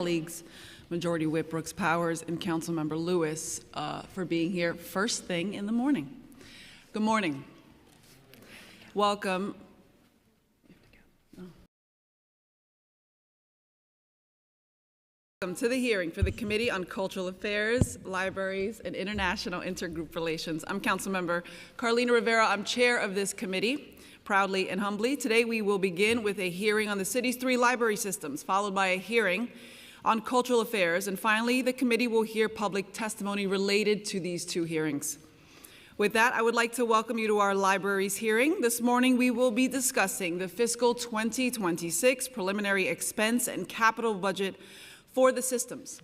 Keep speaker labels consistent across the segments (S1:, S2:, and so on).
S1: Colleagues, Majority Whip Brooks Powers and Councilmember Lewis for being here first thing in the morning. Good morning. Welcome. Welcome to the hearing for the Committee on Cultural Affairs, Libraries, and International Intergroup Relations. I'm Councilmember Carlina Rivera. I'm chair of this committee. Proudly and humbly, today we will begin with a hearing on the city's 3 library systems, followed by a hearing on cultural affairs, and finally, the committee will hear public testimony related to these 2 hearings. With that, I would like to welcome you to our libraries hearing. This morning, we will be discussing the fiscal 2026 preliminary expense and capital budget for the systems.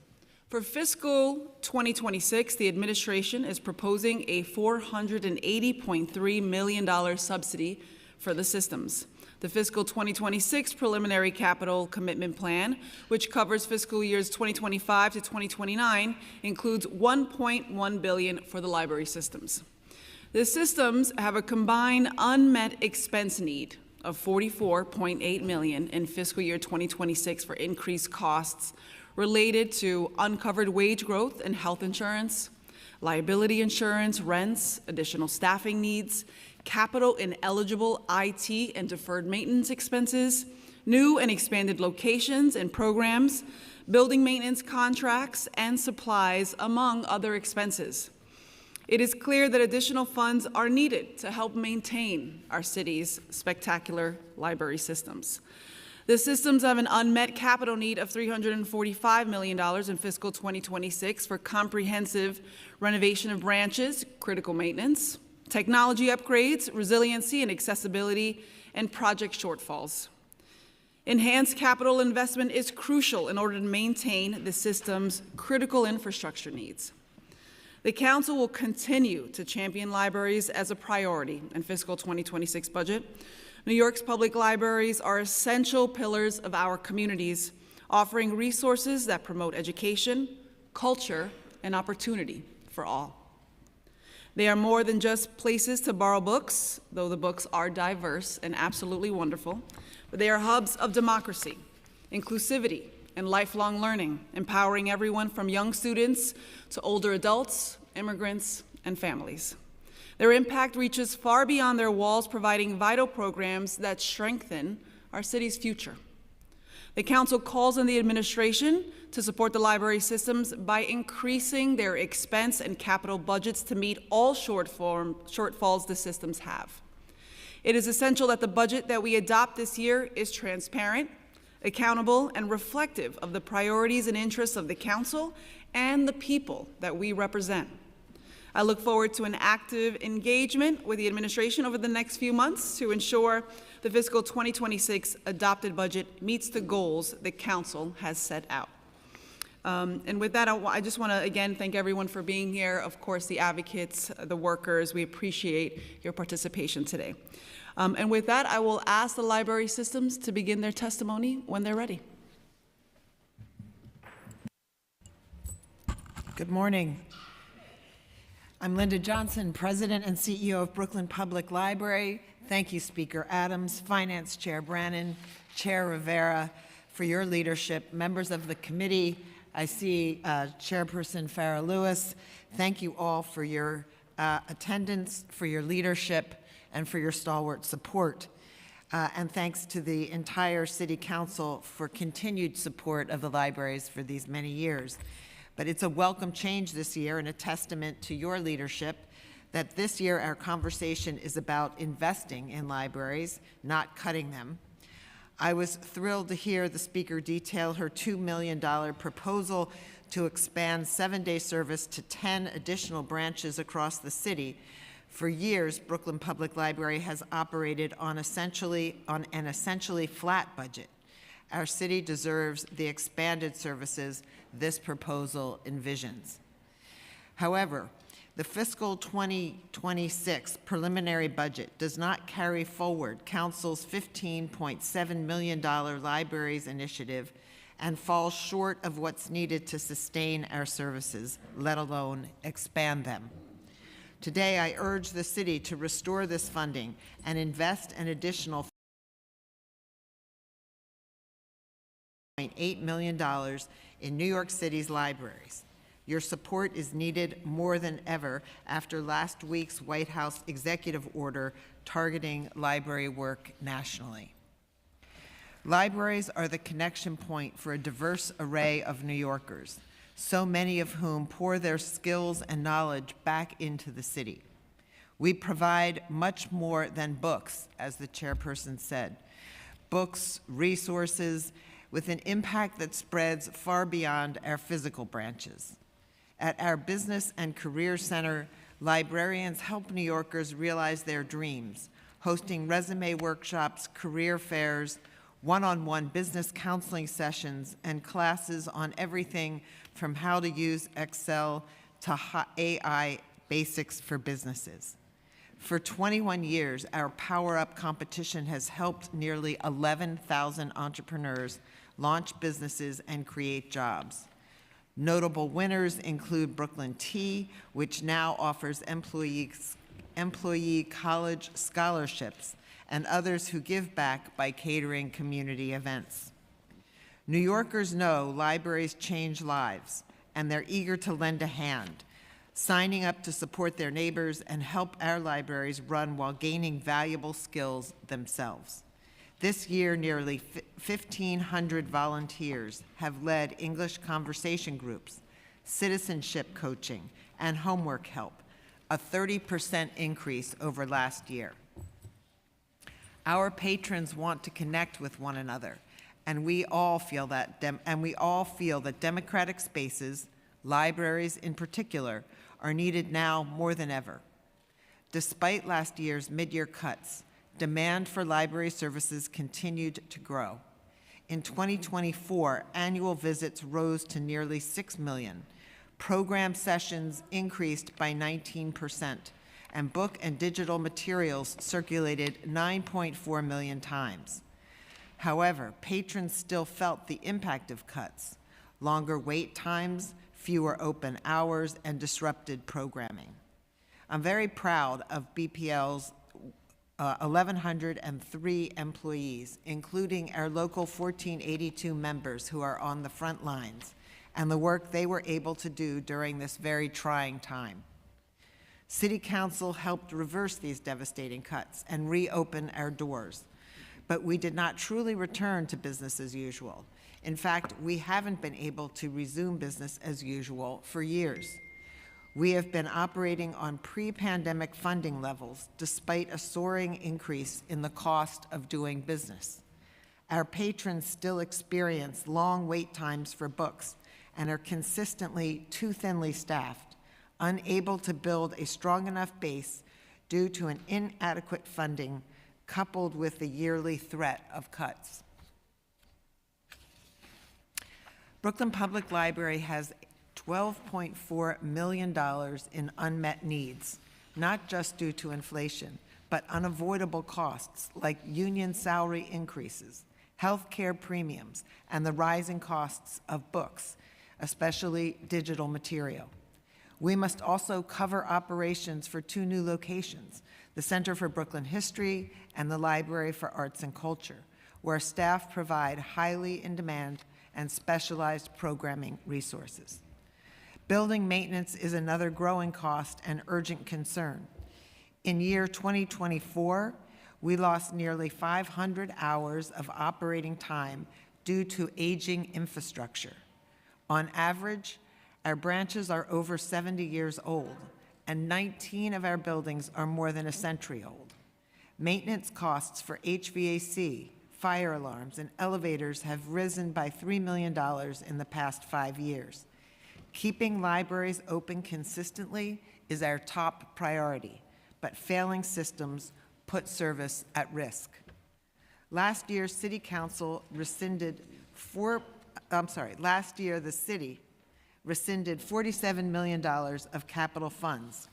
S1: For fiscal 2026, the administration is proposing a $480.3 million subsidy for the systems. The fiscal 2026 preliminary capital commitment plan, which covers fiscal years 2025 to 2029, includes $1.1 billion for the library systems. The systems have a combined unmet expense need of $44.8 million in fiscal year 2026 for increased costs related to uncovered wage growth and health insurance, liability insurance, rents, additional staffing needs, capital ineligible IT and deferred maintenance expenses, new and expanded locations and programs, building maintenance contracts, and supplies, among other expenses. It is clear that additional funds are needed to help maintain our city's spectacular library systems. The systems have an unmet capital need of $345 million in fiscal 2026 for comprehensive renovation of branches, critical maintenance, technology upgrades, resiliency and accessibility, and project shortfalls. Enhanced capital investment is crucial in order to maintain the system's critical infrastructure needs. The Council will continue to champion libraries as a priority in fiscal 2026 budget. New York's public libraries are essential pillars of our communities, offering resources that promote education, culture, and opportunity for all. They are more than just places to borrow books, though the books are diverse and absolutely wonderful, but they are hubs of democracy, inclusivity, and lifelong learning, empowering everyone from young students to older adults, immigrants, and families. Their impact reaches far beyond their walls, providing vital programs that strengthen our city's future. The Council calls on the administration to support the library systems by increasing their expense and capital budgets to meet all shortfalls the systems have. It is essential that the budget that we adopt this year is transparent, accountable, and reflective of the priorities and interests of the Council and the people that we represent. I look forward to an active engagement with the administration over the next few months to ensure the fiscal 2026 adopted budget meets the goals the Council has set out. And with that, I just want to again thank everyone for being here. Of course, the advocates, the workers, we appreciate your participation today. And with that, I will ask the library systems to begin their testimony when they're ready.
S2: Good morning. I'm Linda Johnson, President and CEO of Brooklyn Public Library. Thank you, Speaker Adams, Finance Chair Brannan, Chair Rivera, for your leadership. Members of the committee, I see Chairperson Farah Lewis. Thank you all for your attendance, for your leadership, and for your stalwart support. And thanks to the entire City Council for continued support of the libraries for these many years. But it's a welcome change this year and a testament to your leadership that this year our conversation is about investing in libraries, not cutting them. I was thrilled to hear the speaker detail her $2 million proposal to expand 7-day service to 10 additional branches across the city. For years, Brooklyn Public Library has operated on an essentially flat budget. Our city deserves the expanded services this proposal envisions. However, the fiscal 2026 preliminary budget does not carry forward Council's $15.7 million libraries initiative and falls short of what's needed to sustain our services, let alone expand them. Today, I urge the city to restore this funding and invest an additional $8 million in New York City's libraries. Your support is needed more than ever after last week's White House executive order targeting library work nationally. Libraries are the connection point for a diverse array of New Yorkers, so many of whom pour their skills and knowledge back into the city. We provide much more than books, as the chairperson said. Books, resources, with an impact that spreads far beyond our physical branches. At our Business and Career Center, librarians help New Yorkers realize their dreams, hosting resume workshops, career fairs, one-on-one business counseling sessions, and classes on everything from how to use Excel to AI basics for businesses. For 21 years, our Power Up competition has helped nearly 11,000 entrepreneurs launch businesses and create jobs. Notable winners include Brooklyn Tea, which now offers employee college scholarships, and others who give back by catering community events. New Yorkers know libraries change lives, and they're eager to lend a hand, signing up to support their neighbors and help our libraries run while gaining valuable skills themselves. This year, nearly 1,500 volunteers have led English conversation groups, citizenship coaching, and homework help, a 30% increase over last year. Our patrons want to connect with one another, and we all feel that democratic spaces, libraries in particular, are needed now more than ever. Despite last year's mid-year cuts, demand for library services continued to grow. In 2024, annual visits rose to nearly 6 million. Program sessions increased by 19%, and book and digital materials circulated 9.4 million times. However, patrons still felt the impact of cuts: longer wait times, fewer open hours, and disrupted programming. I'm very proud of BPL's 1,103 employees, including our local 1482 members who are on the front lines, and the work they were able to do during this very trying time. City Council helped reverse these devastating cuts and reopen our doors, but we did not truly return to business as usual. In fact, we haven't been able to resume business as usual for years. We have been operating on pre-pandemic funding levels despite a soaring increase in the cost of doing business. Our patrons still experience long wait times for books and are consistently too thinly staffed, unable to build a strong enough base due to an inadequate funding coupled with the yearly threat of cuts. Brooklyn Public Library has $12.4 million in unmet needs, not just due to inflation, but unavoidable costs like union salary increases, health care premiums, and the rising costs of books, especially digital material. We must also cover operations for 2 new locations, the Center for Brooklyn History and the Library for Arts and Culture, where staff provide highly in-demand and specialized programming resources. Building maintenance is another growing cost and urgent concern. In year 2024, we lost nearly 500 hours of operating time due to aging infrastructure. On average, our branches are over 70 years old, and 19 of our buildings are more than a century old. Maintenance costs for HVAC, fire alarms, and elevators have risen by $3 million in the past 5 years. Keeping libraries open consistently is our top priority, but failing systems put service at risk. Last year, the city rescinded $47 million of capital funds.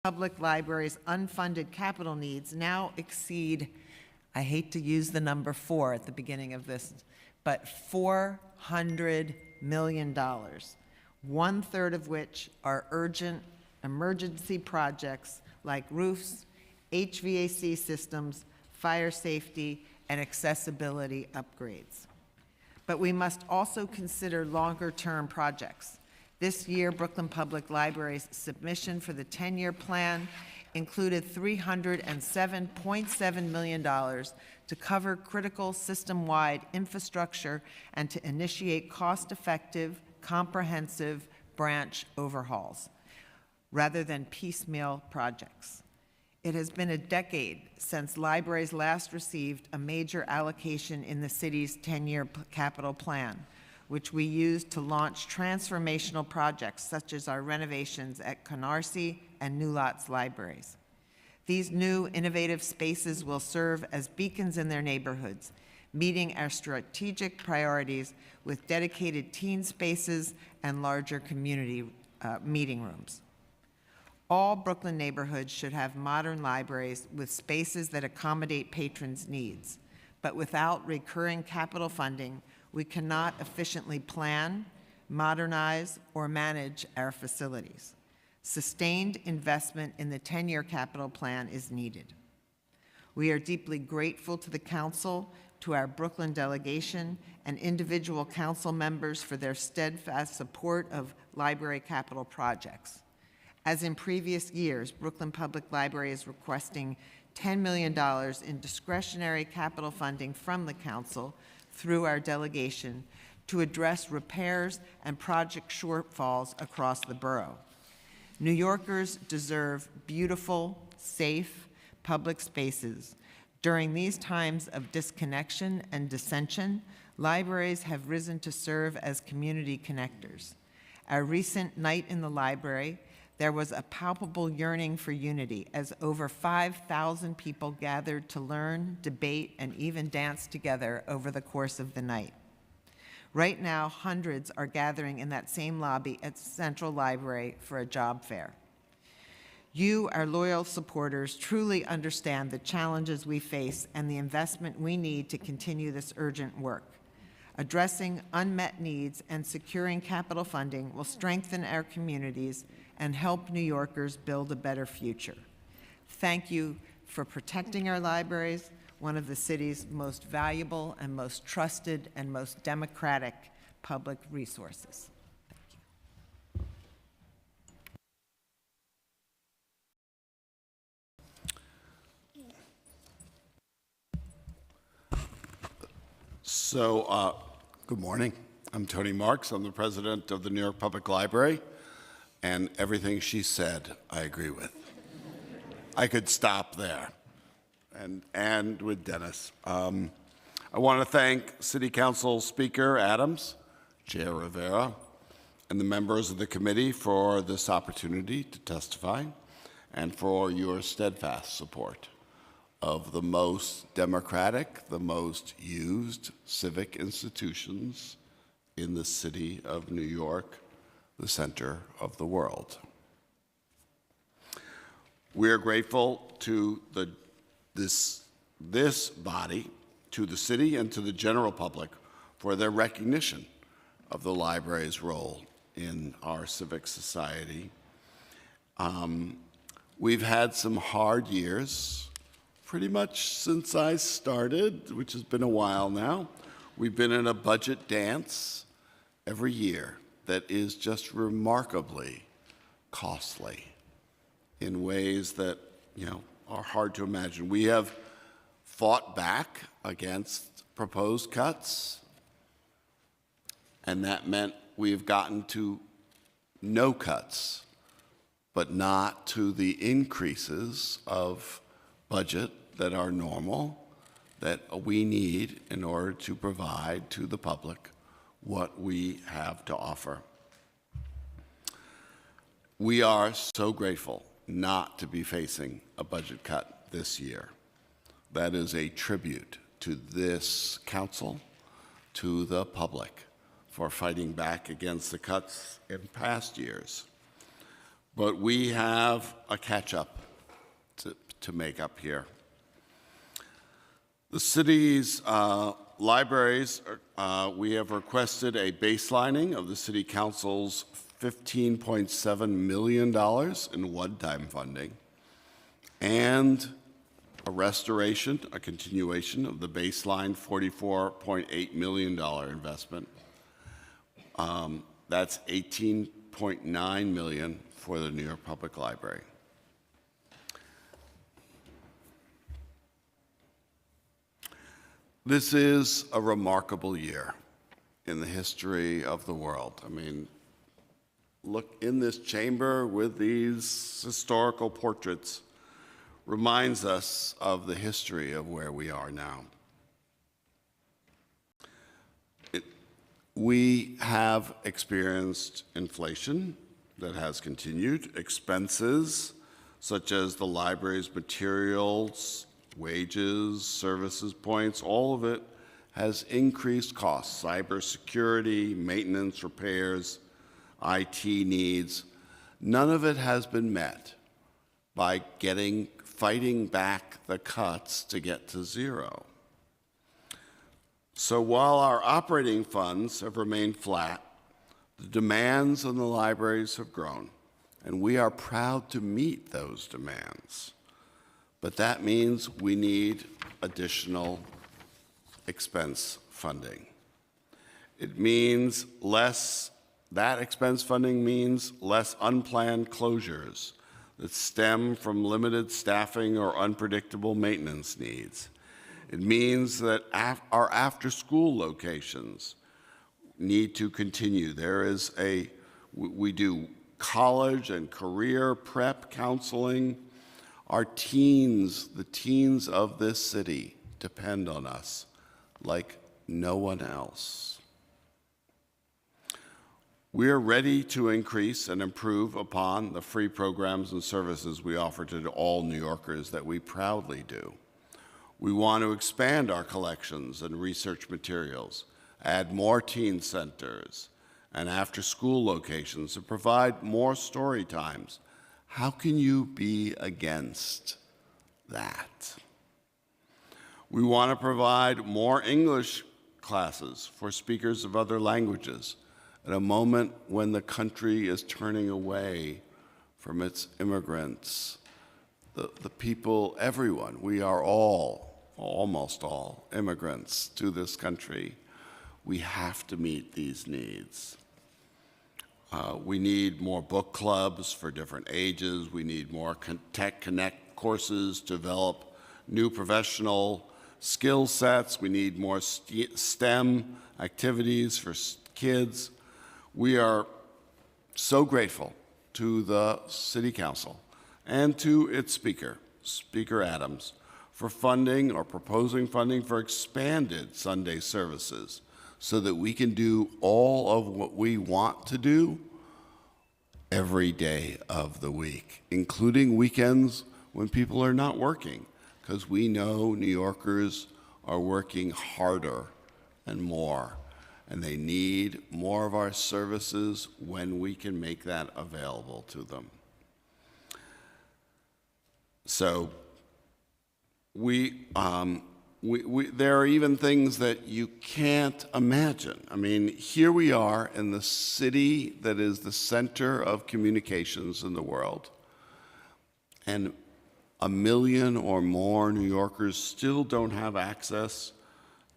S2: Public libraries' unfunded capital needs now exceed, I hate to use the number 4 at the beginning of this, but $400 million, 1/3 of which are urgent emergency projects like roofs, HVAC systems, fire safety, and accessibility upgrades. But we must also consider longer-term projects. This year, Brooklyn Public Library's submission for the 10-year plan included $307.7 million to cover critical system-wide infrastructure and to initiate cost-effective, comprehensive branch overhauls, rather than piecemeal projects. It has been a decade since libraries last received a major allocation in the city's 10-year capital plan, which we used to launch transformational projects such as our renovations at Canarsie and New Lots libraries. These new innovative spaces will serve as beacons in their neighborhoods, meeting our strategic priorities with dedicated teen spaces and larger community meeting rooms. All Brooklyn neighborhoods should have modern libraries with spaces that accommodate patrons' needs. But without recurring capital funding, we cannot efficiently plan, modernize, or manage our facilities. Sustained investment in the 10-year capital plan is needed. We are deeply grateful to the Council, to our Brooklyn delegation, and individual council members for their steadfast support of library capital projects. As in previous years, Brooklyn Public Library is requesting $10 million in discretionary capital funding from the Council through our delegation to address repairs and project shortfalls across the borough. New Yorkers deserve beautiful, safe public spaces. During these times of disconnection and dissension, libraries have risen to serve as community connectors. Our recent Night in the Library, there was a palpable yearning for unity as over 5,000 people gathered to learn, debate, and even dance together over the course of the night. Right now, hundreds are gathering in that same lobby at Central Library for a job fair. You, our loyal supporters, truly understand the challenges we face and the investment we need to continue this urgent work. Addressing unmet needs and securing capital funding will strengthen our communities and help New Yorkers build a better future. Thank you for protecting our libraries, one of the city's most valuable and most trusted and most democratic public resources.
S3: So, good morning. I'm Tony Marks. I'm the president of the New York Public Library, and everything she said, I agree with. I could stop there, and with Dennis. I want to thank City Council Speaker Adams, Chair Rivera, and the members of the committee for this opportunity to testify and for your steadfast support of the most democratic, the most used civic institutions in the city of New York, the center of the world. We are grateful to this body, to the city, and to the general public for their recognition of the library's role in our civic society. We've had some hard years, pretty much since I started, which has been a while now. We've been in a budget dance every year that is just remarkably costly in ways that, are hard to imagine. We have fought back against proposed cuts, and that meant we've gotten to no cuts, but not to the increases of budget that are normal, that we need in order to provide to the public what we have to offer. We are so grateful not to be facing a budget cut this year. That is a tribute to this council, to the public, for fighting back against the cuts in past years. But we have a catch-up to make up here. The city's libraries, we have requested a baselining of the City Council's $15.7 million in one-time funding and a restoration, a continuation of the baseline $44.8 million investment. That's $18.9 million for the New York Public Library. This is a remarkable year in the history of the world. I mean, look in this chamber with these historical portraits reminds us of the history of where we are now. We have experienced inflation that has continued, expenses such as the library's materials, wages, services points, all of it has increased costs, cybersecurity, maintenance, repairs, IT needs. None of it has been met by fighting back the cuts to get to zero. So while our operating funds have remained flat, the demands on the libraries have grown, and we are proud to meet those demands. But that means we need additional expense funding. It means that expense funding means less unplanned closures that stem from limited staffing or unpredictable maintenance needs. It means that our after-school locations need to continue. We do college and career prep counseling. Our teens, the teens of this city, depend on us like no one else. We are ready to increase and improve upon the free programs and services we offer to all New Yorkers that we proudly do. We want to expand our collections and research materials, add more teen centers and after-school locations, and provide more story times. How can you be against that? We want to provide more English classes for speakers of other languages at a moment when the country is turning away from its immigrants. The people, everyone, we are almost all immigrants to this country. We have to meet these needs. We need more book clubs for different ages. We need more Tech Connect courses to develop new professional skill sets. We need more STEM activities for kids. We are so grateful to the City Council and to its Speaker, Speaker Adams, for funding or proposing funding for expanded Sunday services so that we can do all of what we want to do every day of the week, including weekends when people are not working, because we know New Yorkers are working harder and more, and they need more of our services when we can make that available to them. So there are even things that you can't imagine. I mean, here we are in the city that is the center of communications in the world, and 1 million or more New Yorkers still don't have access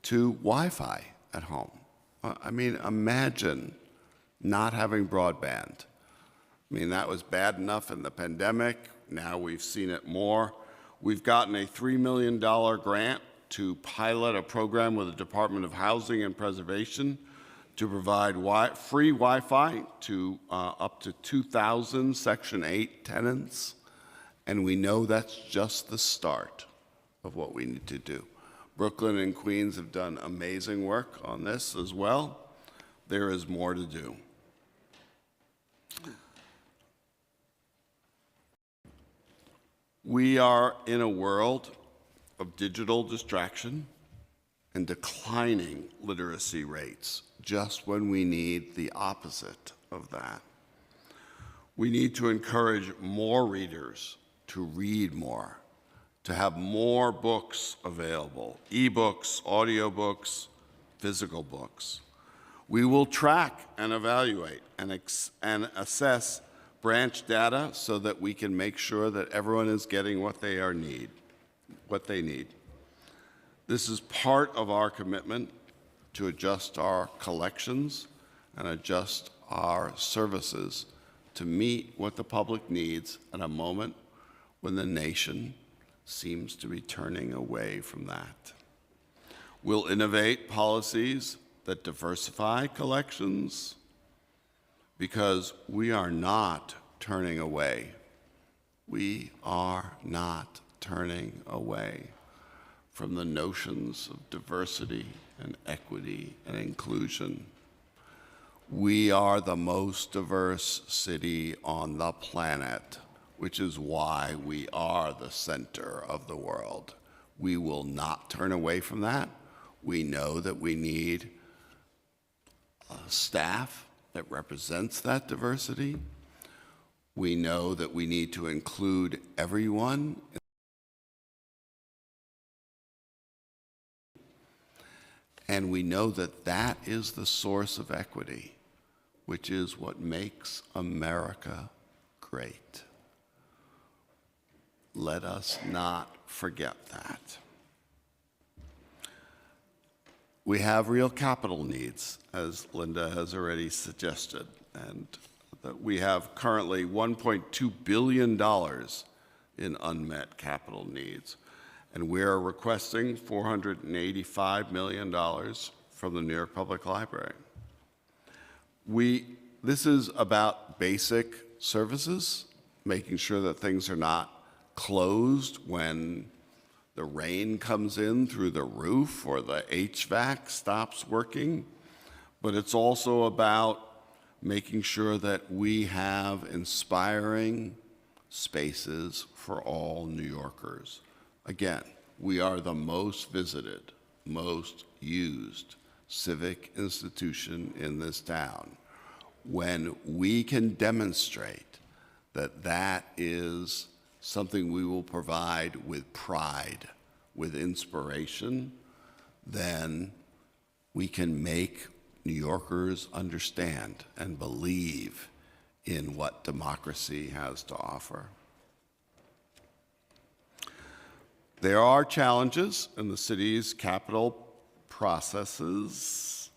S3: to Wi-Fi at home. I mean, imagine not having broadband. I mean, that was bad enough in the pandemic. Now we've seen it more. We've gotten a $3 million grant to pilot a program with the Department of Housing and Preservation to provide free Wi-Fi to up to 2,000 Section 8 tenants. And we know that's just the start of what we need to do. Brooklyn and Queens have done amazing work on this as well. There is more to do. We are in a world of digital distraction and declining literacy rates, just when we need the opposite of that. We need to encourage more readers to read more, to have more books available, ebooks, audiobooks, physical books. We will track and evaluate and assess branch data so that we can make sure that everyone is getting what they what they need. This is part of our commitment to adjust our collections and adjust our services to meet what the public needs at a moment when the nation seems to be turning away from that. We'll innovate policies that diversify collections because we are not turning away. We are not turning away from the notions of diversity and equity and inclusion. We are the most diverse city on the planet, which is why we are the center of the world. We will not turn away from that. We know that we need a staff that represents that diversity. We know that we need to include everyone. And we know that that is the source of equity, which is what makes America great. Let us not forget that. We have real capital needs, as Linda has already suggested, and that we have currently $1.2 billion in unmet capital needs. And we are requesting $485 million from the New York Public Library. This is about basic services, making sure that things are not closed when the rain comes in through the roof or the HVAC stops working. But it's also about making sure that we have inspiring spaces for all New Yorkers. Again, we are the most visited, most used civic institution in this town. When we can demonstrate that that is something we will provide with pride, with inspiration, then we can make New Yorkers understand and believe in what democracy has to offer. There are challenges in the city's capital processes.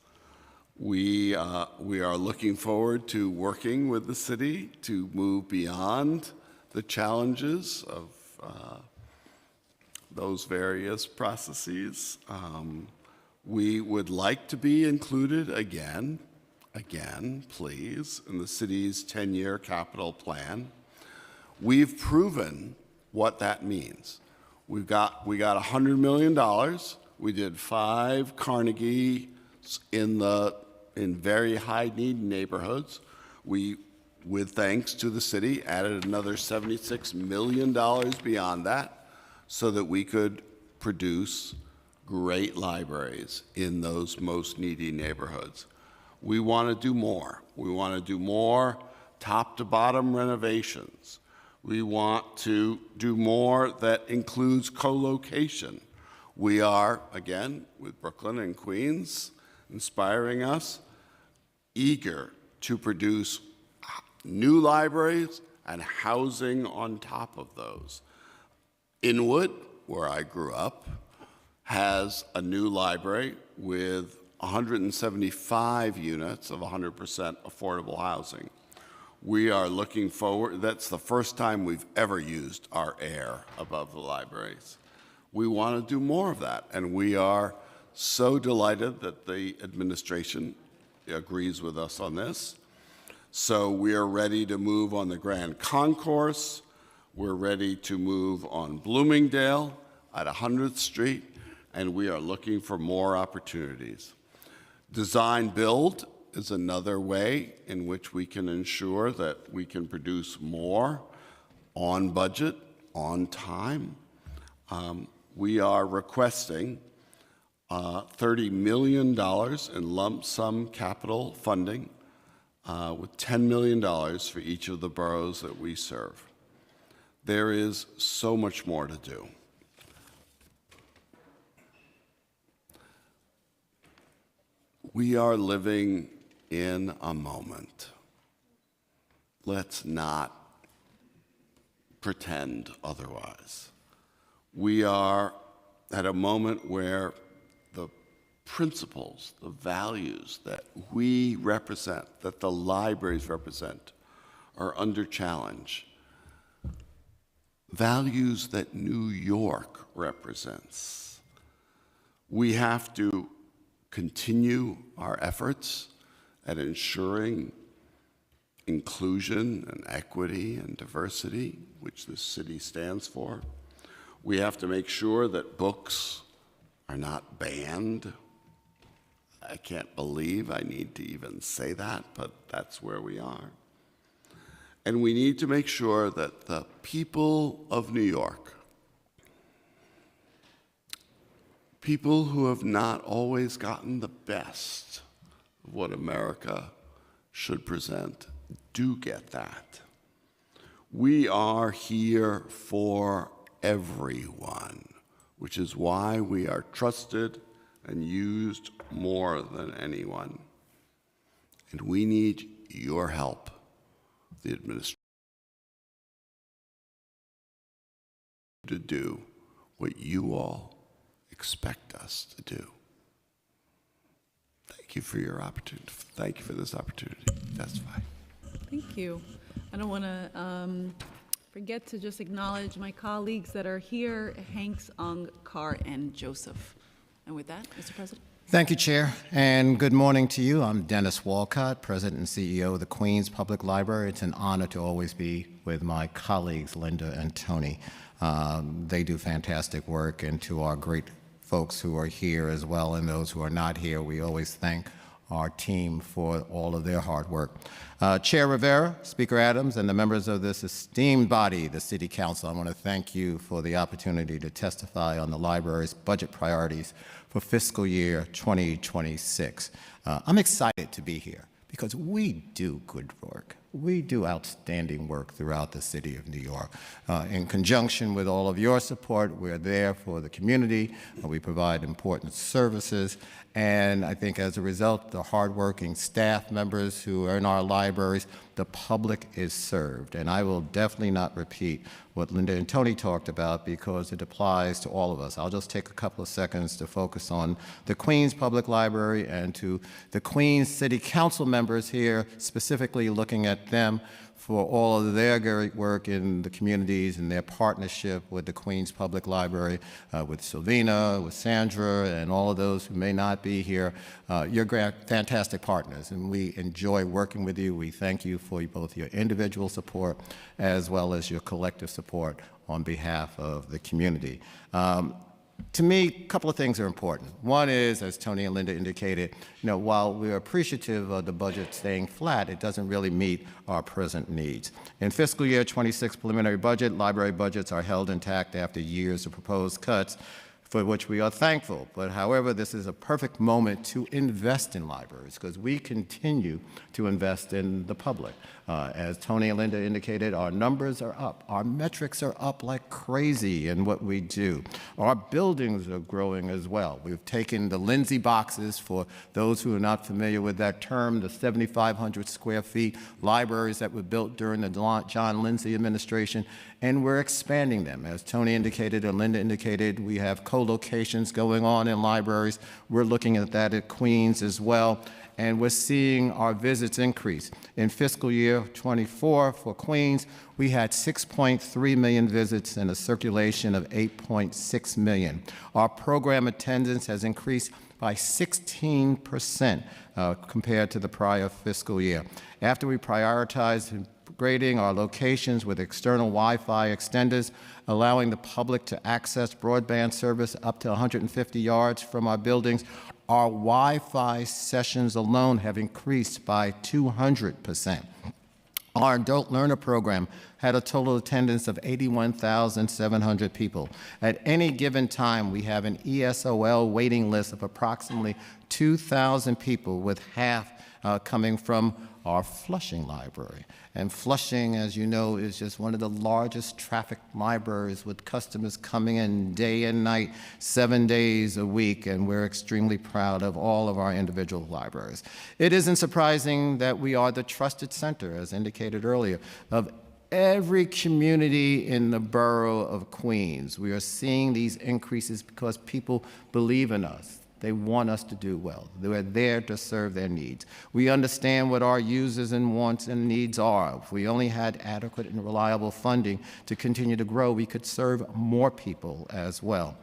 S3: We are looking forward to working with the city to move beyond the challenges of those various processes. We would like to be included again, please, in the city's 10-year capital plan. We've proven what that means. We got $100 million. We did 5 Carnegie in very high need neighborhoods. We, with thanks to the city, added another $76 million beyond that so that we could produce great libraries in those most needy neighborhoods. We want to do more. We want to do more top to bottom renovations. We want to do more that includes co-location. We are, again, with Brooklyn and Queens inspiring us, eager to produce new libraries and housing on top of those. Inwood, where I grew up, has a new library with 175 units of 100% affordable housing. We are looking forward, that's the first time we've ever used our air above the libraries. We want to do more of that, and we are so delighted that the administration agrees with us on this. So we are ready to move on the Grand Concourse. We're ready to move on Bloomingdale at 100th Street, and we are looking for more opportunities. Design build is another way in which we can ensure that we can produce more on budget, on time. We are requesting $30 million in lump sum capital funding with $10 million for each of the boroughs that we serve. There is so much more to do. We are living in a moment. Let's not pretend otherwise. We are at a moment where the principles, the values that we represent, that the libraries represent, are under challenge. Values that New York represents. We have to continue our efforts at ensuring inclusion and equity and diversity, which this city stands for. We have to make sure that books are not banned. I can't believe I need to even say that, but that's where we are. And we need to make sure that the people of New York, people who have not always gotten the best of what America should present, do get that. We are here for everyone, which is why we are trusted and used more than anyone. And we need your help, the administration, to do what you all expect us to do. Thank you for your opportunity. Thank you for this opportunity to testify.
S1: Thank you. I don't want to forget to just acknowledge my colleagues that are here, Hanks, Ung, Carr, and Joseph. And with that, Mr. President.
S4: Thank you, Chair, and good morning to you. I'm Dennis Walcott, President and CEO of the Queens Public Library. It's an honor to always be with my colleagues, Linda and Tony. They do fantastic work, and to our great folks who are here as well and those who are not here, we always thank our team for all of their hard work. Chair Rivera, Speaker Adams, and the members of this esteemed body, the City Council, I want to thank you for the opportunity to testify on the library's budget priorities for fiscal year 2026. I'm excited to be here because we do good work. We do outstanding work throughout the city of New York. In conjunction with all of your support, we're there for the community. We provide important services. And I think as a result, the hardworking staff members who are in our libraries, the public is served. And I will definitely not repeat what Linda and Tony talked about because it applies to all of us. I'll just take a couple of seconds to focus on the Queens Public Library and to the Queens City Council members here, specifically looking at them for all of their great work in the communities and their partnership with the Queens Public Library, with Sylvina, with Sandra, and all of those who may not be here. You're fantastic partners, and we enjoy working with you. We thank you for both your individual support as well as your collective support on behalf of the community. To me, a couple of things are important. One is, as Tony and Linda indicated, while we're appreciative of the budget staying flat, it doesn't really meet our present needs. In fiscal year 26 preliminary budget, library budgets are held intact after years of proposed cuts, for which we are thankful. But however, this is a perfect moment to invest in libraries because we continue to invest in the public. As Tony and Linda indicated, our numbers are up. Our metrics are up like crazy in what we do. Our buildings are growing as well. We've taken the Lindsay boxes, for those who are not familiar with that term, the 7,500 square feet libraries that were built during the John Lindsay administration, and we're expanding them. As Tony indicated and Linda indicated, we have co-locations going on in libraries. We're looking at that at Queens as well. And we're seeing our visits increase. In fiscal year 24 for Queens, we had 6.3 million visits and a circulation of 8.6 million. Our program attendance has increased by 16% compared to the prior fiscal year. After we prioritized upgrading our locations with external Wi-Fi extenders, allowing the public to access broadband service up to 150 yards from our buildings, our Wi-Fi sessions alone have increased by 200%. Our adult learner program had a total attendance of 81,700 people. At any given time, we have an ESOL waiting list of approximately 2,000 people, with half coming from our Flushing library. And Flushing, as you know, is just one of the largest trafficked libraries with customers coming in day and night, 7 days a week, and we're extremely proud of all of our individual libraries. It isn't surprising that we are the trusted center, as indicated earlier, of every community in the borough of Queens. We are seeing these increases because people believe in us. They want us to do well. They're there to serve their needs. We understand what our users and wants and needs are. If we only had adequate and reliable funding to continue to grow, we could serve more people as well.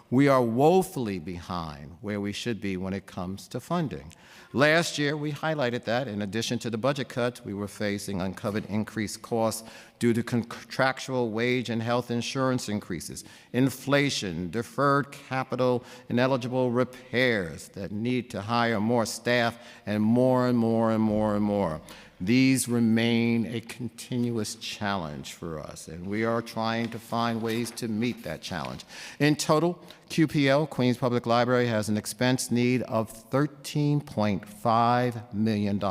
S4: We are woefully behind where we should be when it comes to funding. Last year, we highlighted that in addition to the budget cuts, we were facing uncovered increased costs due to contractual wage and health insurance increases, inflation, deferred capital, ineligible repairs that need to hire more staff, and more and more and more and more. These remain a continuous challenge for us, and we are trying to find ways to meet that challenge. In total, QPL, Queens Public Library, has an expense need of $13.5 million.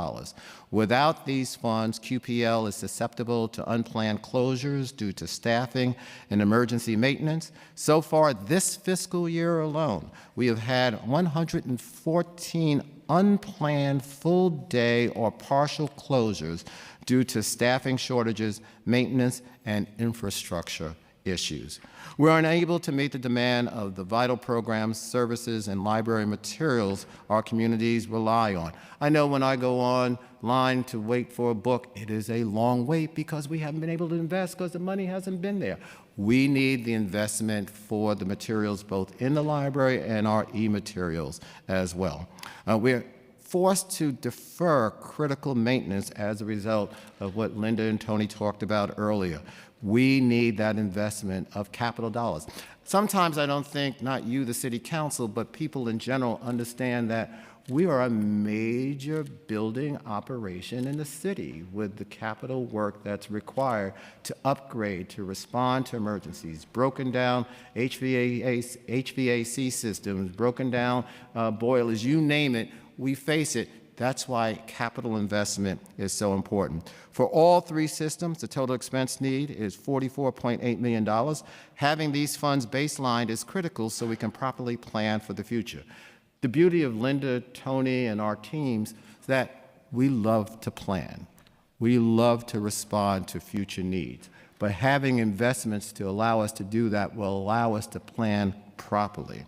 S4: Without these funds, QPL is susceptible to unplanned closures due to staffing and emergency maintenance. So far this fiscal year alone, we have had 114 unplanned full-day or partial closures due to staffing shortages, maintenance, and infrastructure issues. We're unable to meet the demand of the vital programs, services, and library materials our communities rely on. I know when I go online to wait for a book, it is a long wait because we haven't been able to invest because the money hasn't been there. We need the investment for the materials both in the library and our e-materials as well. We're forced to defer critical maintenance as a result of what Linda and Tony talked about earlier. We need that investment of capital dollars. Sometimes I don't think, not you, the City Council, but people in general understand that we are a major building operation in the city with the capital work that's required to upgrade, to respond to emergencies, broken down HVAC systems, broken down boilers, you name it, we face it. That's why capital investment is so important. For all three systems, the total expense need is $44.8 million. Having these funds baselined is critical so we can properly plan for the future. The beauty of Linda, Tony, and our teams is that we love to plan. We love to respond to future needs. But having investments to allow us to do that will allow us to plan properly.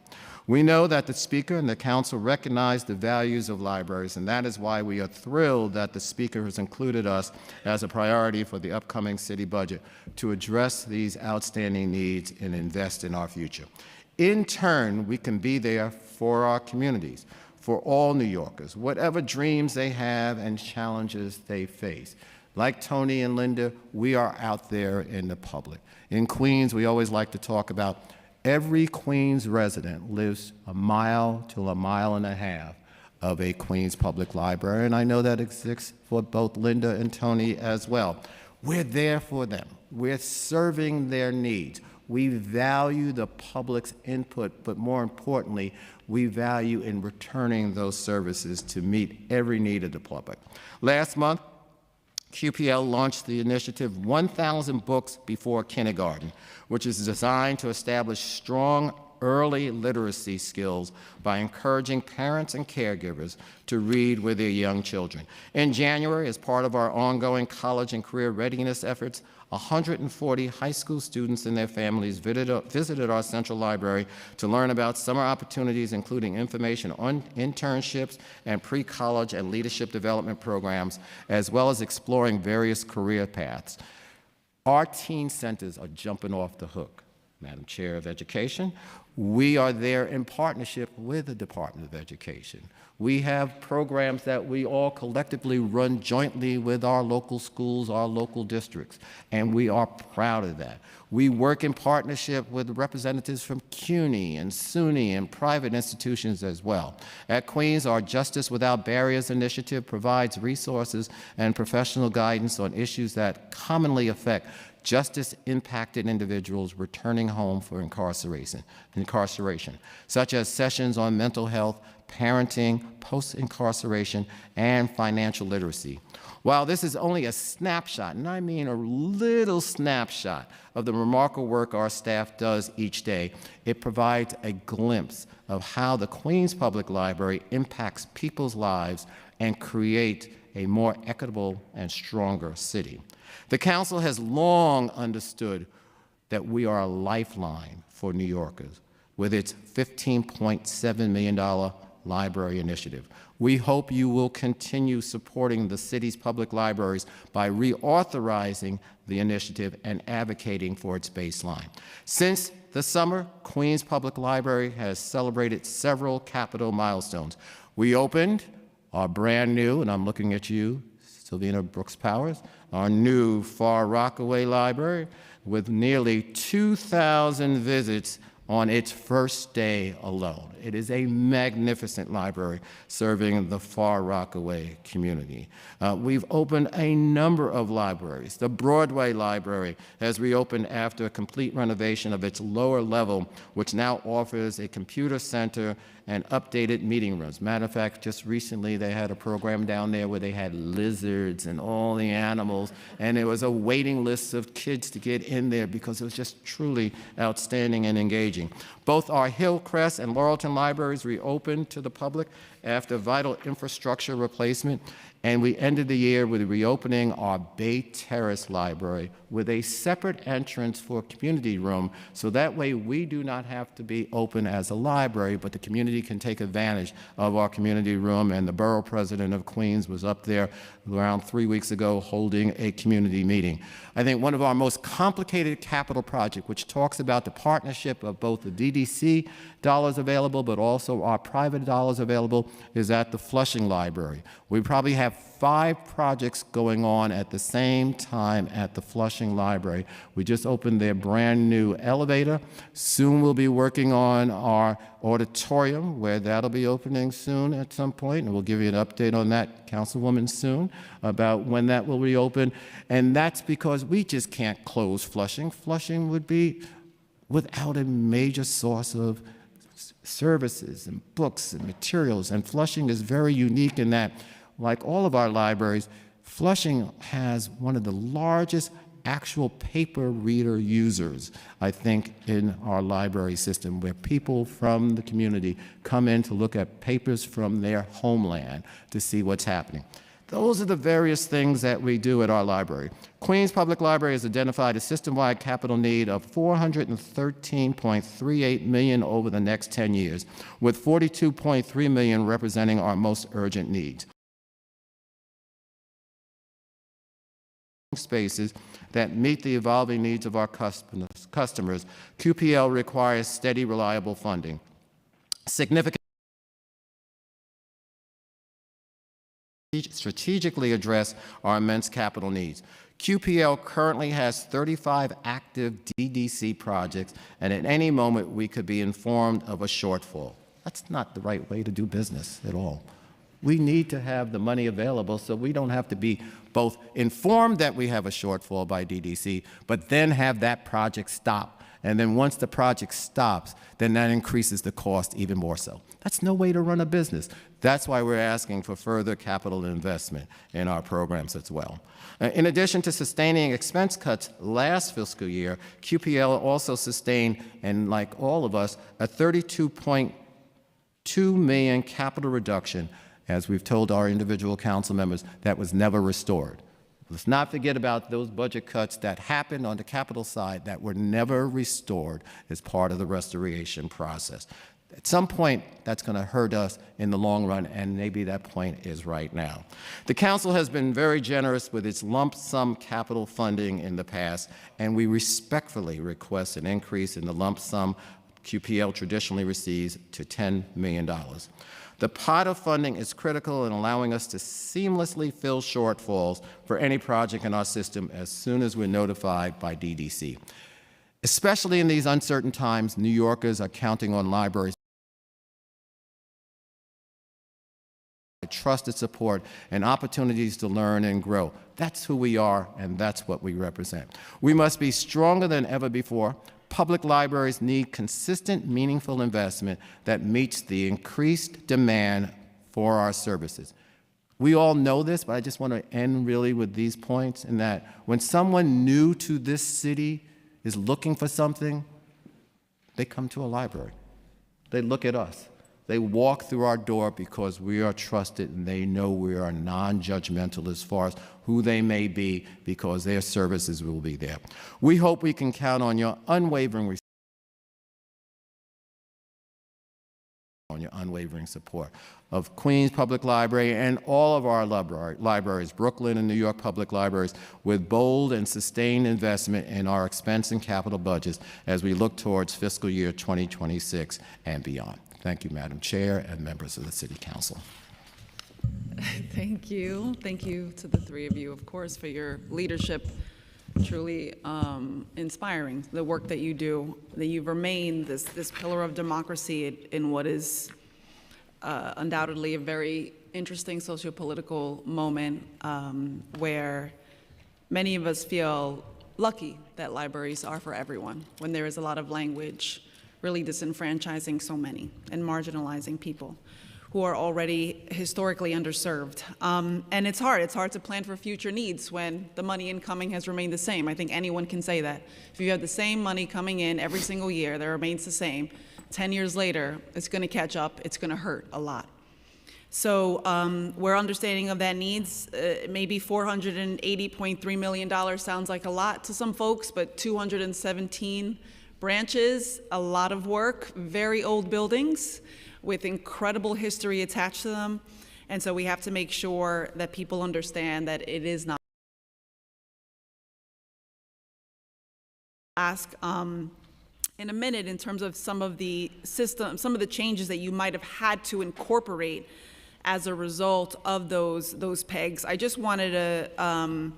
S4: We know that the Speaker and the Council recognize the values of libraries, and that is why we are thrilled that the Speaker has included us as a priority for the upcoming city budget to address these outstanding needs and invest in our future. In turn, we can be there for our communities, for all New Yorkers, whatever dreams they have and challenges they face. Like Tony and Linda, we are out there in the public. In Queens, we always like to talk about every Queens resident lives a mile to a mile and a half of a Queens Public Library, and I know that exists for both Linda and Tony as well. We're there for them. We're serving their needs. We value the public's input, but more importantly, we value in returning those services to meet every need of the public. Last month, QPL launched the initiative 1,000 Books Before Kindergarten, which is designed to establish strong early literacy skills by encouraging parents and caregivers to read with their young children. In January, as part of our ongoing college and career readiness efforts, 140 high school students and their families visited our Central Library to learn about summer opportunities, including information on internships and pre-college and leadership development programs, as well as exploring various career paths. Our teen centers are jumping off the hook. Madam Chair of Education, we are there in partnership with the Department of Education. We have programs that we all collectively run jointly with our local schools, our local districts, and we are proud of that. We work in partnership with representatives from CUNY and SUNY and private institutions as well. At Queens, our Justice Without Barriers initiative provides resources and professional guidance on issues that commonly affect justice-impacted individuals returning home for incarceration. incarceration, such as sessions on mental health, parenting, post-incarceration, and financial literacy. While this is only a snapshot, and I mean a little snapshot, of the remarkable work our staff does each day, it provides a glimpse of how the Queens Public Library impacts people's lives and creates a more equitable and stronger city. The Council has long understood that we are a lifeline for New Yorkers with its $15.7 million library initiative. We hope you will continue supporting the city's public libraries by reauthorizing the initiative and advocating for its baseline. Since the summer, Queens Public Library has celebrated several capital milestones. We opened our brand new, and I'm looking at you, Sylvina Brooks Powers, our new Far Rockaway Library with nearly 2,000 visits on its first day alone. It is a magnificent library serving the Far Rockaway community. We've opened a number of libraries. The Broadway Library has reopened after a complete renovation of its lower level, which now offers a computer center and updated meeting rooms. Matter of fact, just recently they had a program down there where they had lizards and all the animals, and there was a waiting list of kids to get in there because it was just truly outstanding and engaging. Both our Hillcrest and Laurelton libraries reopened to the public after vital infrastructure replacement, and we ended the year with reopening our Bay Terrace Library with a separate entrance for a community room, so that way we do not have to be open as a library, but the community can take advantage of our community room, and the borough president of Queens was up there around 3 weeks ago holding a community meeting. I think one of our most complicated capital projects, which talks about the partnership of both the DDC dollars available, but also our private dollars available, is at the Flushing Library. We probably have 5 projects going on at the same time at the Flushing Library. We just opened their brand new elevator. Soon we'll be working on our auditorium, where that'll be opening soon at some point, and we'll give you an update on that, Councilwoman, soon, about when that will reopen. And that's because we just can't close Flushing. Flushing would be without a major source of services and books and materials, and Flushing is very unique in that, like all of our libraries, Flushing has one of the largest actual paper reader users, I think, in our library system, where people from the community come in to look at papers from their homeland to see what's happening. Those are the various things that we do at our library. Queens Public Library has identified a system-wide capital need of $413.38 million over the next 10 years, with $42.3 million representing our most urgent needs. Spaces that meet the evolving needs of our customers, QPL requires steady, reliable funding. Significant strategically address our immense capital needs. QPL currently has 35 active DDC projects, and at any moment we could be informed of a shortfall. That's not the right way to do business at all. We need to have the money available so we don't have to be both informed that we have a shortfall by DDC, but then have that project stop. And then once the project stops, then that increases the cost even more so. That's no way to run a business. That's why we're asking for further capital investment in our programs as well. In addition to sustaining expense cuts last fiscal year, QPL also sustained, and like all of us, a $32.2 million capital reduction, as we've told our individual council members, that was never restored. Let's not forget about those budget cuts that happened on the capital side that were never restored as part of the restoration process. At some point, that's going to hurt us in the long run, and maybe that point is right now. The council has been very generous with its lump sum capital funding in the past, and we respectfully request an increase in the lump sum QPL traditionally receives to $10 million. The pot of funding is critical in allowing us to seamlessly fill shortfalls for any project in our system as soon as we're notified by DDC. Especially in these uncertain times, New Yorkers are counting on libraries for trusted support and opportunities to learn and grow. That's who we are, and that's what we represent. We must be stronger than ever before, Public libraries need consistent, meaningful investment that meets the increased demand for our services. We all know this, but I just want to end really with these points, in that when someone new to this city is looking for something, they come to a library. They look at us. They walk through our door because we are trusted, and they know we are non-judgmental as far as who they may be, because their services will be there. We hope we can count on your unwavering support of Queens Public Library and all of our libraries, Brooklyn and New York Public Libraries, with bold and sustained investment in our expense and capital budgets as we look towards fiscal year 2026 and beyond. Thank you, Madam Chair and members of the City Council.
S1: Thank you. Thank you to the three of you, of course, for your leadership. Truly inspiring, the work that you do, that you've remained this pillar of democracy in what is undoubtedly a very interesting socio-political moment where many of us feel lucky that libraries are for everyone, when there is a lot of language really disenfranchising so many and marginalizing people who are already historically underserved. And it's hard to plan for future needs when the money incoming has remained the same. I think anyone can say that. If you have the same money coming in every single year that remains the same, 10 years later, it's gonna catch up, it's gonna hurt a lot. So we're understanding of that needs. Maybe $480.3 million sounds like a lot to some folks, but 217 branches, a lot of work, very old buildings with incredible history attached to them. And so we have to make sure that people understand that it is not. Ask in a minute in terms of some of the changes that you might have had to incorporate as a result of those pegs. I just wanted to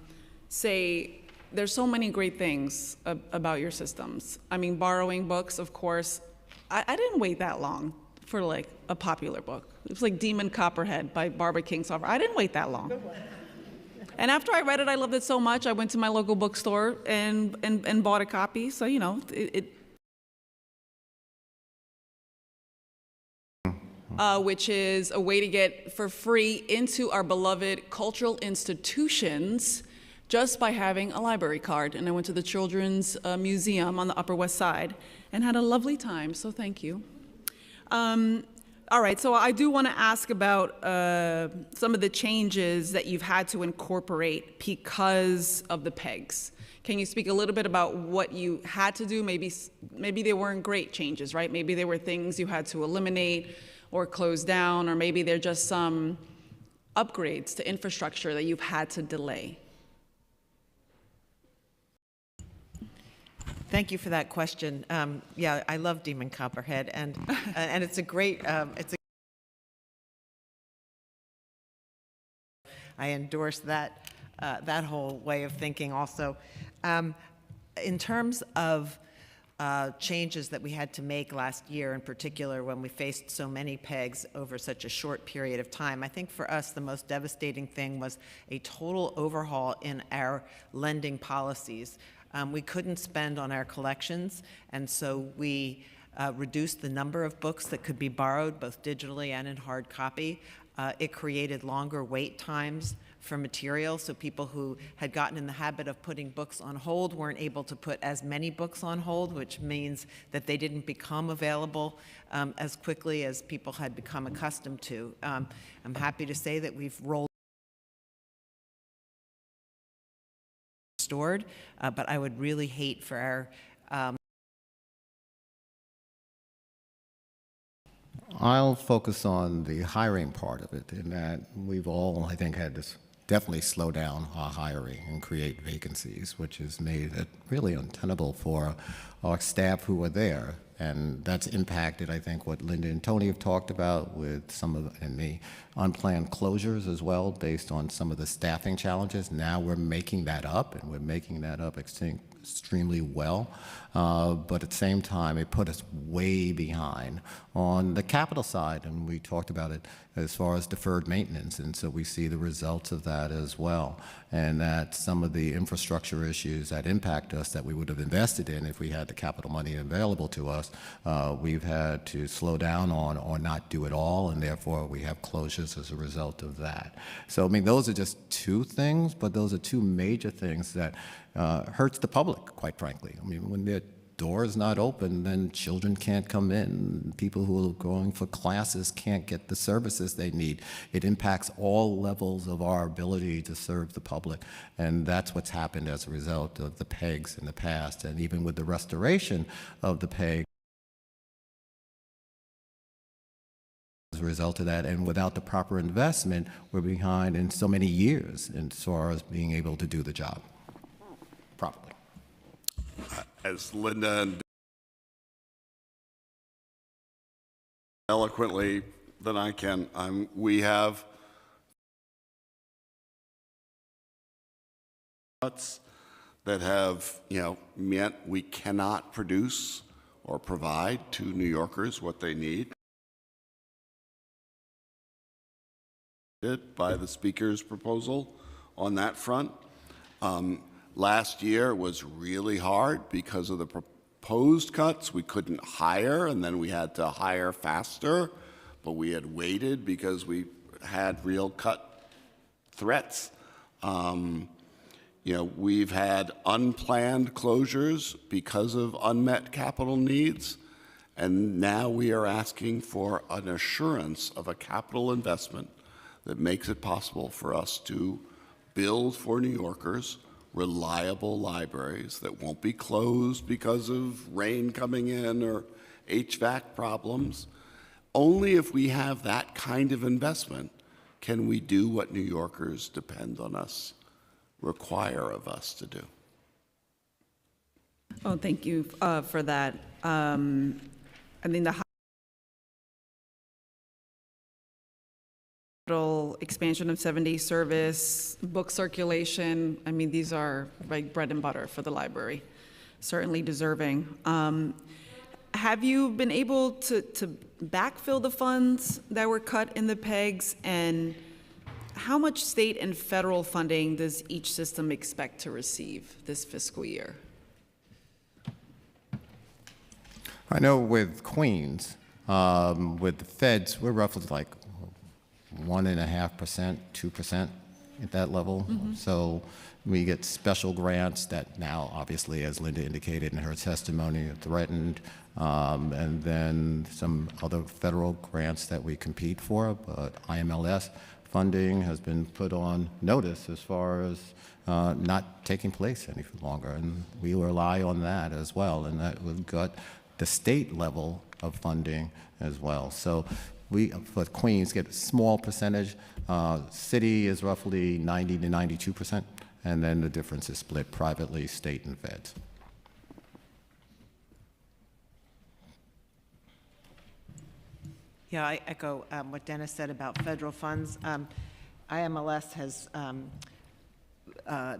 S1: say there's so many great things about your systems. I mean, borrowing books, of course. I didn't wait that long for like a popular book. It was like Demon Copperhead by Barbara Kingsolver. I didn't wait that long. And after I read it, I loved it so much, I went to my local bookstore and bought a copy. So, you know, which is a way to get for free into our beloved cultural institutions just by having a library card. And I went to the Children's Museum on the Upper West Side and had a lovely time, so thank you. All right, so I do want to ask about some of the changes that you've had to incorporate because of the pegs. Can you speak a little bit about what you had to do? Maybe they weren't great changes, right? Maybe there were things you had to eliminate or close down, or maybe they're just some upgrades to infrastructure that you've had to delay.
S2: Thank you for that question. Yeah, I love Demon Copperhead, and it's a great. I endorse that whole way of thinking. Also, in terms of changes that we had to make last year, in particular, when we faced so many pegs over such a short period of time, I think for us the most devastating thing was a total overhaul in our lending policies. We couldn't spend on our collections, and so we reduced the number of books that could be borrowed, both digitally and in hard copy. It created longer wait times for material, so people who had gotten in the habit of putting books on hold weren't able to put as many books on hold, which means that they didn't become available as quickly as people had become accustomed to. I'm happy to say that we've rolled stored, but I would really hate for our
S4: I'll focus on the hiring part of it, in that we've all, I think, had to definitely slow down our hiring and create vacancies, which has made it really untenable for our staff who are there. And that's impacted, I think, what Linda and Tony have talked about with some of the unplanned closures as well, based on some of the staffing challenges. Now we're making that up, and we're making that up extremely well, but at the same time, it put us way behind on the capital side, and we talked about it as far as deferred maintenance, and so we see the results of that as well, and that some of the infrastructure issues that impact us that we would have invested in if we had the capital money available to us, we've had to slow down on or not do it all, and therefore we have closures as a result of that. So, I mean, those are just two things, but those are two major things that hurts the public, quite frankly. I mean, when their door is not open, then children can't come in. People who are going for classes can't get the services they need. It impacts all levels of our ability to serve the public, and that's what's happened as a result of the PEGs in the past, and even with the restoration of the PEG. As a result of that, and without the proper investment, we're behind in so many years as far as being able to do the job properly.
S3: As Linda and eloquently than I can, we have cuts that have, meant we cannot produce or provide to New Yorkers what they need. By the Speaker's proposal on that front. Last year was really hard because of the proposed cuts. We couldn't hire, and then we had to hire faster, but we had waited because we had real cut threats. We've had unplanned closures because of unmet capital needs, and now we are asking for an assurance of a capital investment that makes it possible for us to build for New Yorkers reliable libraries that won't be closed because of rain coming in or HVAC problems. Only if we have that kind of investment can we do what New Yorkers depend on us, require of us to do.
S1: Oh, thank you for that. I think the expansion of 7-day service, book circulation, I mean, these are like bread and butter for the library, certainly deserving. Have you been able to backfill the funds that were cut in the PEGs, and how much state and federal funding does each system expect to receive this fiscal year?
S4: I know with Queens, with the feds, we're roughly like 1.5%, 2% at that level. So we get special grants that now, obviously, as Linda indicated in her testimony, are threatened, and then some other federal grants that we compete for, but IMLS funding has been put on notice as far as not taking place any longer, and we rely on that as well, and that we've got the state level of funding as well. So we, for Queens, get a small percentage. City is roughly 90 to 92%, and then the difference is split privately, state and feds.
S2: Yeah, I echo what Dennis said about federal funds. IMLS has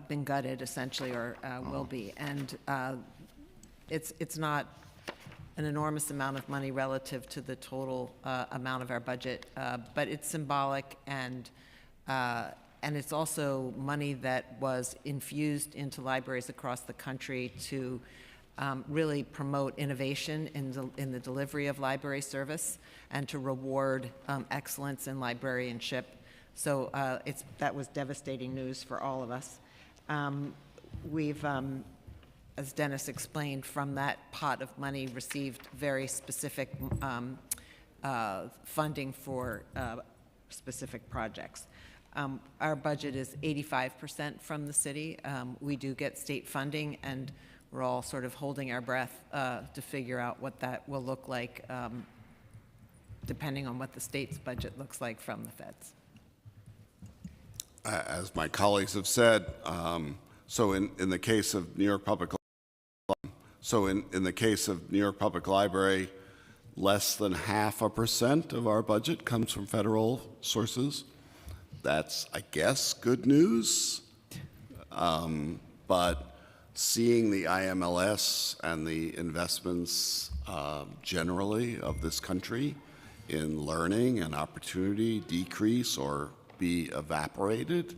S2: been gutted, essentially, or will be, and it's not an enormous amount of money relative to the total amount of our budget, but it's symbolic, and it's also money that was infused into libraries across the country to really promote innovation in the delivery of library service and to reward excellence in librarianship. So that was devastating news for all of us. We've, as Dennis explained, from that pot of money received very specific funding for specific projects. Our budget is 85% from the city. We do get state funding, and we're all sort of holding our breath to figure out what that will look like, depending on what the state's budget looks like from the feds.
S3: As my colleagues have said, so in the case of New York Public Library, less than 0.5% of our budget comes from federal sources. That's, I guess, good news. But seeing the IMLS and the investments generally of this country in learning and opportunity decrease or be evaporated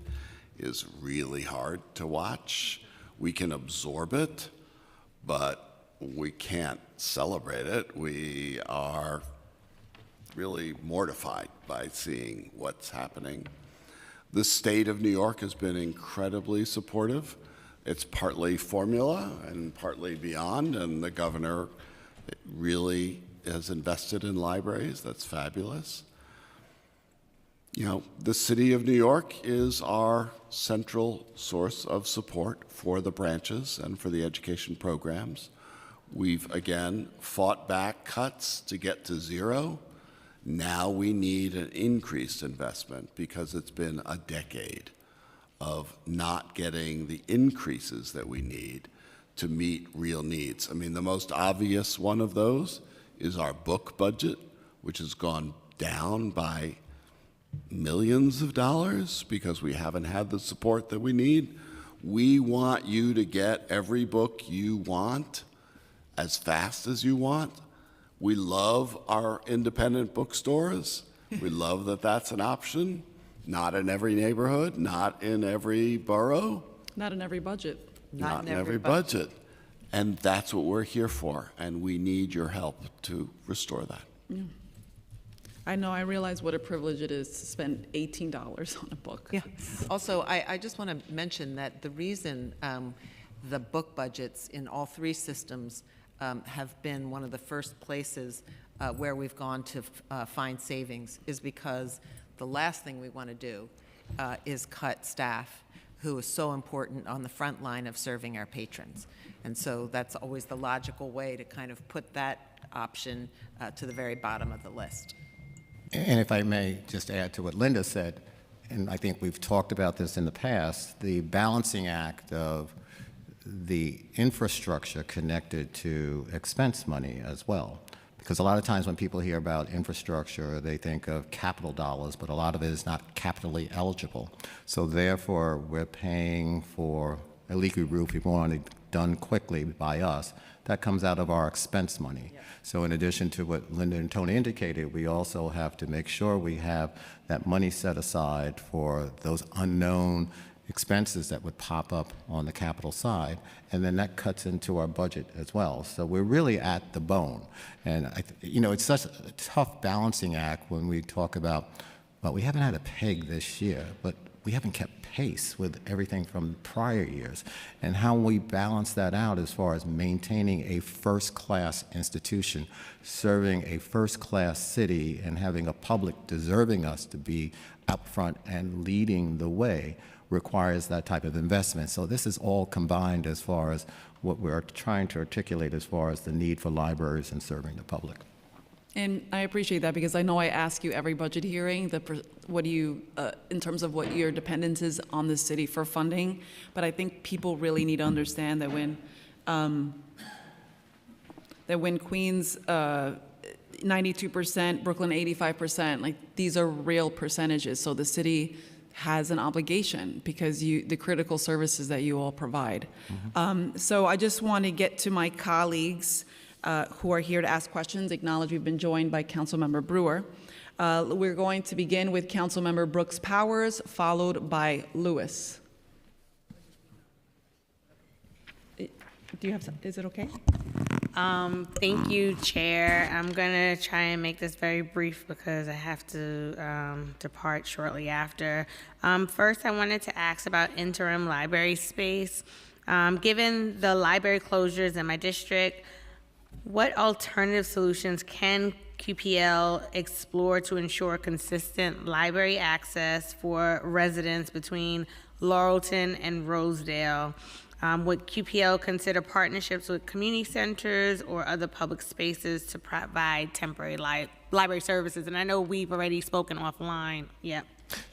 S3: is really hard to watch. We can absorb it, but we can't celebrate it. We are really mortified by seeing what's happening. The state of New York has been incredibly supportive. It's partly formula and partly beyond, and the governor really has invested in libraries. That's fabulous. You know, the city of New York is our central source of support for the branches and for the education programs. We've, again, fought back cuts to get to zero. Now we need an increased investment because it's been a decade of not getting the increases that we need to meet real needs. I mean, the most obvious one of those is our book budget, which has gone down by millions of dollars because we haven't had the support that we need. We want you to get every book you want as fast as you want. We love our independent bookstores. We love that that's an option. Not in every neighborhood, not in every borough.
S1: Not in every budget.
S3: Not in every budget. And that's what we're here for, and we need your help to restore that.
S1: Yeah. I know, I realize what a privilege it is to spend $18 on a book.
S2: Yeah. Also, I just want to mention that the reason the book budgets in all three systems have been one of the first places where we've gone to find savings is because the last thing we want to do is cut staff who is so important on the front line of serving our patrons. And so that's always the logical way to kind of put that option to the very bottom of the list.
S4: And if I may just add to what Linda said, and I think we've talked about this in the past, the balancing act of the infrastructure connected to expense money as well. Because a lot of times when people hear about infrastructure, they think of capital dollars, but a lot of it is not capitally eligible. So therefore, we're paying for a leaky roof if we want it done quickly by us. That comes out of our expense money. Yeah. So in addition to what Linda and Tony indicated, we also have to make sure we have that money set aside for those unknown expenses that would pop up on the capital side, and then that cuts into our budget as well. So we're really at the bone. And, it's such a tough balancing act when we talk about, well, we haven't had a peg this year, but we haven't kept pace with everything from prior years. And how we balance that out as far as maintaining a first-class institution, serving a first-class city, and having a public deserving us to be up front and leading the way requires that type of investment. So this is all combined as far as what we're trying to articulate as far as the need for libraries and serving the public.
S1: And I appreciate that because I know I ask you every budget hearing, what do you, in terms of what your dependence is on the city for funding, but I think people really need to understand that when Queens 92%, Brooklyn 85%, like these are real percentages. So the city has an obligation because the critical services that you all provide. Mm-hmm. So I just want to get to my colleagues who are here to ask questions. Acknowledge we've been joined by Councilmember Brewer. We're going to begin with Councilmember Brooks Powers, followed by Lewis. Do you have some, is it okay?
S5: Thank you, Chair. I'm going to try and make this very brief because I have to depart shortly after. First, I wanted to ask about interim library space. Given the library closures in my district, what alternative solutions can QPL explore to ensure consistent library access for residents between Laurelton and Rosedale? Would QPL consider partnerships with community centers or other public spaces to provide temporary library services? And I know we've already spoken offline. Yeah.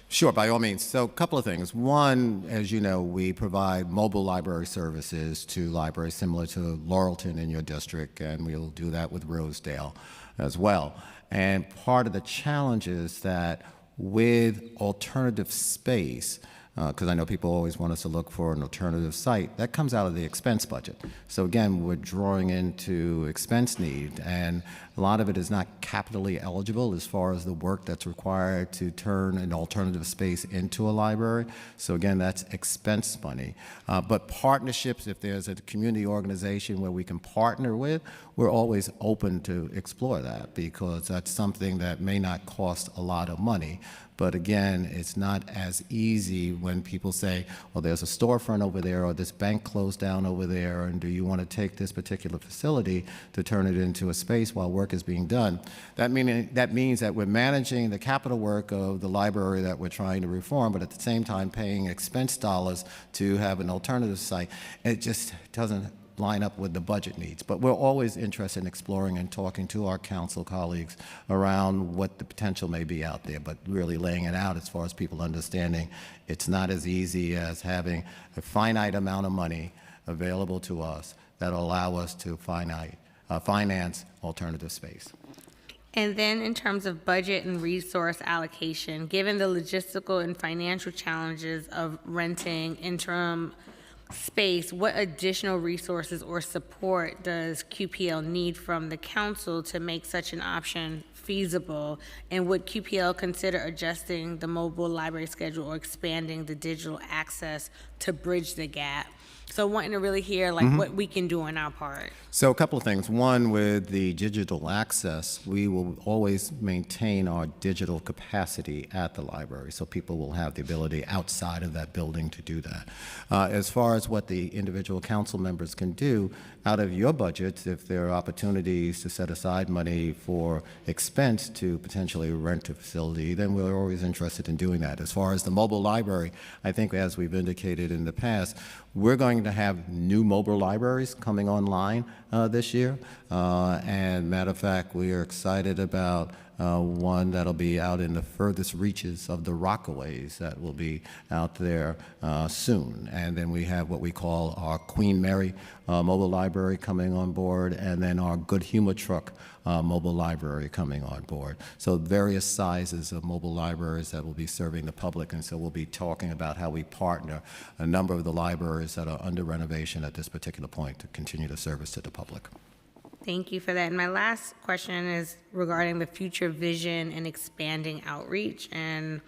S4: Sure, by all means. So a couple of things. One, as you know, we provide mobile library services to libraries similar to Laurelton in your district, and we'll do that with Rosedale as well. And part of the challenge is that with alternative space, because I know people always want us to look for an alternative site. That comes out of the expense budget. So again, we're drawing into expense need, and a lot of it is not capitally eligible as far as the work that's required to turn an alternative space into a library. So again, that's expense money. But partnerships, if there's a community organization where we can partner with, we're always open to explore that, because that's something that may not cost a lot of money. But again, it's not as easy when people say, well, there's a storefront over there, or this bank closed down over there, and do you want to take this particular facility to turn it into a space while work is being done? That means that we're managing the capital work of the library that we're trying to reform, but at the same time paying expense dollars to have an alternative site. It just doesn't line up with the budget needs. But we're always interested in exploring and talking to our council colleagues around what the potential may be out there, but really laying it out as far as people understanding it's not as easy as having a finite amount of money available to us that will allow us to finance alternative space.
S5: And then in terms of budget and resource allocation, given the logistical and financial challenges of renting interim space, what additional resources or support does QPL need from the council to make such an option feasible? And would QPL consider adjusting the mobile library schedule or expanding the digital access to bridge the gap? So wanting to really hear what we can do on our part.
S4: So a couple of things. One, with the digital access, we will always maintain our digital capacity at the library, so people will have the ability outside of that building to do that. As far as what the individual council members can do, out of your budgets, if there are opportunities to set aside money for expense to potentially rent a facility, then we're always interested in doing that. As far as the mobile library, I think as we've indicated in the past, we're going to have new mobile libraries coming online this year. And matter of fact, we are excited about one that'll be out in the furthest reaches of the Rockaways that will be out there soon. And then we have what we call our Queen Mary mobile library coming on board, and then our Good Humor Truck mobile library coming on board. So various sizes of mobile libraries that will be serving the public, and so we'll be talking about how we partner a number of the libraries that are under renovation at this particular point to continue the service to the public.
S5: Thank you for that. And my last question is regarding the future vision and expanding outreach. And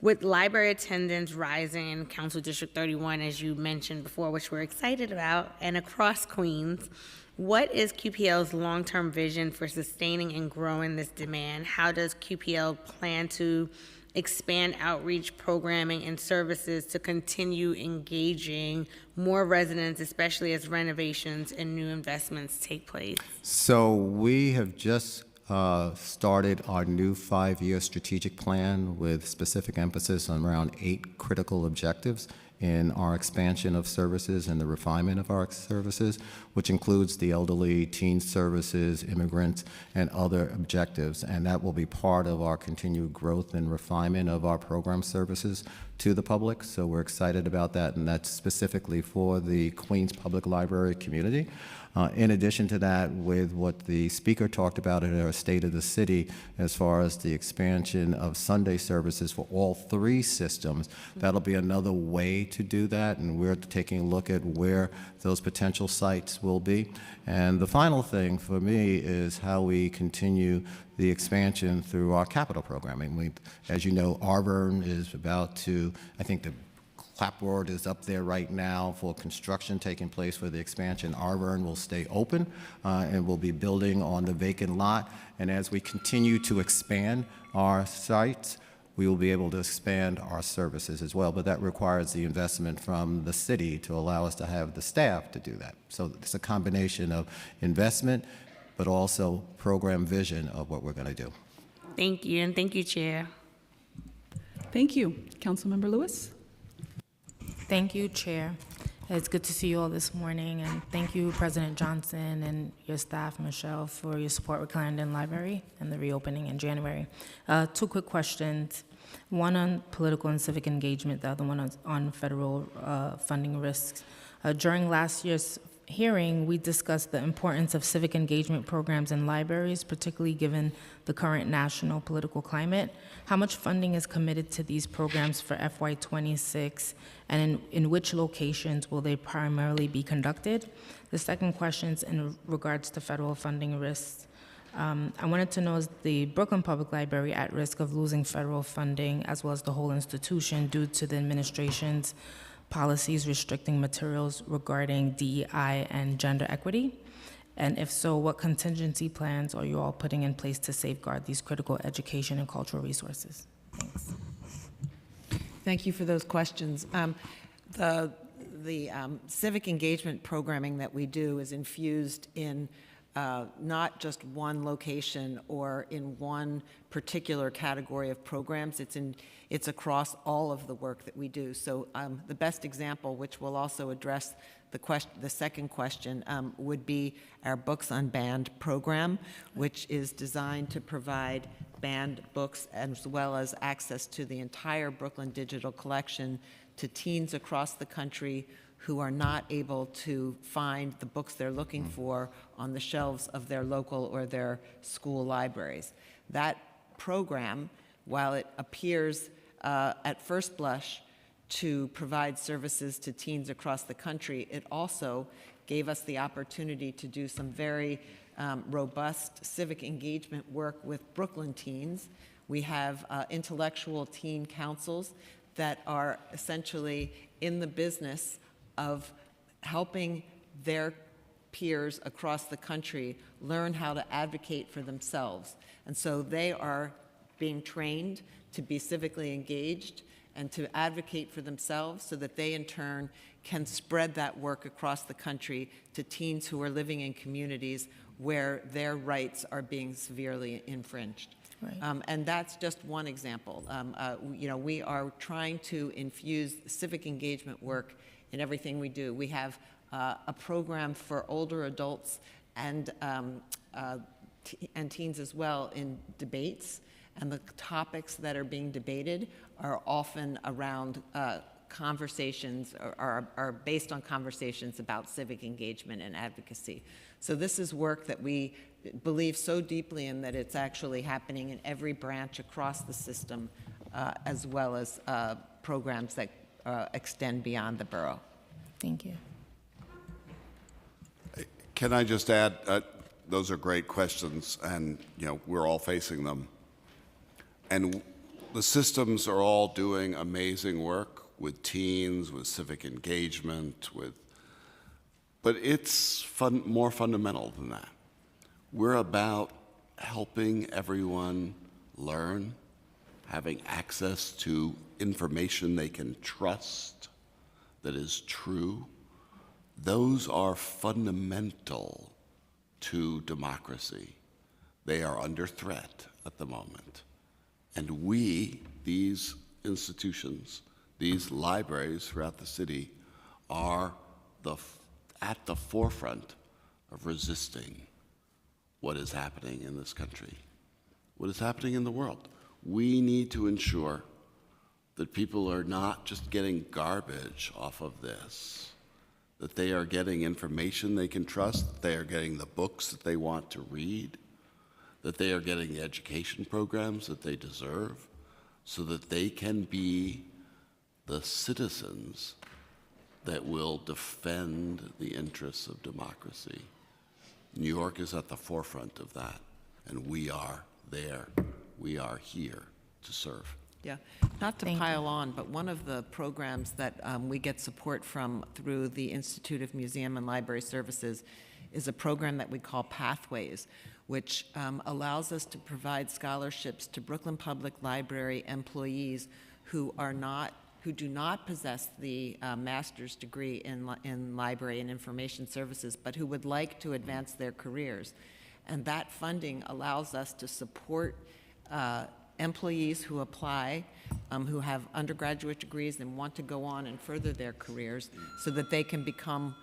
S5: with library attendance rising in Council District 31, as you mentioned before, which we're excited about, and across Queens, what is QPL's long-term vision for sustaining and growing this demand? How does QPL plan to expand outreach programming and services to continue engaging more residents, especially as renovations and new investments take place?
S4: So we have just started our new 5-year strategic plan with specific emphasis on around 8 critical objectives in our expansion of services and the refinement of our services, which includes the elderly, teen services, immigrants, and other objectives. And that will be part of our continued growth and refinement of our program services to the public. So we're excited about that, and that's specifically for the Queens Public Library community. In addition to that, with what the speaker talked about at our State of the City, as far as the expansion of Sunday services for all 3 systems, that'll be another way to do that, and we're taking a look at where those potential sites will be. And the final thing for me is how we continue the expansion through our capital programming. As you know, Arvern is about to, I think the clapboard is up there right now for construction taking place for the expansion. Arvern will stay open and we'll be building on the vacant lot. And as we continue to expand our sites, we will be able to expand our services as well. But that requires the investment from the city to allow us to have the staff to do that. So it's a combination of investment, but also program vision of what we're going to do.
S5: Thank you, and thank you, Chair.
S1: Thank you. Councilmember Lewis?
S6: Thank you, Chair. It's good to see you all this morning, and thank you, President Johnson and your staff, Michelle, for your support with Clarendon Library and the reopening in January. 2 quick questions. One on political and civic engagement, the other one on federal funding risks. During last year's hearing, we discussed the importance of civic engagement programs in libraries, particularly given the current national political climate. How much funding is committed to these programs for FY26, and in which locations will they primarily be conducted? The second question is in regards to federal funding risks. I wanted to know, is the Brooklyn Public Library at risk of losing federal funding, as well as the whole institution, due to the administration's policies restricting materials regarding DEI and gender equity? And if so, what contingency plans are you all putting in place to safeguard these critical education and cultural resources? Thanks.
S2: Thank you for those questions. The civic engagement programming that we do is infused in not just one location or in one particular category of programs. It's across all of the work that we do. So the best example, which will also address the second question, would be our Books Unbanned program, which is designed to provide banned books as well as access to the entire Brooklyn Digital Collection to teens across the country who are not able to find the books they're looking for on the shelves of their local or their school libraries. That program, while it appears at first blush to provide services to teens across the country, it also gave us the opportunity to do some very robust civic engagement work with Brooklyn teens. We have intellectual teen councils that are essentially in the business of helping their peers across the country learn how to advocate for themselves. And so they are being trained to be civically engaged and to advocate for themselves so that they in turn can spread that work across the country to teens who are living in communities where their rights are being severely infringed.
S6: Right.
S2: And that's just one example. We are trying to infuse civic engagement work in everything we do. We have a program for older adults and teens as well in debates, and the topics that are being debated are often around conversations, are based on conversations about civic engagement and advocacy. So this is work that we believe so deeply in that it's actually happening in every branch across the system, as well as programs that extend beyond the borough.
S6: Thank you.
S3: Can I just add, those are great questions, and we're all facing them. And the systems are all doing amazing work with teens, with civic engagement, but it's more fundamental than that. We're about helping everyone learn, having access to information they can trust that is true. Those are fundamental to democracy. They are under threat at the moment. And we, these institutions, these libraries throughout the city, are at the forefront of resisting what is happening in this country, what is happening in the world. We need to ensure that people are not just getting garbage off of this, that they are getting information they can trust, that they are getting the books that they want to read, that they are getting the education programs that they deserve, so that they can be the citizens that will defend the interests of democracy. New York is at the forefront of that, and we are there. We are here to serve.
S2: Yeah, not to pile on, but one of the programs that we get support from through the Institute of Museum and Library Services is a program that we call Pathways, which allows us to provide scholarships to Brooklyn Public Library employees who do not possess the master's degree in library and information services, but who would like to advance their careers. And that funding allows us to support employees who apply, who have undergraduate degrees and want to go on and further their careers so that they can become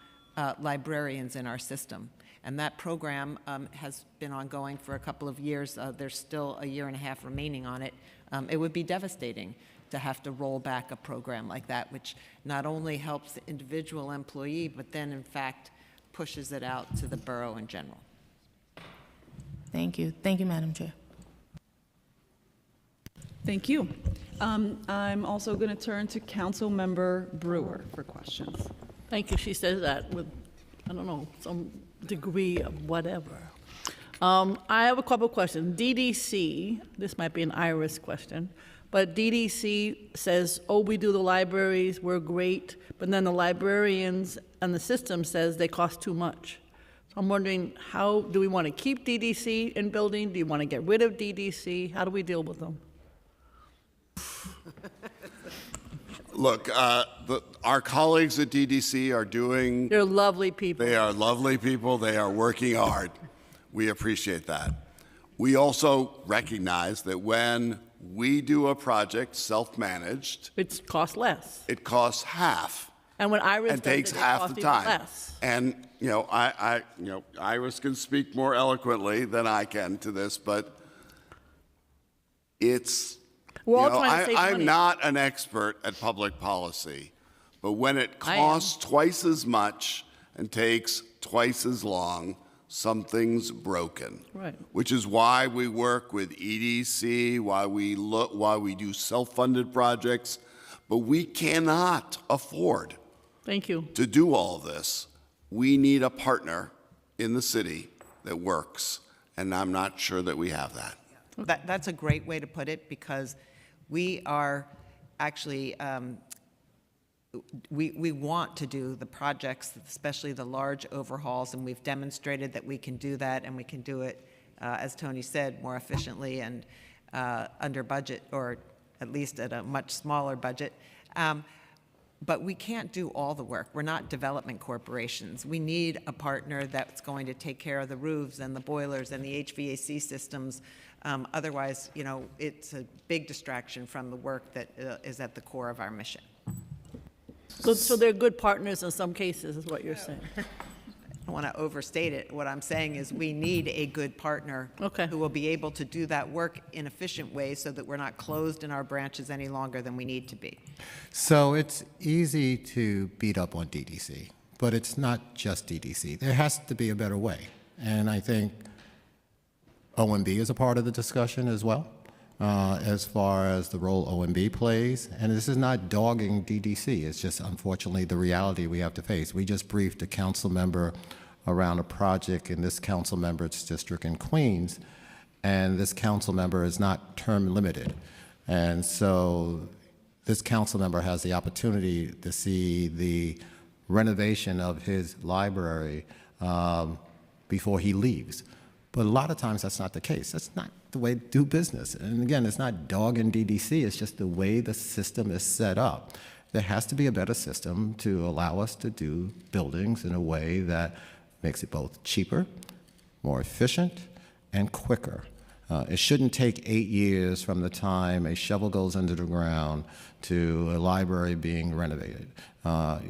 S2: librarians in our system. And that program has been ongoing for a couple of years. There's still a year and a half remaining on it. It would be devastating to have to roll back a program like that, which not only helps the individual employee, but then in fact pushes it out to the borough in general.
S6: Thank you. Thank you, Madam Chair.
S1: Thank you. I'm also going to turn to Councilmember Brewer for questions.
S7: Thank you. She says that with, I don't know, some degree of whatever. I have a couple of questions. DDC, this might be an Iris question, but DDC says, oh, we do the libraries, we're great, but then the librarians and the system says they cost too much. So I'm wondering, how do we want to keep DDC in building? Do you want to get rid of DDC? How do we deal with them?
S3: Look, our colleagues at DDC are doing,
S7: They're lovely people.
S3: they are lovely people, they are working hard. We appreciate that. We also recognize that when we do a project self-managed,
S7: It costs less.
S3: it costs half
S7: And when Iris
S3: and
S7: does
S3: takes
S7: it, it
S3: half
S7: costs
S3: the
S7: even
S3: time.
S7: less.
S3: And, Iris can speak more eloquently than I can to this, but it's,
S7: We're all trying to save money.
S3: I'm not an expert at public policy, but when it
S7: I am.
S3: costs twice as much and takes twice as long, something's broken.
S7: Right.
S3: Which is why we work with EDC, why we do self-funded projects, but we cannot afford
S7: Thank you.
S3: to do all this. We need a partner in the city that works, and I'm not sure that we have that.
S2: That's a great way to put it, because we are actually, we want to do the projects, especially the large overhauls, and we've demonstrated that we can do that, and we can do it, as Tony said, more efficiently and under budget, or at least at a much smaller budget. But we can't do all the work. We're not development corporations. We need a partner that's going to take care of the roofs and the boilers and the HVAC systems. Otherwise, it's a big distraction from the work that is at the core of our mission.
S7: So they're good partners in some cases, is what you're saying.
S2: I don't want to overstate it. What I'm saying is we need a good partner
S7: Okay.
S2: who will be able to do that work in efficient ways so that we're not closed in our branches any longer than we need to be.
S4: So it's easy to beat up on DDC, but it's not just DDC. There has to be a better way. And I think OMB is a part of the discussion as well, as far as the role OMB plays. And this is not dogging DDC. It's just, unfortunately, the reality we have to face. We just briefed a council member around a project in this council member's district in Queens, and this council member is not term limited. And so this council member has the opportunity to see the renovation of his library before he leaves. But a lot of times that's not the case. That's not the way to do business. And again, it's not dogging DDC, it's just the way the system is set up. There has to be a better system to allow us to do buildings in a way that makes it both cheaper, more efficient, and quicker. It shouldn't take 8 years from the time a shovel goes under the ground to a library being renovated.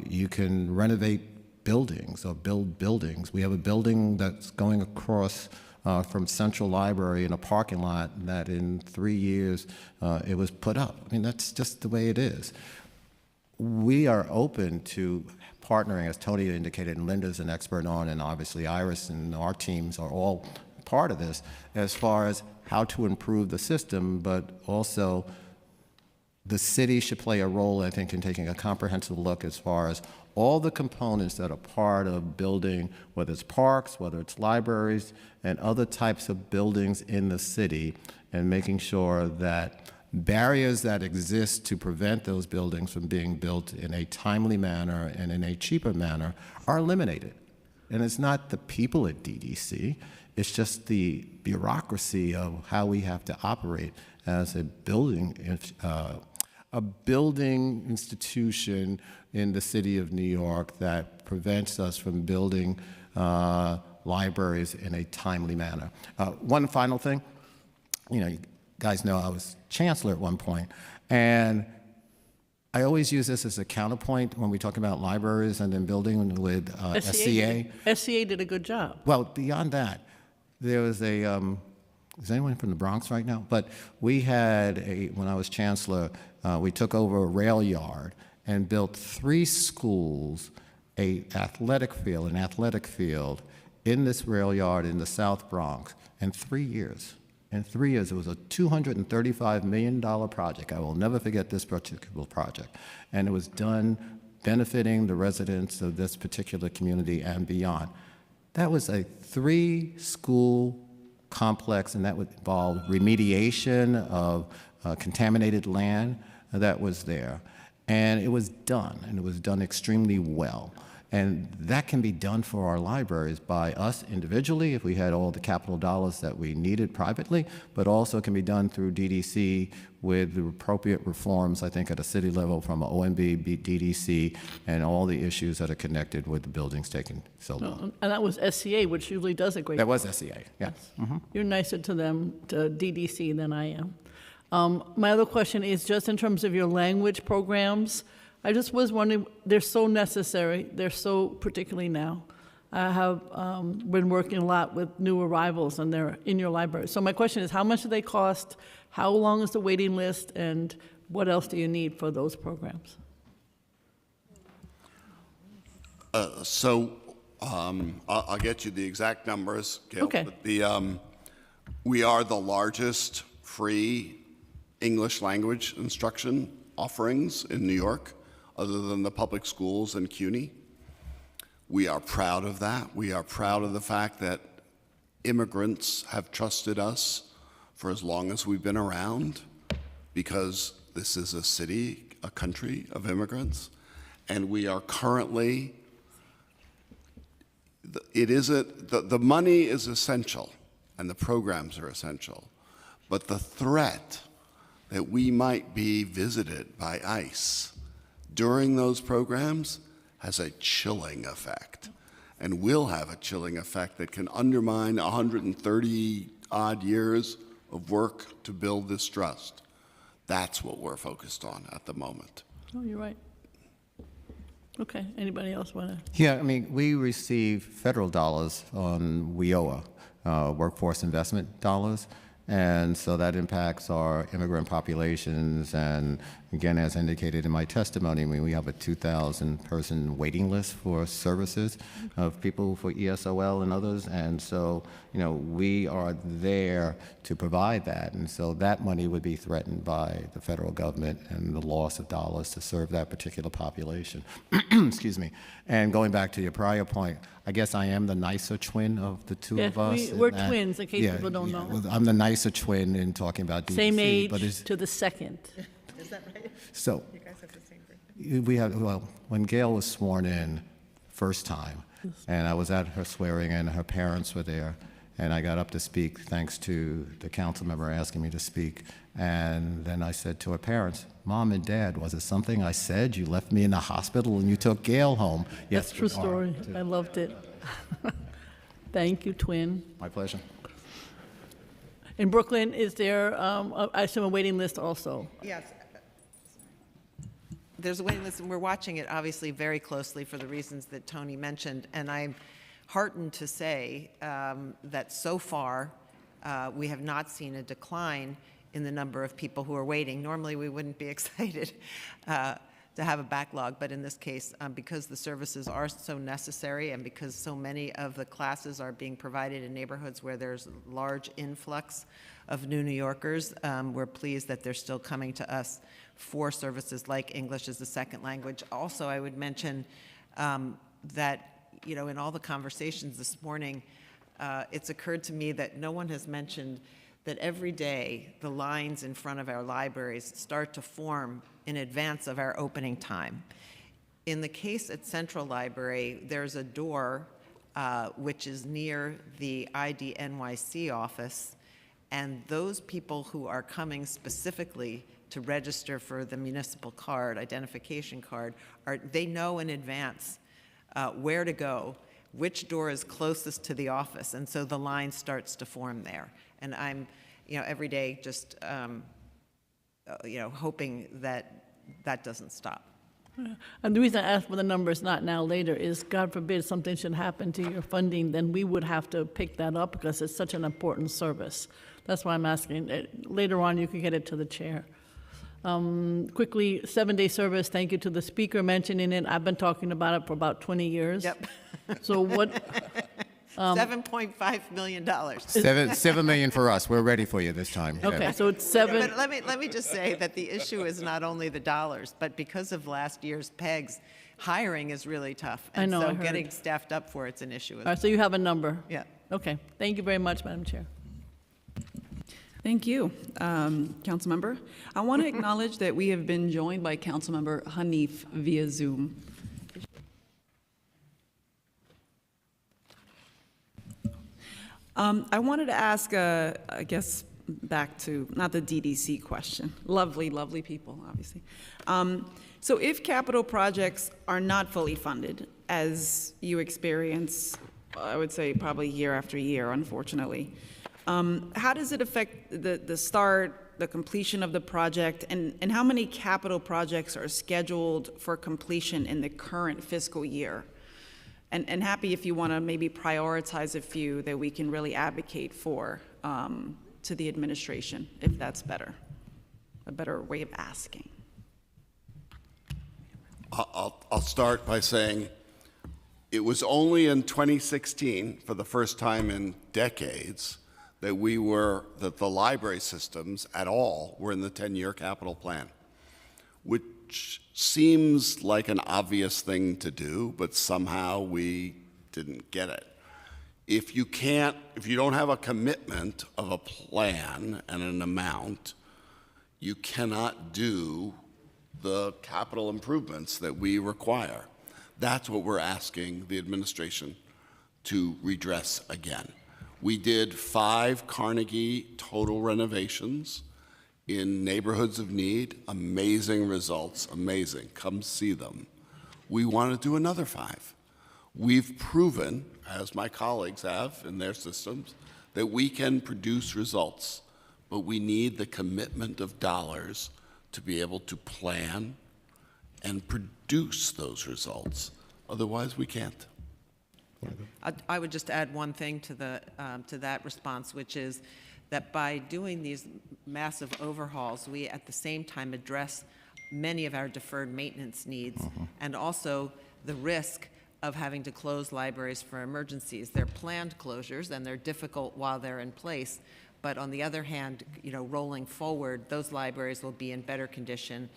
S4: You can renovate buildings or build buildings. We have a building that's going across from Central Library in a parking lot that in 3 years it was put up. I mean, that's just the way it is. We are open to partnering, as Tony indicated, and Linda's an expert on, and obviously Iris and our teams are all part of this, as far as how to improve the system, but also the city should play a role, I think, in taking a comprehensive look as far as all the components that are part of building, whether it's parks, whether it's libraries, and other types of buildings in the city, and making sure that barriers that exist to prevent those buildings from being built in a timely manner and in a cheaper manner are eliminated. And it's not the people at DDC, it's just the bureaucracy of how we have to operate as a building institution in the city of New York that prevents us from building libraries in a timely manner. One final thing, you guys know I was chancellor at one point, and I always use this as a counterpoint when we talk about libraries and then building with SCA.
S7: SCA did a good job.
S4: Well, beyond that, there was a, is anyone from the Bronx right now? But we had when I was chancellor, we took over a rail yard and built 3 schools an athletic field in this rail yard in the South Bronx in 3 years. In 3 years, it was a $235 million project. I will never forget this particular project. And it was done benefiting the residents of this particular community and beyond. That was a 3-school complex, and that would involve remediation of contaminated land that was there. And it was done, and it was done extremely well. And that can be done for our libraries by us individually if we had all the capital dollars that we needed privately, but also can be done through DDC with the appropriate reforms, I think, at a city level from OMB, DDC, and all the issues that are connected with the buildings taking so long.
S7: And that was SCA, which usually does a great
S4: That was SCA, yes.
S7: You're nicer to them, to DDC, than I am. My other question is just in terms of your language programs. I just was wondering, they're so necessary, they're so, particularly now. I have been working a lot with new arrivals, and they're in your library. So my question is, how much do they cost? How long is the waiting list? And what else do you need for those programs?
S3: I'll get you the exact numbers, Gail.
S7: Okay.
S3: But we are the largest free English language instruction offerings in New York, other than the public schools in CUNY. We are proud of that. We are proud of the fact that immigrants have trusted us for as long as we've been around, because this is a city, a country of immigrants. And we are currently, the money is essential and the programs are essential, but the threat that we might be visited by ICE during those programs has a chilling effect, and will have a chilling effect that can undermine 130-odd years of work to build this trust. That's what we're focused on at the moment.
S7: Oh, you're right. Okay, anybody else want to?
S4: Yeah, I mean, we receive federal dollars on WIOA, workforce investment dollars, and so that impacts our immigrant populations. And again, as indicated in my testimony, I mean, we have a 2,000-person waiting list for services of people for ESOL and others. And so, you know, we are there to provide that. And so that money would be threatened by the federal government and the loss of dollars to serve that particular population. Excuse me. And going back to your prior point, I guess I am the nicer twin of the two of us.
S7: We're twins, in case people don't know.
S4: Well, I'm the nicer twin in talking about DDC.
S7: Same age
S4: but it's,
S7: to the second.
S2: Is that right?
S4: so
S2: You guys have the same birthday.
S4: we have, well, when Gail was sworn in first time, and I was at her swearing in, her parents were there, and I got up to speak thanks to the council member asking me to speak. And then I said to her parents, Mom and Dad, was it something I said? You left me in the hospital and you took Gail home. Yes,
S7: That's a true
S4: we are.
S7: story. I loved it. Thank you, twin.
S4: My pleasure.
S7: In Brooklyn, is there, I assume, a waiting list also?
S2: Yes. There's a waiting list, and we're watching it obviously very closely for the reasons that Tony mentioned. And I'm heartened to say that so far we have not seen a decline in the number of people who are waiting. Normally we wouldn't be excited to have a backlog, but in this case, because the services are so necessary and because so many of the classes are being provided in neighborhoods where there's large influx of new New Yorkers, we're pleased that they're still coming to us for services like English as a second language. Also, I would mention that, you know, in all the conversations this morning, it's occurred to me that no one has mentioned that every day the lines in front of our libraries start to form in advance of our opening time. In the case at Central Library, there's a door which is near the ID NYC office, and those people who are coming specifically to register for the municipal card, identification card, they know in advance where to go, which door is closest to the office, and so the line starts to form there. And I'm, you know, every day just, you know, hoping that that doesn't stop.
S7: And the reason I asked for the numbers, not now, later, is God forbid something should happen to your funding, then we would have to pick that up because it's such an important service. That's why I'm asking. Later on, you can get it to the chair. Quickly, 7-day service, thank you to the speaker mentioning it. I've been talking about it for about 20 years.
S2: Yep.
S7: So what,
S2: $7.5 million.
S4: $7 million for us. We're ready for you this time.
S7: okay, so it's 7,
S2: But let me just say that the issue is not only the dollars, but because of last year's PEGs, hiring is really tough.
S7: I know, I
S2: And so
S7: heard.
S2: getting staffed up for it's an issue.
S7: all right, so you have a number?
S2: Yeah.
S7: Okay, thank you very much, Madam Chair.
S1: Thank you, Councilmember. I want to acknowledge that we have been joined by Councilmember Hanif via Zoom. I wanted to ask, I guess, back to, not the DDC question. Lovely, lovely people, obviously. So if capital projects are not fully funded, as you experience, I would say probably year after year, unfortunately, how does it affect the start, the completion of the project, and how many capital projects are scheduled for completion in the current fiscal year? And happy if you want to maybe prioritize a few that we can really advocate for to the administration, if that's better, a better way of asking.
S3: I'll start by saying it was only in 2016, for the first time in decades, that the library systems at all were in the 10-year capital plan, which seems like an obvious thing to do, but somehow we didn't get it. If you don't have a commitment of a plan and an amount, you cannot do the capital improvements that we require. That's what we're asking the administration to redress again. We did 5 Carnegie total renovations in neighborhoods of need. Amazing results, amazing. Come see them. We want to do another 5. We've proven, as my colleagues have in their systems, that we can produce results, but we need the commitment of dollars to be able to plan and produce those results. Otherwise, we can't.
S2: I would just add one thing to that response, which is that by doing these massive overhauls, we at the same time address many of our deferred maintenance needs and also the risk of having to close libraries for emergencies. They're planned closures and they're difficult while they're in place. But on the other hand, rolling forward, those libraries will be in better condition.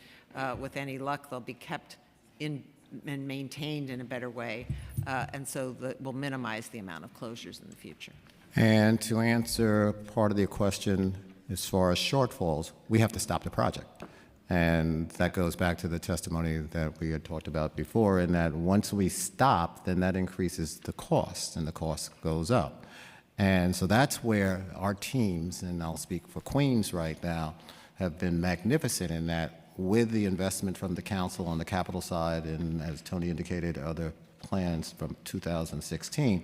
S2: With any luck, they'll be kept in and maintained in a better way, and so that will minimize the amount of closures in the future.
S4: And to answer part of the question as far as shortfalls, we have to stop the project. And that goes back to the testimony that we had talked about before, in that once we stop, then that increases the cost, and the cost goes up. And so that's where our teams, and I'll speak for Queens right now, have been magnificent in that with the investment from the council on the capital side, and as Tony indicated, other plans from 2016,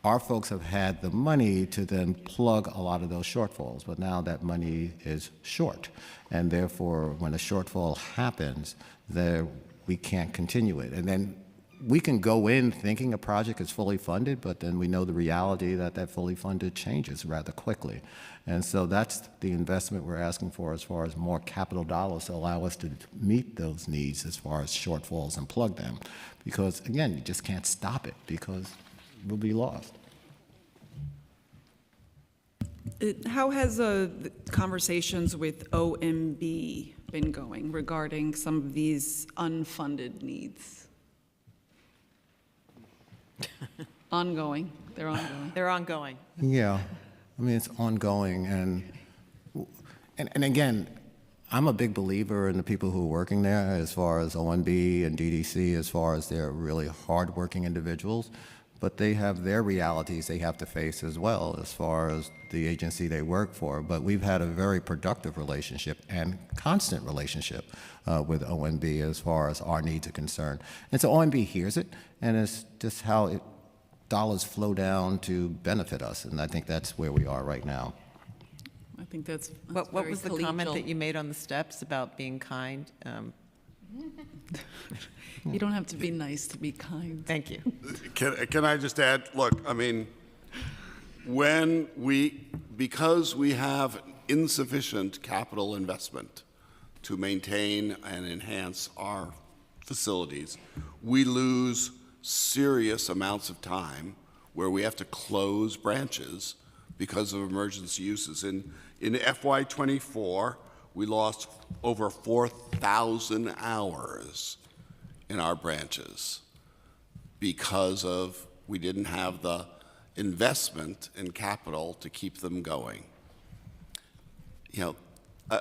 S4: our folks have had the money to then plug a lot of those shortfalls, but now that money is short, and therefore when a shortfall happens, we can't continue it. And then we can go in thinking a project is fully funded, but then we know the reality that fully funded changes rather quickly. And so that's the investment we're asking for as far as more capital dollars to allow us to meet those needs as far as shortfalls and plug them. Because again, you just can't stop it because we'll be lost.
S1: How has the conversations with OMB been going regarding some of these unfunded needs? Ongoing. They're ongoing.
S2: They're ongoing.
S4: Yeah, I mean, it's ongoing, and again, I'm a big believer in the people who are working there as far as ONB and DDC, as far as they're really hardworking individuals, but they have their realities they have to face as well as far as the agency they work for. But we've had a very productive relationship and constant relationship with ONB as far as our needs are concerned. And so ONB hears it, and it's just how dollars flow down to benefit us, and I think that's where we are right now.
S1: I think that's
S2: What
S1: very
S2: was the
S1: collegial.
S2: comment that you made on the steps about being kind?
S1: You don't have to be nice to be kind.
S2: Thank you.
S3: Can I just add, look, I mean, because we have insufficient capital investment to maintain and enhance our facilities, we lose serious amounts of time where we have to close branches because of emergency uses. In FY24, we lost over 4,000 hours in our branches because of we didn't have the investment in capital to keep them going. You know,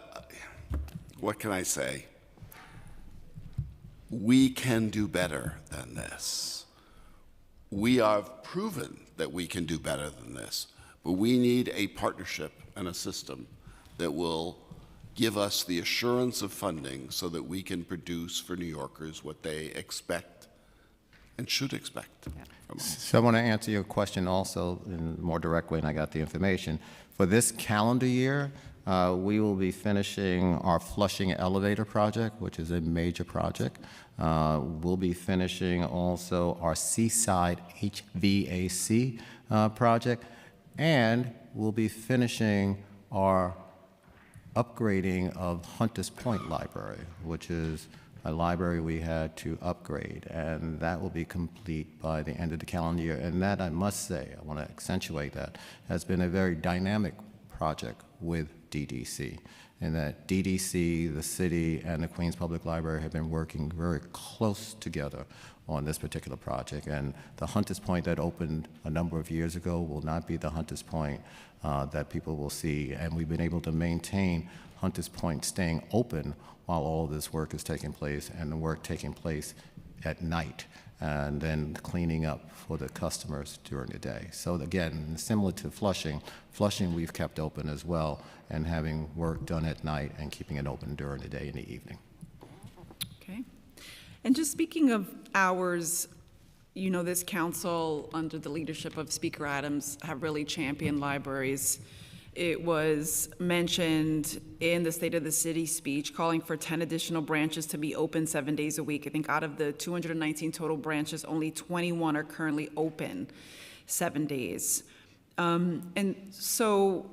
S3: what can I say? We can do better than this. We have proven that we can do better than this, but we need a partnership and a system that will give us the assurance of funding so that we can produce for New Yorkers what they expect and should expect from us.
S4: So I want to answer your question also in a more direct way, and I got the information. For this calendar year, we will be finishing our Flushing Elevator project, which is a major project. We'll be finishing also our Seaside HVAC project, and we'll be finishing our upgrading of Hunters Point Library, which is a library we had to upgrade, and that will be complete by the end of the calendar year. And that, I must say, I want to accentuate that, has been a very dynamic project with DDC, in that DDC, the city, and the Queens Public Library have been working very close together on this particular project. And the Hunters Point that opened a number of years ago will not be the Hunters Point that people will see. And we've been able to maintain Hunters Point staying open while all of this work is taking place, and the work taking place at night, and then cleaning up for the customers during the day. So again, similar to Flushing, we've kept open as well, and having work done at night and keeping it open during the day and the evening.
S1: Okay. And just speaking of hours, you know, this council, under the leadership of Speaker Adams, have really championed libraries. It was mentioned in the State of the City speech calling for 10 additional branches to be open 7 days a week. I think out of the 219 total branches, only 21 are currently open 7 days. And so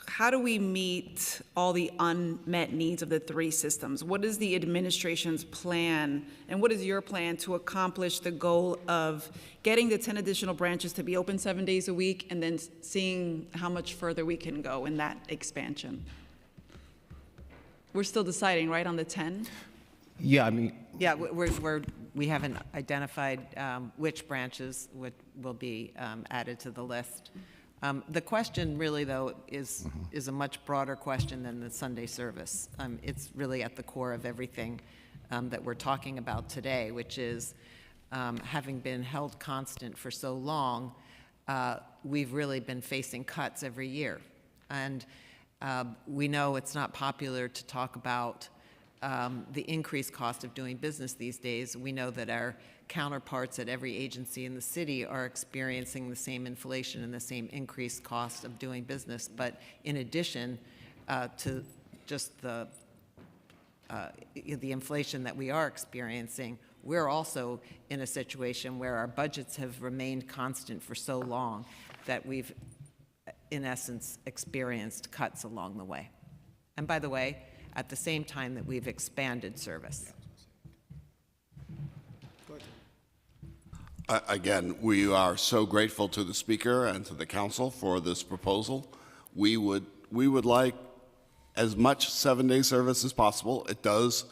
S1: how do we meet all the unmet needs of the three systems? What is the administration's plan, and what is your plan to accomplish the goal of getting the 10 additional branches to be open 7 days a week, and then seeing how much further we can go in that expansion? We're still deciding, right, on the 10?
S4: Yeah, I mean,
S2: Yeah, we haven't identified which branches will be added to the list. The question really, though, is a much broader question than the Sunday service. It's really at the core of everything that we're talking about today, which is having been held constant for so long, we've really been facing cuts every year. And we know it's not popular to talk about the increased cost of doing business these days. We know that our counterparts at every agency in the city are experiencing the same inflation and the same increased cost of doing business. But in addition to just the inflation that we are experiencing, we're also in a situation where our budgets have remained constant for so long that we've, in essence, experienced cuts along the way. And by the way, at the same time that we've expanded service.
S3: Again, we are so grateful to the Speaker and to the Council for this proposal. We would like as much 7-day service as possible. It does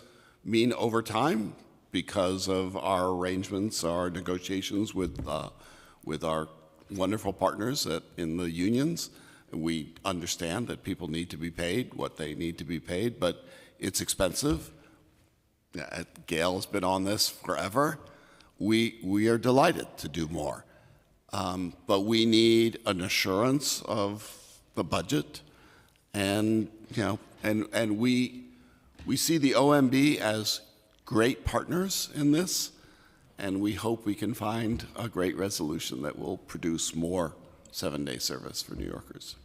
S3: mean overtime because of our arrangements, our negotiations with our wonderful partners in the unions. We understand that people need to be paid what they need to be paid, but it's expensive. Gail has been on this forever. We are delighted to do more, but we need an assurance of the budget, and we see the OMB as great partners in this, and we hope we can find a great resolution that will produce more 7-day service for New Yorkers.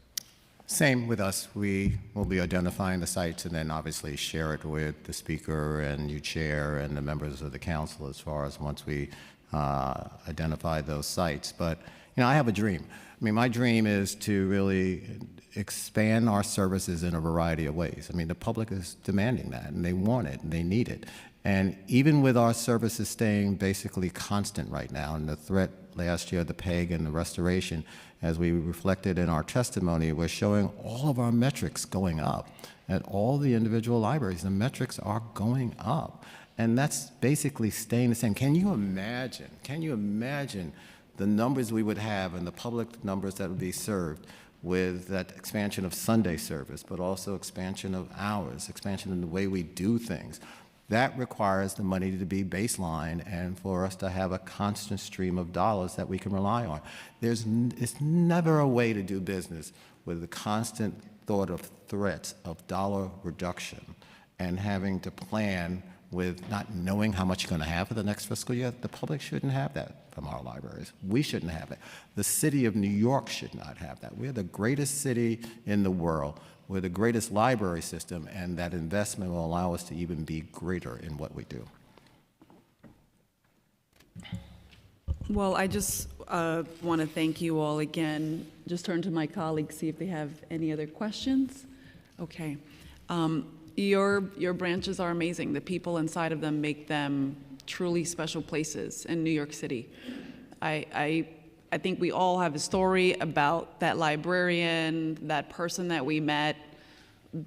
S4: Same with us. We will be identifying the sites and then obviously share it with the speaker and you chair and the members of the council as far as once we identify those sites. But, I have a dream. I mean, my dream is to really expand our services in a variety of ways. I mean, the public is demanding that, and they want it, and they need it. And even with our services staying basically constant right now, and the threat last year, the PEG and the restoration, as we reflected in our testimony, we're showing all of our metrics going up. At all the individual libraries, the metrics are going up. And that's basically staying the same. Can you imagine the numbers we would have and the public numbers that would be served with that expansion of Sunday service, but also expansion of hours, expansion in the way we do things? That requires the money to be baseline and for us to have a constant stream of dollars that we can rely on. It's never a way to do business with the constant thought of threats of dollar reduction and having to plan with not knowing how much you're going to have for the next fiscal year. The public shouldn't have that from our libraries. We shouldn't have it. The city of New York should not have that. We're the greatest city in the world. We're the greatest library system, and that investment will allow us to even be greater in what we do.
S1: Well, I just want to thank you all again. Just turn to my colleagues, see if they have any other questions. Okay. Your branches are amazing. The people inside of them make them truly special places in New York City. I think we all have a story about that librarian, that person that we met,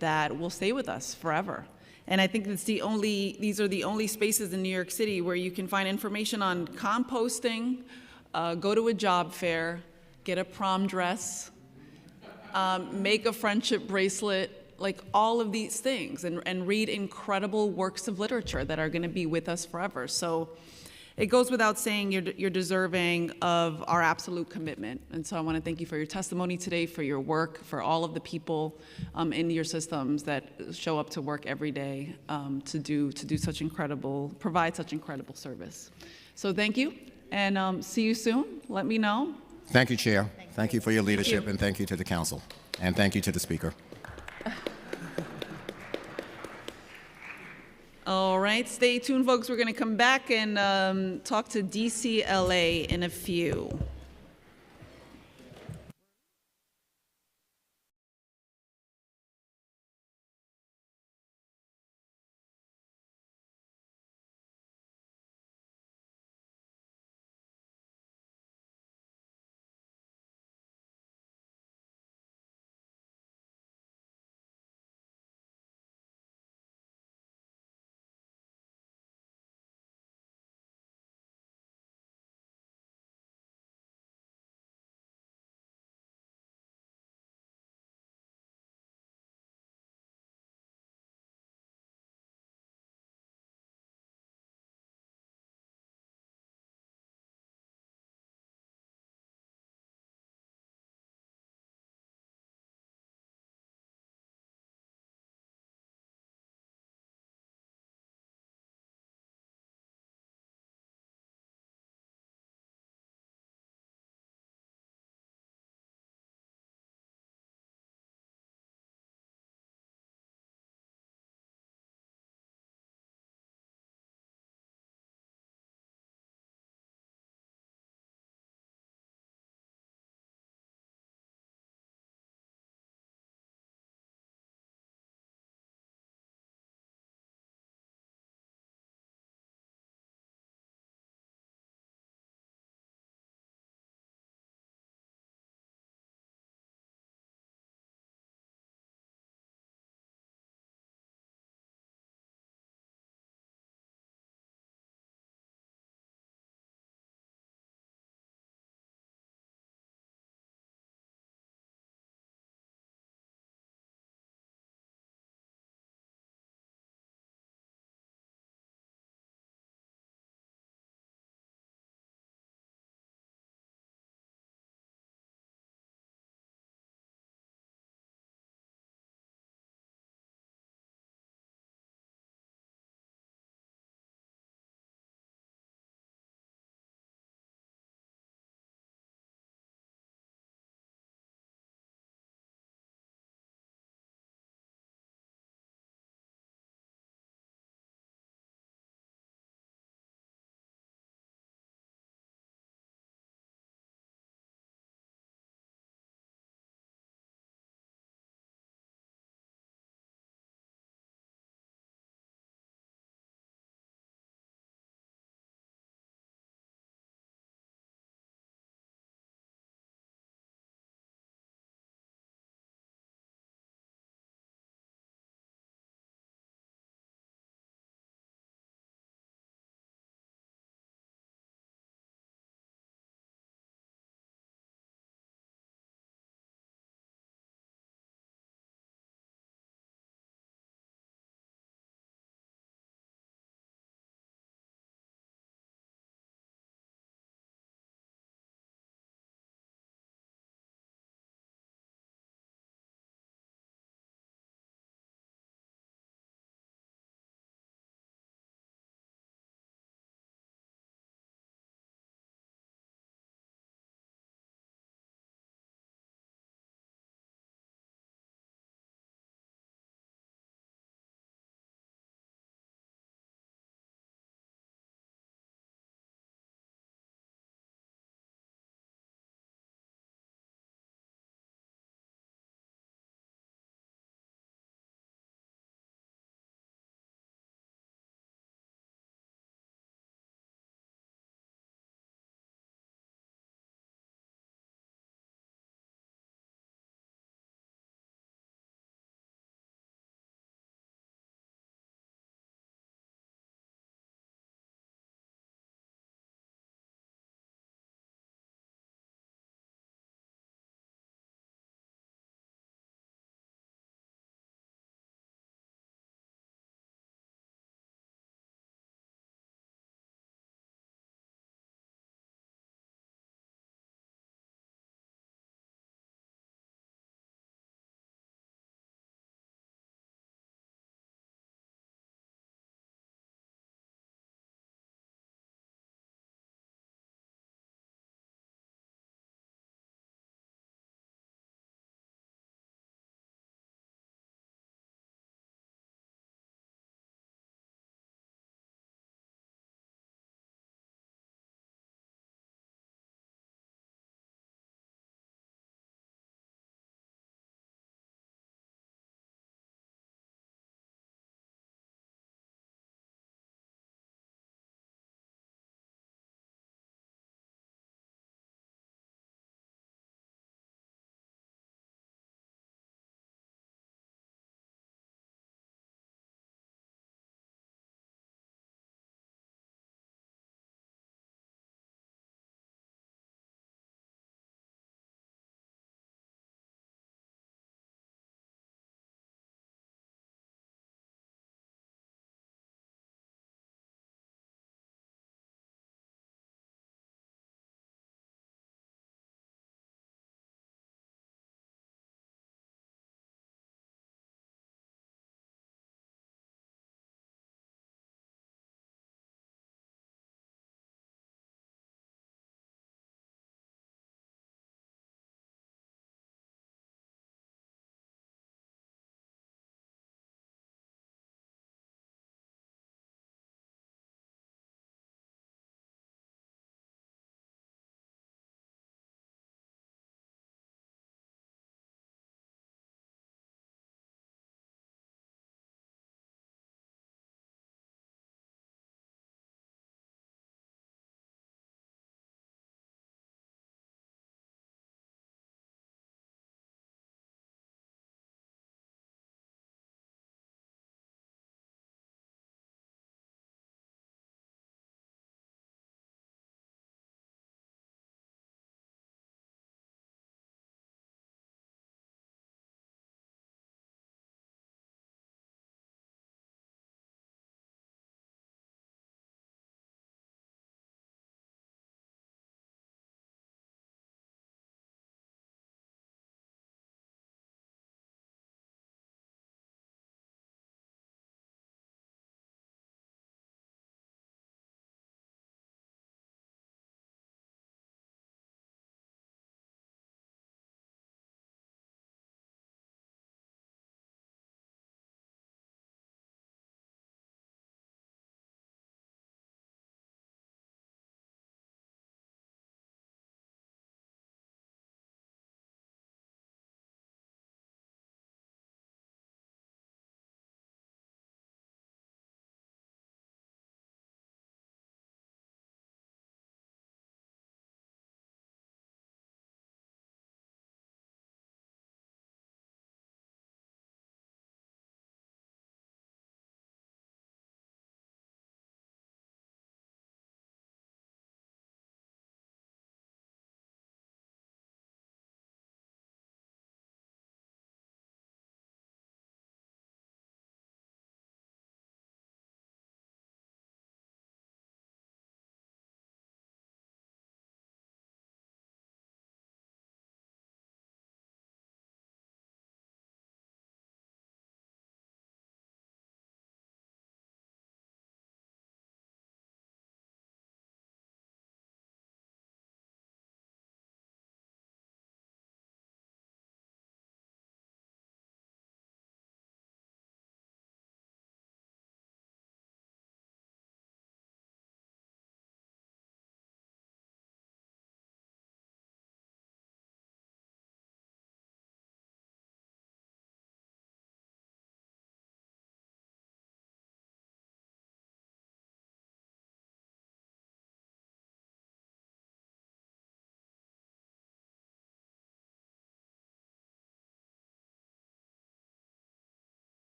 S1: that will stay with us forever. And I think these are the only spaces in New York City where you can find information on composting, go to a job fair, get a prom dress, make a friendship bracelet, like all of these things, and read incredible works of literature that are going to be with us forever. So it goes without saying you're deserving of our absolute commitment. And so I want to thank you for your testimony today, for your work, for all of the people in your systems that show up to work every day to provide such incredible service. So thank you, and see you soon. Let me know.
S4: Thank you, Chair. Thank you for your leadership, and thank you to the council. And thank you to the speaker.
S1: All right, stay tuned, folks. We're going to come back and talk to DCLA in a few.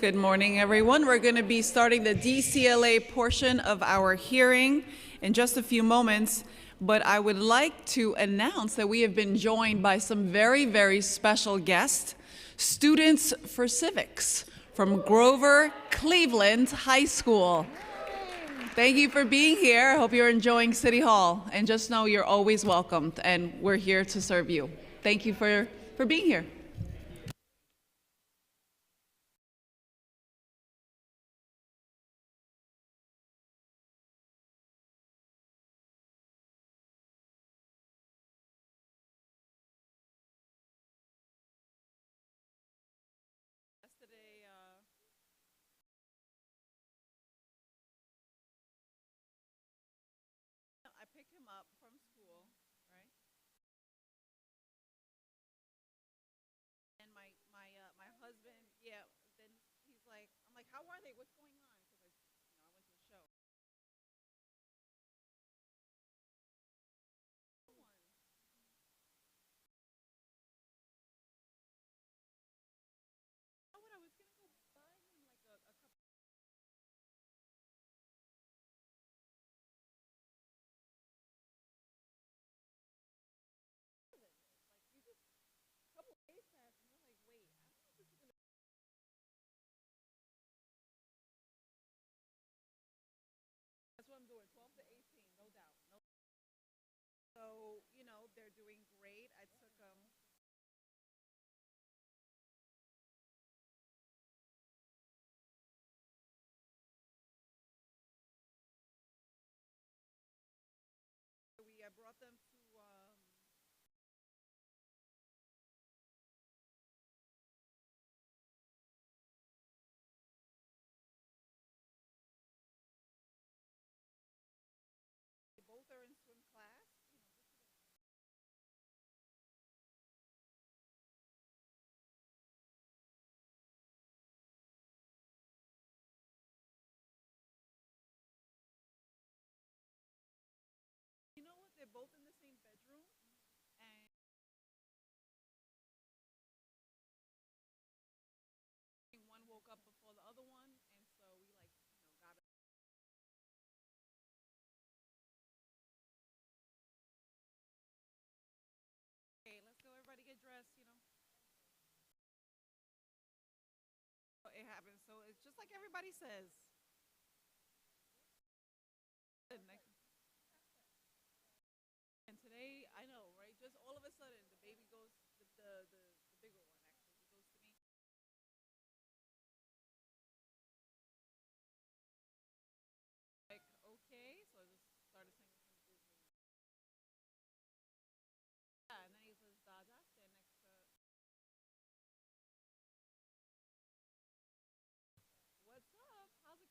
S1: Good morning, everyone. We're going to be starting the DCLA portion of our hearing in just a few moments, but I would like to announce that we have been joined by some very, very special guests, students for civics from Grover Cleveland High School. Thank you for being here. I hope you're enjoying City Hall, and just know you're always welcomed, and we're here to serve you. Thank you for being here. Yesterday, I picked him up from school, right? And my husband, yeah. Then he's like, I'm like, how are they? What's going on? Because I went to a show. Oh, what I was gonna go buy him like a couple. Couple days passed, and we're like, wait, I don't know if this is gonna. That's what I'm doing. 12 to 18, no doubt. No. So they're doing great. I took I brought them to they both are in swim class. You know what? They're both in the same bedroom, and one woke up before the other one, and so we got it. Okay, let's go. Everybody get dressed. It happens. So it's just like everybody says. And today, I know, right? Just all of a sudden, the baby goes, the bigger one actually, he goes to me. Like, okay, so I just started singing some Disney. Yeah, and then he says, Dada, stand next to. What's up? How's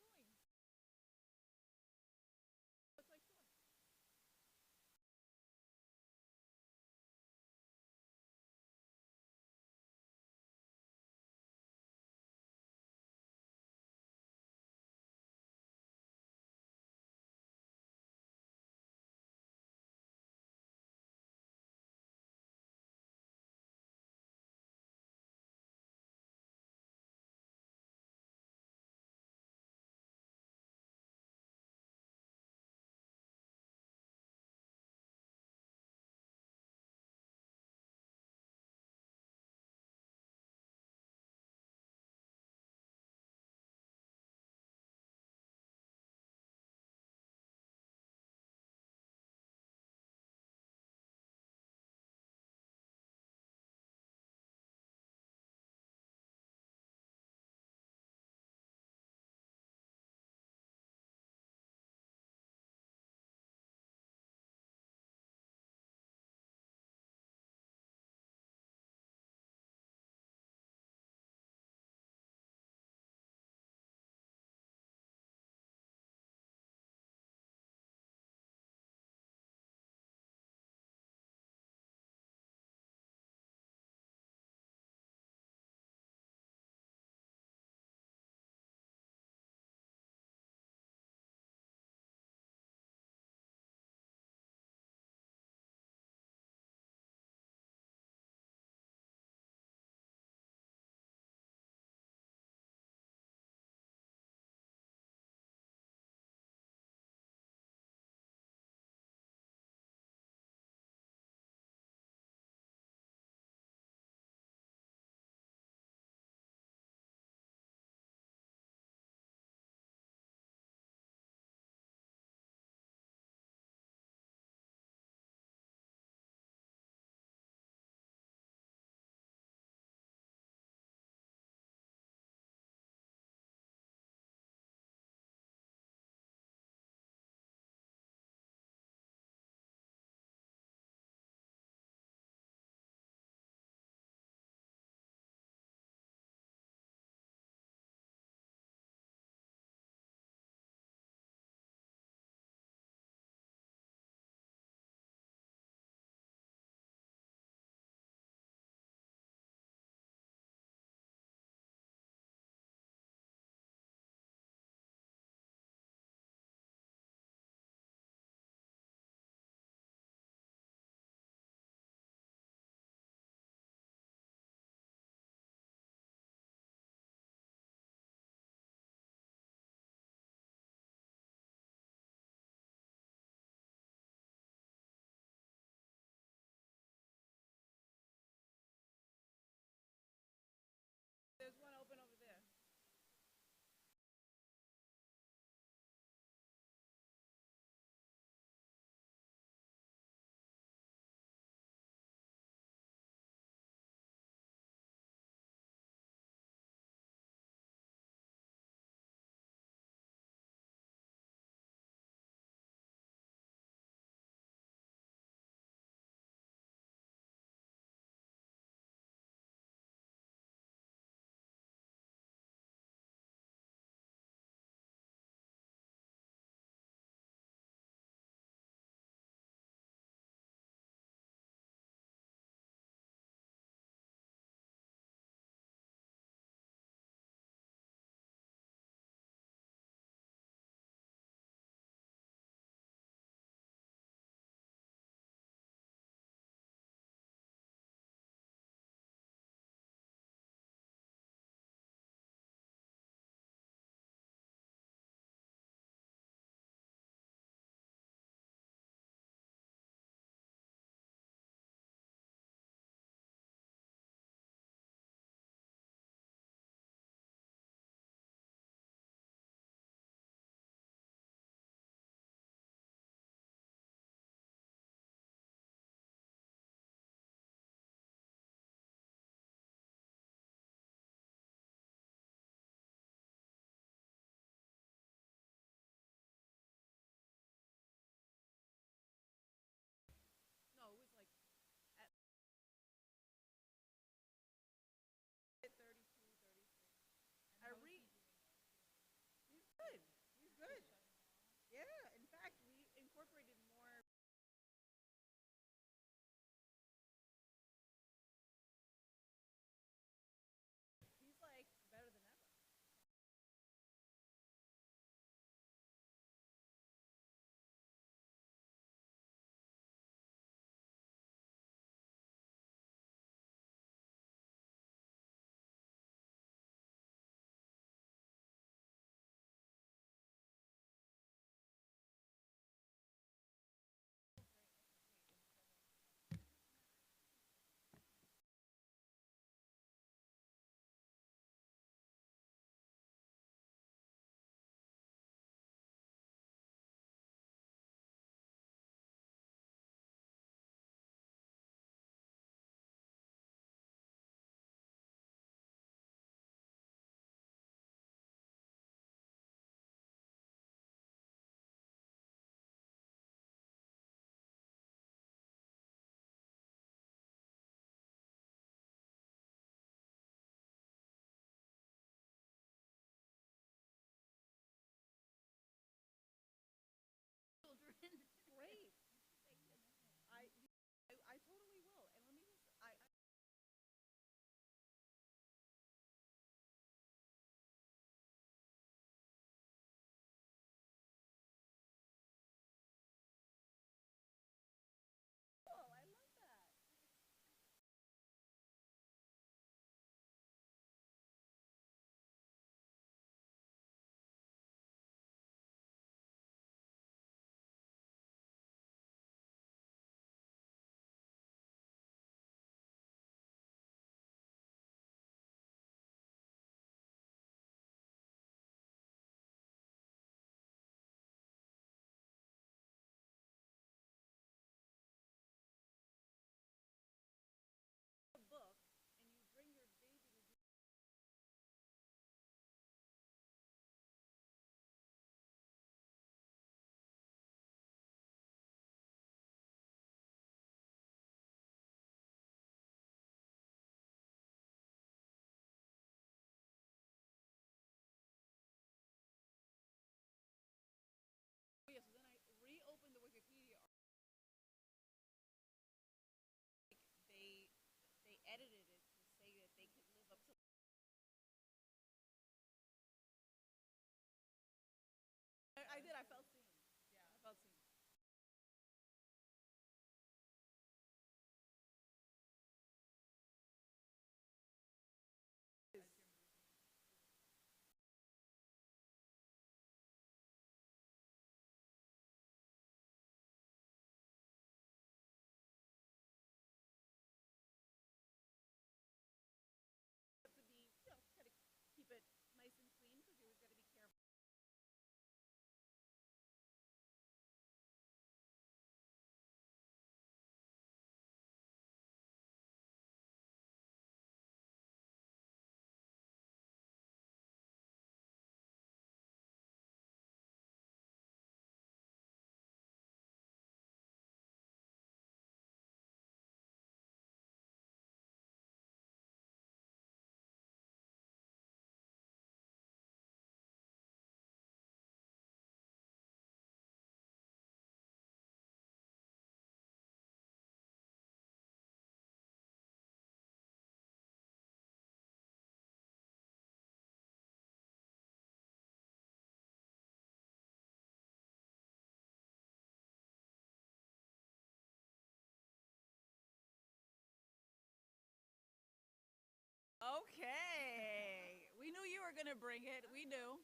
S1: Okay. We knew you were going to bring it. We knew.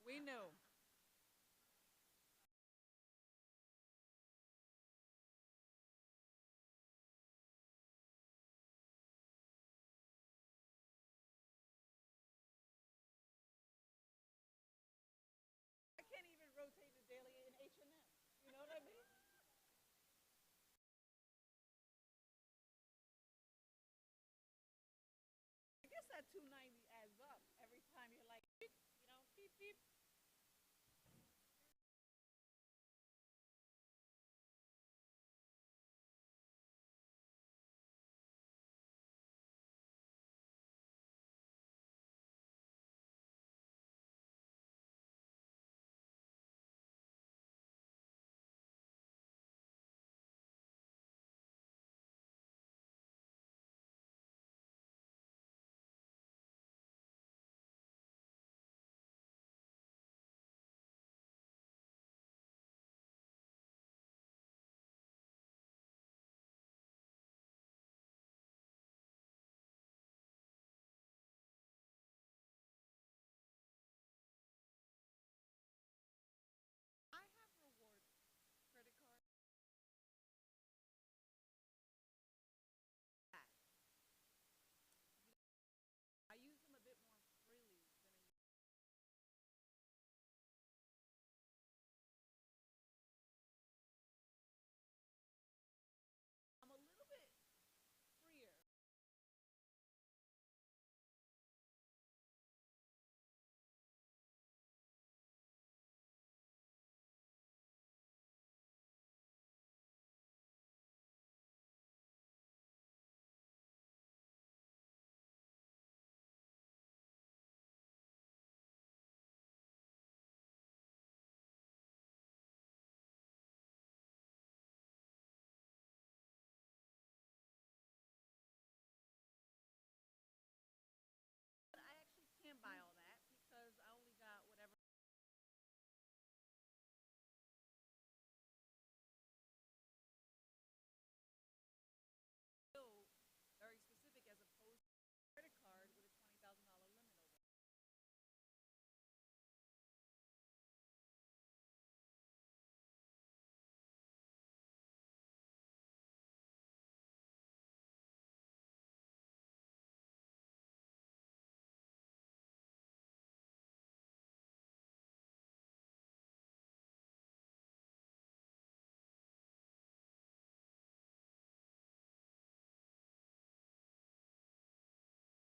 S1: We knew. I can't even rotate the daily in H&M. You know what I mean? I guess that 290 adds up every time you're like, beep, beep, beep. I have reward credit card. I use them a bit more freely than I used. I'm a little bit freer. But I actually can't buy all that because I only got whatever. Still very specific as opposed to a credit card with a $20,000 limit over it.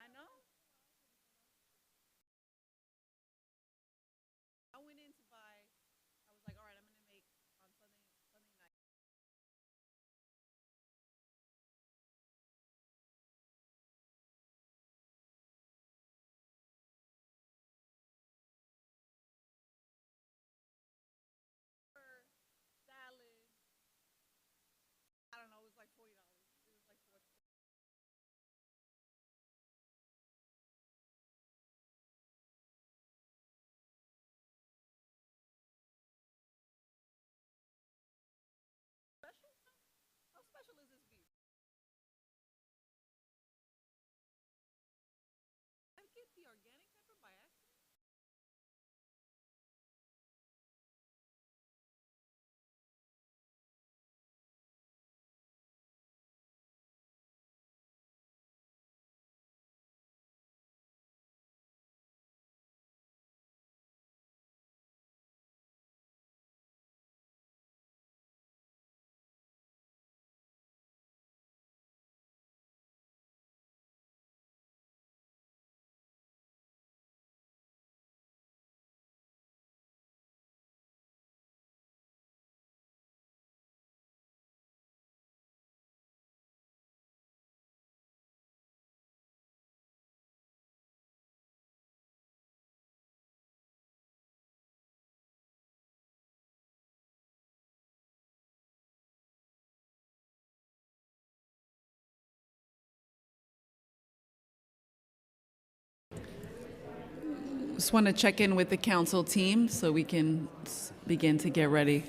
S1: I know. I went in to buy. I was like, all right, I'm gonna make on Sunday night. Salad. I don't know. It was like $40. It was like 4. Special? How special is this beef? I get the organic pepper by accident. Just want to check in with the council team so we can begin to get ready.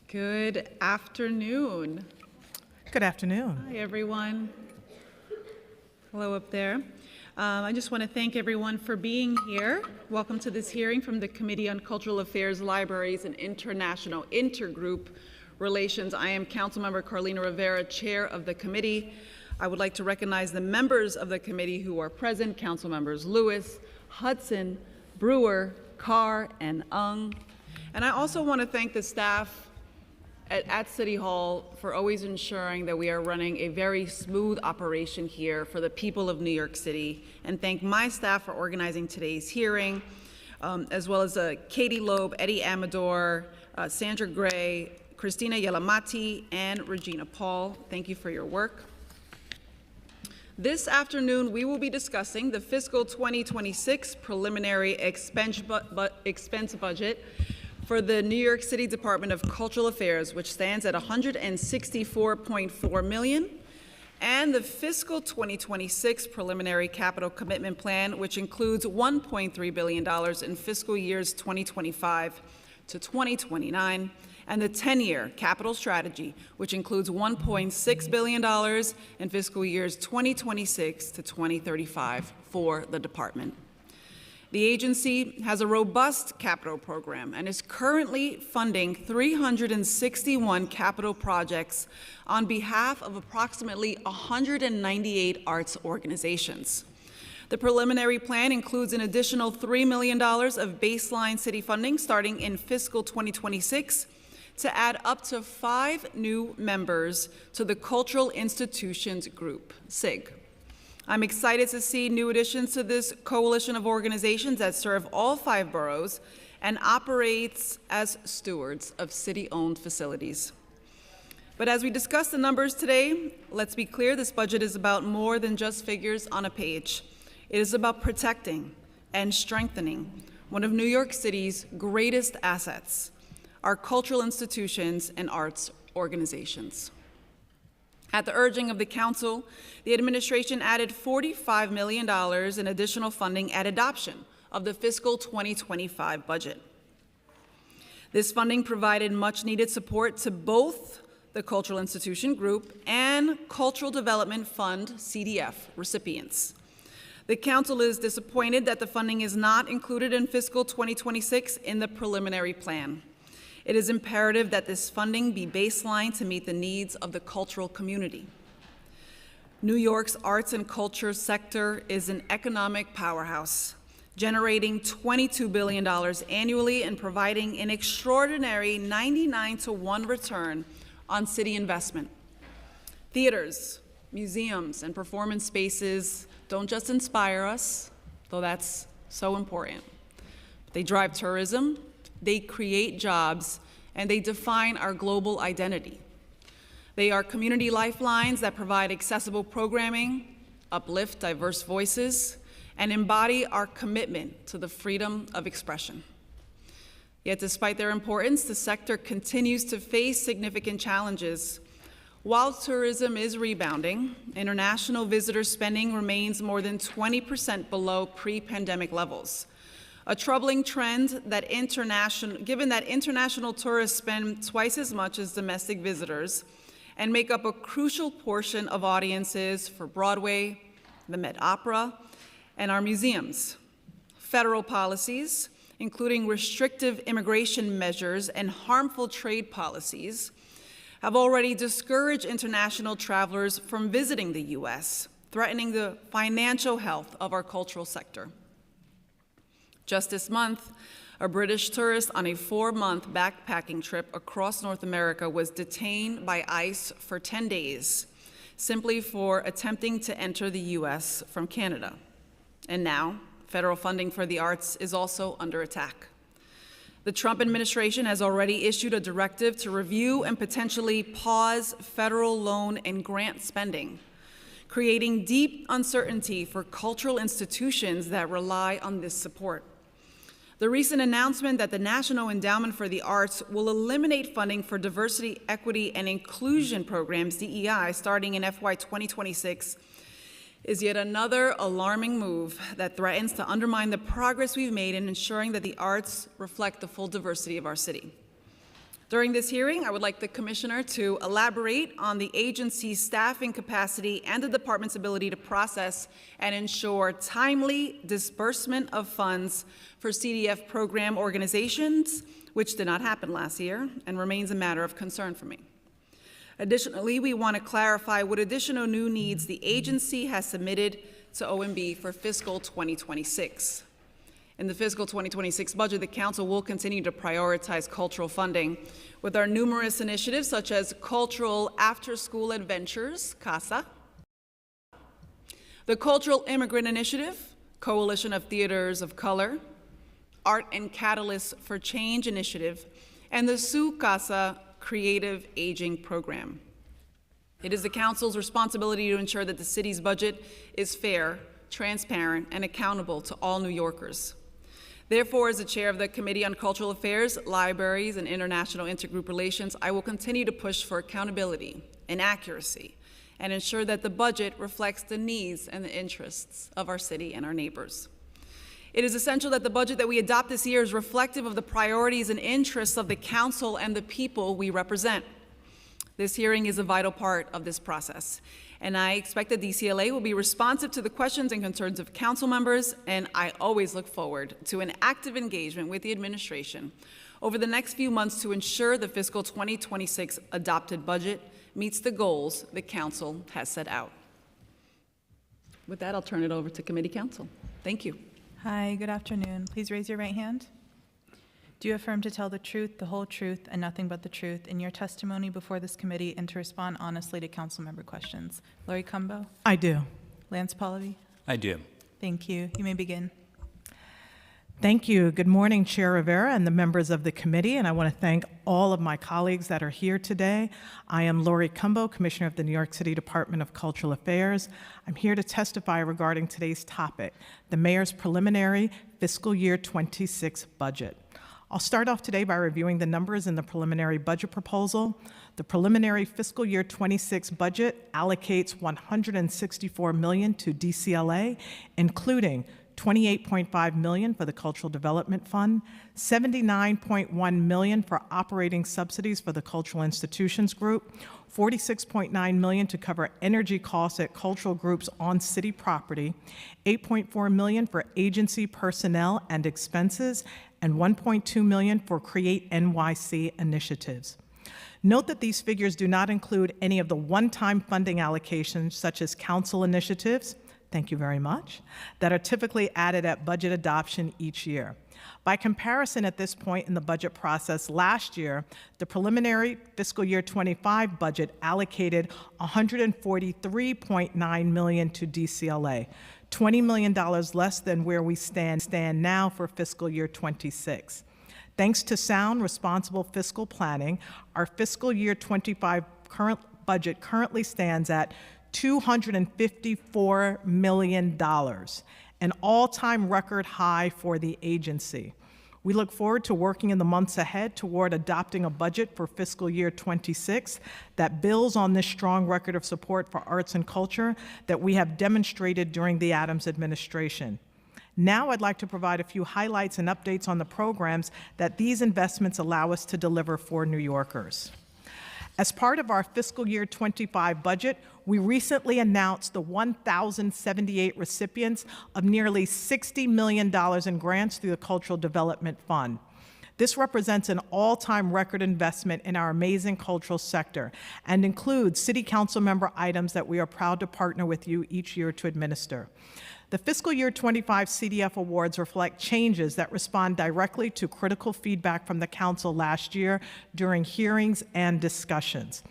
S1: Good afternoon.
S8: Good afternoon.
S1: Hi, everyone. Hello up there. I just want to thank everyone for being here. Welcome to this hearing from the Committee on Cultural Affairs, Libraries, and International Intergroup Relations. I am Councilmember Carlina Rivera, Chair of the committee. I would like to recognize the members of the committee who are present, Council Members Lewis, Hudson, Brewer, Carr, and Ung. And I also want to thank the staff at City Hall for always ensuring that we are running a very smooth operation here for the people of New York City, and thank my staff for organizing today's hearing, as well as Katie Loeb, Eddie Amador, Sandra Gray, Christina Yelamati, and Regina Paul. Thank you for your work. This afternoon, we will be discussing the fiscal 2026 preliminary expense budget for the New York City Department of Cultural Affairs, which stands at $164.4 million, and the fiscal 2026 preliminary capital commitment plan, which includes $1.3 billion in fiscal years 2025 to 2029, and the 10-year capital strategy, which includes $1.6 billion in fiscal years 2026 to 2035 for the department. The agency has a robust capital program and is currently funding 361 capital projects on behalf of approximately 198 arts organizations. The preliminary plan includes an additional $3 million of baseline city funding starting in fiscal 2026 to add up to 5 new members to the Cultural Institutions Group, CIG. I'm excited to see new additions to this coalition of organizations that serve all 5 boroughs and operates as stewards of city-owned facilities. But as we discuss the numbers today, let's be clear, this budget is about more than just figures on a page. It is about protecting and strengthening one of New York City's greatest assets, our cultural institutions and arts organizations. At the urging of the Council, the administration added $45 million in additional funding at adoption of the fiscal 2025 budget. This funding provided much-needed support to both the Cultural Institution Group and Cultural Development Fund, CDF, recipients. The Council is disappointed that the funding is not included in fiscal 2026 in the preliminary plan. It is imperative that this funding be baseline to meet the needs of the cultural community. New York's arts and culture sector is an economic powerhouse, generating $22 billion annually and providing an extraordinary 99-to-1 return on city investment. Theaters, museums, and performance spaces don't just inspire us, though that's so important. They drive tourism, they create jobs, and they define our global identity. They are community lifelines that provide accessible programming, uplift diverse voices, and embody our commitment to the freedom of expression. Yet despite their importance, the sector continues to face significant challenges. While tourism is rebounding, international visitor spending remains more than 20% below pre-pandemic levels. A troubling trend that given that international tourists spend twice as much as domestic visitors and make up a crucial portion of audiences for Broadway, the Met Opera, and our museums. Federal policies, including restrictive immigration measures and harmful trade policies, have already discouraged international travelers from visiting the U.S., threatening the financial health of our cultural sector. Just this month, a British tourist on a 4-month backpacking trip across North America was detained by ICE for 10 days, simply for attempting to enter the U.S. from Canada. And now, federal funding for the arts is also under attack. The Trump administration has already issued a directive to review and potentially pause federal loan and grant spending, creating deep uncertainty for cultural institutions that rely on this support. The recent announcement that the National Endowment for the Arts will eliminate funding for diversity, equity, and inclusion programs, DEI, starting in FY 2026, is yet another alarming move that threatens to undermine the progress we've made in ensuring that the arts reflect the full diversity of our city. During this hearing, I would like the Commissioner to elaborate on the agency's staffing capacity and the department's ability to process and ensure timely disbursement of funds for CDF program organizations, which did not happen last year and remains a matter of concern for me. Additionally, we want to clarify what additional new needs the agency has submitted to OMB for fiscal 2026. In the fiscal 2026 budget, the Council will continue to prioritize cultural funding with our numerous initiatives such as Cultural After-School Adventures, CASA, the Cultural Immigrant Initiative, Coalition of Theaters of Color, Art and Catalyst for Change Initiative, and the Su Casa Creative Aging Program. It is the Council's responsibility to ensure that the city's budget is fair, transparent, and accountable to all New Yorkers. Therefore, as the chair of the Committee on Cultural Affairs, Libraries, and International Intergroup Relations, I will continue to push for accountability and accuracy and ensure that the budget reflects the needs and the interests of our city and our neighbors. It is essential that the budget that we adopt this year is reflective of the priorities and interests of the Council and the people we represent. This hearing is a vital part of this process, and I expect that DCLA will be responsive to the questions and concerns of Council members, and I always look forward to an active engagement with the administration over the next few months to ensure the fiscal 2026 adopted budget meets the goals the Council has set out. With that, I'll turn it over to Committee Counsel. Thank you.
S8: Hi, good afternoon. Please raise your right hand. Do you affirm to tell the truth, the whole truth, and nothing but the truth in your testimony before this committee and to respond honestly to council member questions? Lori Cumbo?
S9: I do.
S8: Lance Pallavi?
S9: I do.
S8: Thank you. You may begin.
S9: Thank you. Good morning, Chair Rivera and the members of the committee, and I want to thank all of my colleagues that are here today. I am Lori Cumbo, Commissioner of the New York City Department of Cultural Affairs. I'm here to testify regarding today's topic, the Mayor's preliminary fiscal year 26 budget. I'll start off today by reviewing the numbers in the preliminary budget proposal. The preliminary fiscal year 26 budget allocates $164 million to DCLA, including $28.5 million for the Cultural Development Fund, $79.1 million for operating subsidies for the Cultural Institutions Group, $46.9 million to cover energy costs at cultural groups on city property, $8.4 million for agency personnel and expenses, and $1.2 million for Create NYC initiatives. Note that these figures do not include any of the one-time funding allocations, such as council initiatives, thank you very much, that are typically added at budget adoption each year. By comparison, at this point in the budget process last year, the preliminary fiscal year 25 budget allocated $143.9 million to DCLA, $20 million less than where we stand now for fiscal year 26. Thanks to sound, responsible fiscal planning, our fiscal year 25 current budget currently stands at $254 million, an all-time record high for the agency. We look forward to working in the months ahead toward adopting a budget for fiscal year 26 that builds on this strong record of support for arts and culture that we have demonstrated during the Adams administration. Now I'd like to provide a few highlights and updates on the programs that these investments allow us to deliver for New Yorkers. As part of our fiscal year 25 budget, we recently announced the 1,078 recipients of nearly $60 million in grants through the Cultural Development Fund. This represents an all-time record investment in our amazing cultural sector and includes City Council member items that we are proud to partner with you each year to administer. The fiscal year 25 CDF awards reflect changes that respond directly to critical feedback from the Council last year during hearings and discussions.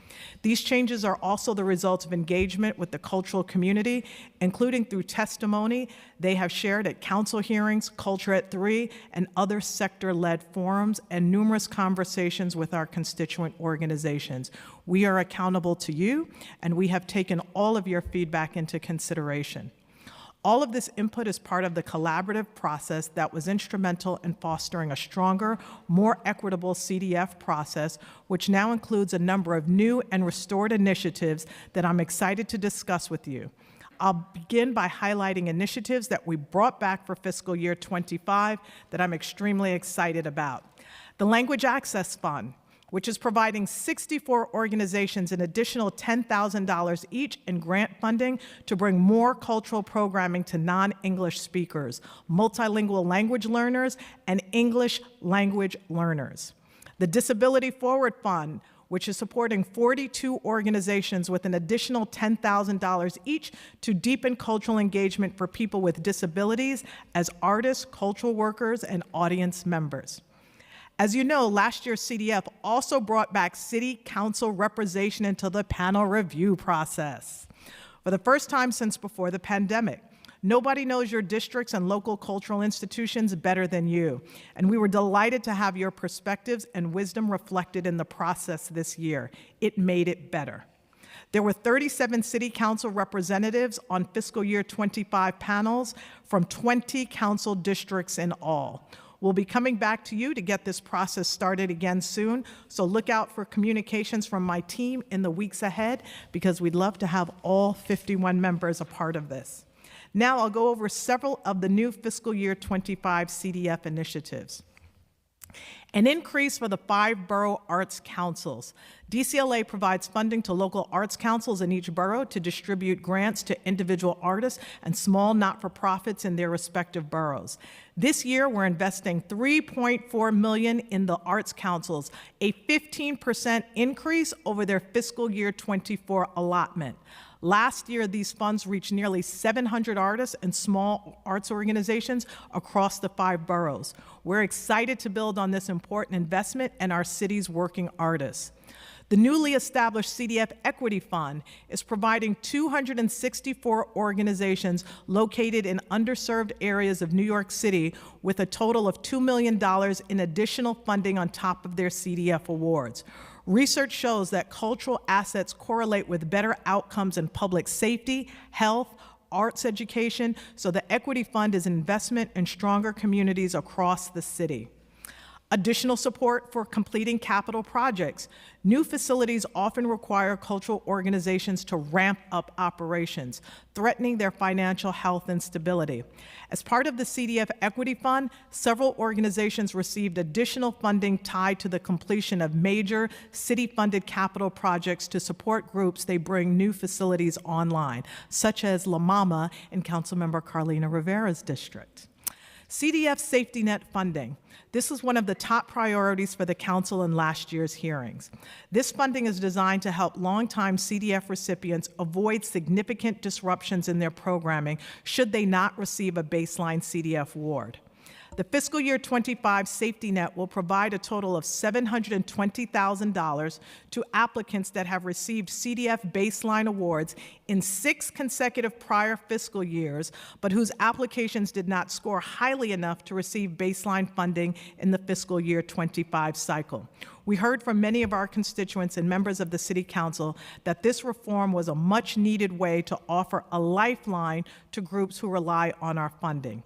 S9: These changes are also the results of engagement with the cultural community, including through testimony they have shared at Council hearings, Culture at 3, and other sector-led forums, and numerous conversations with our constituent organizations. We are accountable to you, and we have taken all of your feedback into consideration. All of this input is part of the collaborative process that was instrumental in fostering a stronger, more equitable CDF process, which now includes a number of new and restored initiatives that I'm excited to discuss with you. I'll begin by highlighting initiatives that we brought back for fiscal year 25 that I'm extremely excited about. The Language Access Fund. which is providing 64 organizations an additional $10,000 each in grant funding to bring more cultural programming to non-English speakers, multilingual language learners, and English language learners. The Disability Forward Fund, which is supporting 42 organizations with an additional $10,000 each to deepen cultural engagement for people with disabilities as artists, cultural workers, and audience members. As you know, last year's CDF also brought back city council representation into the panel review process. For the first time since before the pandemic, nobody knows your districts and local cultural institutions better than you, and we were delighted to have your perspectives and wisdom reflected in the process this year. It made it better. There were 37 city council representatives on fiscal year 25 panels from 20 council districts in all. We'll be coming back to you to get this process started again soon, so look out for communications from my team in the weeks ahead because we'd love to have all 51 members a part of this. Now I'll go over several of the new fiscal year 25 CDF initiatives. An increase for the 5 borough arts councils. DCLA provides funding to local arts councils in each borough to distribute grants to individual artists and small not-for-profits in their respective boroughs. This year, we're investing $3.4 million in the arts councils, a 15% increase over their fiscal year 24 allotment. Last year, these funds reached nearly 700 artists and small arts organizations across the 5 boroughs. We're excited to build on this important investment in our city's working artists. The newly established CDF Equity Fund is providing 264 organizations located in underserved areas of New York City with a total of $2 million in additional funding on top of their CDF awards. Research shows that cultural assets correlate with better outcomes in public safety, health, arts education, so the Equity Fund is an investment in stronger communities across the city. Additional support for completing capital projects. New facilities often require cultural organizations to ramp up operations, threatening their financial health and stability. As part of the CDF Equity Fund, several organizations received additional funding tied to the completion of major city-funded capital projects to support groups they bring new facilities online, such as La Mama in Councilmember Carlina Rivera's district. CDF Safety Net funding. This is one of the top priorities for the council in last year's hearings. This funding is designed to help longtime CDF recipients avoid significant disruptions in their programming should they not receive a baseline CDF award. The fiscal year 25 safety net will provide a total of $720,000 to applicants that have received CDF baseline awards in 6 consecutive prior fiscal years, but whose applications did not score highly enough to receive baseline funding in the fiscal year 25 cycle. We heard from many of our constituents and members of the City Council that this reform was a much-needed way to offer a lifeline to groups who rely on our funding.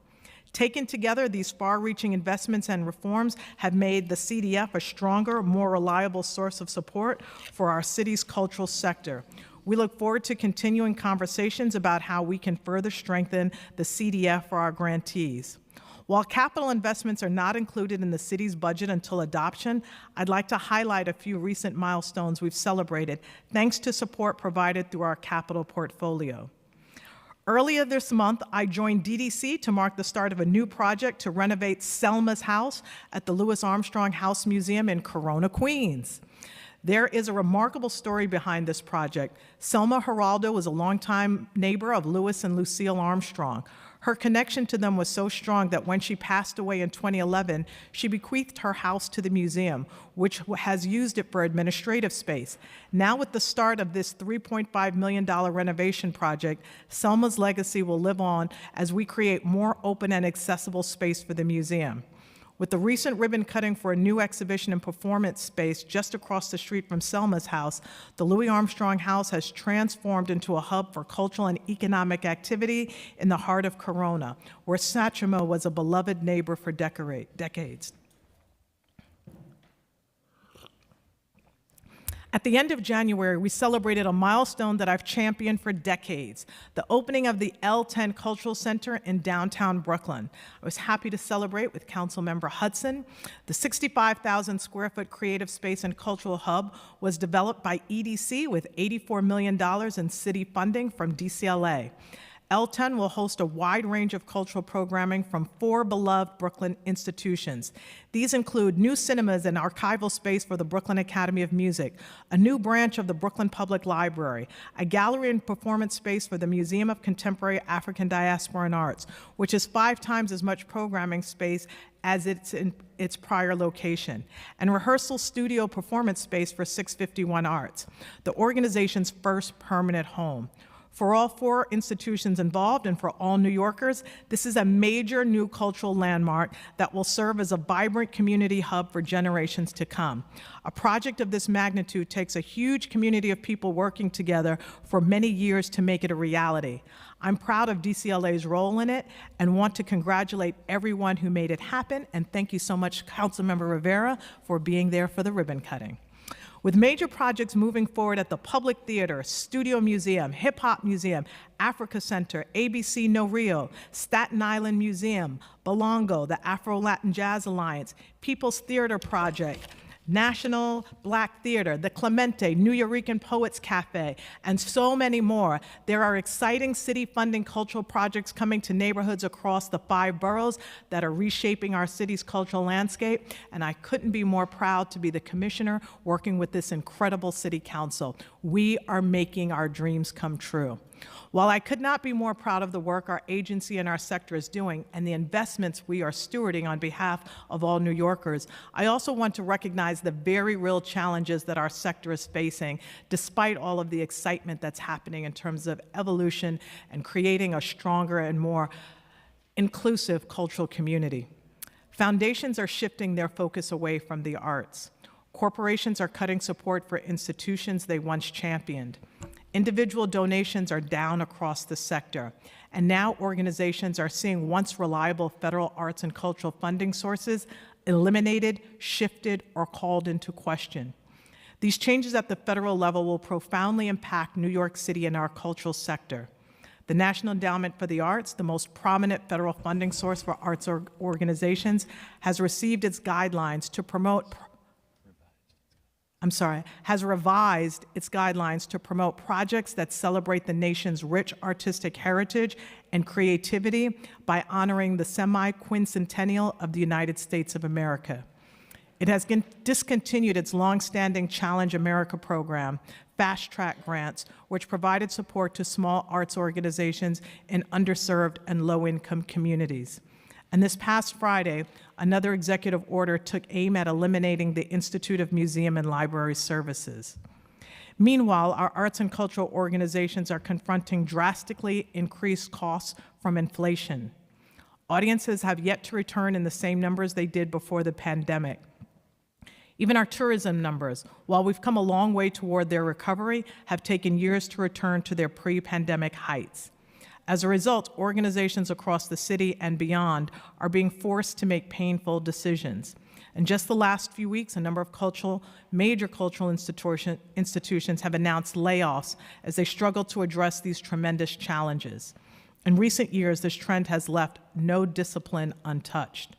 S9: Taken together, these far-reaching investments and reforms have made the CDF a stronger, more reliable source of support for our city's cultural sector. We look forward to continuing conversations about how we can further strengthen the CDF for our grantees. While capital investments are not included in the city's budget until adoption, I'd like to highlight a few recent milestones we've celebrated, thanks to support provided through our capital portfolio. Earlier this month, I joined DDC to mark the start of a new project to renovate Selma's house at the Louis Armstrong House Museum in Corona, Queens. There is a remarkable story behind this project. Selma Geraldo was a longtime neighbor of Louis and Lucille Armstrong. Her connection to them was so strong that when she passed away in 2011, she bequeathed her house to the museum, which has used it for administrative space. Now, with the start of this $3.5 million renovation project, Selma's legacy will live on as we create more open and accessible space for the museum. With the recent ribbon cutting for a new exhibition and performance space just across the street from Selma's house, the Louis Armstrong House has transformed into a hub for cultural and economic activity in the heart of Corona, where Satchmo was a beloved neighbor for decades. At the end of January, we celebrated a milestone that I've championed for decades, the opening of the L10 Cultural Center in downtown Brooklyn. I was happy to celebrate with Councilmember Hudson. The 65,000 square foot creative space and cultural hub was developed by EDC with $84 million in city funding from DCLA. L10 will host a wide range of cultural programming from 4 beloved Brooklyn institutions. These include new cinemas and archival space for the Brooklyn Academy of Music, a new branch of the Brooklyn Public Library, a gallery and performance space for the Museum of Contemporary African Diaspora and Arts, which is 5 times as much programming space as its prior location, and rehearsal studio performance space for 651 Arts, the organization's first permanent home. For all 4 institutions involved and for all New Yorkers, this is a major new cultural landmark that will serve as a vibrant community hub for generations to come. A project of this magnitude takes a huge community of people working together for many years to make it a reality. I'm proud of DCLA's role in it and want to congratulate everyone who made it happen, and thank you so much, Councilmember Rivera, for being there for the ribbon cutting. With major projects moving forward at the Public Theater, Studio Museum, Hip Hop Museum, Africa Center, ABC No Rio, Staten Island Museum, Belongo, the Afro-Latin Jazz Alliance, People's Theater Project, National Black Theater, the Clemente, New Eurekan Poets Cafe, and so many more. There are exciting city funding cultural projects coming to neighborhoods across the 5 boroughs that are reshaping our city's cultural landscape, and I couldn't be more proud to be the commissioner working with this incredible city council. We are making our dreams come true. While I could not be more proud of the work our agency and our sector is doing and the investments we are stewarding on behalf of all New Yorkers, I also want to recognize the very real challenges that our sector is facing, despite all of the excitement that's happening in terms of evolution and creating a stronger and more inclusive cultural community. Foundations are shifting their focus away from the arts. Corporations are cutting support for institutions they once championed. Individual donations are down across the sector, and now organizations are seeing once reliable federal arts and cultural funding sources eliminated, shifted, or called into question. These changes at the federal level will profoundly impact New York City and our cultural sector. The National Endowment for the Arts, the most prominent federal funding source for arts organizations, has received its guidelines to promote has revised its guidelines to promote projects that celebrate the nation's rich artistic heritage and creativity by honoring the semi-quincentennial of the United States of America. It has discontinued its longstanding Challenge America program, Fast Track grants, which provided support to small arts organizations in underserved and low-income communities. And this past Friday, another executive order took aim at eliminating the Institute of Museum and Library Services. Meanwhile, our arts and cultural organizations are confronting drastically increased costs from inflation. Audiences have yet to return in the same numbers they did before the pandemic. Even our tourism numbers, while we've come a long way toward their recovery, have taken years to return to their pre-pandemic heights. As a result, organizations across the city and beyond are being forced to make painful decisions. In just the last few weeks, a number of major cultural institutions have announced layoffs as they struggle to address these tremendous challenges. In recent years, this trend has left no discipline untouched.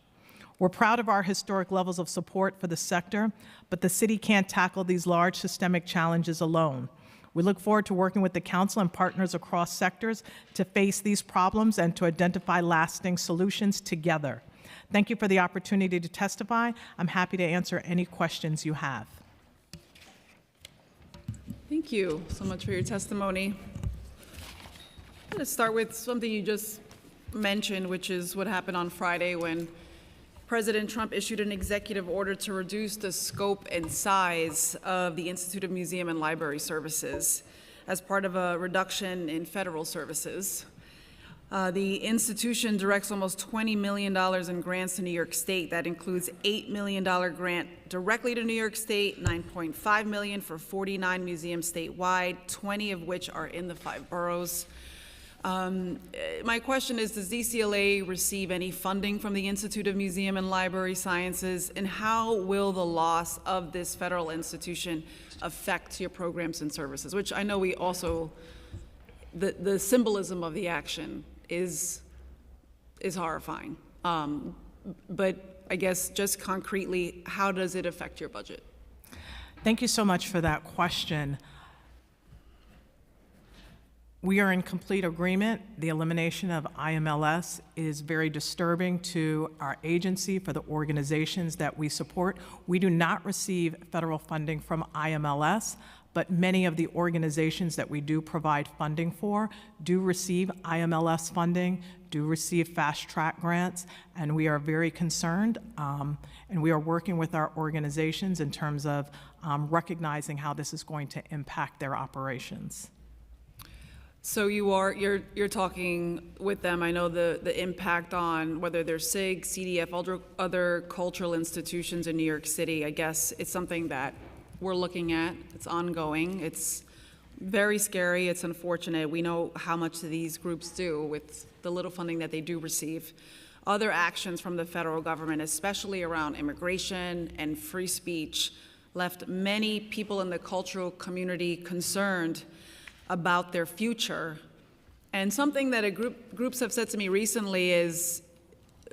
S9: We're proud of our historic levels of support for the sector, but the city can't tackle these large systemic challenges alone. We look forward to working with the council and partners across sectors to face these problems and to identify lasting solutions together. Thank you for the opportunity to testify. I'm happy to answer any questions you have.
S1: Thank you so much for your testimony. I'm going to start with something you just mentioned, which is what happened on Friday when President Trump issued an executive order to reduce the scope and size of the Institute of Museum and Library Services as part of a reduction in federal services. The institution directs almost $20 million in grants to New York State. That includes $8 million grant directly to New York State, $9.5 million for 49 museums statewide, 20 of which are in the 5 boroughs. My question is, does DCLA receive any funding from the Institute of Museum and Library Sciences, and how will the loss of this federal institution affect your programs and services? Which I know we also, the symbolism of the action is horrifying. But I guess just concretely, how does it affect your budget?
S9: Thank you so much for that question. We are in complete agreement. The elimination of IMLS is very disturbing to our agency, for the organizations that we support. We do not receive federal funding from IMLS, but many of the organizations that we do provide funding for do receive IMLS funding, do receive fast-track grants, and we are very concerned, and we are working with our organizations in terms of recognizing how this is going to impact their operations.
S1: So you're talking with them. I know the impact on whether they're SIG, CDF, other cultural institutions in New York City. I guess it's something that we're looking at. It's ongoing. It's very scary. It's unfortunate. We know how much these groups do with the little funding that they do receive. Other actions from the federal government, especially around immigration and free speech, left many people in the cultural community concerned about their future. And something that groups have said to me recently is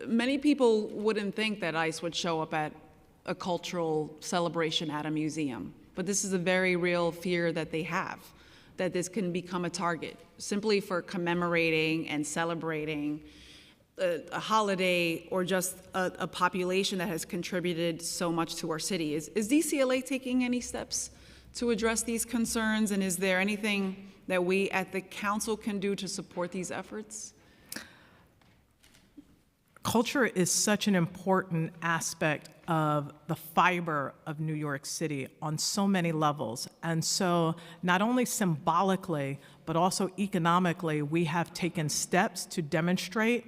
S1: many people wouldn't think that ICE would show up at a cultural celebration at a museum. But this is a very real fear that they have, that this can become a target simply for commemorating and celebrating a holiday or just a population that has contributed so much to our city. Is DCLA taking any steps to address these concerns, and is there anything that we at the council can do to support these efforts?
S9: Culture is such an important aspect of the fiber of New York City on so many levels. And so not only symbolically, but also economically, we have taken steps to demonstrate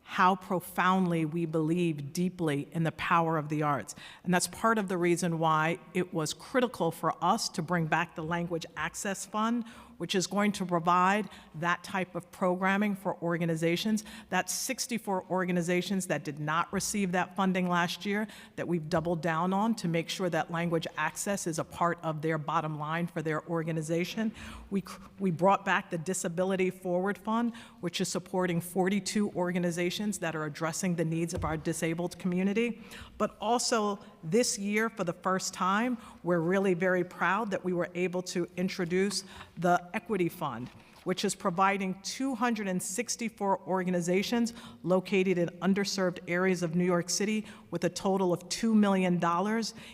S9: how profoundly we believe deeply in the power of the arts. And that's part of the reason why it was critical for us to bring back the Language Access Fund, which is going to provide that type of programming for organizations. That's 64 organizations that did not receive that funding last year that we've doubled down on to make sure that language access is a part of their bottom line for their organization. We brought back the Disability Forward Fund, which is supporting 42 organizations that are addressing the needs of our disabled community. But also this year, for the first time, we're really very proud that we were able to introduce the Equity Fund, which is providing 264 organizations located in underserved areas of New York City with a total of $2 million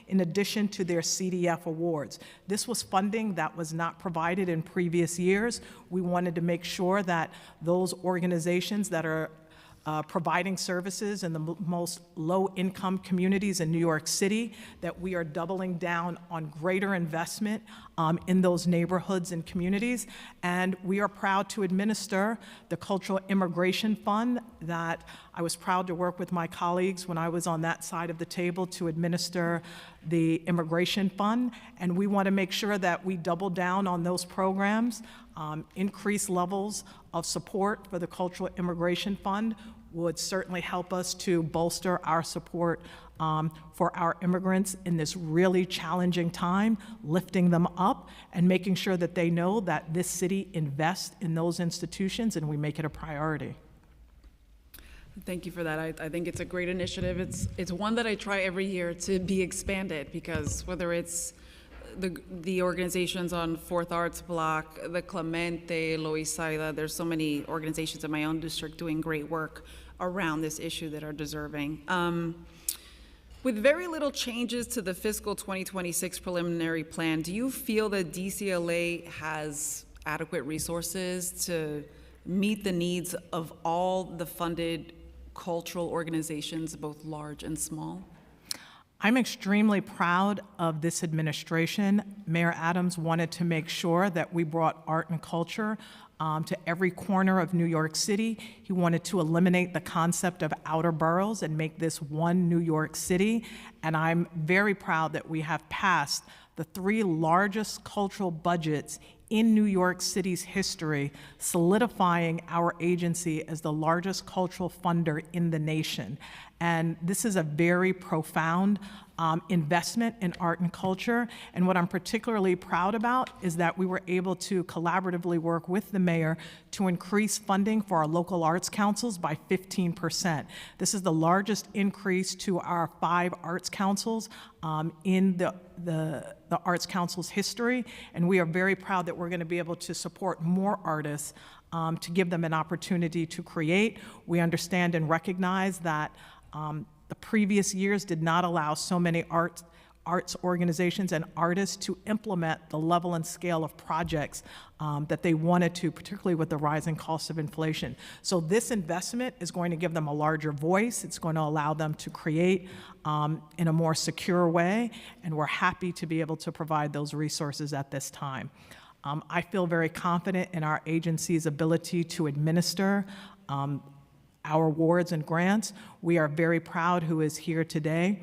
S9: in addition to their CDF awards. This was funding that was not provided in previous years. We wanted to make sure that those organizations that are providing services in the most low-income communities in New York City, that we are doubling down on greater investment in those neighborhoods and communities. And we are proud to administer the Cultural Immigration Fund that I was proud to work with my colleagues when I was on that side of the table to administer the Immigration Fund. And we want to make sure that we double down on those programs. Increased levels of support for the Cultural Immigration Fund would certainly help us to bolster our support for our immigrants in this really challenging time, lifting them up and making sure that they know that this city invests in those institutions and we make it a priority.
S1: Thank you for that. I think it's a great initiative. It's one that I try every year to be expanded, because whether it's the organizations on Fourth Arts Block, the Clemente, Loisaida, there's so many organizations in my own district doing great work around this issue that are deserving. With very little changes to the fiscal 2026 preliminary plan, do you feel that DCLA has adequate resources to meet the needs of all the funded cultural organizations, both large and small?
S9: I'm extremely proud of this administration. Mayor Adams wanted to make sure that we brought art and culture to every corner of New York City. He wanted to eliminate the concept of outer boroughs and make this one New York City. And I'm very proud that we have passed the 3 largest cultural budgets in New York City's history, solidifying our agency as the largest cultural funder in the nation. And this is a very profound investment in art and culture. And what I'm particularly proud about is that we were able to collaboratively work with the mayor to increase funding for our local arts councils by 15%. This is the largest increase to our 5 arts councils in the Arts Council's history. And we are very proud that we're going to be able to support more artists to give them an opportunity to create. We understand and recognize that the previous years did not allow so many arts organizations and artists to implement the level and scale of projects that they wanted to, particularly with the rising cost of inflation. So this investment is going to give them a larger voice. It's going to allow them to create in a more secure way, and we're happy to be able to provide those resources at this time. I feel very confident in our agency's ability to administer our awards and grants. We are very proud who is here today.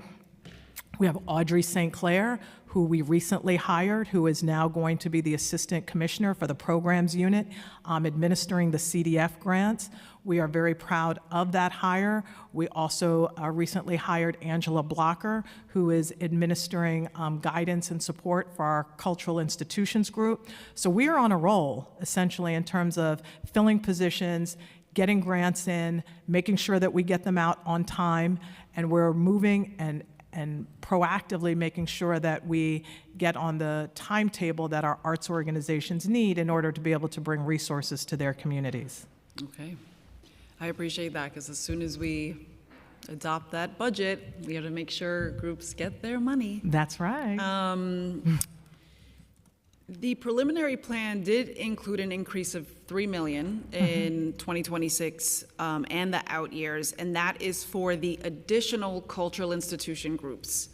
S9: We have Audrey St. Clair, who we recently hired, who is now going to be the Assistant Commissioner for the Programs Unit, administering the CDF grants. We are very proud of that hire. We also recently hired Angela Blocker, who is administering guidance and support for our Cultural Institutions Group. So we are on a roll, essentially, in terms of filling positions, getting grants in, making sure that we get them out on time, and we're moving and proactively making sure that we get on the timetable that our arts organizations need in order to be able to bring resources to their communities.
S1: Okay. I appreciate that, because as soon as we adopt that budget, we have to make sure groups get their money.
S9: That's right.
S1: The preliminary plan did include an increase of $3 million in 2026 and the out years, and that is for the additional cultural institution groups.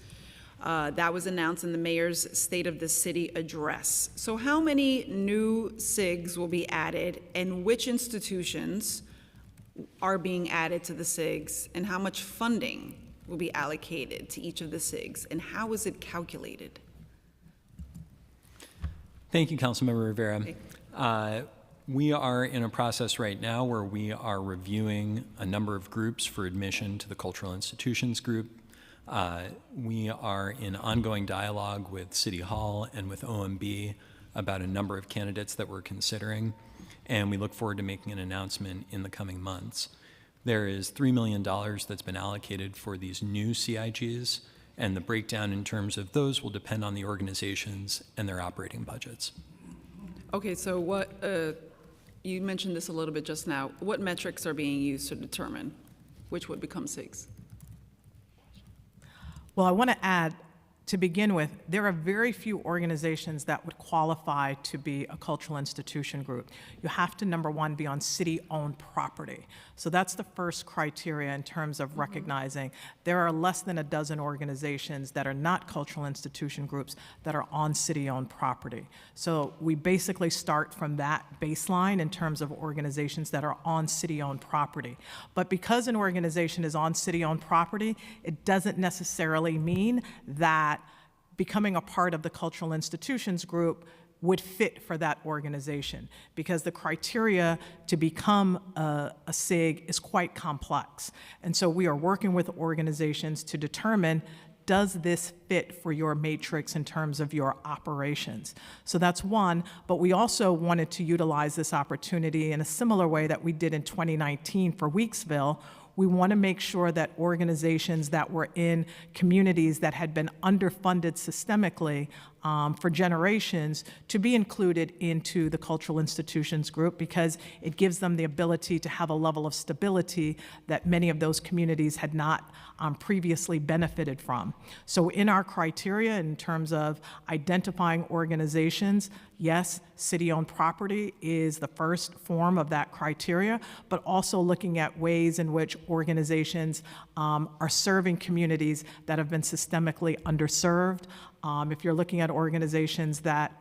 S1: That was announced in the mayor's State of the City address. So how many new SIGs will be added, and which institutions are being added to the SIGs, and how much funding will be allocated to each of the SIGs, and how is it calculated?
S10: Thank you, Councilmember Rivera. We are in a process right now where we are reviewing a number of groups for admission to the Cultural Institutions Group. We are in ongoing dialogue with City Hall and with OMB about a number of candidates that we're considering, and we look forward to making an announcement in the coming months. There is $3 million that's been allocated for these new CIGs, and the breakdown in terms of those will depend on the organizations and their operating budgets.
S1: Okay, so what, you mentioned this a little bit just now. What metrics are being used to determine which would become SIGs?
S9: Well, I want to add, to begin with, there are very few organizations that would qualify to be a cultural institution group. You have to, number one, be on city-owned property. So that's the first criteria in terms of recognizing there are less than a dozen organizations that are not cultural institution groups that are on city-owned property. So we basically start from that baseline in terms of organizations that are on city-owned property. But because an organization is on city-owned property, it doesn't necessarily mean that becoming a part of the cultural institutions group would fit for that organization, because the criteria to become a SIG is quite complex. And so we are working with organizations to determine, does this fit for your matrix in terms of your operations? So that's one, but we also wanted to utilize this opportunity in a similar way that we did in 2019 for Weeksville. We want to make sure that organizations that were in communities that had been underfunded systemically for generations to be included into the cultural institutions group, because it gives them the ability to have a level of stability that many of those communities had not previously benefited from. So in our criteria, in terms of identifying organizations, yes, city-owned property is the first form of that criteria, but also looking at ways in which organizations are serving communities that have been systemically underserved. If you're looking at organizations that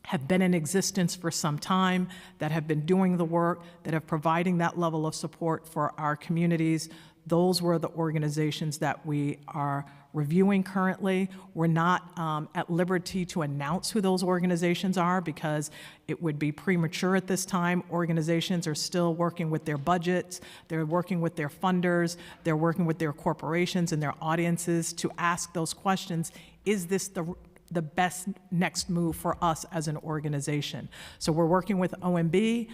S9: have been in existence for some time, that have been doing the work, that are providing that level of support for our communities, those were the organizations that we are reviewing currently. We're not at liberty to announce who those organizations are because it would be premature at this time. Organizations are still working with their budgets, they're working with their funders, they're working with their corporations and their audiences to ask those questions. Is this the best next move for us as an organization? So we're working with OMB.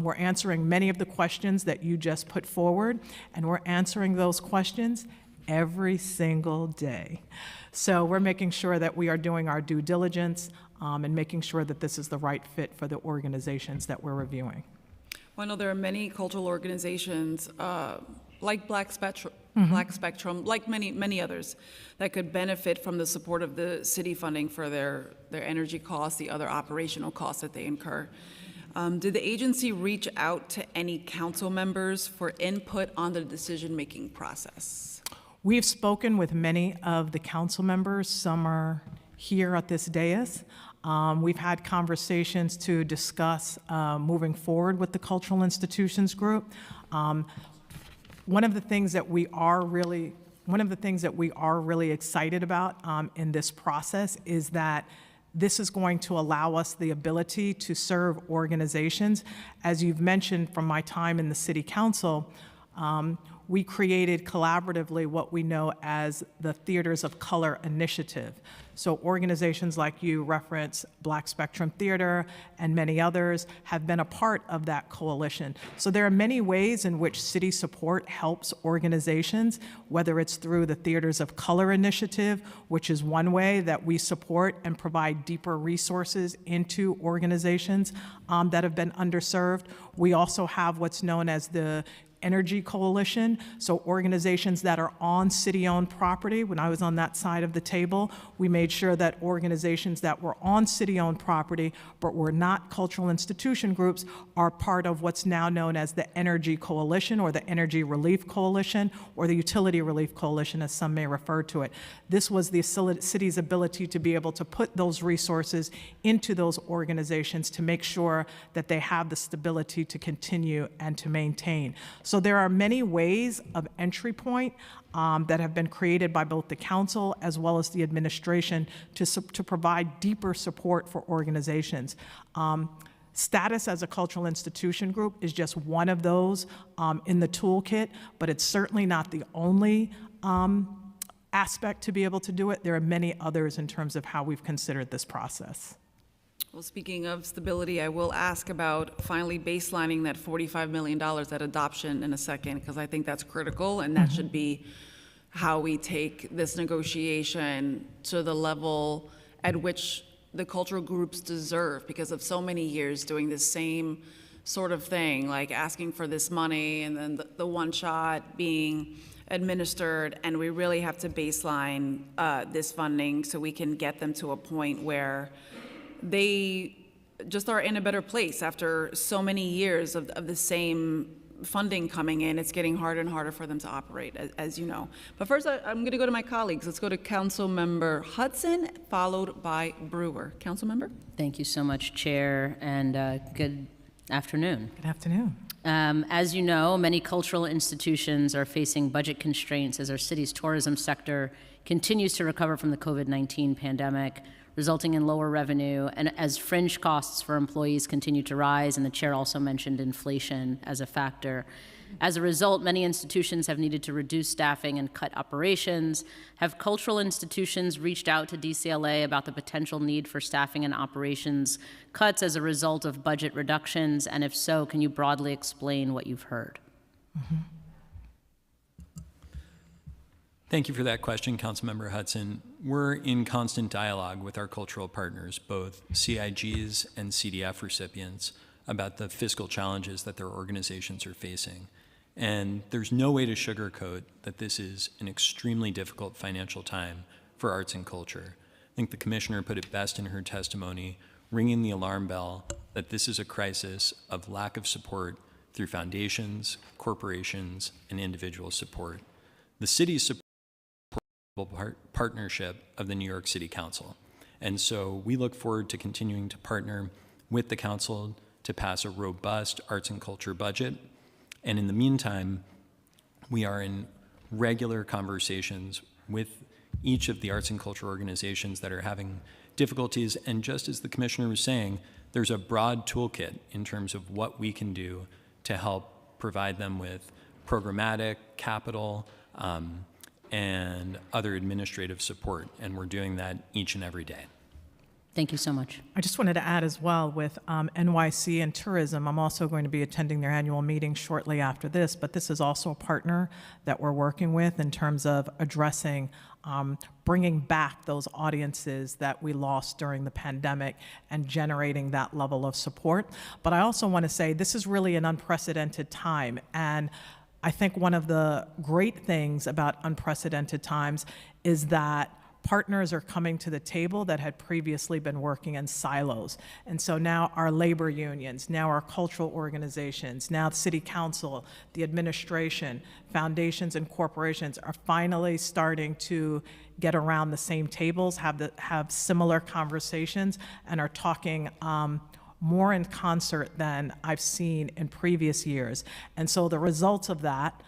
S9: We're answering many of the questions that you just put forward, and we're answering those questions every single day. So we're making sure that we are doing our due diligence and making sure that this is the right fit for the organizations that we're reviewing.
S1: Well, I know there are many cultural organizations like Black Spectrum, like many others, that could benefit from the support of the city funding for their energy costs, the other operational costs that they incur. Did the agency reach out to any council members for input on the decision-making process?
S9: We've spoken with many of the council members. Some are here at this dais. We've had conversations to discuss moving forward with the Cultural Institutions Group. One of the things that we are really excited about in this process is that this is going to allow us the ability to serve organizations. As you've mentioned from my time in the City Council, we created collaboratively what we know as the Theaters of Color Initiative. So organizations like you reference Black Spectrum Theater and many others have been a part of that coalition. So there are many ways in which city support helps organizations, whether it's through the Theaters of Color Initiative, which is one way that we support and provide deeper resources into organizations that have been underserved. We also have what's known as the Energy Coalition, so organizations that are on city-owned property. When I was on that side of the table, we made sure that organizations that were on city-owned property but were not cultural institution groups are part of what's now known as the Energy Coalition or the Energy Relief Coalition or the Utility Relief Coalition, as some may refer to it. This was the city's ability to be able to put those resources into those organizations to make sure that they have the stability to continue and to maintain. So there are many ways of entry point that have been created by both the council as well as the administration to provide deeper support for organizations. Status as a cultural institution group is just one of those in the toolkit, but it's certainly not the only aspect to be able to do it. There are many others in terms of how we've considered this process.
S1: Well, speaking of stability, I will ask about finally baselining that $45 million at adoption in a second, because I think that's critical, and that should be how we take this negotiation to the level at which the cultural groups deserve, because of so many years doing the same sort of thing, like asking for this money and then the one shot being administered, and we really have to baseline this funding so we can get them to a point where they just are in a better place after so many years of the same funding coming in. It's getting harder and harder for them to operate, as you know. But first, I'm going to go to my colleagues. Let's go to Councilmember Hudson, followed by Brewer. Councilmember?
S11: Thank you so much, Chair, and good afternoon.
S9: Good afternoon.
S11: As you know, many cultural institutions are facing budget constraints as our city's tourism sector continues to recover from the COVID-19 pandemic, resulting in lower revenue, and as fringe costs for employees continue to rise, and the chair also mentioned inflation as a factor. As a result, many institutions have needed to reduce staffing and cut operations. Have cultural institutions reached out to DCLA about the potential need for staffing and operations cuts as a result of budget reductions? And if so, can you broadly explain what you've heard?
S10: Thank you for that question, Councilmember Hudson. We're in constant dialogue with our cultural partners, both CIGs and CDF recipients, about the fiscal challenges that their organizations are facing. And there's no way to sugarcoat that this is an extremely difficult financial time for arts and culture. I think the commissioner put it best in her testimony, ringing the alarm bell that this is a crisis of lack of support through foundations, corporations, and individual support. The city's support partnership of the New York City Council. And so we look forward to continuing to partner with the council to pass a robust arts and culture budget. And in the meantime, we are in regular conversations with each of the arts and culture organizations that are having difficulties. And just as the commissioner was saying, there's a broad toolkit in terms of what we can do to help provide them with programmatic, capital, and other administrative support. And we're doing that each and every day.
S11: Thank you so much.
S9: I just wanted to add as well with NYC and tourism, I'm also going to be attending their annual meeting shortly after this, but this is also a partner that we're working with in terms of addressing bringing back those audiences that we lost during the pandemic and generating that level of support. But I also want to say this is really an unprecedented time, and I think one of the great things about unprecedented times is that partners are coming to the table that had previously been working in silos. And so now our labor unions, now our cultural organizations, now the city council, the administration, foundations and corporations are finally starting to get around the same tables, have similar conversations, and are talking more in concert than I've seen in previous years. And so the results of that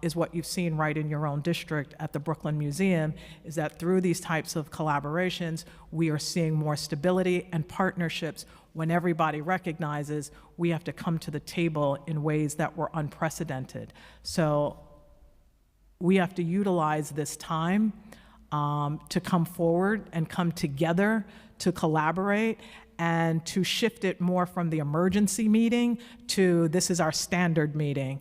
S9: is what you've seen right in your own district at the Brooklyn Museum, is that through these types of collaborations, we are seeing more stability and partnerships when everybody recognizes we have to come to the table in ways that were unprecedented. So we have to utilize this time to come forward and come together to collaborate and to shift it more from the emergency meeting to this is our standard meeting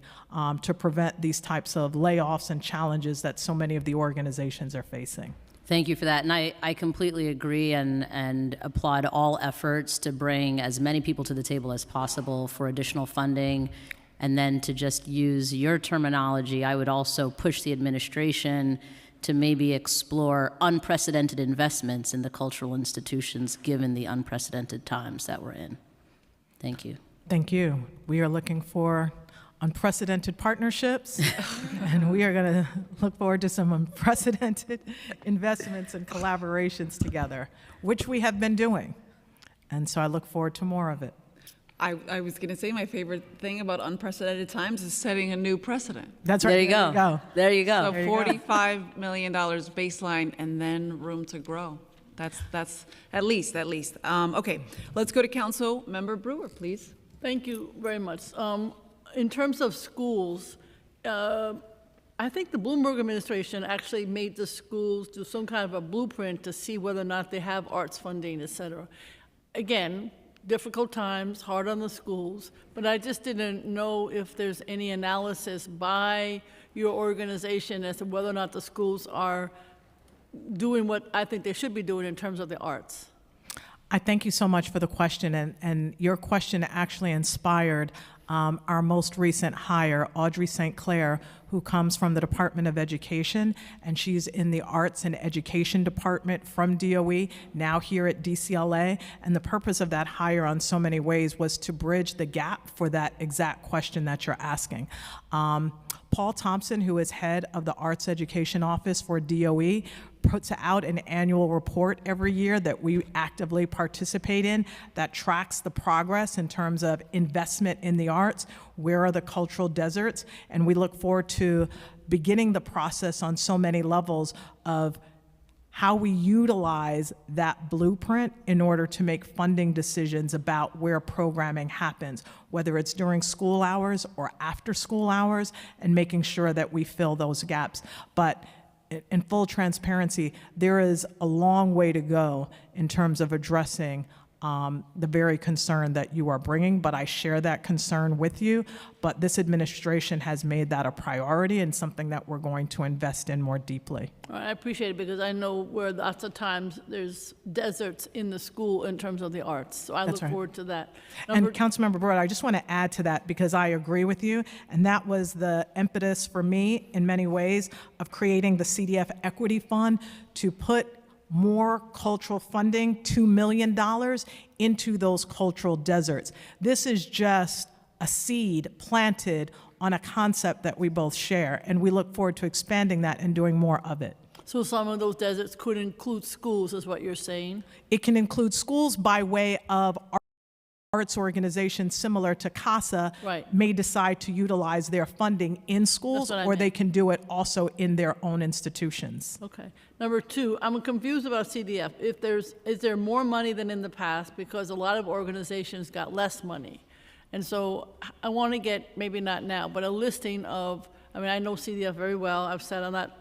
S9: to prevent these types of layoffs and challenges that so many of the organizations are facing.
S11: Thank you for that. And I completely agree and applaud all efforts to bring as many people to the table as possible for additional funding. And then to just use your terminology, I would also push the administration to maybe explore unprecedented investments in the cultural institutions given the unprecedented times that we're in. Thank you.
S9: Thank you. We are looking for unprecedented partnerships, and we are going to look forward to some unprecedented investments and collaborations together, which we have been doing. And so I look forward to more of it.
S1: I was going to say my favorite thing about unprecedented times is setting a new precedent.
S9: That's right.
S11: There you go. There you go.
S1: So $45 million baseline and then room to grow. That's at least. Okay, let's go to Council Member Brewer, please.
S7: Thank you very much. In terms of schools, I think the Bloomberg administration actually made the schools do some kind of a blueprint to see whether or not they have arts funding, et cetera. Again, difficult times, hard on the schools, but I just didn't know if there's any analysis by your organization as to whether or not the schools are doing what I think they should be doing in terms of the arts.
S9: I thank you so much for the question, and your question actually inspired our most recent hire, Audrey St. Clair, who comes from the Department of Education, and she's in the Arts and Education Department from DOE, now here at DCLA. And the purpose of that hire on so many ways was to bridge the gap for that exact question that you're asking. Paul Thompson, who is head of the Arts Education Office for DOE, puts out an annual report every year that we actively participate in that tracks the progress in terms of investment in the arts. Where are the cultural deserts? And we look forward to beginning the process on so many levels of how we utilize that blueprint in order to make funding decisions about where programming happens, whether it's during school hours or after school hours, and making sure that we fill those gaps. But in full transparency, there is a long way to go in terms of addressing the very concern that you are bringing, but I share that concern with you. But this administration has made that a priority and something that we're going to invest in more deeply.
S7: I appreciate it because I know where lots of times there's deserts in the school in terms of the arts. So I look forward to that.
S9: And Councilmember Broad, I just want to add to that because I agree with you. And that was the impetus for me in many ways of creating the CDF Equity Fund to put more cultural funding, $2 million, into those cultural deserts. This is just a seed planted on a concept that we both share, and we look forward to expanding that and doing more of it.
S7: So some of those deserts could include schools, is what you're saying?
S9: It can include schools by way of arts organizations similar to CASA may decide to utilize their funding in schools, or they can do it also in their own institutions.
S7: Okay. Number two, I'm confused about CDF. Is there more money than in the past? Because a lot of organizations got less money. And so I want to get, maybe not now, but a listing of, I mean, I know CDF very well. I've sat on that,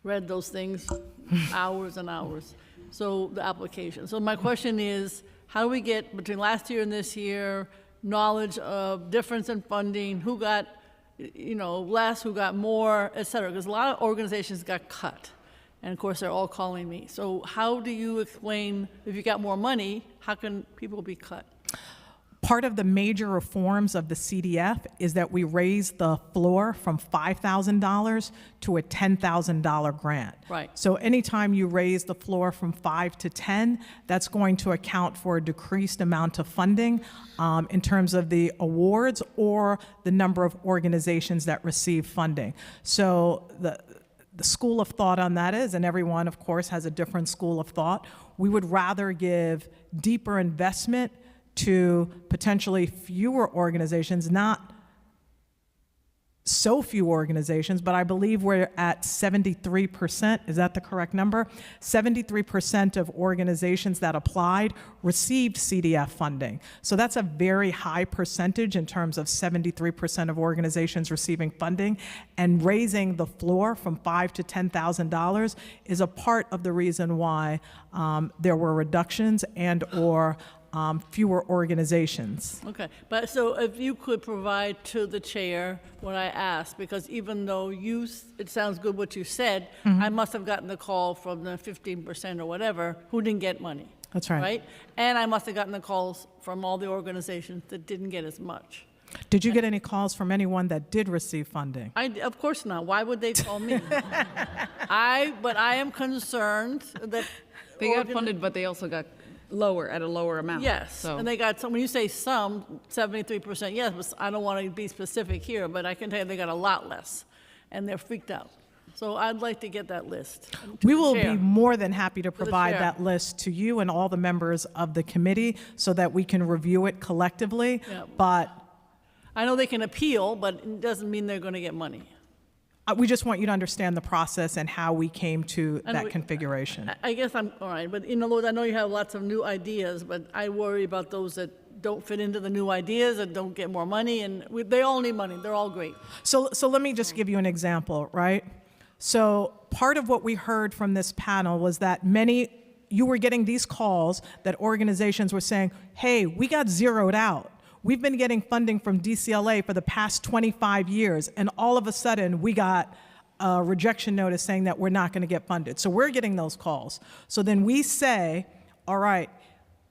S7: read those things hours and hours. So the application. So my question is, how do we get between last year and this year, knowledge of difference in funding, who got, less, who got more, et cetera? Because a lot of organizations got cut. And of course, they're all calling me. So how do you explain, if you got more money, how can people be cut?
S9: Part of the major reforms of the CDF is that we raised the floor from $5,000 to a $10,000 grant.
S7: Right.
S9: So anytime you raise the floor from 5 to 10, that's going to account for a decreased amount of funding in terms of the awards or the number of organizations that receive funding. So the school of thought on that is, and everyone, of course, has a different school of thought, we would rather give deeper investment to potentially fewer organizations, not so few organizations, but I believe we're at 73%. Is that the correct number? 73% of organizations that applied received CDF funding. So that's a very high percentage in terms of 73% of organizations receiving funding. And raising the floor from $5,000 to $10,000 is a part of the reason why there were reductions and or fewer organizations.
S7: Okay, but so if you could provide to the chair what I asked, because even though it sounds good what you said, I must have gotten the call from the 15% or whatever who didn't get money.
S9: That's right.
S7: Right? And I must have gotten the calls from all the organizations that didn't get as much.
S9: Did you get any calls from anyone that did receive funding?
S7: Of course not. Why would they call me? But I am concerned that
S1: They got funded, but they also got at a lower amount.
S7: Yes,
S1: So.
S7: and they got some, when you say some, 73%, yes, but I don't want to be specific here, but I can tell you they got a lot less, and they're freaked out. So I'd like to get that list.
S9: We will be more than happy to
S7: the
S9: provide
S7: chair.
S9: that list to you and all the members of the committee so that we can review it collectively.
S7: Yeah.
S9: But
S7: I know they can appeal, but it doesn't mean they're going to get money.
S9: we just want you to understand the process and how we came to
S7: And
S9: that configuration.
S7: I guess I'm, all right, but in other words, I know you have lots of new ideas, but I worry about those that don't fit into the new ideas and don't get more money, and they all need money. They're all great.
S9: So let me just give you an example, right? So part of what we heard from this panel was that you were getting these calls that organizations were saying, hey, we got zeroed out. We've been getting funding from DCLA for the past 25 years, and all of a sudden we got a rejection notice saying that we're not going to get funded. So we're getting those calls. So then we say, all right,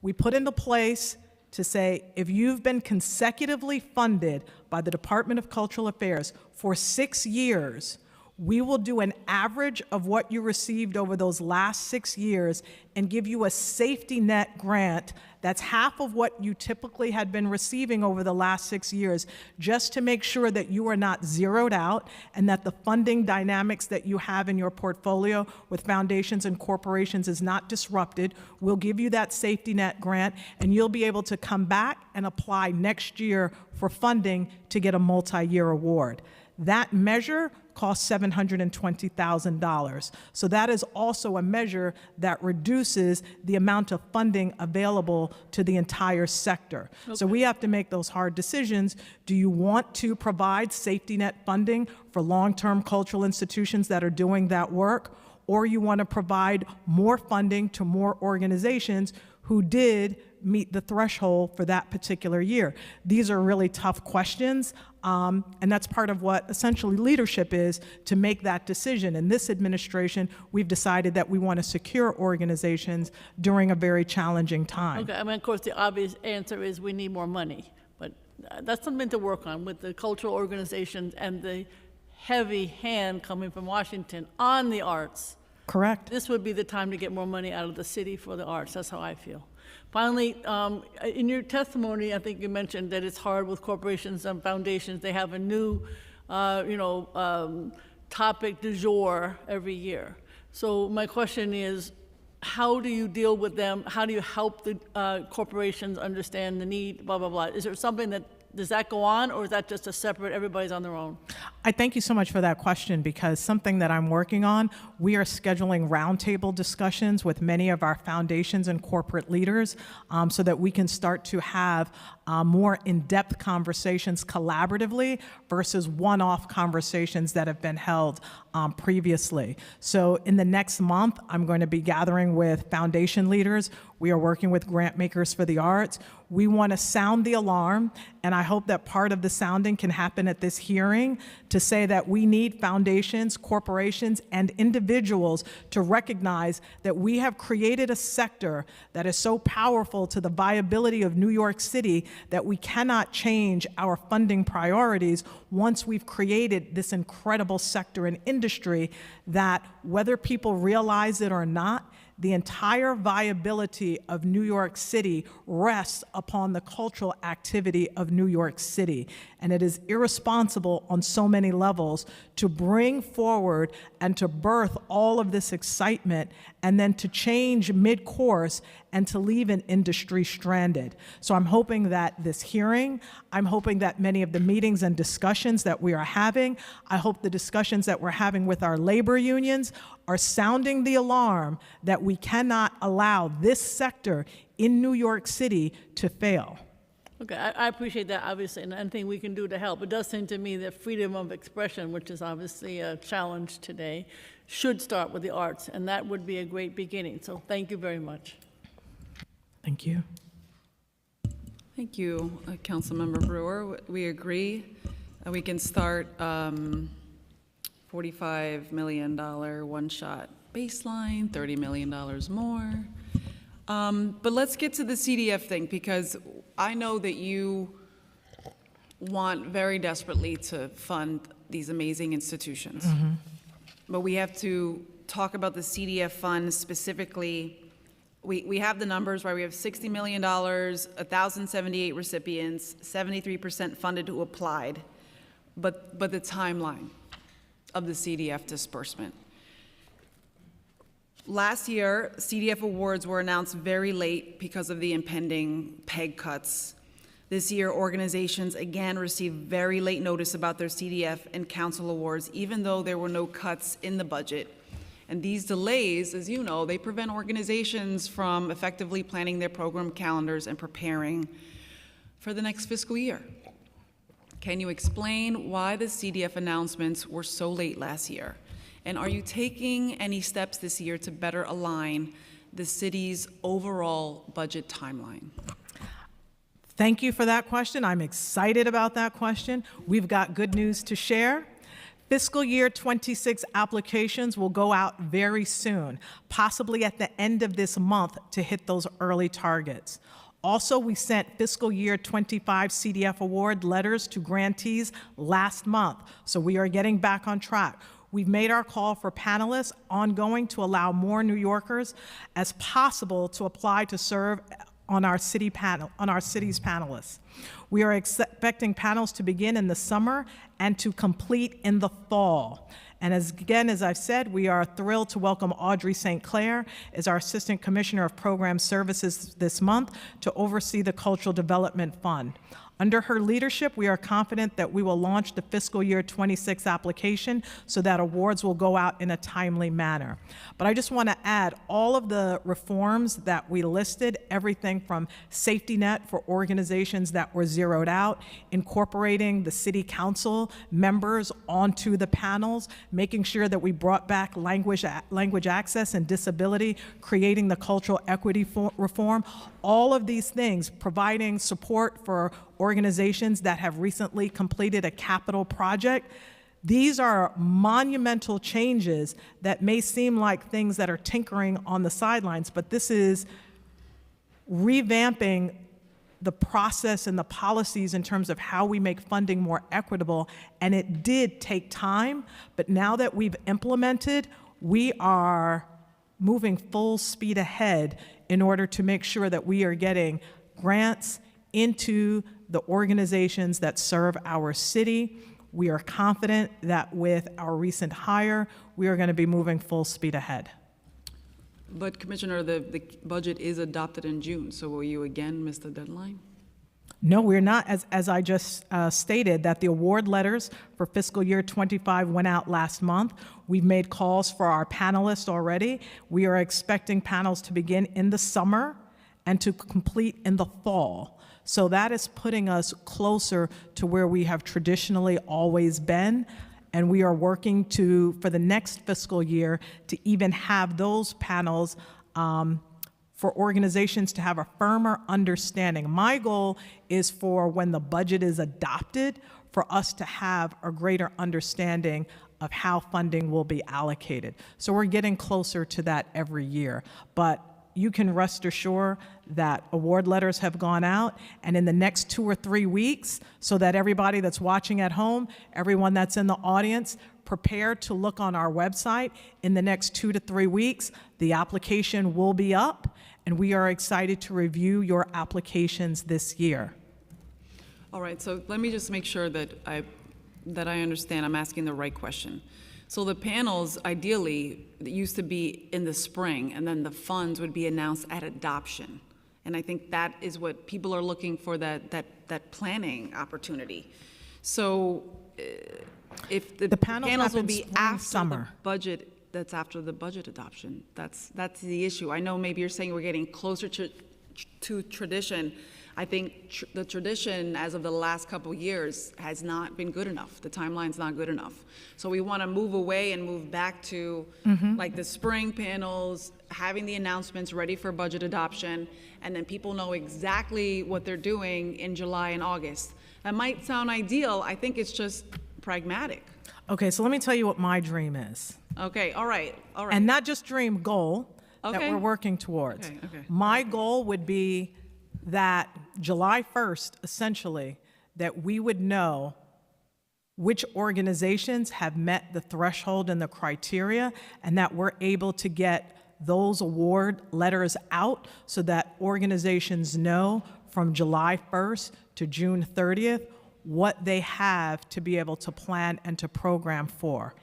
S9: we put into place to say, if you've been consecutively funded by the Department of Cultural Affairs for 6 years, we will do an average of what you received over those last 6 years and give you a safety net grant that's half of what you typically had been receiving over the last 6 years, just to make sure that you are not zeroed out and that the funding dynamics that you have in your portfolio with foundations and corporations is not disrupted. We'll give you that safety net grant, and you'll be able to come back and apply next year for funding to get a multi-year award. That measure costs $720,000. So that is also a measure that reduces the amount of funding available to the entire sector. Okay. So we have to make those hard decisions. Do you want to provide safety net funding for long-term cultural institutions that are doing that work, or you want to provide more funding to more organizations who did meet the threshold for that particular year? These are really tough questions, and that's part of what essentially leadership is, to make that decision. In this administration, we've decided that we want to secure organizations during a very challenging time.
S7: Okay, I mean, of course, the obvious answer is we need more money, but that's something to work on with the cultural organizations and the heavy hand coming from Washington on the arts.
S9: Correct.
S7: This would be the time to get more money out of the city for the arts. That's how I feel. Finally, in your testimony, I think you mentioned that it's hard with corporations and foundations. They have a new, topic du jour every year. So my question is, how do you deal with them? How do you help the corporations understand the need, blah, blah, blah? Is there something that Does that go on, or is that just a separate, everybody's on their own?
S9: I thank you so much for that question, because something that I'm working on, we are scheduling roundtable discussions with many of our foundations and corporate leaders so that we can start to have more in-depth conversations collaboratively versus one-off conversations that have been held previously. So in the next month, I'm going to be gathering with foundation leaders. We are working with grant makers for the arts. We want to sound the alarm, and I hope that part of the sounding can happen at this hearing to say that we need foundations, corporations, and individuals to recognize that we have created a sector that is so powerful to the viability of New York City that we cannot change our funding priorities once we've created this incredible sector and industry that, whether people realize it or not, the entire viability of New York City rests upon the cultural activity of New York City. And it is irresponsible on so many levels to bring forward and to birth all of this excitement and then to change mid-course and to leave an industry stranded. So I'm hoping that this hearing, I'm hoping that many of the meetings and discussions that we are having, I hope the discussions that we're having with our labor unions are sounding the alarm that we cannot allow this sector in New York City to fail.
S7: Okay, I appreciate that, obviously, and anything we can do to help. It does seem to me that freedom of expression, which is obviously a challenge today, should start with the arts, and that would be a great beginning. So thank you very much.
S9: Thank you.
S1: Thank you, Councilmember Brewer. We agree. We can start $45 million one-shot baseline, $30 million more. But let's get to the CDF thing, because I know that you want very desperately to fund these amazing institutions.
S9: Mm-hmm.
S1: But we have to talk about the CDF fund specifically. We have the numbers, right? We have $60 million, 1,078 recipients, 73% funded who applied, but the timeline of the CDF disbursement. Last year, CDF awards were announced very late because of the impending PEG cuts. This year, organizations again received very late notice about their CDF and council awards, even though there were no cuts in the budget. And these delays, as you know, they prevent organizations from effectively planning their program calendars and preparing for the next fiscal year. Can you explain why the CDF announcements were so late last year? And are you taking any steps this year to better align the city's overall budget timeline?
S9: Thank you for that question. I'm excited about that question. We've got good news to share. Fiscal year 26 applications will go out very soon, possibly at the end of this month, to hit those early targets. Also, we sent fiscal year 25 CDF award letters to grantees last month, so we are getting back on track. We've made our call for panelists ongoing to allow more New Yorkers as possible to apply to serve on our city's panelists. We are expecting panels to begin in the summer and to complete in the fall. And as I've said, we are thrilled to welcome Audrey St. Clair as our Assistant Commissioner of Program Services this month to oversee the Cultural Development Fund. Under her leadership, we are confident that we will launch the fiscal year 26 application so that awards will go out in a timely manner. But I just want to add all of the reforms that we listed, everything from safety net for organizations that were zeroed out, incorporating the city council members onto the panels, making sure that we brought back language access and disability, creating the cultural equity reform, all of these things, providing support for organizations that have recently completed a capital project. These are monumental changes that may seem like things that are tinkering on the sidelines, but this is revamping the process and the policies in terms of how we make funding more equitable, and it did take time, but now that we've implemented, we are moving full speed ahead in order to make sure that we are getting grants into the organizations that serve our city. We are confident that with our recent hire, we are going to be moving full speed ahead.
S1: But Commissioner, the budget is adopted in June, so will you again miss the deadline?
S9: No, we're not, as I just stated, that the award letters for fiscal year 25 went out last month. We've made calls for our panelists already. We are expecting panels to begin in the summer and to complete in the fall. So that is putting us closer to where we have traditionally always been. And we are working for the next fiscal year, to even have those panels for organizations to have a firmer understanding. My goal is for when the budget is adopted, for us to have a greater understanding of how funding will be allocated. So we're getting closer to that every year. But you can rest assured that award letters have gone out, and in the next 2 or 3 weeks, so that everybody that's watching at home, everyone that's in the audience, prepare to look on our website. In the next 2 to 3 weeks, the application will be up, and we are excited to review your applications this year.
S1: All right, so let me just make sure that I understand I'm asking the right question. So the panels, ideally, used to be in the spring, and then the funds would be announced at adoption. And I think that is what people are looking for, that planning opportunity. So if the panels will be after
S2: summer.
S1: the budget, that's after the budget adoption. That's the issue. I know maybe you're saying we're getting closer to tradition. I think the tradition as of the last couple of years has not been good enough. The timeline's not good enough. So we want to move away and move back to like the spring panels, having the announcements ready for budget adoption, and then people know exactly what they're doing in July and August. That might sound ideal. I think it's just pragmatic.
S9: Okay, so let me tell you what my dream is.
S1: Okay, all right.
S9: And not just dream, goal that
S1: Okay.
S9: we're working towards.
S1: Okay.
S9: My goal would be that July 1st, essentially, that we would know which organizations have met the threshold and the criteria, and that we're able to get those award letters out so that organizations know from July 1st to June 30th what they have to be able to plan and to program for.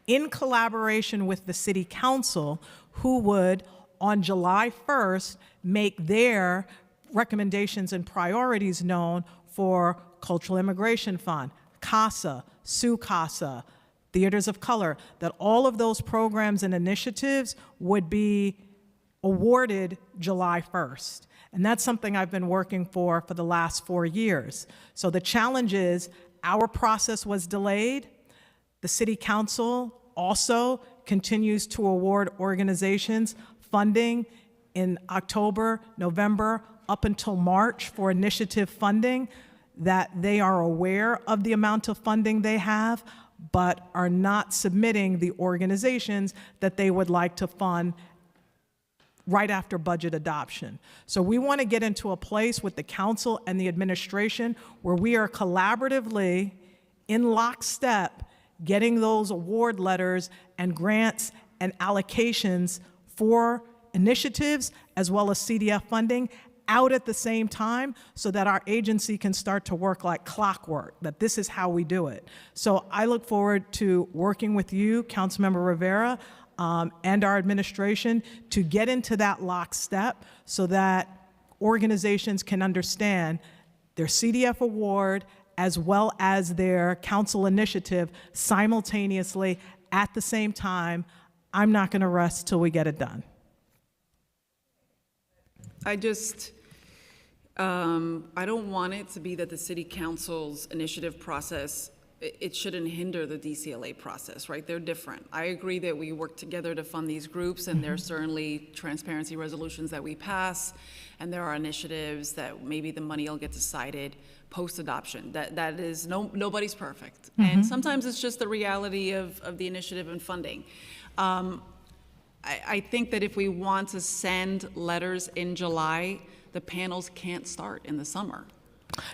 S9: In collaboration with the City Council, who would, on July 1st, make their recommendations and priorities known for Cultural Immigration Fund, CASA, SUCASA, Theaters of Color, that all of those programs and initiatives would be awarded July 1st. And that's something I've been working for the last 4 years. So the challenge is our process was delayed. The City Council also continues to award organizations funding in October, November, up until March for initiative funding, that they are aware of the amount of funding they have, but are not submitting the organizations that they would like to fund right after budget adoption. So we want to get into a place with the council and the administration where we are collaboratively in lockstep getting those award letters and grants and allocations for initiatives as well as CDF funding out at the same time so that our agency can start to work like clockwork, that this is how we do it. So I look forward to working with you, Councilmember Rivera, and our administration to get into that lockstep so that organizations can understand their CDF award as well as their council initiative simultaneously at the same time. I'm not going to rest till we get it done.
S1: I don't want it to be that the city council's initiative process, it shouldn't hinder the DCLA process, right? They're different. I agree that we work together to fund these groups, and there are certainly transparency resolutions that we pass, and there are initiatives that maybe the money will get decided post-adoption. That is, nobody's perfect. And sometimes it's just the reality of the initiative and funding. I think that if we want to send letters in July, the panels can't start in the summer.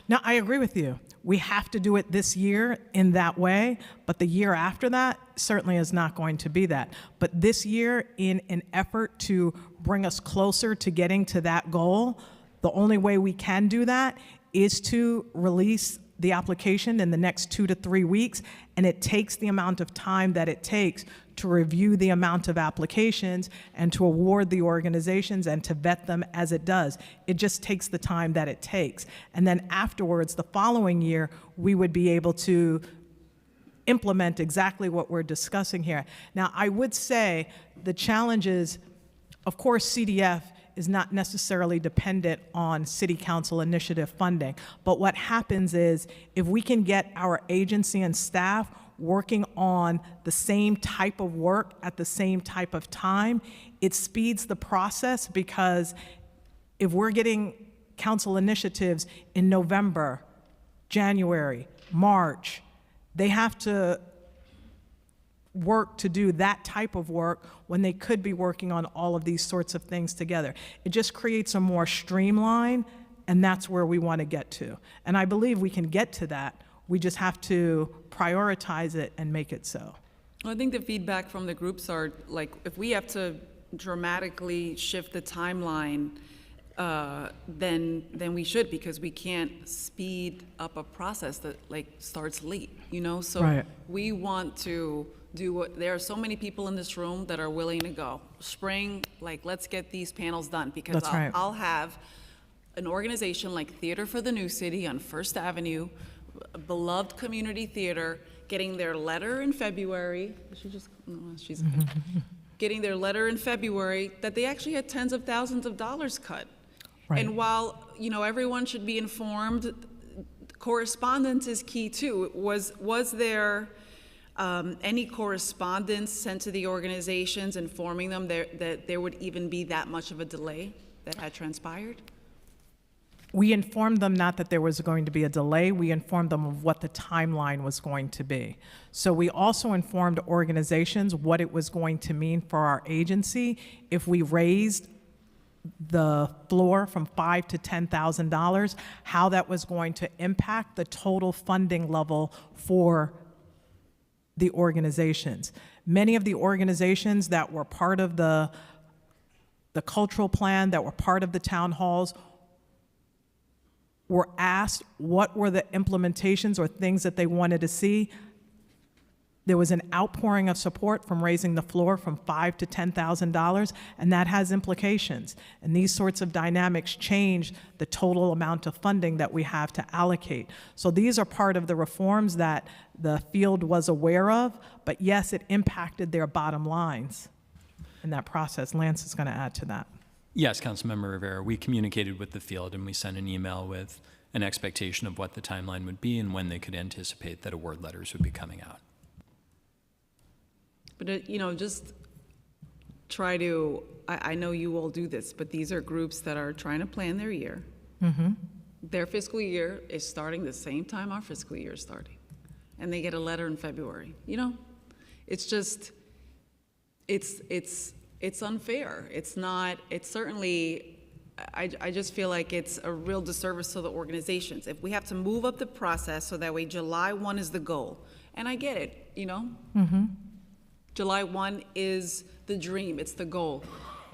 S9: Now, I agree with you. We have to do it this year in that way, but the year after that certainly is not going to be that. But this year, in an effort to bring us closer to getting to that goal, the only way we can do that is to release the application in the next 2 to 3 weeks, and it takes the amount of time that it takes to review the amount of applications and to award the organizations and to vet them as it does. It just takes the time that it takes. And then afterwards, the following year, we would be able to implement exactly what we're discussing here. Now, I would say the challenge is, of course, CDF is not necessarily dependent on city council initiative funding. But what happens is if we can get our agency and staff working on the same type of work at the same type of time, it speeds the process, because if we're getting council initiatives in November, January, March, they have to work to do that type of work when they could be working on all of these sorts of things together. It just creates a more streamline, and that's where we want to get to. And I believe we can get to that. We just have to prioritize it and make it so.
S1: Well, I think the feedback from the groups are, like, if we have to dramatically shift the timeline, then we should, because we can't speed up a process that, like, starts late, you know? So
S9: Right.
S1: we want to do what, there are so many people in this room that are willing to go. Spring, like, let's get these panels done, because
S9: That's right.
S1: I'll have an organization like Theater for the New City on First Avenue, a beloved community theater, getting their letter in February. She just, no, she's getting their letter in February that they actually had tens of thousands of dollars cut.
S9: Right.
S1: And while, you know, everyone should be informed, correspondence is key too. Was there any correspondence sent to the organizations informing them that there would even be that much of a delay that had transpired?
S9: We informed them not that there was going to be a delay, we informed them of what the timeline was going to be. So we also informed organizations what it was going to mean for our agency if we raised the floor from $5,000 to $10,000, how that was going to impact the total funding level for the organizations. Many of the organizations that were part of the cultural plan, that were part of the town halls, were asked what were the implementations or things that they wanted to see. There was an outpouring of support from raising the floor from $5,000 to $10,000, and that has implications. And these sorts of dynamics change the total amount of funding that we have to allocate. So these are part of the reforms that the field was aware of, but yes, it impacted their bottom lines in that process. Lance is going to add to that.
S10: Yes, Councilmember Rivera, we communicated with the field and we sent an email with an expectation of what the timeline would be and when they could anticipate that award letters would be coming out.
S1: But, you know, just try to, I know you all do this, but these are groups that are trying to plan their year.
S9: Mm-hmm.
S1: Their fiscal year is starting the same time our fiscal year is starting. And they get a letter in February. You know, it's just, it's unfair. It's not, it's certainly, I just feel like it's a real disservice to the organizations. If we have to move up the process so that way July 1 is the goal, and I get it, you know?
S9: Mm-hmm.
S1: July 1 is the dream, it's the goal.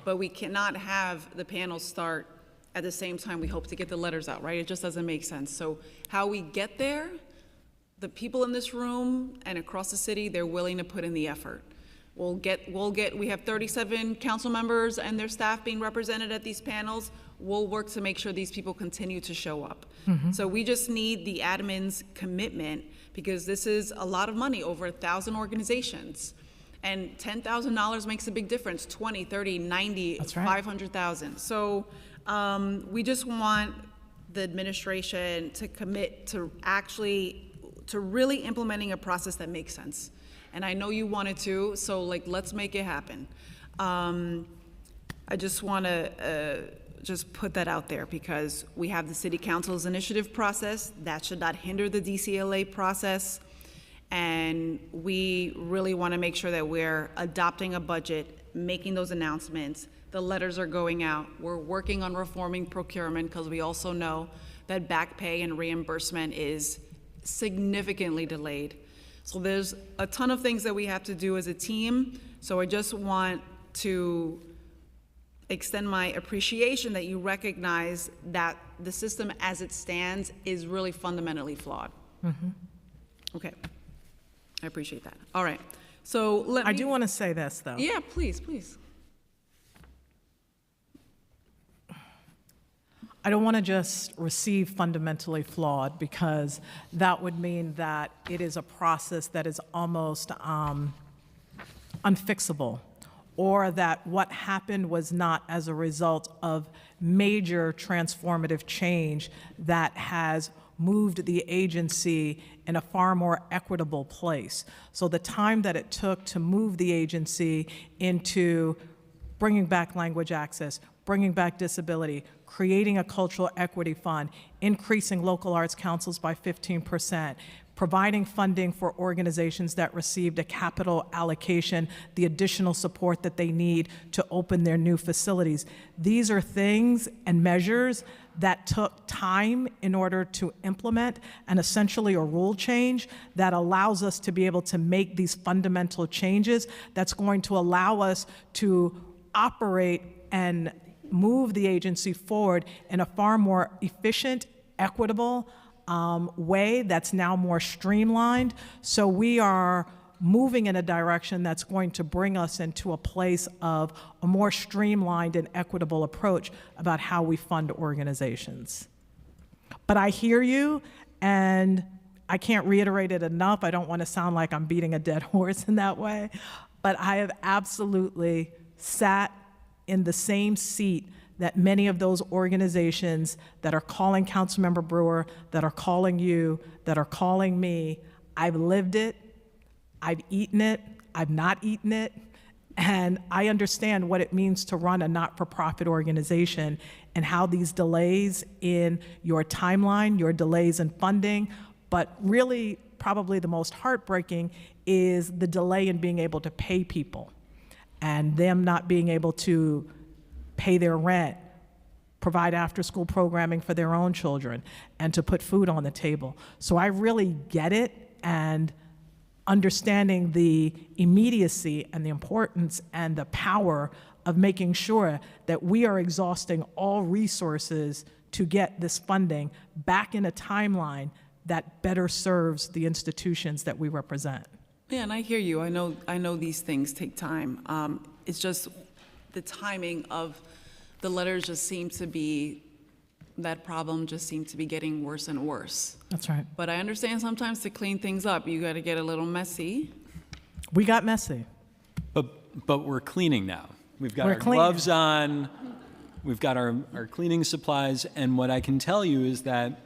S1: But we cannot have the panels start at the same time we hope to get the letters out, right? It just doesn't make sense. So how we get there, the people in this room and across the city, they're willing to put in the effort. We have 37 council members and their staff being represented at these panels. We'll work to make sure these people continue to show up.
S9: Mm-hmm.
S1: So we just need the admin's commitment, because this is a lot of money, over 1,000 organizations. And $10,000 makes a big difference, 20, 30, 90,
S9: That's right.
S1: 500,000. So we just want the administration to commit to really implementing a process that makes sense. And I know you wanted to, so like, let's make it happen. I just want to just put that out there, because we have the city council's initiative process that should not hinder the DCLA process. And we really want to make sure that we're adopting a budget, making those announcements. The letters are going out. We're working on reforming procurement, because we also know that back pay and reimbursement is significantly delayed. So there's a ton of things that we have to do as a team. So I just want to extend my appreciation that you recognize that the system as it stands is really fundamentally flawed. Okay, I appreciate that. All right, so
S9: I do want to say this, though.
S1: Yeah, please, please.
S9: I don't want to just receive fundamentally flawed, because that would mean that it is a process that is almost unfixable, or that what happened was not as a result of major transformative change that has moved the agency in a far more equitable place. So the time that it took to move the agency into bringing back language access, bringing back disability, creating a cultural equity fund, increasing local arts councils by 15%, providing funding for organizations that received a capital allocation, the additional support that they need to open their new facilities. These are things and measures that took time in order to implement, and essentially a rule change that allows us to be able to make these fundamental changes that's going to allow us to operate and move the agency forward in a far more efficient, equitable way that's now more streamlined. So we are moving in a direction that's going to bring us into a place of a more streamlined and equitable approach about how we fund organizations. But I hear you, and I can't reiterate it enough. I don't want to sound like I'm beating a dead horse in that way, but I have absolutely sat in the same seat that many of those organizations that are calling Councilmember Brewer, that are calling you, that are calling me. I've lived it, I've eaten it, I've not eaten it, and I understand what it means to run a not-for-profit organization and how these delays in your timeline, your delays in funding, but really probably the most heartbreaking is the delay in being able to pay people and them not being able to pay their rent, provide after-school programming for their own children, and to put food on the table. So I really get it, and understanding the immediacy and the importance and the power of making sure that we are exhausting all resources to get this funding back in a timeline that better serves the institutions that we represent.
S1: Yeah, and I hear you. I know these things take time. It's just the timing of the letters just seem to be, that problem just seems to be getting worse and worse.
S9: That's right.
S1: But I understand sometimes to clean things up, you got to get a little messy.
S9: We got messy.
S10: But we're cleaning now. We've got
S9: We're
S10: our
S9: cleaning.
S10: gloves on, we've got our cleaning supplies, and what I can tell you is that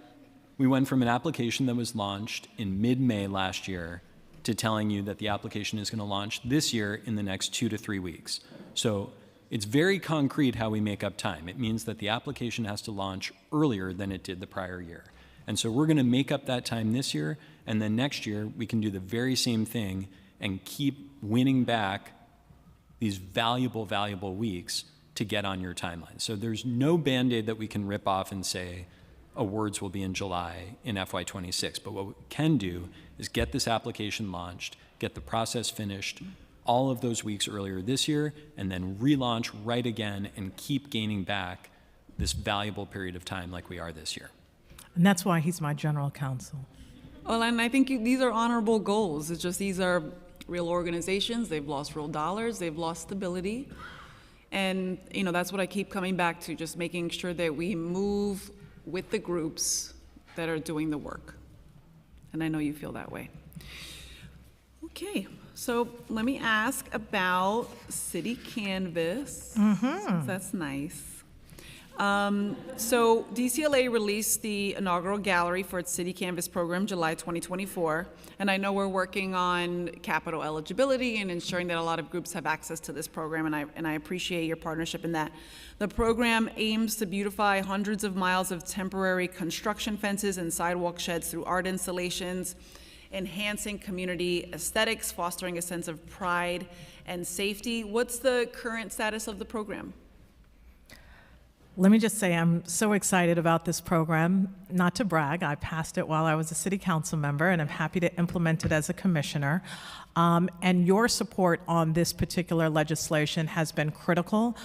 S10: we went from an application that was launched in mid-May last year to telling you that the application is going to launch this year in the next 2 to 3 weeks. So it's very concrete how we make up time. It means that the application has to launch earlier than it did the prior year. And so we're going to make up that time this year, and then next year we can do the very same thing and keep winning back these valuable, valuable weeks to get on your timeline. So there's no Band-Aid that we can rip off and say, awards will be in July in FY26. But what we can do is get this application launched, get the process finished, all of those weeks earlier this year, and then relaunch right again and keep gaining back this valuable period of time like we are this year.
S9: And that's why he's my general counsel.
S1: Well, and I think these are honorable goals. It's just these are real organizations. They've lost real dollars. They've lost stability. And, that's what I keep coming back to, just making sure that we move with the groups that are doing the work. And I know you feel that way. Okay. So let me ask about City Canvas, since that's nice. So DCLA released the inaugural gallery for its City Canvas program, July 2024, and I know we're working on capital eligibility and ensuring that a lot of groups have access to this program, and I appreciate your partnership in that. The program aims to beautify hundreds of miles of temporary construction fences and sidewalk sheds through art installations, enhancing community aesthetics, fostering a sense of pride and safety. What's the current status of the program?
S9: Let me just say I'm so excited about this program. Not to brag, I passed it while I was a city council member, and I'm happy to implement it as a commissioner. And your support on this particular legislation has been critical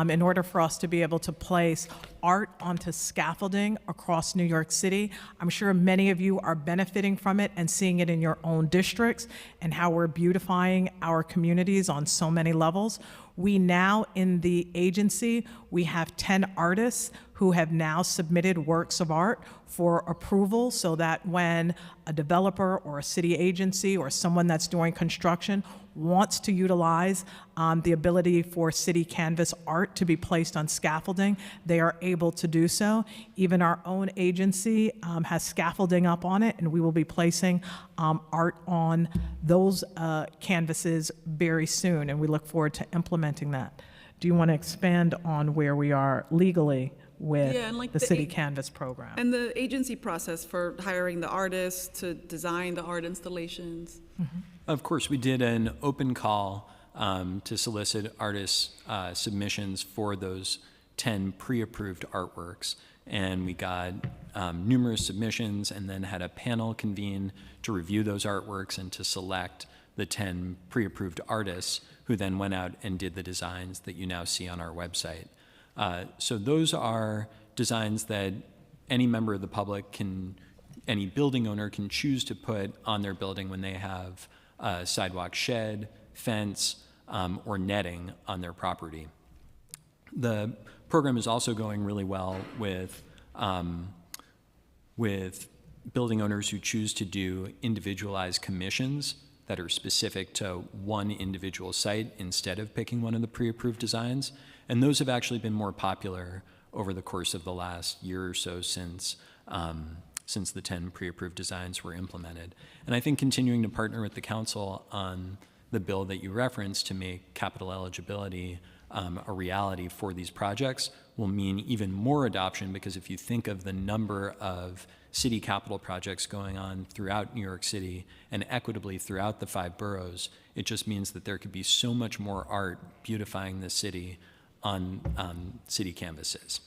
S9: in order for us to be able to place art onto scaffolding across New York City. I'm sure many of you are benefiting from it and seeing it in your own districts and how we're beautifying our communities on so many levels. We now, in the agency, we have 10 artists who have now submitted works of art for approval so that when a developer or a city agency or someone that's doing construction wants to utilize the ability for city canvas art to be placed on scaffolding, they are able to do so. Even our own agency has scaffolding up on it, and we will be placing art on those canvases very soon, and we look forward to implementing that. Do you want to expand on where we are legally with
S1: Yeah, and like
S9: the
S1: the
S9: City Canvas program?
S1: And the agency process for hiring the artists to design the art installations.
S10: Of course, we did an open call to solicit artists' submissions for those 10 pre-approved artworks. And we got numerous submissions and then had a panel convene to review those artworks and to select the 10 pre-approved artists who then went out and did the designs that you now see on our website. So those are designs that any member of the public can, any building owner can choose to put on their building when they have a sidewalk shed, fence, or netting on their property. The program is also going really well with building owners who choose to do individualized commissions that are specific to one individual site instead of picking one of the pre-approved designs. And those have actually been more popular over the course of the last year or so since the 10 pre-approved designs were implemented. And I think continuing to partner with the council on the bill that you referenced to make capital eligibility a reality for these projects will mean even more adoption, because if you think of the number of city capital projects going on throughout New York City and equitably throughout the 5 boroughs, it just means that there could be so much more art beautifying the city on city canvases.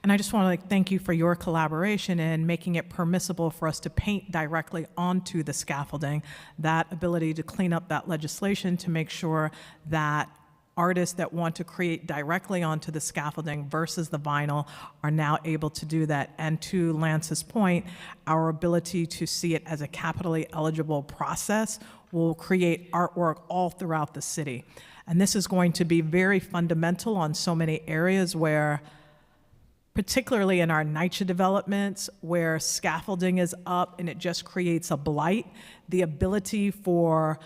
S9: And I just want to thank you for your collaboration in making it permissible for us to paint directly onto the scaffolding, that ability to clean up that legislation to make sure that artists that want to create directly onto the scaffolding versus the vinyl are now able to do that. And to Lance's point, our ability to see it as a capitally eligible process will create artwork all throughout the city. And this is going to be very fundamental on so many areas where, particularly in our NYCHA developments, where scaffolding is up and it just creates a blight, the ability for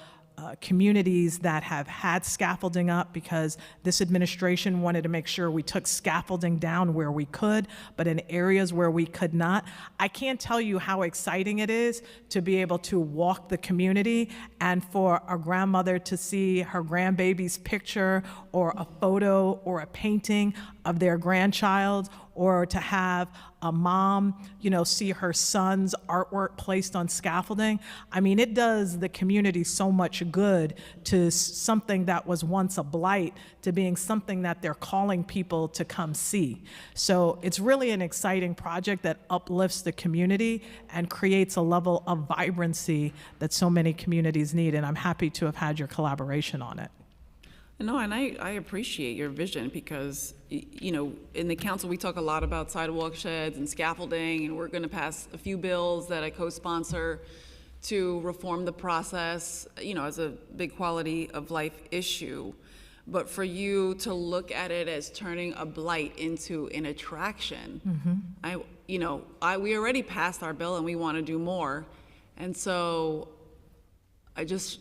S9: communities that have had scaffolding up, because this administration wanted to make sure we took scaffolding down where we could, but in areas where we could not. I can't tell you how exciting it is to be able to walk the community and for a grandmother to see her grandbaby's picture or a photo or a painting of their grandchild, or to have a mom, see her son's artwork placed on scaffolding. I mean, it does the community so much good, to something that was once a blight to being something that they're calling people to come see. So it's really an exciting project that uplifts the community and creates a level of vibrancy that so many communities need, and I'm happy to have had your collaboration on it.
S1: No, and I appreciate your vision, because, in the council, we talk a lot about sidewalk sheds and scaffolding, and we're going to pass a few bills that I co-sponsor to reform the process, as a big quality of life issue. But for you to look at it as turning a blight into an attraction, we already passed our bill and we want to do more. And so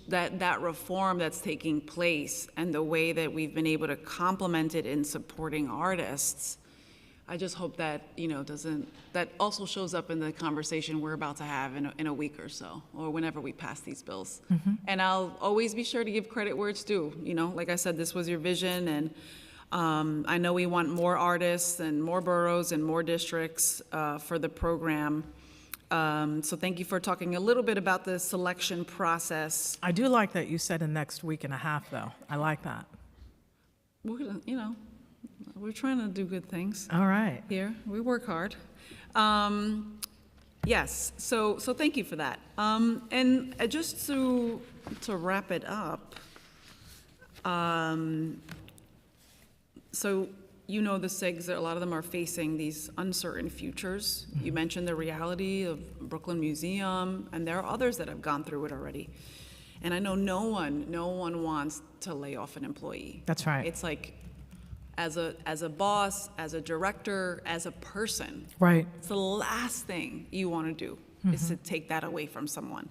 S1: that reform that's taking place and the way that we've been able to complement it in supporting artists, I just hope that, that also shows up in the conversation we're about to have in a week or so, or whenever we pass these bills. And I'll always be sure to give credit where it's due. Like I said, this was your vision, and I know we want more artists and more boroughs and more districts for the program. So thank you for talking a little bit about the selection process.
S9: I do like that you said in next week and a half, though. I like that.
S1: We're gonna, we're trying to do good things.
S9: All right.
S1: Here, we work hard. Yes, so thank you for that. And just to wrap it up, so you know the SIGs, a lot of them are facing these uncertain futures. You mentioned the reality of Brooklyn Museum, and there are others that have gone through it already. And I know no one wants to lay off an employee.
S9: That's right.
S1: It's like, as a boss, as a director, as a person,
S9: Right.
S1: it's the last thing you want to do is to take that away from someone.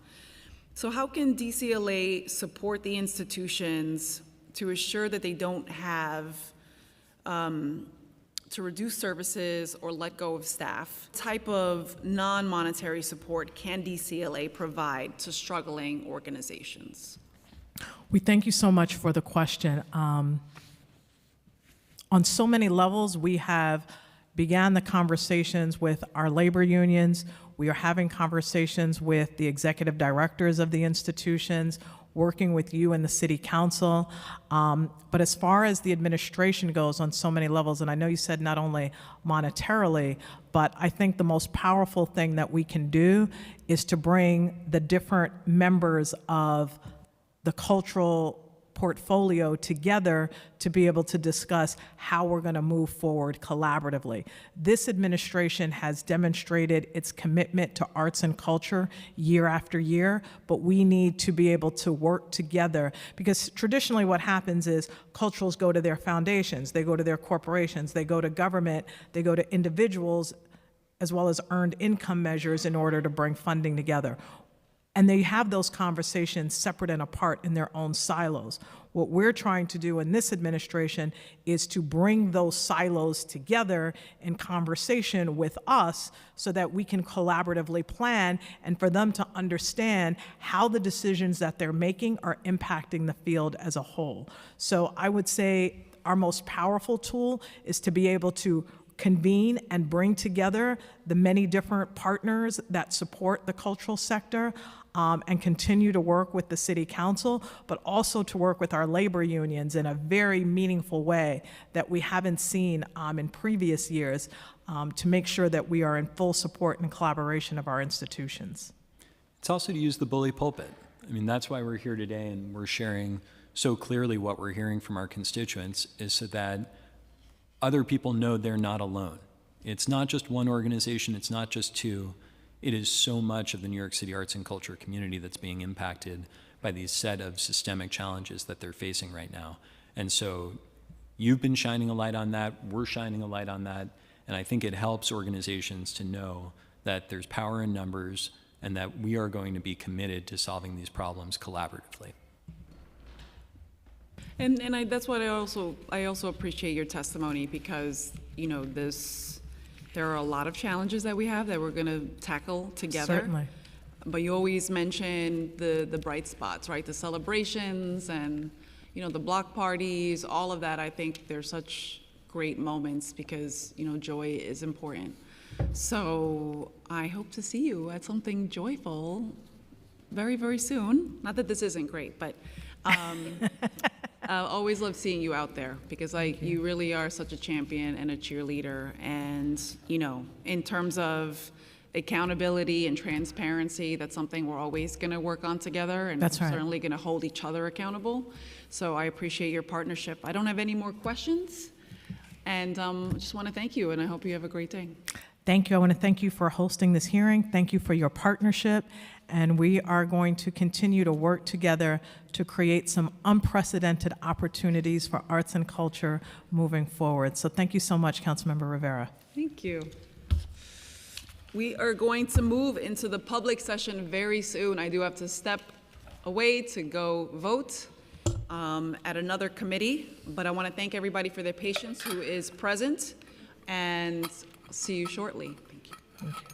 S1: So how can DCLA support the institutions to assure that they don't have to reduce services or let go of staff? What type of non-monetary support can DCLA provide to struggling organizations?
S9: We thank you so much for the question. On so many levels, we have began the conversations with our labor unions. We are having conversations with the executive directors of the institutions, working with you and the city council. But as far as the administration goes on so many levels, and I know you said not only monetarily, but I think the most powerful thing that we can do is to bring the different members of the cultural portfolio together to be able to discuss how we're going to move forward collaboratively. This administration has demonstrated its commitment to arts and culture year after year, but we need to be able to work together, because traditionally what happens is culturals go to their foundations, they go to their corporations, they go to government, they go to individuals, as well as earned income measures in order to bring funding together. And they have those conversations separate and apart in their own silos. What we're trying to do in this administration is to bring those silos together in conversation with us so that we can collaboratively plan and for them to understand how the decisions that they're making are impacting the field as a whole. So I would say our most powerful tool is to be able to convene and bring together the many different partners that support the cultural sector, and continue to work with the city council, but also to work with our labor unions in a very meaningful way that we haven't seen in previous years, to make sure that we are in full support and collaboration of our institutions.
S10: It's also to use the bully pulpit. I mean, that's why we're here today and we're sharing so clearly what we're hearing from our constituents, is so that other people know they're not alone. It's not just one organization, it's not just two. It is so much of the New York City arts and culture community that's being impacted by these set of systemic challenges that they're facing right now. And so you've been shining a light on that, we're shining a light on that, and I think it helps organizations to know that there's power in numbers and that we are going to be committed to solving these problems collaboratively.
S1: And that's what I also appreciate your testimony, because there are a lot of challenges that we have that we're going to tackle together.
S9: Certainly.
S1: But you always mention the bright spots, right? The celebrations and the block parties, all of that. I think they're such great moments because joy is important. So I hope to see you at something joyful very, very soon. Not that this isn't great, but I always love seeing you out there, because you really are such a champion and a cheerleader. And in terms of accountability and transparency, that's something we're always going to work on together, and
S9: That's right.
S1: certainly going to hold each other accountable. So I appreciate your partnership. I don't have any more questions, and just want to thank you, and I hope you have a great day.
S9: Thank you. I want to thank you for hosting this hearing. Thank you for your partnership. And we are going to continue to work together to create some unprecedented opportunities for arts and culture moving forward. So thank you so much, Councilmember Rivera.
S1: Thank you. We are going to move into the public session very soon. I do have to step away to go vote at another committee, but I want to thank everybody for their patience who is present, and see you shortly. Thank you.
S9: Thank you.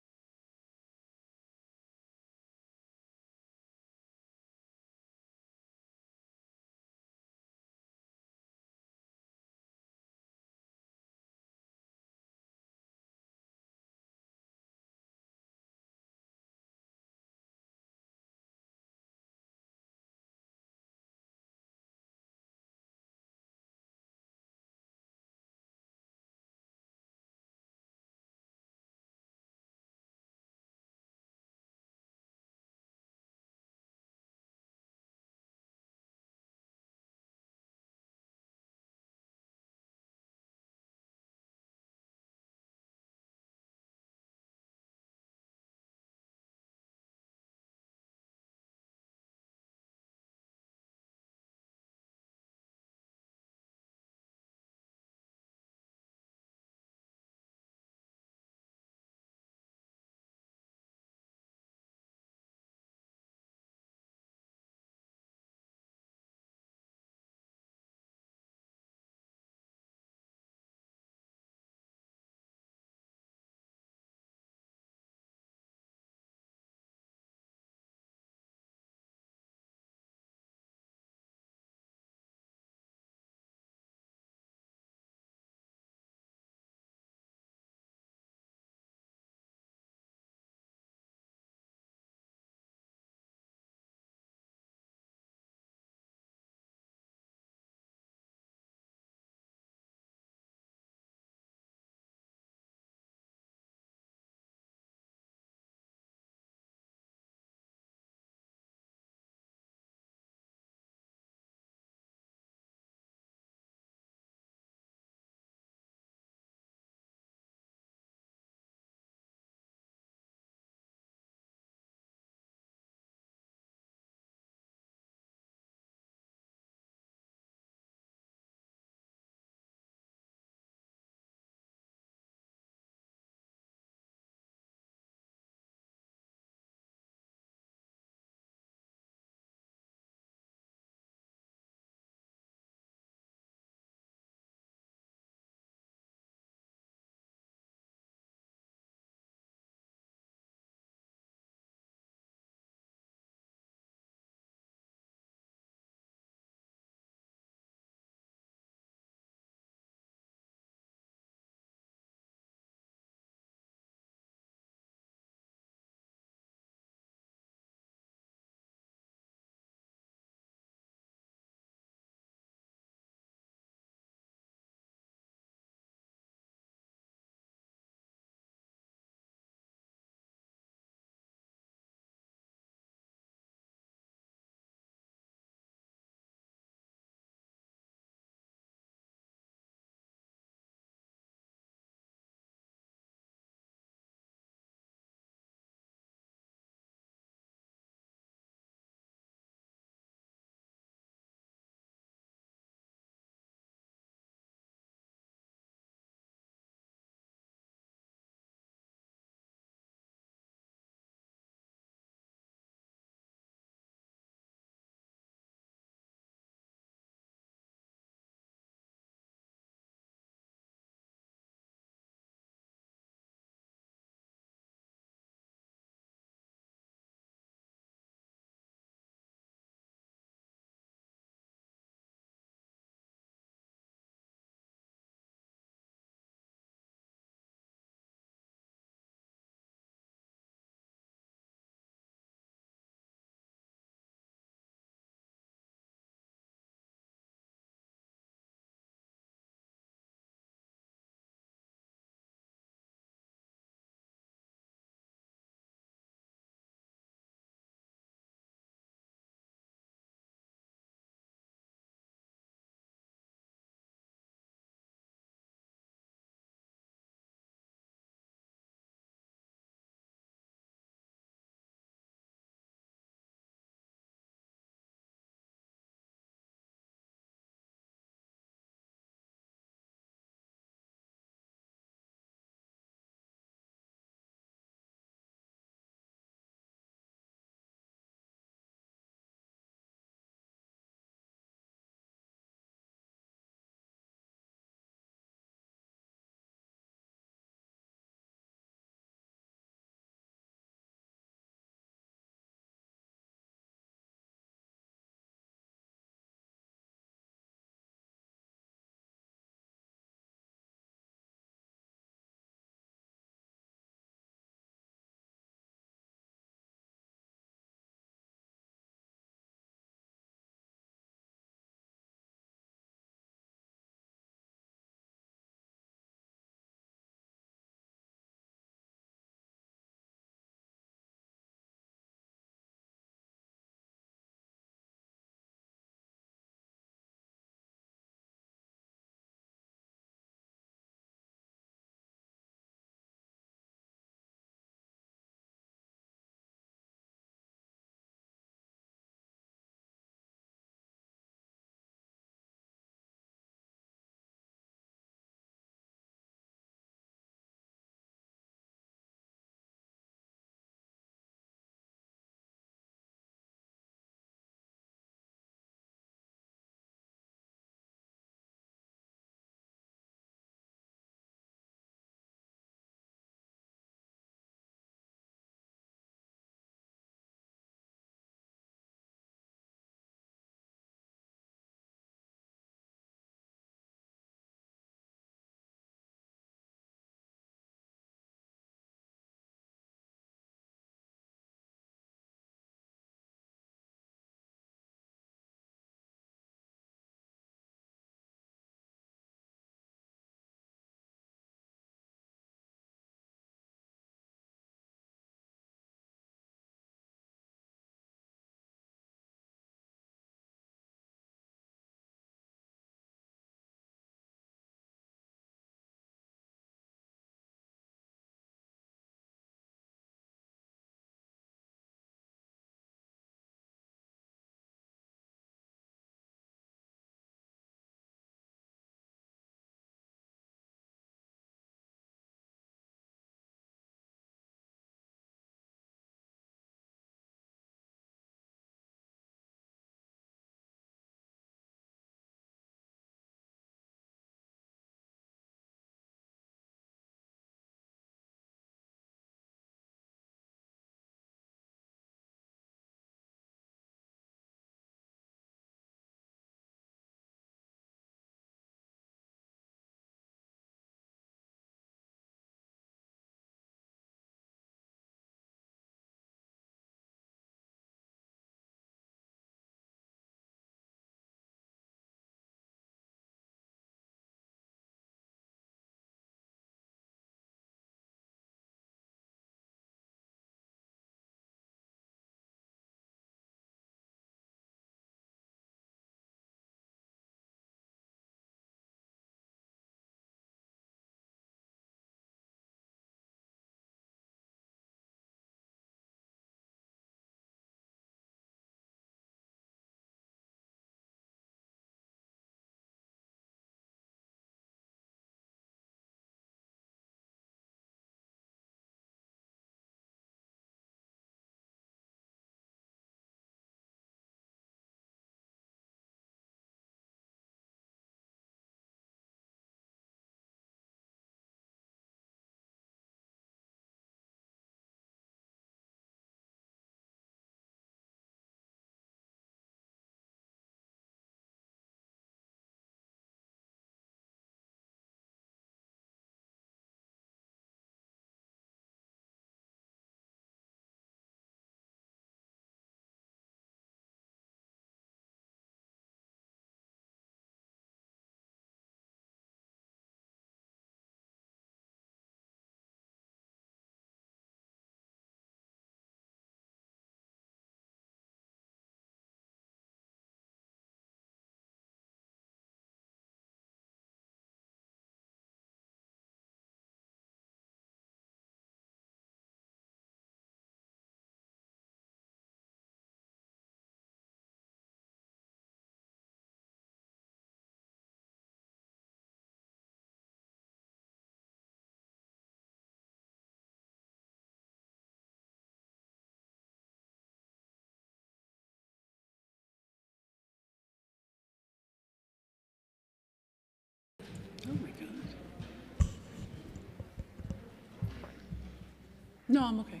S1: No, I'm okay.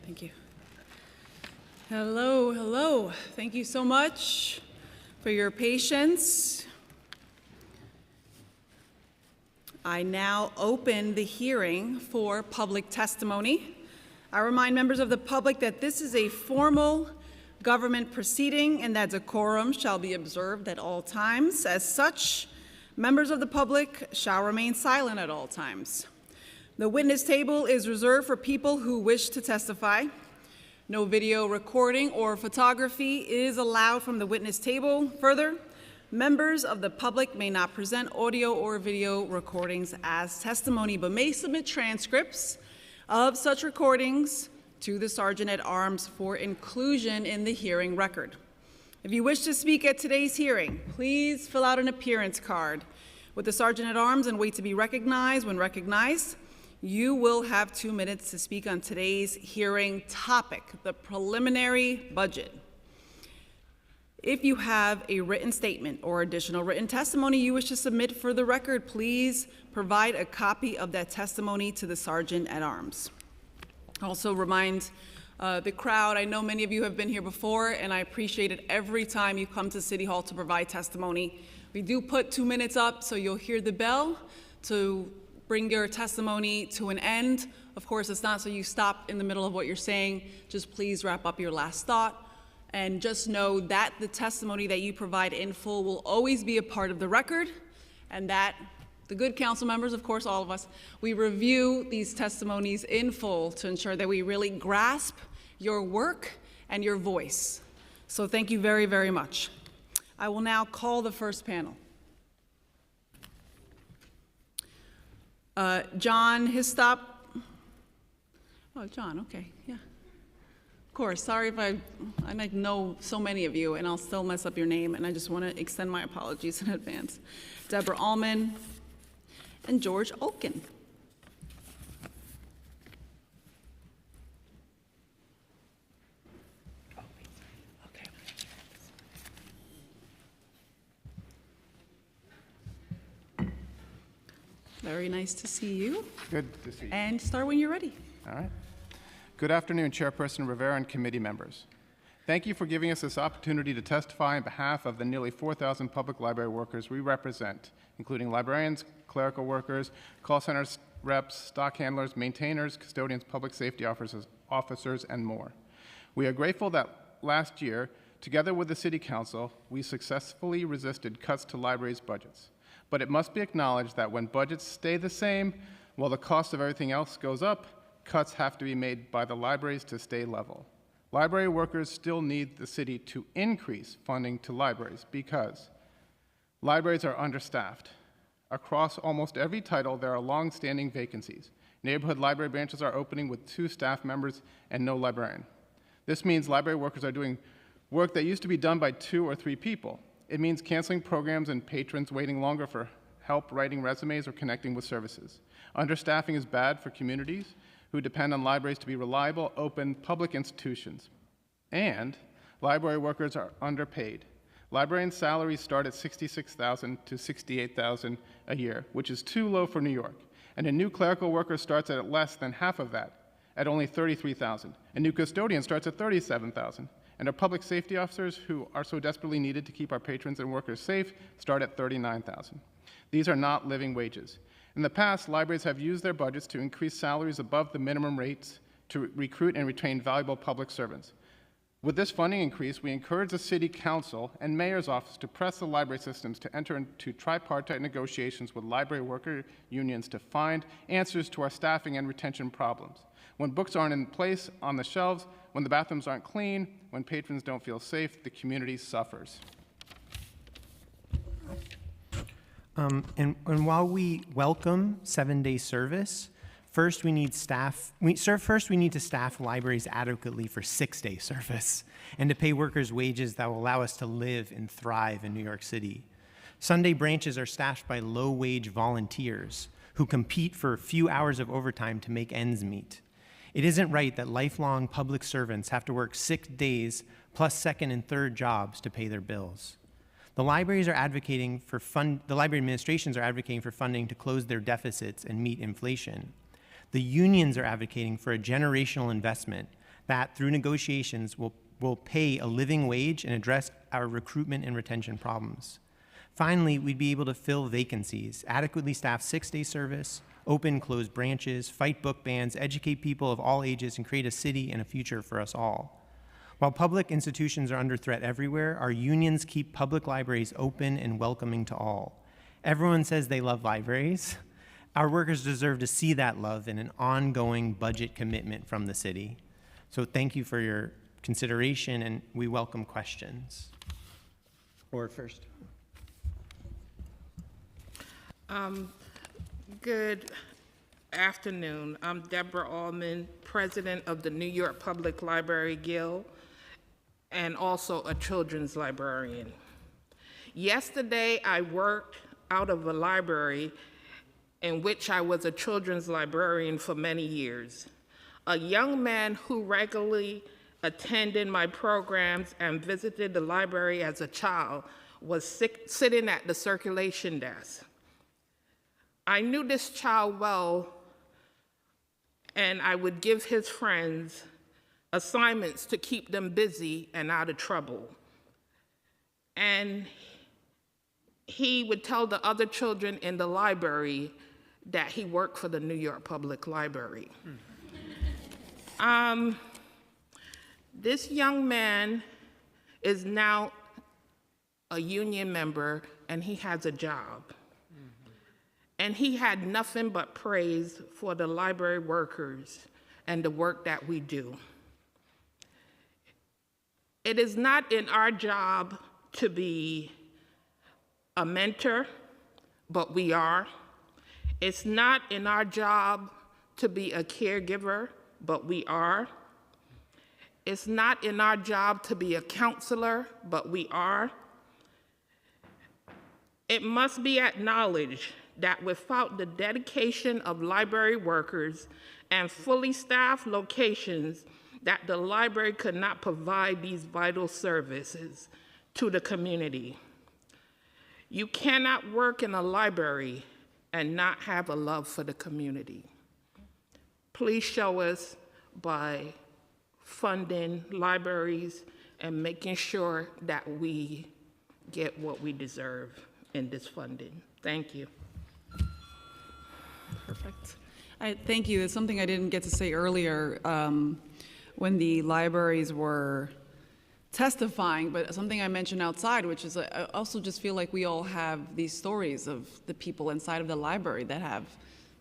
S1: Thank you. Hello, hello. Thank you so much for your patience. I now open the hearing for public testimony. I remind members of the public that this is a formal government proceeding and that decorum shall be observed at all times. As such, members of the public shall remain silent at all times. The witness table is reserved for people who wish to testify. No video recording or photography is allowed from the witness table. Further, members of the public may not present audio or video recordings as testimony, but may submit transcripts of such recordings to the Sergeant at Arms for inclusion in the hearing record. If you wish to speak at today's hearing, please fill out an appearance card with the Sergeant at Arms and wait to be recognized. When recognized, you will have 2 minutes to speak on today's hearing topic, the preliminary budget. If you have a written statement or additional written testimony you wish to submit for the record, please provide a copy of that testimony to the Sergeant at Arms. Also remind the crowd, I know many of you have been here before, and I appreciate it every time you come to City Hall to provide testimony. We do put 2 minutes up, so you'll hear the bell to bring your testimony to an end. Of course, it's not so you stop in the middle of what you're saying. Just please wrap up your last thought. And just know that the testimony that you provide in full will always be a part of the record, and that the good council members, of course, all of us, we review these testimonies in full to ensure that we really grasp your work and your voice. So thank you very, very much. I will now call the first panel. John Histop. Oh, John, okay, yeah. Of course, sorry if I know so many of you and I'll still mess up your name, and I just want to extend my apologies in advance. Deborah Allman and George Olkin. Very nice to see you.
S12: Good to see you.
S1: And start when you're ready.
S12: All right. Good afternoon, Chairperson Rivera and committee members. Thank you for giving us this opportunity to testify on behalf of the nearly 4,000 public library workers we represent, including librarians, clerical workers, call center reps, stock handlers, maintainers, custodians, public safety officers, and more. We are grateful that last year, together with the City Council, we successfully resisted cuts to libraries' budgets. But it must be acknowledged that when budgets stay the same, while the cost of everything else goes up, cuts have to be made by the libraries to stay level. Library workers still need the city to increase funding to libraries because libraries are understaffed. Across almost every title, there are long-standing vacancies. Neighborhood library branches are opening with 2 staff members and no librarian. This means library workers are doing work that used to be done by 2 or 3 people. It means canceling programs and patrons waiting longer for help writing resumes or connecting with services. Understaffing is bad for communities who depend on libraries to be reliable, open, public institutions. And library workers are underpaid. Librarian salaries start at $66,000 to $68,000 a year, which is too low for New York. And a new clerical worker starts at less than half of that, at only $33,000. A new custodian starts at $37,000. And our public safety officers, who are so desperately needed to keep our patrons and workers safe, start at $39,000. These are not living wages. In the past, libraries have used their budgets to increase salaries above the minimum rates to recruit and retain valuable public servants. With this funding increase, we encourage the City Council and Mayor's Office to press the library systems to enter into tripartite negotiations with library worker unions to find answers to our staffing and retention problems. When books aren't in place on the shelves, when the bathrooms aren't clean, when patrons don't feel safe, the community suffers.
S13: And while we welcome 7-day service, first we need to staff libraries adequately for 6-day service and to pay workers wages that will allow us to live and thrive in New York City. Sunday branches are staffed by low-wage volunteers who compete for a few hours of overtime to make ends meet. It isn't right that lifelong public servants have to work 6 days plus second and third jobs to pay their bills. The library administrations are advocating for funding to close their deficits and meet inflation. The unions are advocating for a generational investment that, through negotiations, will pay a living wage and address our recruitment and retention problems. Finally, we'd be able to fill vacancies, adequately staff 6-day service, open closed branches, fight book bans, educate people of all ages, and create a city and a future for us all. While public institutions are under threat everywhere, our unions keep public libraries open and welcoming to all. Everyone says they love libraries. Our workers deserve to see that love in an ongoing budget commitment from the city. So thank you for your consideration, and we welcome questions. Or first.
S14: Good afternoon. I'm Deborah Allman, president of the New York Public Library Guild, and also a children's librarian. Yesterday, I worked out of a library in which I was a children's librarian for many years. A young man who regularly attended my programs and visited the library as a child was sitting at the circulation desk. I knew this child well, and I would give his friends assignments to keep them busy and out of trouble. And he would tell the other children in the library that he worked for the New York Public Library. This young man is now a union member, and he has a job. And he had nothing but praise for the library workers and the work that we do. It is not in our job to be a mentor, but we are. It's not in our job to be a caregiver, but we are. It's not in our job to be a counselor, but we are. It must be acknowledged that without the dedication of library workers and fully staffed locations, that the library could not provide these vital services to the community. You cannot work in a library and not have a love for the community. Please show us by funding libraries and making sure that we get what we deserve in this funding. Thank you.
S1: Perfect. Thank you. It's something I didn't get to say earlier when the libraries were testifying, but something I mentioned outside, which is I also just feel like we all have these stories of the people inside of the library that have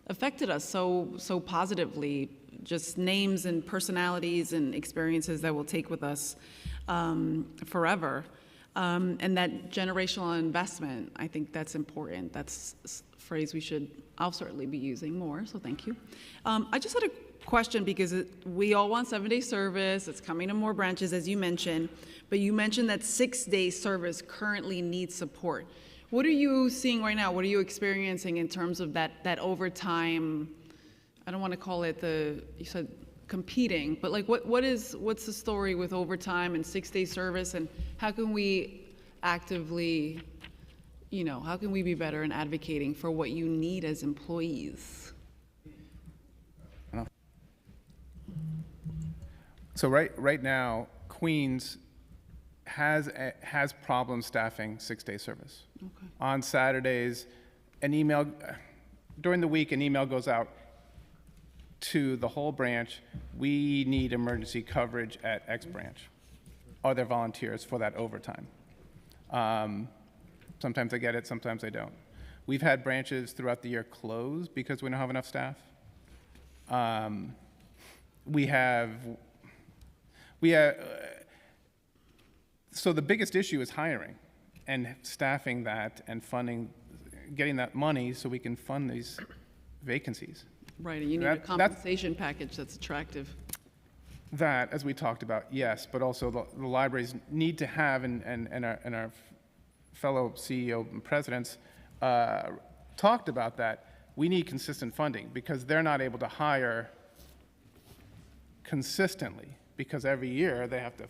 S1: affected us so positively, just names and personalities and experiences that we'll take with us forever. And that generational investment, I think that's important. That's a phrase I'll certainly be using more, so thank you. I just had a question because we all want 7-day service. It's coming to more branches, as you mentioned, but you mentioned that 6-day service currently needs support. What are you seeing right now? What are you experiencing in terms of that overtime? I don't want to call it you said competing, but like what's the story with overtime and 6-day service, and how can we actively, how can we be better in advocating for what you need as employees?
S12: So right now, Queens has problems staffing 6-day service. Okay. On Saturdays, during the week, an email goes out to the whole branch. We need emergency coverage at X branch. Are there volunteers for that overtime? Sometimes I get it, sometimes I don't. We've had branches throughout the year close because we don't have enough staff. So the biggest issue is hiring and staffing that and funding, getting that money so we can fund these vacancies.
S1: Right, and you need a compensation package that's attractive.
S12: That, as we talked about, yes, but also the libraries need to have, and our fellow CEO and presidents talked about that, we need consistent funding because they're not able to hire consistently because every year they have to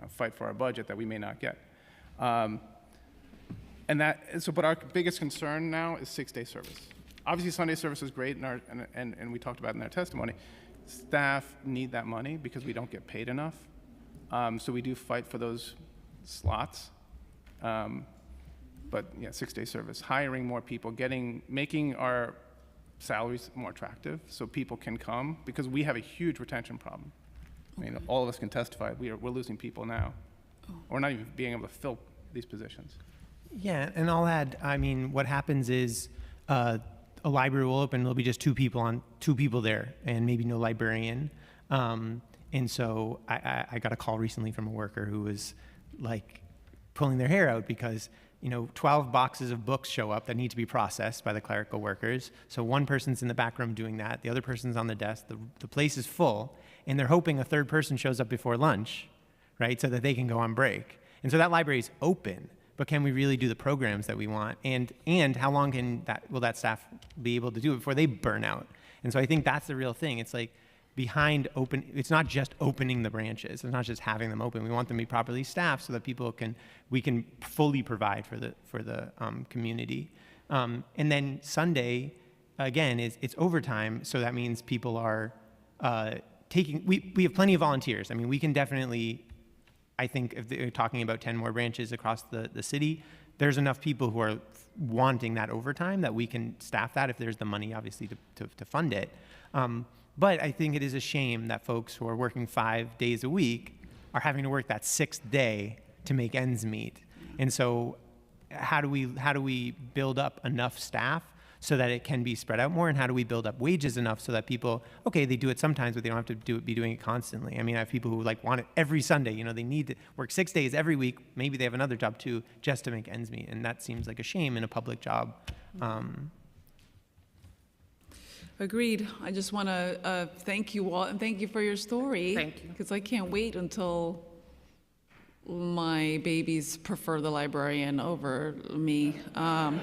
S12: fight for our budget that we may not get.
S1: Mm-hmm.
S12: But our biggest concern now is 6-day service. obviously Sunday service is great, and we talked about it in our testimony. Staff need that money because we don't get paid enough. So we do fight for those slots. But yeah, 6-day service, hiring more people, making our salaries more attractive so people can come, because we have a huge retention problem. I mean, all of us can testify. We're losing people now. We're not even being able to fill these positions.
S13: Yeah, and I'll add, I mean, what happens is a library will open, there'll be just two people there, and maybe no librarian. And so I got a call recently from a worker who was like pulling their hair out because 12 boxes of books show up that need to be processed by the clerical workers. So one person's in the back room doing that, the other person's on the desk, the place is full, and they're hoping a third person shows up before lunch, right, so that they can go on break. And so that library is open, but can we really do the programs that we want? And how long will that staff be able to do it before they burn out? And so I think that's the real thing. It's like it's not just opening the branches. It's not just having them open. We want them to be properly staffed so that we can fully provide for the community. And then Sunday, again, it's overtime. So that means people are we have plenty of volunteers. I mean, we can definitely, I think if they're talking about 10 more branches across the city, there's enough people who are wanting that overtime that we can staff that if there's the money, obviously, to fund it. But I think it is a shame that folks who are working 5 days a week are having to work that 6th day to make ends meet. And so how do we build up enough staff so that it can be spread out more? And how do we build up wages enough so that people, okay, they do it sometimes, but they don't have to be doing it constantly? I mean, I have people who want it every Sunday. They need to work 6 days every week. Maybe they have another job too, just to make ends meet. And that seems like a shame in a public job.
S1: Agreed. I just want to thank you all and thank you for your story.
S14: Thank you.
S1: Because I can't wait until my babies prefer the librarian over me. I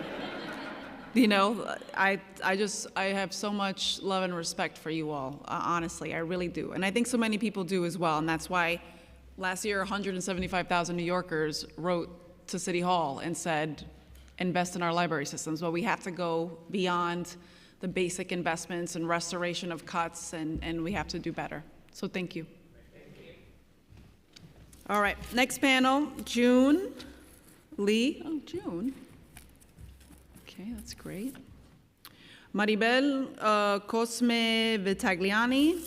S1: have so much love and respect for you all. Honestly, I really do. And I think so many people do as well. And that's why last year, 175,000 New Yorkers wrote to City Hall and said, invest in our library systems. But we have to go beyond the basic investments and restoration of cuts, and we have to do better. So thank you. All right, next panel, June Lee. Oh, June. Okay, that's great. Maribel Cosme Vitagliani,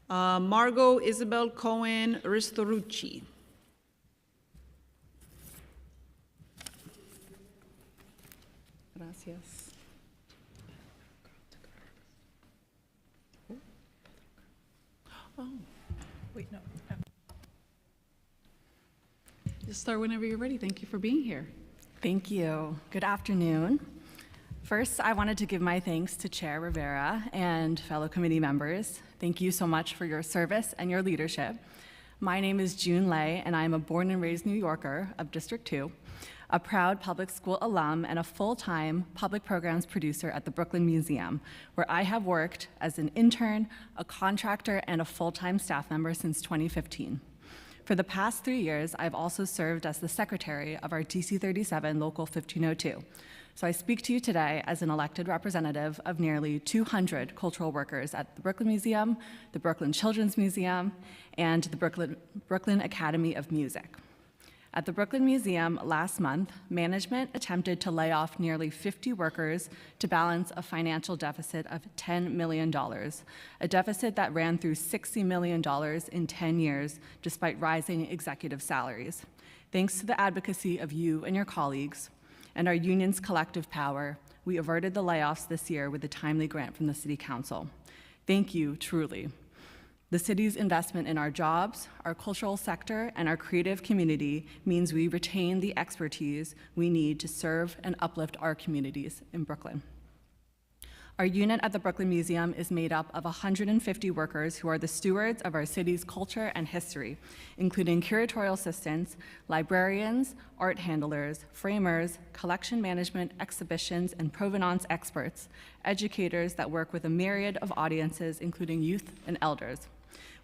S1: Margot Isabel Cohen Ristorucci. Gracias. Oh, wait, no. Just start whenever you're ready. Thank you for being here.
S15: Thank you. Good afternoon. First, I wanted to give my thanks to Chair Rivera and fellow committee members. Thank you so much for your service and your leadership. My name is June Lay, and I am a born and raised New Yorker of District 2, a proud public school alum and a full-time public programs producer at the Brooklyn Museum, where I have worked as an intern, a contractor, and a full-time staff member since 2015. For the past 3 years, I've also served as the secretary of our DC 37 Local 1502. So I speak to you today as an elected representative of nearly 200 cultural workers at the Brooklyn Museum, the Brooklyn Children's Museum, and the Brooklyn Academy of Music. At the Brooklyn Museum last month, management attempted to lay off nearly 50 workers to balance a financial deficit of $10 million, a deficit that ran through $60 million in 10 years, despite rising executive salaries. Thanks to the advocacy of you and your colleagues and our union's collective power, we averted the layoffs this year with a timely grant from the City Council. Thank you, truly. The city's investment in our jobs, our cultural sector, and our creative community means we retain the expertise we need to serve and uplift our communities in Brooklyn. Our unit at the Brooklyn Museum is made up of 150 workers who are the stewards of our city's culture and history, including curatorial assistants, librarians, art handlers, framers, collection management, exhibitions, and provenance experts, educators that work with a myriad of audiences, including youth and elders.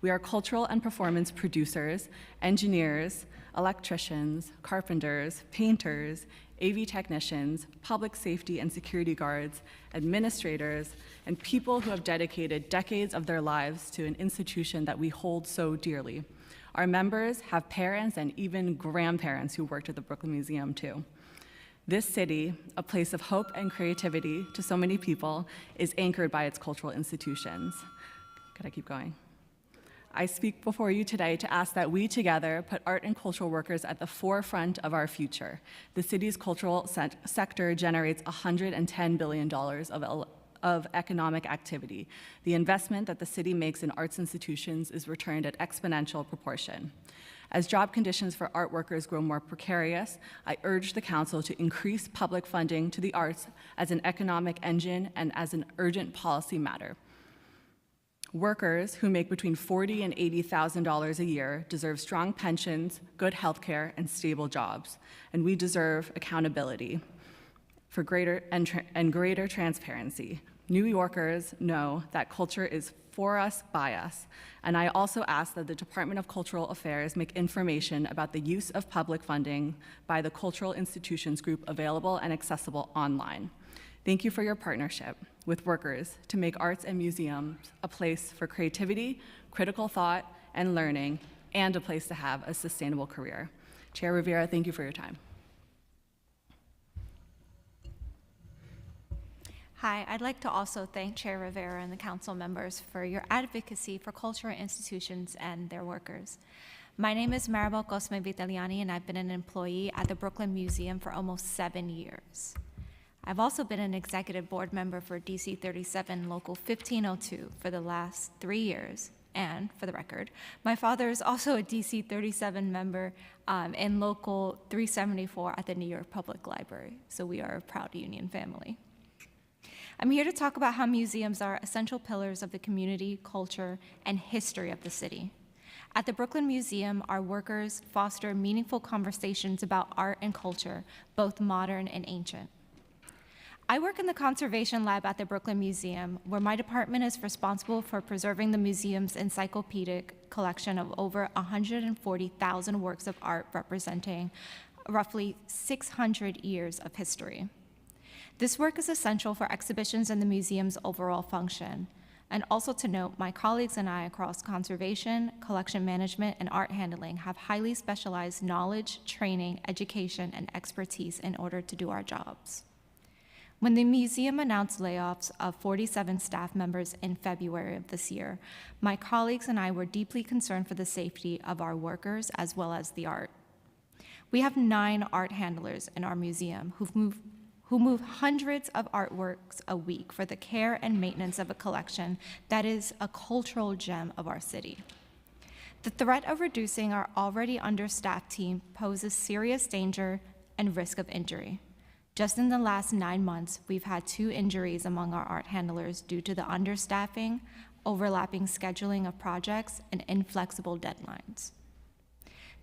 S15: We are cultural and performance producers, engineers, electricians, carpenters, painters, AV technicians, public safety and security guards, administrators, and people who have dedicated decades of their lives to an institution that we hold so dearly. Our members have parents and even grandparents who worked at the Brooklyn Museum too. This city, a place of hope and creativity to so many people, is anchored by its cultural institutions. Could I keep going? I speak before you today to ask that we together put art and cultural workers at the forefront of our future. The city's cultural sector generates $110 billion of economic activity. The investment that the city makes in arts institutions is returned at exponential proportion. As job conditions for art workers grow more precarious, I urge the council to increase public funding to the arts as an economic engine and as an urgent policy matter. Workers who make between $40,000 and $80,000 a year deserve strong pensions, good health care, and stable jobs. And we deserve accountability for greater transparency. New Yorkers know that culture is for us, by us. And I also ask that the Department of Cultural Affairs make information about the use of public funding by the Cultural Institutions Group available and accessible online. Thank you for your partnership with workers to make arts and museums a place for creativity, critical thought, and learning, and a place to have a sustainable career. Chair Rivera, thank you for your time.
S16: Hi, I'd like to also thank Chair Rivera and the council members for your advocacy for cultural institutions and their workers. My name is Maribel Cosme Vitaliani, and I've been an employee at the Brooklyn Museum for almost 7 years. I've also been an executive board member for DC 37 Local 1502 for the last 3 years. And for the record, my father is also a DC 37 member in Local 374 at the New York Public Library. So we are a proud union family. I'm here to talk about how museums are essential pillars of the community, culture, and history of the city. At the Brooklyn Museum, our workers foster meaningful conversations about art and culture, both modern and ancient. I work in the conservation lab at the Brooklyn Museum, where my department is responsible for preserving the museum's encyclopedic collection of over 140,000 works of art representing roughly 600 years of history. This work is essential for exhibitions and the museum's overall function. And also to note, my colleagues and I across conservation, collection management, and art handling have highly specialized knowledge, training, education, and expertise in order to do our jobs. When the museum announced layoffs of 47 staff members in February of this year, my colleagues and I were deeply concerned for the safety of our workers as well as the art. We have 9 art handlers in our museum who move hundreds of artworks a week for the care and maintenance of a collection that is a cultural gem of our city. The threat of reducing our already understaffed team poses serious danger and risk of injury. Just in the last 9 months, we've had 2 injuries among our art handlers due to the understaffing, overlapping scheduling of projects, and inflexible deadlines.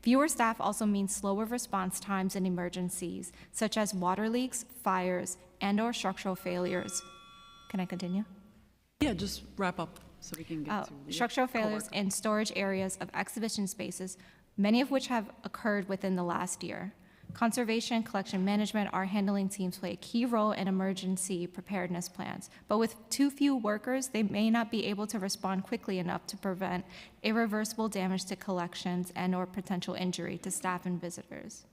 S16: Fewer staff also means slower response times in emergencies, such as water leaks, fires, and/or structural failures. Can I continue?
S1: Yeah, just wrap up so we can get to the
S16: structural failures in storage areas of exhibition spaces, many of which have occurred within the last year. Conservation, collection management, art handling teams play a key role in emergency preparedness plans, but with too few workers, they may not be able to respond quickly enough to prevent irreversible damage to collections and/or potential injury to staff and visitors.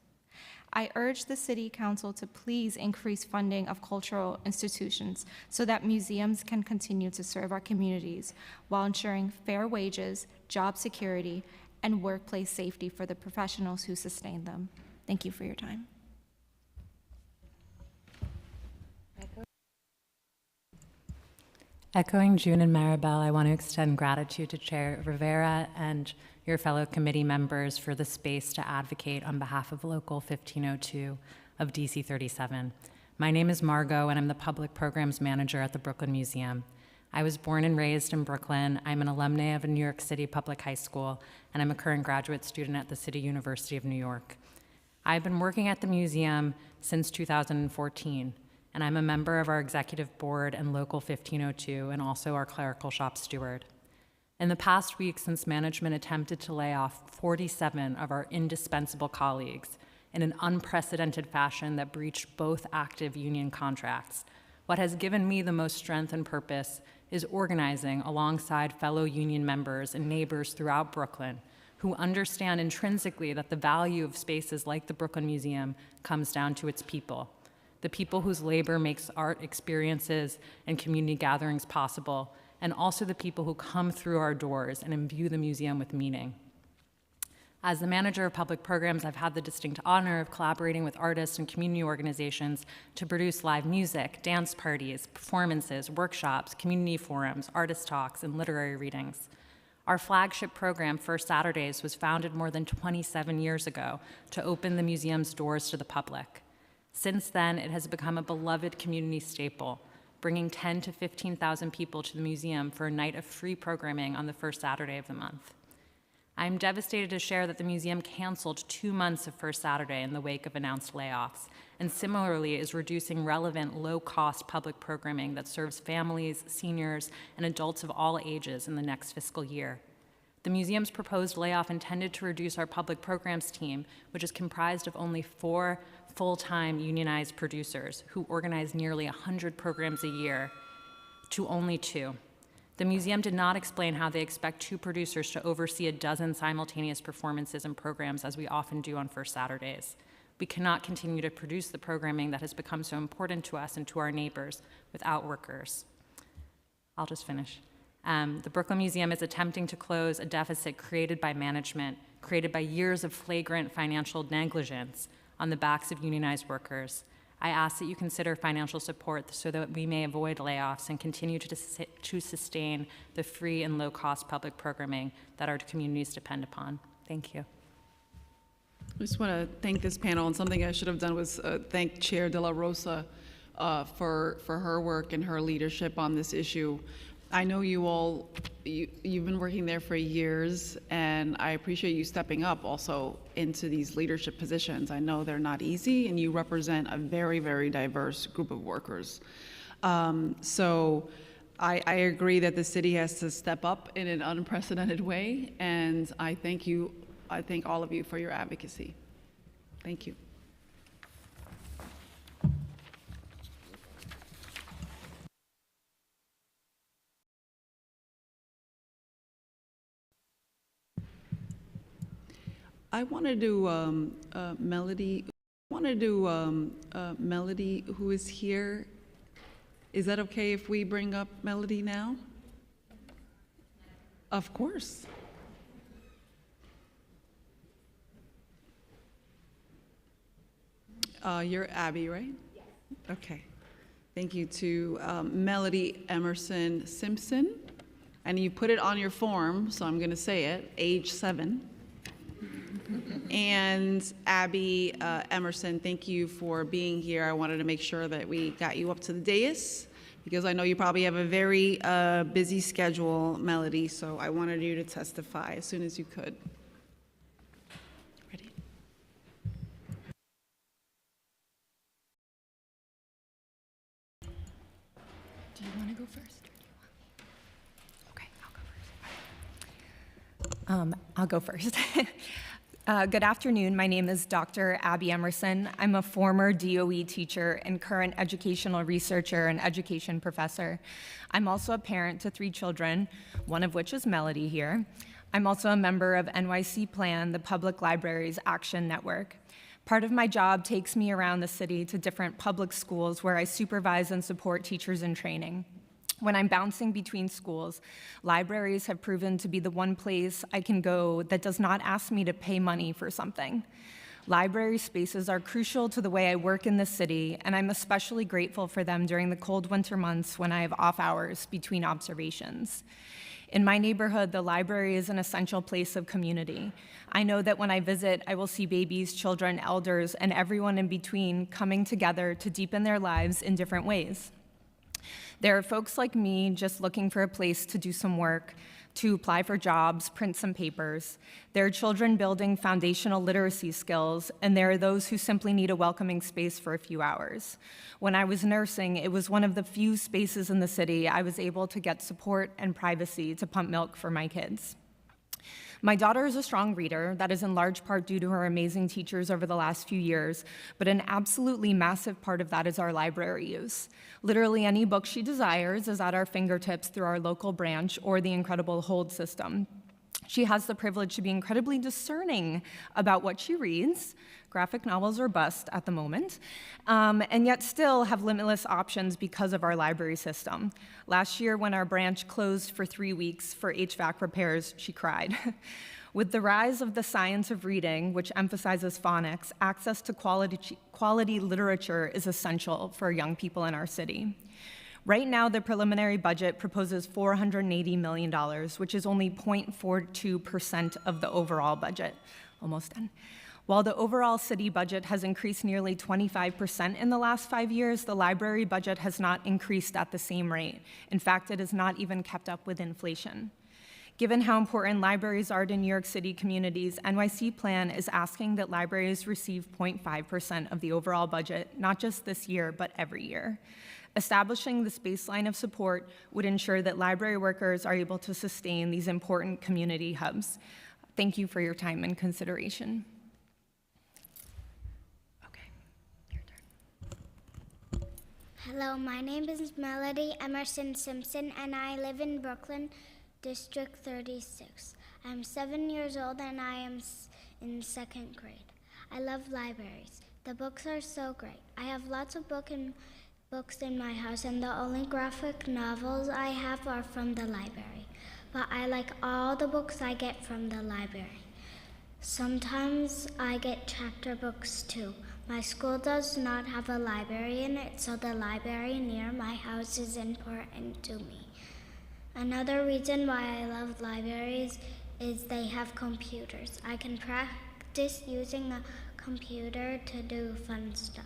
S16: I urge the City Council to please increase funding of cultural institutions so that museums can continue to serve our communities while ensuring fair wages, job security, and workplace safety for the professionals who sustain them. Thank you for your time.
S17: Echoing June and Maribel, I want to extend gratitude to Chair Rivera and your fellow committee members for the space to advocate on behalf of Local 1502 of DC 37. My name is Margot, and I'm the Public Programs Manager at the Brooklyn Museum. I was born and raised in Brooklyn. I'm an alumna of a New York City public high school, and I'm a current graduate student at the City University of New York. I've been working at the museum since 2014, and I'm a member of our executive board and Local 1502, and also our clerical shop steward. In the past week, since management attempted to lay off 47 of our indispensable colleagues, in an unprecedented fashion that breached both active union contracts. What has given me the most strength and purpose is organizing alongside fellow union members and neighbors throughout Brooklyn who understand intrinsically that the value of spaces like the Brooklyn Museum comes down to its people, the people whose labor makes art experiences and community gatherings possible, and also the people who come through our doors and imbue the museum with meaning. As the manager of public programs, I've had the distinct honor of collaborating with artists and community organizations to produce live music, dance parties, performances, workshops, community forums, artist talks, and literary readings. Our flagship program, First Saturdays, was founded more than 27 years ago to open the museum's doors to the public. Since then, it has become a beloved community staple, bringing 10 to 15,000 people to the museum for a night of free programming on the first Saturday of the month. I'm devastated to share that the museum canceled 2 months of First Saturday in the wake of announced layoffs, and similarly is reducing relevant, low-cost public programming that serves families, seniors, and adults of all ages in the next fiscal year. The museum's proposed layoff intended to reduce our public programs team, which is comprised of only 4 full-time unionized producers who organize nearly 100 programs a year, to only 2. The museum did not explain how they expect 2 producers to oversee a dozen simultaneous performances and programs as we often do on First Saturdays. We cannot continue to produce the programming that has become so important to us and to our neighbors without workers. I'll just finish. The Brooklyn Museum is attempting to close a deficit created by management, created by years of flagrant financial negligence on the backs of unionized workers. I ask that you consider financial support so that we may avoid layoffs and continue to sustain the free and low-cost public programming that our communities depend upon. Thank you.
S1: I just want to thank this panel, and something I should have done was thank Chair De La Rosa for her work and her leadership on this issue. I know you've been working there for years, and I appreciate you stepping up also into these leadership positions. I know they're not easy, and you represent a very, very diverse group of workers. So I agree that the city has to step up in an unprecedented way, and I thank you. I thank all of you for your advocacy. Thank you. I want to do Melody. Melody, who is here. Is that okay if we bring up Melody now? Of course. You're Abby, right? Yes. Okay. Thank you to Melody Emerson Simpson. And you put it on your form, so I'm going to say it, age 7. And Abby Emerson, thank you for being here. I wanted to make sure that we got you up to the dais because I know you probably have a very busy schedule, Melody, so I wanted you to testify as soon as you could. Ready?
S18: Do you want to go first? Okay, I'll go first. Good afternoon. My name is Dr. Abby Emerson. I'm a former DOE teacher and current educational researcher and education professor. I'm also a parent to 3 children, one of which is Melody here. I'm also a member of NYC Plan, the Public Libraries Action Network. Part of my job takes me around the city to different public schools where I supervise and support teachers in training. When I'm bouncing between schools, libraries have proven to be the one place I can go that does not ask me to pay money for something. Library spaces are crucial to the way I work in the city, and I'm especially grateful for them during the cold winter months when I have off hours between observations. In my neighborhood, the library is an essential place of community. I know that when I visit, I will see babies, children, elders, and everyone in between coming together to deepen their lives in different ways. There are folks like me just looking for a place to do some work, to apply for jobs, print some papers. There are children building foundational literacy skills, and there are those who simply need a welcoming space for a few hours. When I was nursing, it was one of the few spaces in the city I was able to get support and privacy to pump milk for my kids. My daughter is a strong reader. That is in large part due to her amazing teachers over the last few years, but an absolutely massive part of that is our library use. Literally any book she desires is at our fingertips through our local branch or the incredible hold system. She has the privilege to be incredibly discerning about what she reads. Graphic novels are bust at the moment, and yet still have limitless options because of our library system. Last year, when our branch closed for 3 weeks for HVAC repairs, she cried. With the rise of the science of reading, which emphasizes phonics, access to quality literature is essential for young people in our city. Right now, the preliminary budget proposes $480 million, which is only 0.42% of the overall budget. Almost done. While the overall city budget has increased nearly 25% in the last 5 years, the library budget has not increased at the same rate. In fact, it has not even kept up with inflation. Given how important libraries are to New York City communities, NYC Plan is asking that libraries receive 0.5% of the overall budget, not just this year, but every year. Establishing this baseline of support would ensure that library workers are able to sustain these important community hubs. Thank you for your time and consideration.
S19: Hello, my name is Melody Emerson Simpson, and I live in Brooklyn, District 36. I'm 7 years old, and I am in 2nd grade. I love libraries. The books are so great. I have lots of books in my house, and the only graphic novels I have are from the library. But I like all the books I get from the library. Sometimes I get chapter books too. My school does not have a library in it, so the library near my house is important to me. Another reason why I love libraries is they have computers. I can practice using a computer to do fun stuff.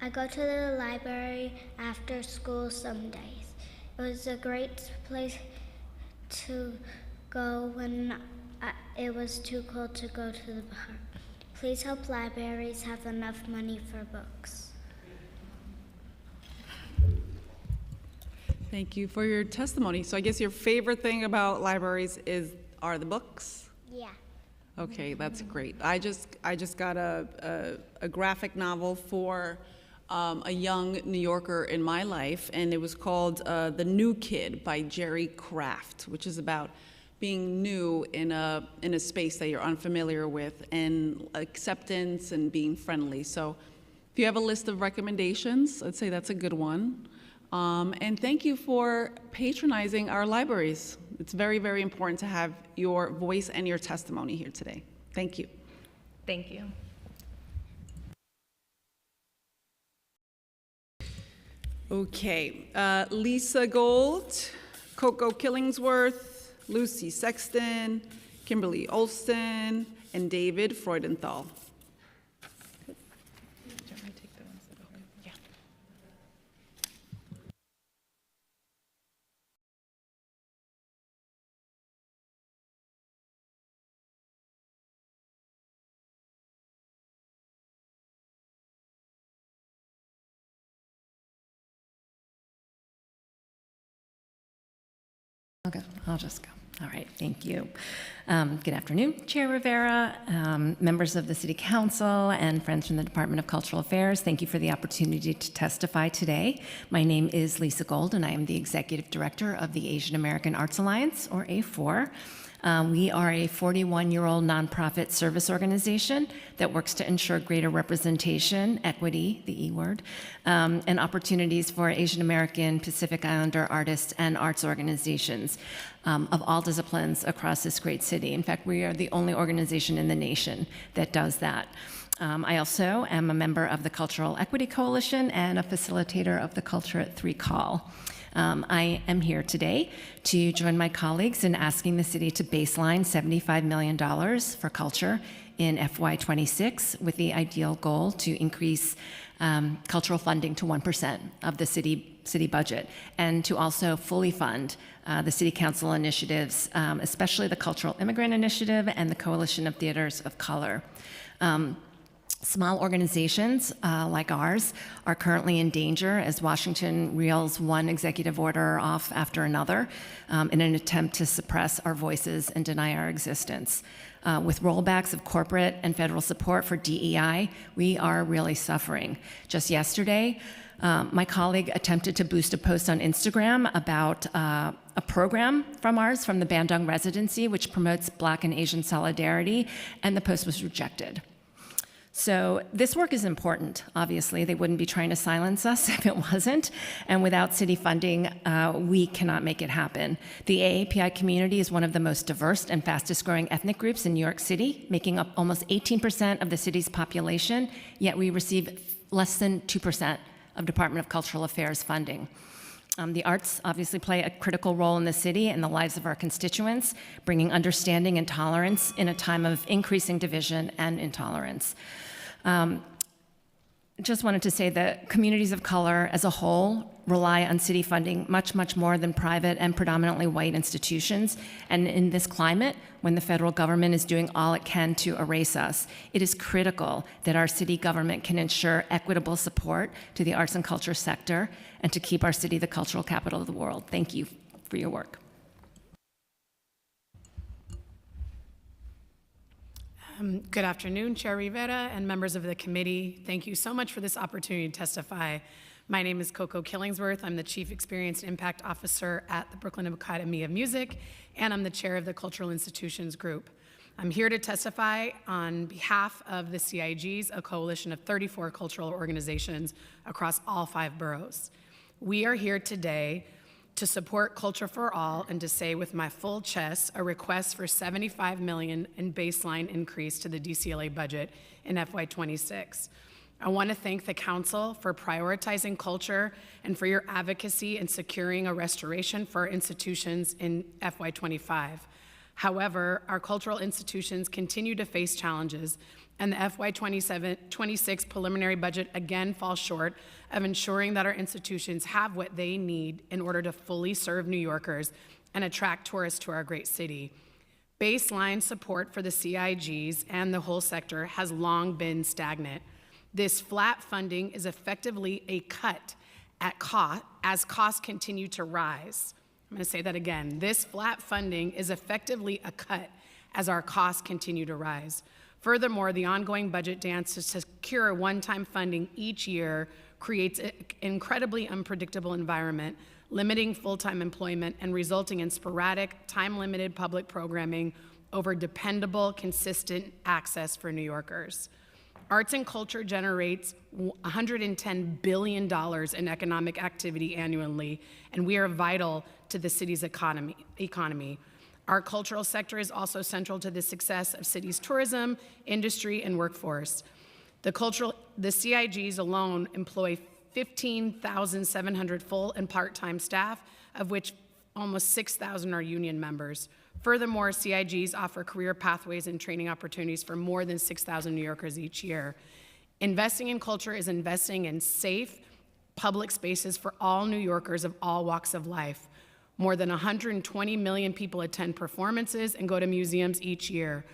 S19: I go to the library after school some days. It was a great place to go when it was too cold to go to the park. Please help libraries have enough money for books.
S1: Thank you for your testimony. So I guess your favorite thing about libraries are the books?
S19: Yeah.
S1: Okay, that's great. I just got a graphic novel for a young New Yorker in my life, and it was called The New Kid by Jerry Craft, which is about being new in a space that you're unfamiliar with, and acceptance and being friendly. So if you have a list of recommendations, I'd say that's a good one. And thank you for patronizing our libraries. It's very, very important to have your voice and your testimony here today. Thank you.
S18: Thank you.
S1: Okay, Lisa Gold, Coco Killingsworth, Lucy Sexton, Kimberly Olson, and David Freudenthal.
S20: Okay, I'll just go. All right, thank you. Good afternoon, Chair Rivera, members of the City Council, and friends from the Department of Cultural Affairs. Thank you for the opportunity to testify today. My name is Lisa Gold, and I am the Executive Director of the Asian American Arts Alliance, or A4. We are a 41-year-old nonprofit service organization that works to ensure greater representation, equity, the E word, and opportunities for Asian American, Pacific Islander artists and arts organizations of all disciplines across this great city. In fact, we are the only organization in the nation that does that. I also am a member of the Cultural Equity Coalition and a facilitator of the Culture at 3 Call. I am here today to join my colleagues in asking the city to baseline $75 million for culture in FY26 with the ideal goal to increase cultural funding to 1% of the city budget, and to also fully fund the City Council initiatives, especially the Cultural Immigrant Initiative and the Coalition of Theaters of Color. Small organizations like ours are currently in danger as Washington reels one executive order off after another in an attempt to suppress our voices and deny our existence. With rollbacks of corporate and federal support for DEI, we are really suffering. Just yesterday, my colleague attempted to boost a post on Instagram about a program from ours, from the Bandung Residency, which promotes Black and Asian solidarity, and the post was rejected. So this work is important, obviously. They wouldn't be trying to silence us if it wasn't. And without city funding, we cannot make it happen. The AAPI community is one of the most diverse and fastest growing ethnic groups in New York City, making up almost 18% of the city's population, yet we receive less than 2% of Department of Cultural Affairs funding. The arts obviously play a critical role in the city and the lives of our constituents, bringing understanding and tolerance in a time of increasing division and intolerance. Just wanted to say that communities of color as a whole rely on city funding much, much more than private and predominantly white institutions. And in this climate, when the federal government is doing all it can to erase us, it is critical that our city government can ensure equitable support to the arts and culture sector and to keep our city the cultural capital of the world. Thank you for your work.
S21: Good afternoon, Chair Rivera and members of the committee. Thank you so much for this opportunity to testify. My name is Coco Killingsworth. I'm the Chief Experience and Impact Officer at the Brooklyn Academy of Music, and I'm the chair of the Cultural Institutions Group. I'm here to testify on behalf of the CIGs, a coalition of 34 cultural organizations across all 5 boroughs. We are here today to support Culture for All and to say with my full chest a request for $75 million in baseline increase to the DCLA budget in FY26. I want to thank the council for prioritizing culture and for your advocacy in securing a restoration for our institutions in FY25. However, our cultural institutions continue to face challenges, and the FY26 preliminary budget again falls short of ensuring that our institutions have what they need in order to fully serve New Yorkers and attract tourists to our great city. Baseline support for the CIGs and the whole sector has long been stagnant. This flat funding is effectively a cut at cost as costs continue to rise. I'm going to say that again. This flat funding is effectively a cut as our costs continue to rise. Furthermore, the ongoing budget dance to secure one-time funding each year creates an incredibly unpredictable environment, limiting full-time employment and resulting in sporadic, time-limited public programming over dependable, consistent access for New Yorkers. Arts and culture generates $110 billion in economic activity annually, and we are vital to the city's economy. Our cultural sector is also central to the success of city's tourism, industry, and workforce. The CIGs alone employ 15,700 full and part-time staff, of which almost 6,000 are union members. Furthermore, CIGs offer career pathways and training opportunities for more than 6,000 New Yorkers each year. Investing in culture is investing in safe public spaces for all New Yorkers of all walks of life. More than 120 million people attend performances and go to museums each year.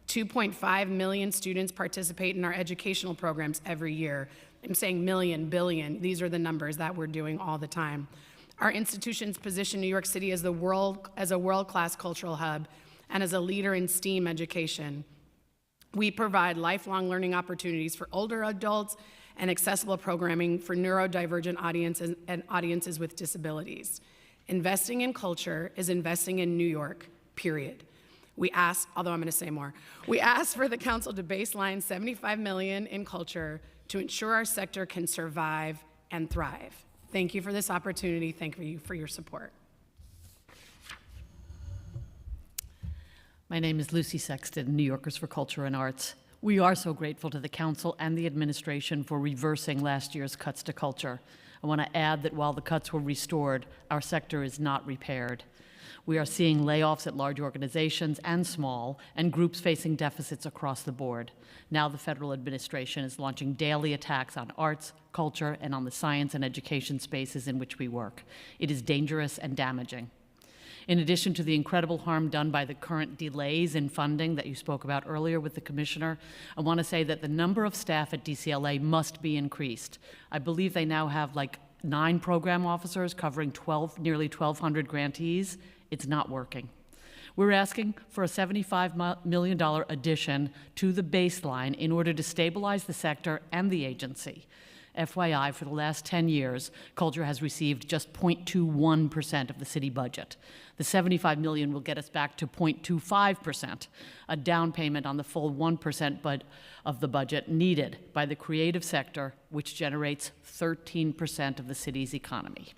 S21: 2.5 million students participate in our educational programs every year. I'm saying million, billion. These are the numbers that we're doing all the time. Our institutions position New York City as a world-class cultural hub and as a leader in STEAM education. We provide lifelong learning opportunities for older adults and accessible programming for neurodivergent audiences and audiences with disabilities. Investing in culture is investing in New York, period. We ask, although I'm going to say more, we ask for the council to baseline $75 million in culture to ensure our sector can survive and thrive. Thank you for this opportunity. Thank you for your support.
S22: My name is Lucy Sexton, New Yorkers for Culture and Arts. We are so grateful to the council and the administration for reversing last year's cuts to culture. I want to add that while the cuts were restored, our sector is not repaired. We are seeing layoffs at large organizations and small, and groups facing deficits across the board. Now the federal administration is launching daily attacks on arts, culture, and on the science and education spaces in which we work. It is dangerous and damaging. In addition to the incredible harm done by the current delays in funding that you spoke about earlier with the Commissioner, I want to say that the number of staff at DCLA must be increased. I believe they now have like 9 program officers covering nearly 1,200 grantees. It's not working. We're asking for a $75 million addition to the baseline in order to stabilize the sector and the agency. FYI, for the last 10 years, culture has received just 0.21% of the city budget. The $75 million will get us back to 0.25%, a down payment on the full 1% of the budget needed by the creative sector, which generates 13% of the city's economy.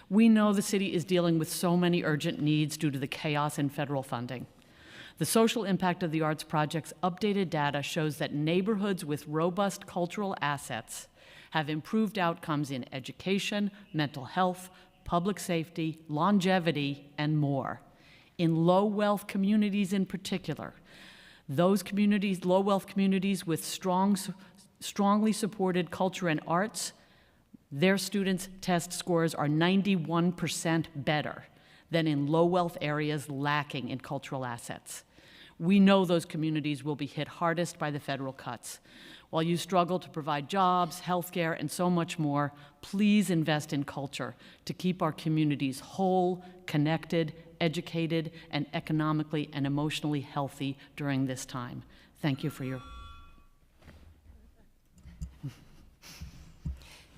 S22: We know the city is dealing with so many urgent needs due to the chaos in federal funding. The social impact of the arts project's updated data shows that neighborhoods with robust cultural assets have improved outcomes in education, mental health, public safety, longevity, and more. In low-wealth communities in particular, those communities, low-wealth communities with strongly supported culture and arts, their students' test scores are 91% better than in low-wealth areas lacking in cultural assets. We know those communities will be hit hardest by the federal cuts. While you struggle to provide jobs, healthcare, and so much more, please invest in culture to keep our communities whole, connected, educated, and economically and emotionally healthy during this time. Thank you for your...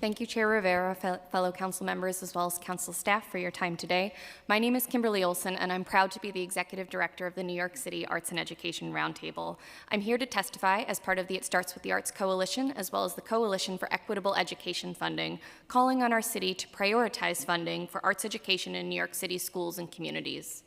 S5: Thank you, Chair Rivera, fellow council members, as well as council staff for your time today. My name is Kimberly Olson, and I'm proud to be the Executive Director of the New York City Arts and Education Roundtable. I'm here to testify as part of the It Starts With the Arts Coalition, as well as the Coalition for Equitable Education Funding, calling on our city to prioritize funding for arts education in New York City schools and communities.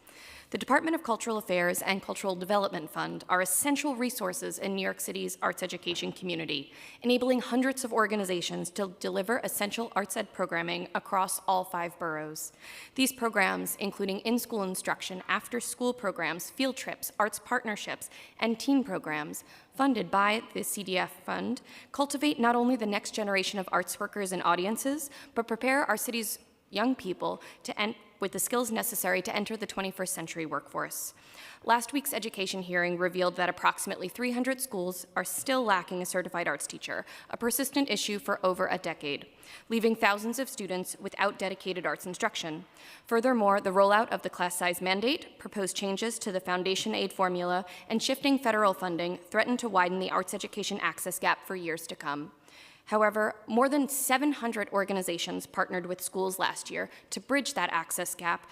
S5: The Department of Cultural Affairs and Cultural Development Fund are essential resources in New York City's arts education community, enabling hundreds of organizations to deliver essential arts ed programming across all 5 boroughs. These programs, including in-school instruction, after-school programs, field trips, arts partnerships, and teen programs, funded by the CDF Fund, cultivate not only the next generation of arts workers and audiences, but prepare our city's young people with the skills necessary to enter the 21st century workforce. Last week's education hearing revealed that approximately 300 schools are still lacking a certified arts teacher, a persistent issue for over a decade, leaving thousands of students without dedicated arts instruction. Furthermore, the rollout of the class size mandate, proposed changes to the foundation aid formula, and shifting federal funding threaten to widen the arts education access gap for years to come. However, more than 700 organizations partnered with schools last year to bridge that access gap,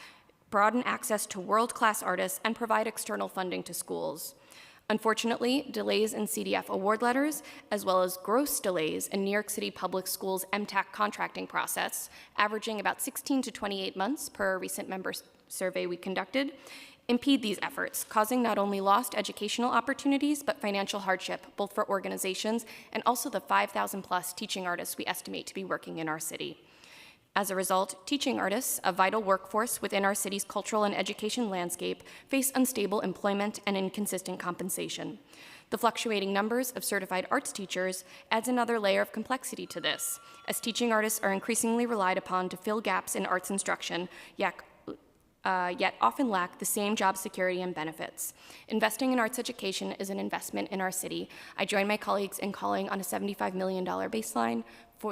S5: broaden access to world-class artists, and provide external funding to schools. Unfortunately, delays in CDF award letters, as well as gross delays in New York City Public Schools' MTAC contracting process, averaging about 16 to 28 months per a recent member survey we conducted, impede these efforts, causing not only lost educational opportunities, but financial hardship, both for organizations and also the 5,000 plus teaching artists we estimate to be working in our city. As a result, teaching artists, a vital workforce within our city's cultural and education landscape, face unstable employment and inconsistent compensation. The fluctuating numbers of certified arts teachers adds another layer of complexity to this, as teaching artists are increasingly relied upon to fill gaps in arts instruction, yet often lack the same job security and benefits. Investing in arts education is an investment in our city. I join my colleagues in calling on a $75 million baseline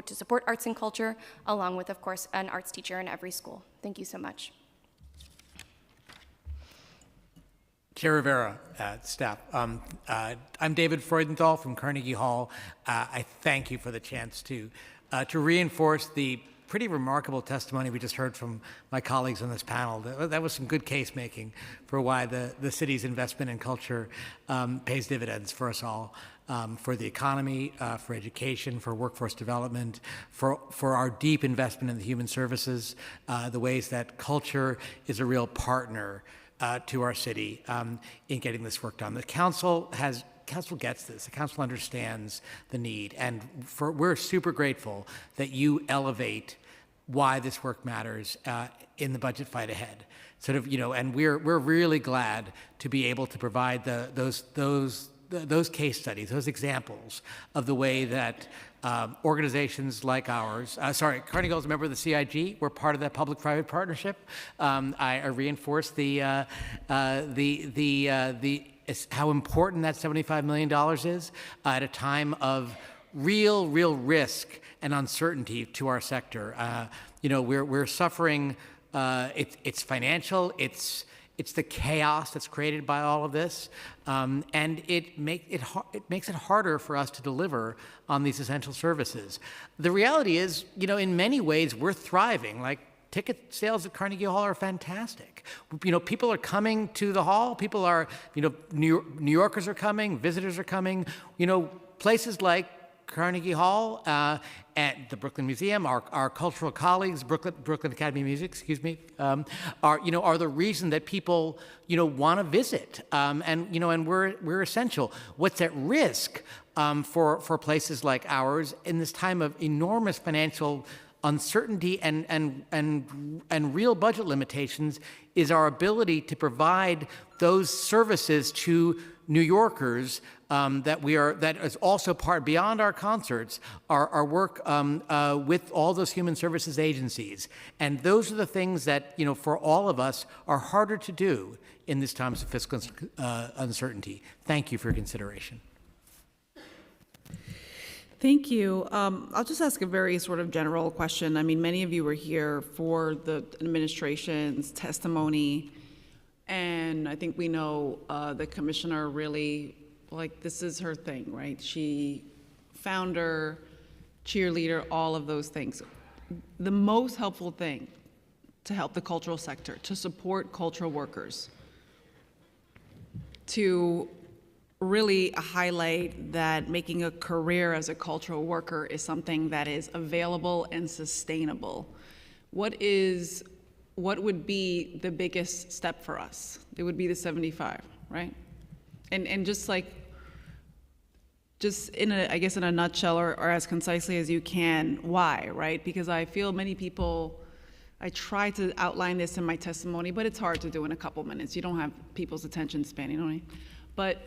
S5: to support arts and culture, along with, of course, an arts teacher in every school. Thank you so much.
S6: Chair Rivera, staff. I'm David Freudenthal from Carnegie Hall. I thank you for the chance to reinforce the pretty remarkable testimony we just heard from my colleagues on this panel. That was some good case making for why the city's investment in culture pays dividends for us all, for the economy, for education, for workforce development, for our deep investment in the human services, the ways that culture is a real partner to our city in getting this work done. The council gets this. The council understands the need, and we're super grateful that you elevate why this work matters in the budget fight ahead. Sort of, and we're really glad to be able to provide those those case studies, those examples of the way that organizations like ours, Carnegie Hall is a member of the CIG. We're part of that public-private partnership. I reinforce how important that $75 million is at a time of real risk and uncertainty to our sector. We're suffering. It's financial. It's the chaos that's created by all of this, and it makes it harder for us to deliver on these essential services. The reality is, in many ways, we're thriving. Like, ticket sales at Carnegie Hall are fantastic. People are coming to the hall. People are, New Yorkers are coming. Visitors are coming. Places like Carnegie Hall and the Brooklyn Museum, our cultural colleagues, Brooklyn Academy of Music, are the reason that people want to visit, and we're essential. What's at risk for places like ours in this time of enormous financial uncertainty and real budget limitations is our ability to provide those services to New Yorkers that is also part beyond our concerts, our work with all those human services agencies. And those are the things that, for all of us are harder to do in this times of fiscal uncertainty. Thank you for your consideration.
S1: Thank you. I'll just ask a very sort of general question. I mean, many of you were here for the administration's testimony, and I think we know the commissioner really, this is her thing, right? She founder, cheerleader, all of those things. The most helpful thing to help the cultural sector, to support cultural workers, to really highlight that making a career as a cultural worker is something that is available and sustainable. What would be the biggest step for us? It would be the 75, right? And just in a nutshell or as concisely as you can, why, right? Because I feel many people, I try to outline this in my testimony, but it's hard to do in a couple minutes. You don't have people's attention span, you know what I mean? But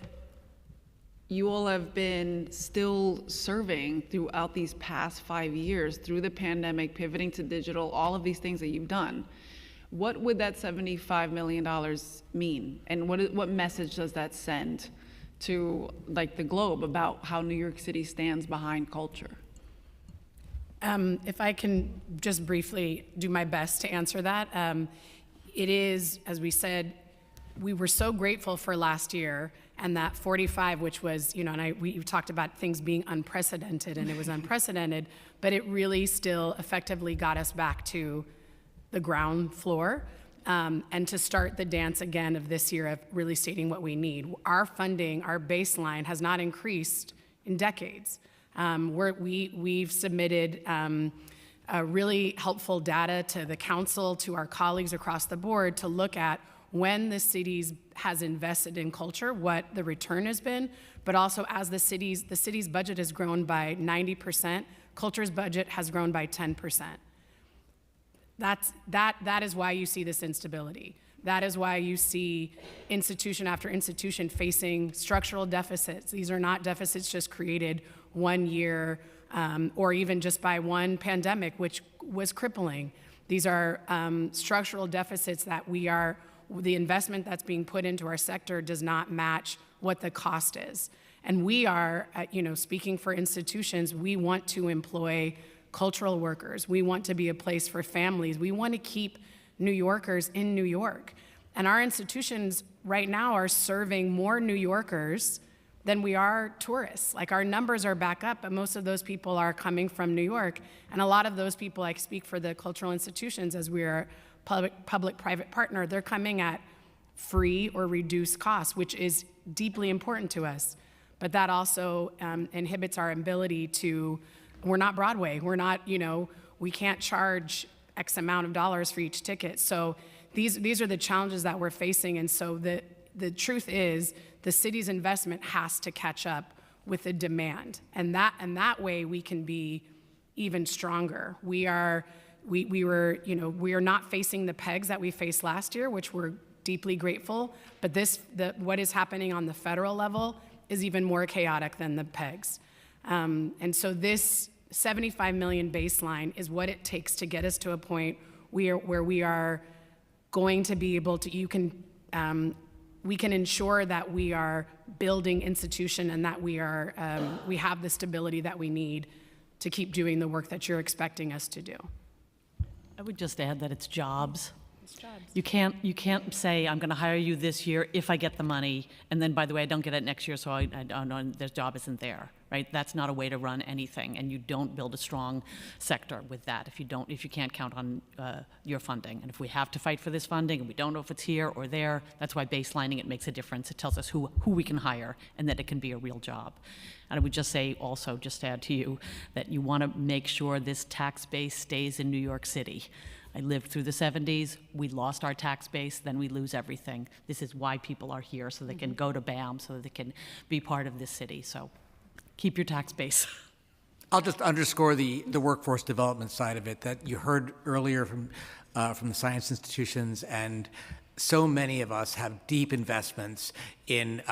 S1: you all have been still serving throughout these past 5 years, through the pandemic, pivoting to digital, all of these things that you've done. What would that $75 million mean? And what message does that send to the globe about how New York City stands behind culture?
S21: If I can just briefly do my best to answer that. It is, as we said, we were so grateful for last year and that 45, which was, we talked about things being unprecedented, and it was unprecedented, but it really still effectively got us back to the ground floor, and to start the dance again of this year of really stating what we need. Our funding, our baseline has not increased in decades. We've submitted really helpful data to the council, to our colleagues across the board to look at when the city has invested in culture, what the return has been, but also as the city's budget has grown by 90%, culture's budget has grown by 10%. That is why you see this instability. That is why you see institution after institution facing structural deficits. These are not deficits just created 1 year or even just by one pandemic, which was crippling. These are structural deficits that the investment that's being put into our sector does not match what the cost is. And we are, speaking for institutions, we want to employ cultural workers. We want to be a place for families. We want to keep New Yorkers in New York. And our institutions right now are serving more New Yorkers than we are tourists. Our numbers are back up, but most of those people are coming from New York. And a lot of those people, I speak for the cultural institutions as we are public-private partner, they're coming at free or reduced costs, which is deeply important to us. But that also inhibits our ability we're not Broadway. We're not, we can't charge X amount of dollars for each ticket. So these are the challenges that we're facing. And so the truth is the city's investment has to catch up with the demand. And that way we can be even stronger. We are not facing the pegs that we faced last year, which we're deeply grateful, but what is happening on the federal level is even more chaotic than the pegs. And so this 75 million baseline is what it takes to get us to a point where we are going to be able to, we can ensure that we are building institution and that we have the stability that we need to keep doing the work that you're expecting us to do.
S22: I would just add that it's jobs. You can't say, I'm going to hire you this year if I get the money, and then, by the way, I don't get it next year, so I don't, the job isn't there, right? That's not a way to run anything, and you don't build a strong sector with that if you can't count on your funding. And if we have to fight for this funding, and we don't know if it's here or there, that's why baselining it makes a difference. It tells us who we can hire, and that it can be a real job. And I would just say also, just to add to you, that you want to make sure this tax base stays in New York City. I lived through the 70s. We lost our tax base, then we lose everything. This is why people are here, so they can go to BAM, so that they can be part of this city. So keep your tax base.
S6: I'll just underscore the workforce development side of it that you heard earlier from the science institutions, and so many of us have deep investments in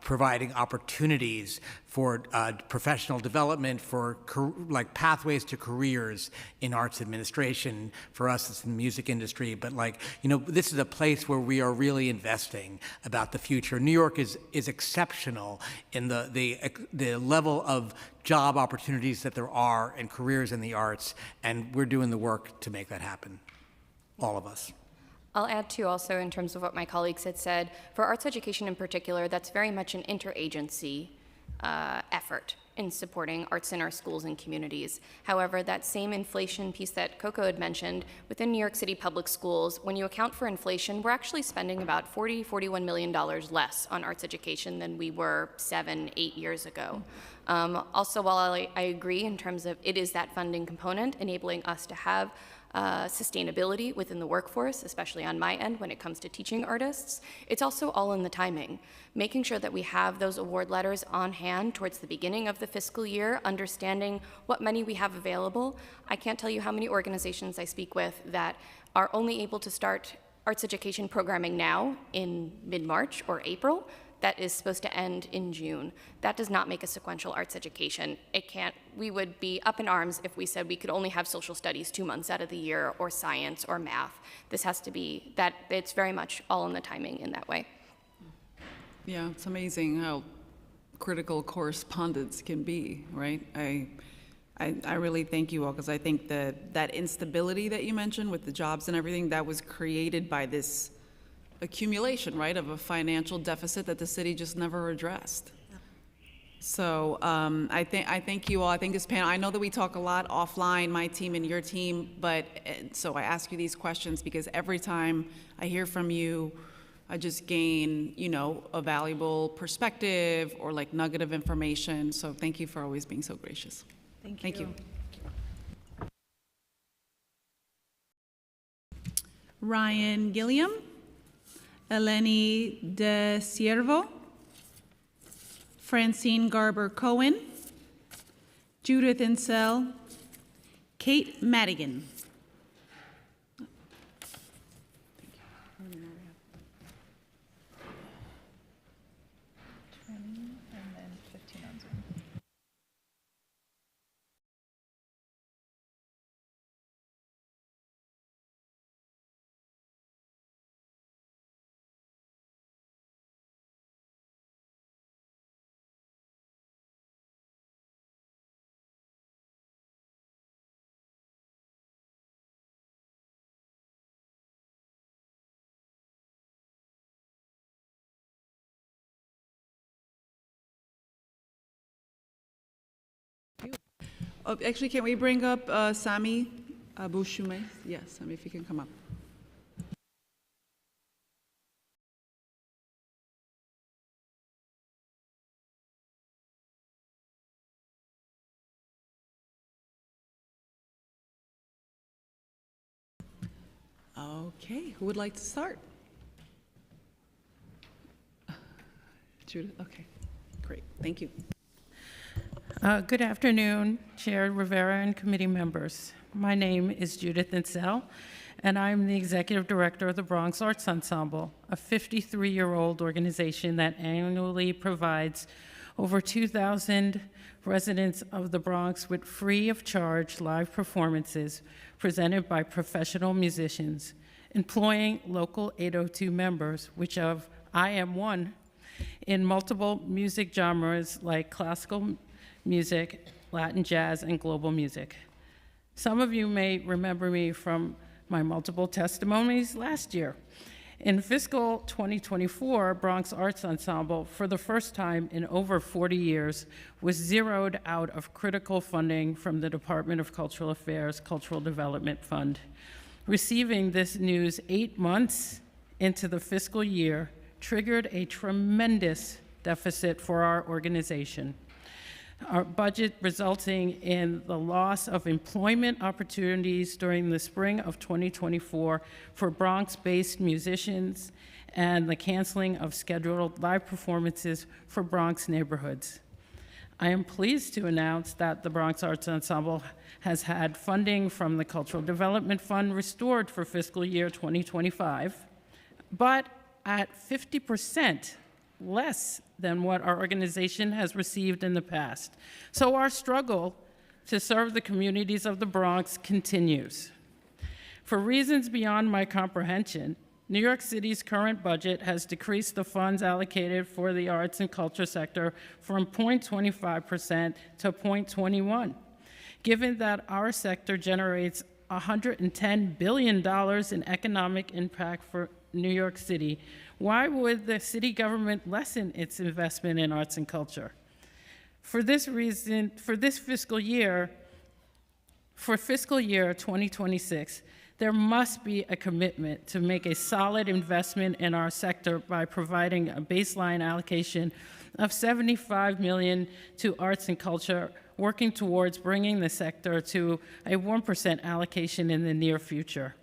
S6: providing opportunities for professional development, for like pathways to careers in arts administration. For us, it's in the music industry, but this is a place where we are really investing about the future. New York is exceptional in the level of job opportunities that there are and careers in the arts, and we're doing the work to make that happen, all of us.
S5: I'll add too also in terms of what my colleagues had said, for arts education in particular, that's very much an interagency effort in supporting arts in our schools and communities. However, that same inflation piece that Coco had mentioned, within New York City public schools, when you account for inflation, we're actually spending about $41 million less on arts education than we were 7-8 years ago. Also, while I agree in terms of it is that funding component enabling us to have sustainability within the workforce, especially on my end when it comes to teaching artists, it's also all in the timing. Making sure that we have those award letters on hand towards the beginning of the fiscal year, understanding what money we have available. I can't tell you how many organizations I speak with that are only able to start arts education programming now in mid-March or April. That is supposed to end in June. That does not make a sequential arts education. We would be up in arms if we said we could only have social studies 2 months out of the year, or science or math. This has to be that it's very much all in the timing in that way.
S1: Yeah, it's amazing how critical correspondence can be, right? I really thank you all, because I think that instability that you mentioned with the jobs and everything, that was created by this accumulation, right, of a financial deficit that the city just never addressed. So I thank you all. I think this panel, I know that we talk a lot offline, my team and your team, but so I ask you these questions because every time I hear from you, I just gain, a valuable perspective or nugget of information. So thank you for always being so gracious. Thank you. Ryan Gilliam. Eleni De Siervo, Francine Garber Cohen, Judith Insel, Kate Madigan. Actually, can we bring up Sami Abu-Shume? Yes, Sami, if you can come up. Okay, who would like to start? Judith, okay, great, thank you.
S3: Good afternoon, Chair Rivera and committee members. My name is Judith Insel, and I'm the Executive Director of the Bronx Arts Ensemble, a 53-year-old organization that annually provides over 2,000 residents of the Bronx with free of charge live performances presented by professional musicians, employing local 802 members, which of I am one, in multiple music genres like classical music, Latin jazz, and global music. Some of you may remember me from my multiple testimonies last year. In fiscal 2024, Bronx Arts Ensemble, for the first time in over 40 years, was zeroed out of critical funding from the Department of Cultural Affairs Cultural Development Fund. Receiving this news 8 months into the fiscal year triggered a tremendous deficit for our organization. Our budget resulting in the loss of employment opportunities during the spring of 2024 for Bronx-based musicians and the canceling of scheduled live performances for Bronx neighborhoods. I am pleased to announce that the Bronx Arts Ensemble has had funding from the Cultural Development Fund restored for fiscal year 2025, but at 50% less than what our organization has received in the past. So our struggle to serve the communities of the Bronx continues. For reasons beyond my comprehension, New York City's current budget has decreased the funds allocated for the arts and culture sector from 0.25% to 0.21%. Given that our sector generates $110 billion in economic impact for New York City, why would the city government lessen its investment in arts and culture? For this reason, for fiscal year 2026, there must be a commitment to make a solid investment in our sector by providing a baseline allocation of $75 million to arts and culture, working towards bringing the sector to a 1% allocation in the near future.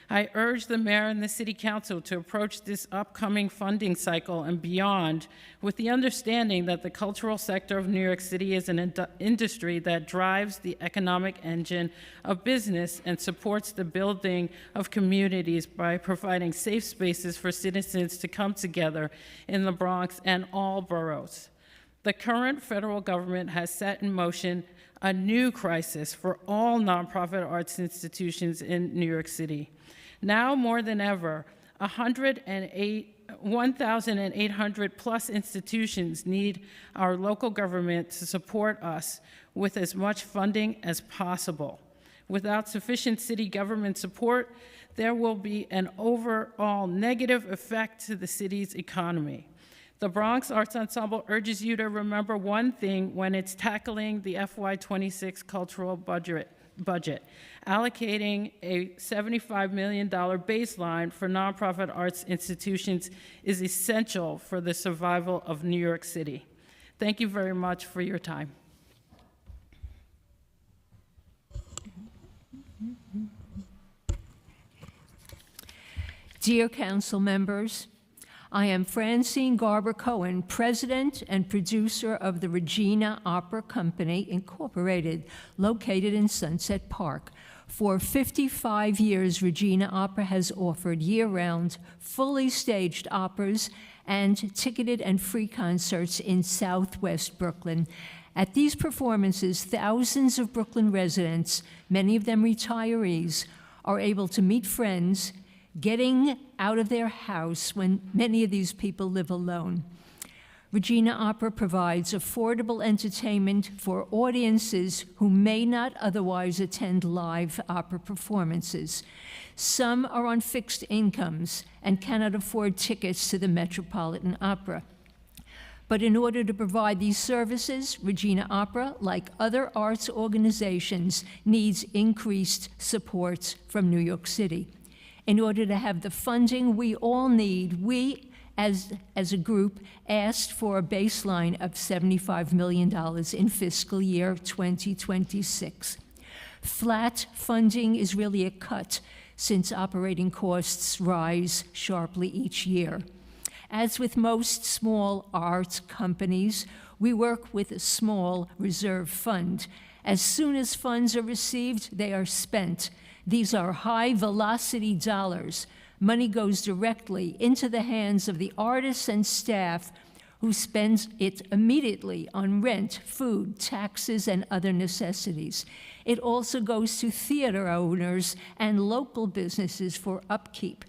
S3: I urge the mayor and the city council to approach this upcoming funding cycle and beyond with the understanding that the cultural sector of New York City is an industry that drives the economic engine of business and supports the building of communities by providing safe spaces for citizens to come together in the Bronx and all boroughs. The current federal government has set in motion a new crisis for all nonprofit arts institutions in New York City. Now more than ever, 1,800 plus institutions need our local government to support us with as much funding as possible. Without sufficient city government support, there will be an overall negative effect to the city's economy. The Bronx Arts Ensemble urges you to remember one thing when it's tackling the FY26 cultural budget. Allocating a $75 million baseline for nonprofit arts institutions is essential for the survival of New York City. Thank you very much for your time.
S4: Dear council members, I am Francine Garber-Cohen, president and producer of the Regina Opera Company, Incorporated, located in Sunset Park. For 55 years, Regina Opera has offered year-round, fully staged operas and ticketed and free concerts in Southwest Brooklyn. At these performances, thousands of Brooklyn residents, many of them retirees, are able to meet friends, getting out of their house when many of these people live alone. Regina Opera provides affordable entertainment for audiences who may not otherwise attend live opera performances. Some are on fixed incomes and cannot afford tickets to the Metropolitan Opera. But in order to provide these services, Regina Opera, like other arts organizations, needs increased support from New York City. In order to have the funding we all need, we, as a group, asked for a baseline of $75 million in fiscal year 2026. Flat funding is really a cut since operating costs rise sharply each year. As with most small arts companies, we work with a small reserve fund. As soon as funds are received, they are spent. These are high-velocity dollars. Money goes directly into the hands of the artists and staff who spends it immediately on rent, food, taxes, and other necessities. It also goes to theater owners and local businesses for upkeep.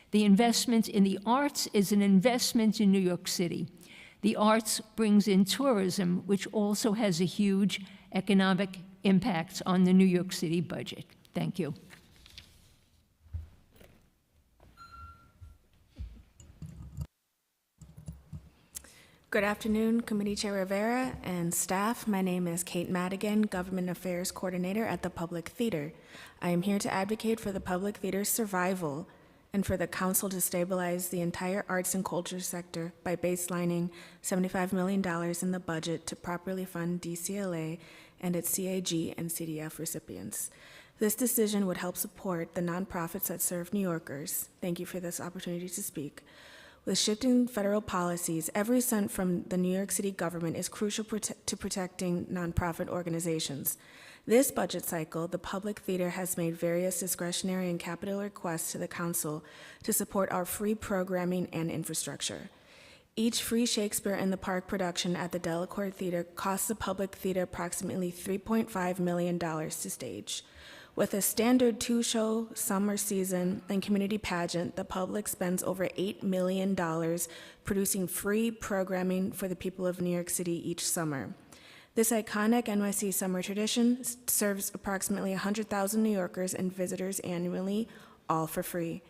S4: The investment in the arts is an investment in New York City. The arts brings in tourism, which also has a huge economic impact on the New York City budget. Thank you.
S8: Good afternoon, Committee Chair Rivera and staff. My name is Kate Madigan, Government Affairs Coordinator at the Public Theater. I am here to advocate for the Public Theater's survival and for the Council to stabilize the entire arts and culture sector by baselining $75 million in the budget to properly fund DCLA and its CAG and CDF recipients. This decision would help support the nonprofits that serve New Yorkers. Thank you for this opportunity to speak. With shifting federal policies, every cent from the New York City government is crucial to protecting nonprofit organizations. This budget cycle, the Public Theater has made various discretionary and capital requests to the Council to support our free programming and infrastructure. Each free Shakespeare in the Park production at the Delacorte Theater costs the Public Theater approximately $3.5 million to stage. With a standard two-show summer season and community pageant, the public spends over $8 million producing free programming for the people of New York City each summer. This iconic NYC summer tradition serves approximately 100,000 New Yorkers and visitors annually, all for free.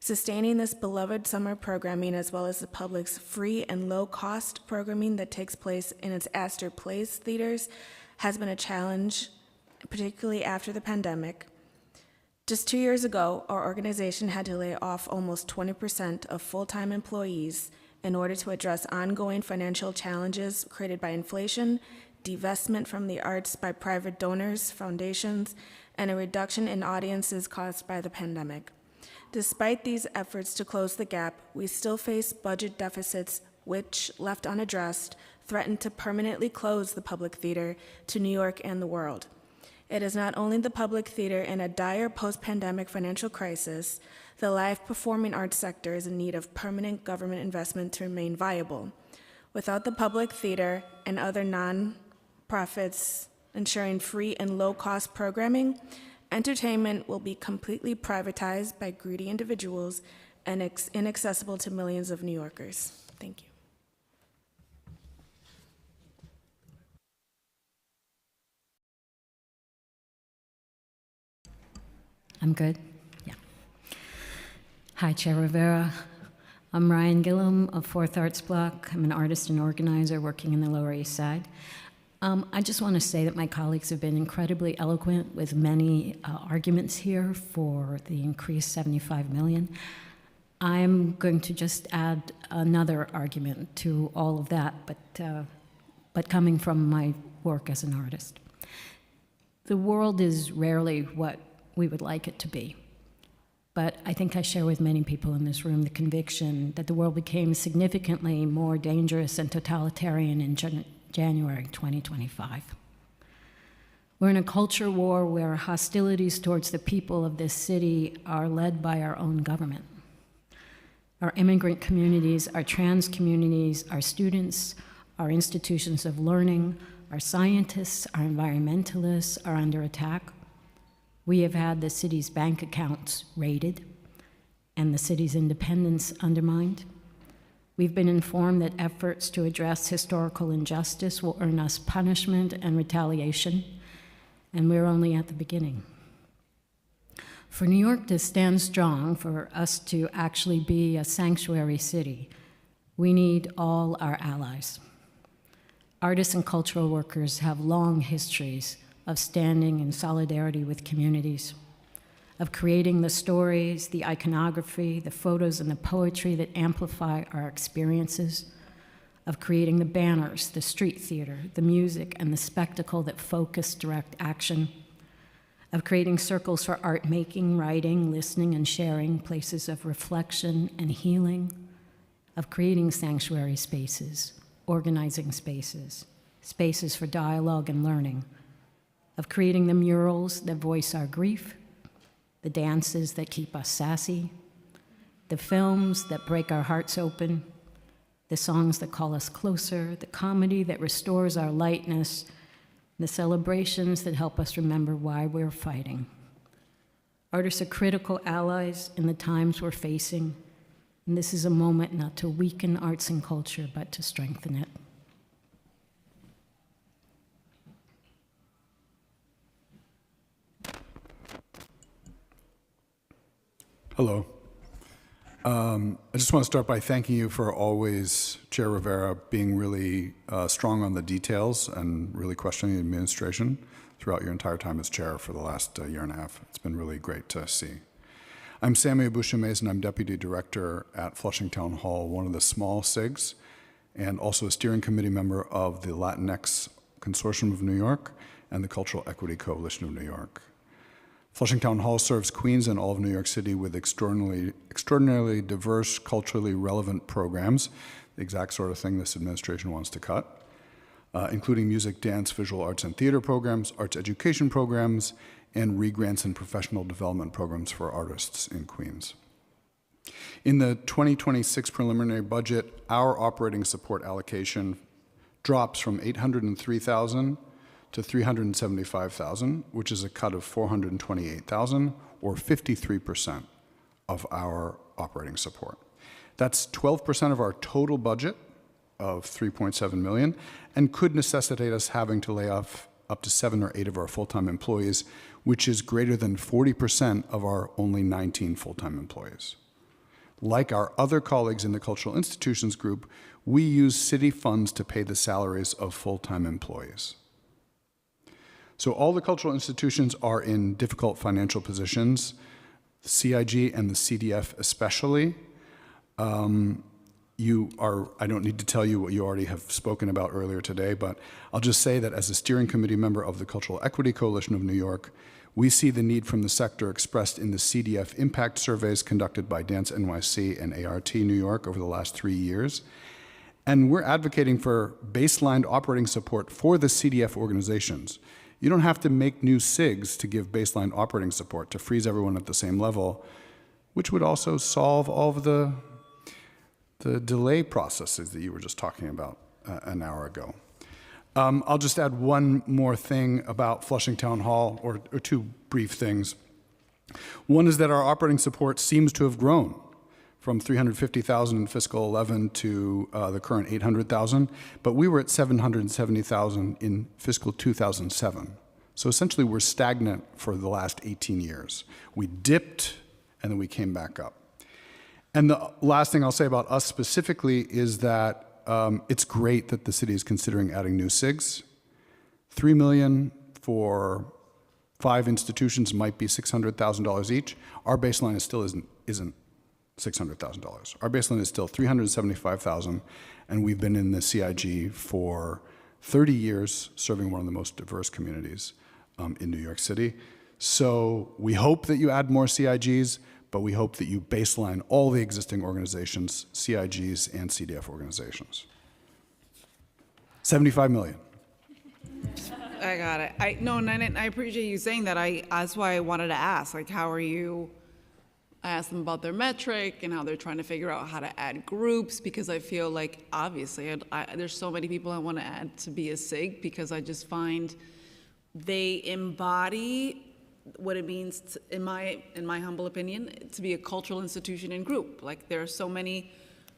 S8: Sustaining this beloved summer programming, as well as the public's free and low-cost programming that takes place in its Astor Place theaters, has been a challenge, particularly after the pandemic. Just 2 years ago, our organization had to lay off almost 20% of full-time employees in order to address ongoing financial challenges created by inflation, divestment from the arts by private donors, foundations, and a reduction in audiences caused by the pandemic. Despite these efforts to close the gap, we still face budget deficits which, left unaddressed, threaten to permanently close the Public Theater to New York and the world. It is not only the Public Theater in a dire post-pandemic financial crisis, the live performing arts sector is in need of permanent government investment to remain viable. Without the Public Theater and other non-profits ensuring free and low-cost programming, entertainment will be completely privatized by greedy individuals and inaccessible to millions of New Yorkers. Thank you.
S11: I'm good? Yeah. Hi, Chair Rivera. I'm Ryan Gillum of Fourth Arts Block. I'm an artist and organizer working in the Lower East Side. I just want to say that my colleagues have been incredibly eloquent with many arguments here for the increased $75 million. I'm going to just add another argument to all of that, but coming from my work as an artist. The world is rarely what we would like it to be. But I think I share with many people in this room the conviction that the world became significantly more dangerous and totalitarian in January 2025. We're in a culture war where hostilities towards the people of this city are led by our own government. Our immigrant communities, our trans communities, our students, our institutions of learning, our scientists, our environmentalists are under attack. We have had the city's bank accounts raided and the city's independence undermined. We've been informed that efforts to address historical injustice will earn us punishment and retaliation, and we're only at the beginning. For New York to stand strong, for us to actually be a sanctuary city, we need all our allies. Artists and cultural workers have long histories of standing in solidarity with communities, of creating the stories, the iconography, the photos, and the poetry that amplify our experiences, of creating the banners, the street theater, the music, and the spectacle that focus direct action, of creating circles for art making, writing, listening, and sharing, places of reflection and healing, of creating sanctuary spaces, organizing spaces, spaces for dialogue and learning, of creating the murals that voice our grief, the dances that keep us sassy, the films that break our hearts open, the songs that call us closer, the comedy that restores our lightness, the celebrations that help us remember why we're fighting. Artists are critical allies in the times we're facing, and this is a moment not to weaken arts and culture, but to strengthen it.
S2: Hello. I just want to start by thanking you for always, Chair Rivera, being really strong on the details and really questioning the administration throughout your entire time as chair for the last year and a half. It's been really great to see. I'm Sammy Abusha-Mason. I'm Deputy Director at Flushing Town Hall, one of the small SIGs, and also a steering committee member of the Latinx Consortium of New York and the Cultural Equity Coalition of New York. Flushing Town Hall serves Queens and all of New York City with extraordinarily diverse, culturally relevant programs, the exact sort of thing this administration wants to cut, including music, dance, visual arts and theater programs, arts education programs, and re-grants and professional development programs for artists in Queens. In the 2026 preliminary budget, our operating support allocation drops from $803,000 to $375,000, which is a cut of $428,000, or 53% of our operating support. That's 12% of our total budget of $3.7 million, and could necessitate us having to lay off up to 7 or 8 of our full-time employees, which is greater than 40% of our only 19 full-time employees. Like our other colleagues in the Cultural Institutions Group, we use city funds to pay the salaries of full-time employees. So all the cultural institutions are in difficult financial positions, CIG and the CDF especially. I don't need to tell you what you already have spoken about earlier today, but I'll just say that as a steering committee member of the Cultural Equity Coalition of New York, we see the need from the sector expressed in the CDF impact surveys conducted by Dance NYC and ART New York over the last 3 years. And we're advocating for baseline operating support for the CDF organizations. You don't have to make new SIGs to give baseline operating support to freeze everyone at the same level, which would also solve all of the delay processes that you were just talking about an hour ago. I'll just add one more thing about Flushing Town Hall, or 2 brief things. One is that our operating support seems to have grown from $350,000 in fiscal 11 to the current $800,000, but we were at $770,000 in fiscal 2007. So essentially we're stagnant for the last 18 years. We dipped and then we came back up. And the last thing I'll say about us specifically is that it's great that the city is considering adding new SIGs. $3 million for 5 institutions might be $600,000 each. Our baseline is still isn't $600,000. Our baseline is still $375,000, and we've been in the CIG for 30 years, serving one of the most diverse communities in New York City. So we hope that you add more CIGs, but we hope that you baseline all the existing organizations, CIGs and CDF organizations. $75 million.
S1: I got it. I appreciate you saying that. That's why I wanted to ask, like, how are you? I asked them about their metric and how they're trying to figure out how to add groups, because I feel like, obviously, there's so many people I want to add to be a SIG, because I just find they embody what it means, in my humble opinion, to be a cultural institution and group. Like, there are so many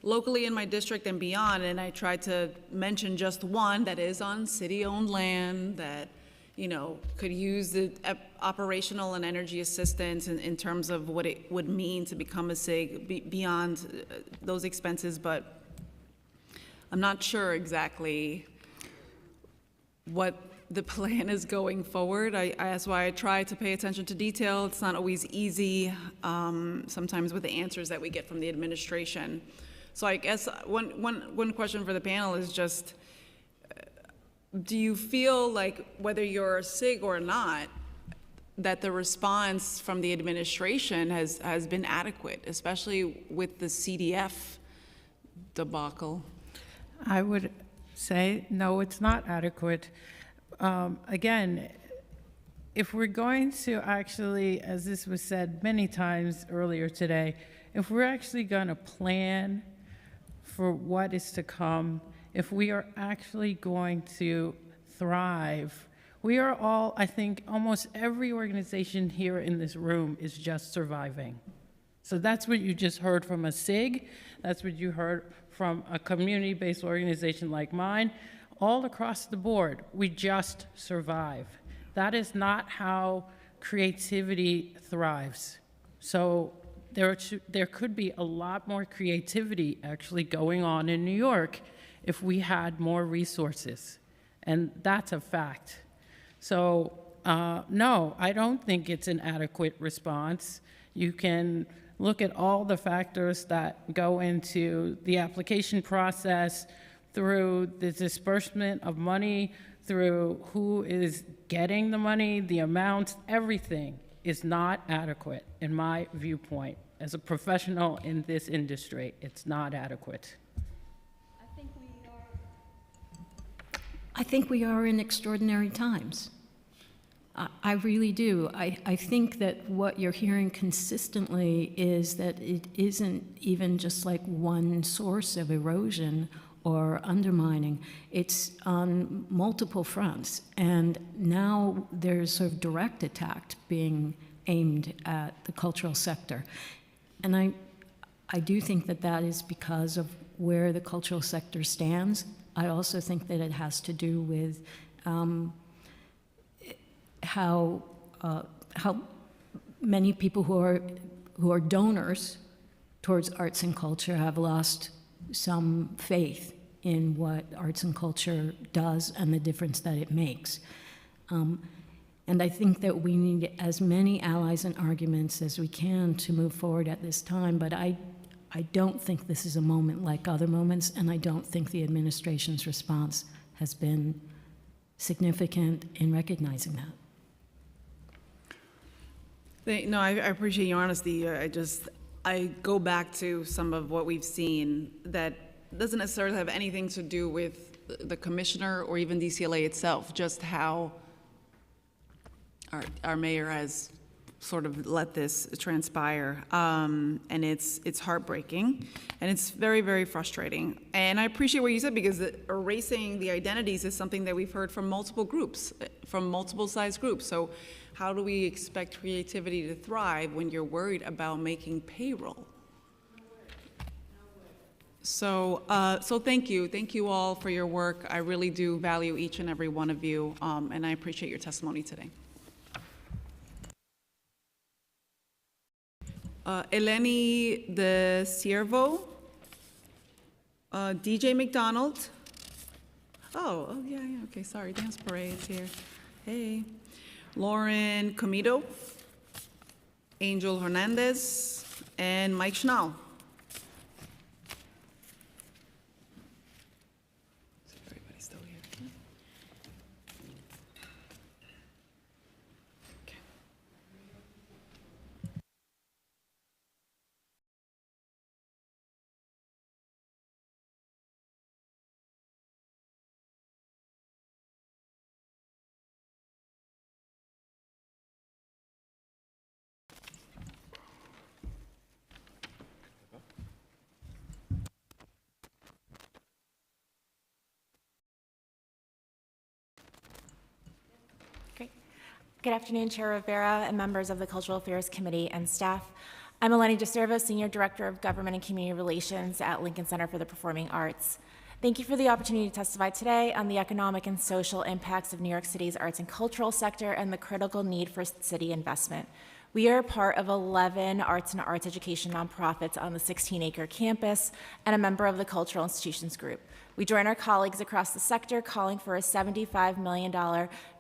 S1: locally in my district and beyond, and I tried to mention just one that is on city-owned land that, you know, could use the operational and energy assistance in terms of what it would mean to become a SIG beyond those expenses, but I'm not sure exactly what the plan is going forward. That's why I try to pay attention to detail. It's not always easy, sometimes with the answers that we get from the administration. So I guess one question for the panel is just, do you feel like, whether you're a SIG or not, that the response from the administration has been adequate, especially with the CDF debacle?
S3: I would say, no, it's not adequate. Again, if we're going to actually, as this was said many times earlier today, if we're actually going to plan for what is to come, if we are actually going to thrive. We are all, I think, almost every organization here in this room is just surviving. So that's what you just heard from a SIG. That's what you heard from a community-based organization like mine. All across the board, we just survive. That is not how creativity thrives. So there could be a lot more creativity actually going on in New York if we had more resources. And that's a fact. So no, I don't think it's an adequate response. You can look at all the factors that go into the application process, through the disbursement of money, through who is getting the money, the amount, everything is not adequate in my viewpoint. As a professional in this industry, it's not adequate.
S11: I think we are in extraordinary times. I really do. I think that what you're hearing consistently is that it isn't even just like one source of erosion or undermining. It's on multiple fronts. And now there's sort of direct attack being aimed at the cultural sector. And I do think that that is because of where the cultural sector stands. I also think that it has to do with how many people who are donors towards arts and culture have lost some faith in what arts and culture does and the difference that it makes. And I think that we need as many allies and arguments as we can to move forward at this time, but I don't think this is a moment like other moments, and I don't think the administration's response has been significant in recognizing that.
S1: No, I appreciate your honesty. I go back to some of what we've seen that doesn't necessarily have anything to do with the commissioner or even DCLA itself, just how our mayor has sort of let this transpire. And it's heartbreaking, and it's very, very frustrating. And I appreciate what you said, because erasing the identities is something that we've heard from multiple groups, from multiple size groups. So how do we expect creativity to thrive when you're worried about making payroll? So, so thank you all for your work. I really do value each and every one of you, and I appreciate your testimony today. Eleni De Siervo, DJ McDonald. Oh, yeah, okay, sorry, Dance Parade's here. Hey. Lauren Comito, Angel Hernandez, and Mike Schnall. Everybody's still here. Okay.
S8: Good afternoon, Chair Rivera and members of the Cultural Affairs Committee and staff. I'm Eleni DeServo, Senior Director of Government and Community Relations at Lincoln Center for the Performing Arts. Thank you for the opportunity to testify today on the economic and social impacts of New York City's arts and cultural sector and the critical need for city investment. We are part of 11 arts and arts education nonprofits on the 16-acre campus and a member of the Cultural Institutions Group. We join our colleagues across the sector calling for a $75 million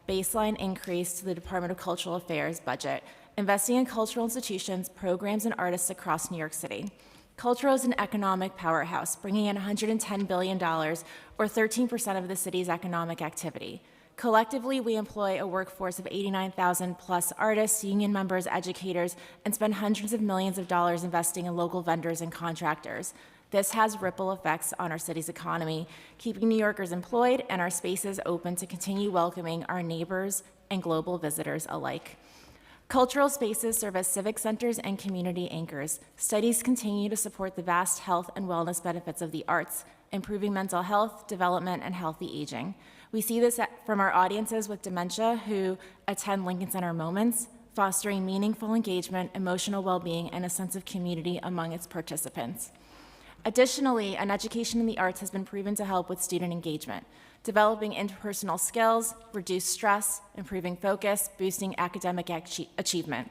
S8: baseline increase to the Department of Cultural Affairs budget, investing in cultural institutions, programs, and artists across New York City. Culture is an economic powerhouse, bringing in $110 billion, or 13% of the city's economic activity. Collectively, we employ a workforce of 89,000 plus artists, union members, educators, and spend hundreds of millions of dollars investing in local vendors and contractors. This has ripple effects on our city's economy, keeping New Yorkers employed and our spaces open to continue welcoming our neighbors and global visitors alike.
S7: Cultural spaces serve as civic centers and community anchors. Studies continue to support the vast health and wellness benefits of the arts, improving mental health, development, and healthy aging. We see this from our audiences with dementia who attend Lincoln Center Moments, fostering meaningful engagement, emotional well-being, and a sense of community among its participants. Additionally, an education in the arts has been proven to help with student engagement, developing interpersonal skills, reduce stress, improving focus, boosting academic achievement.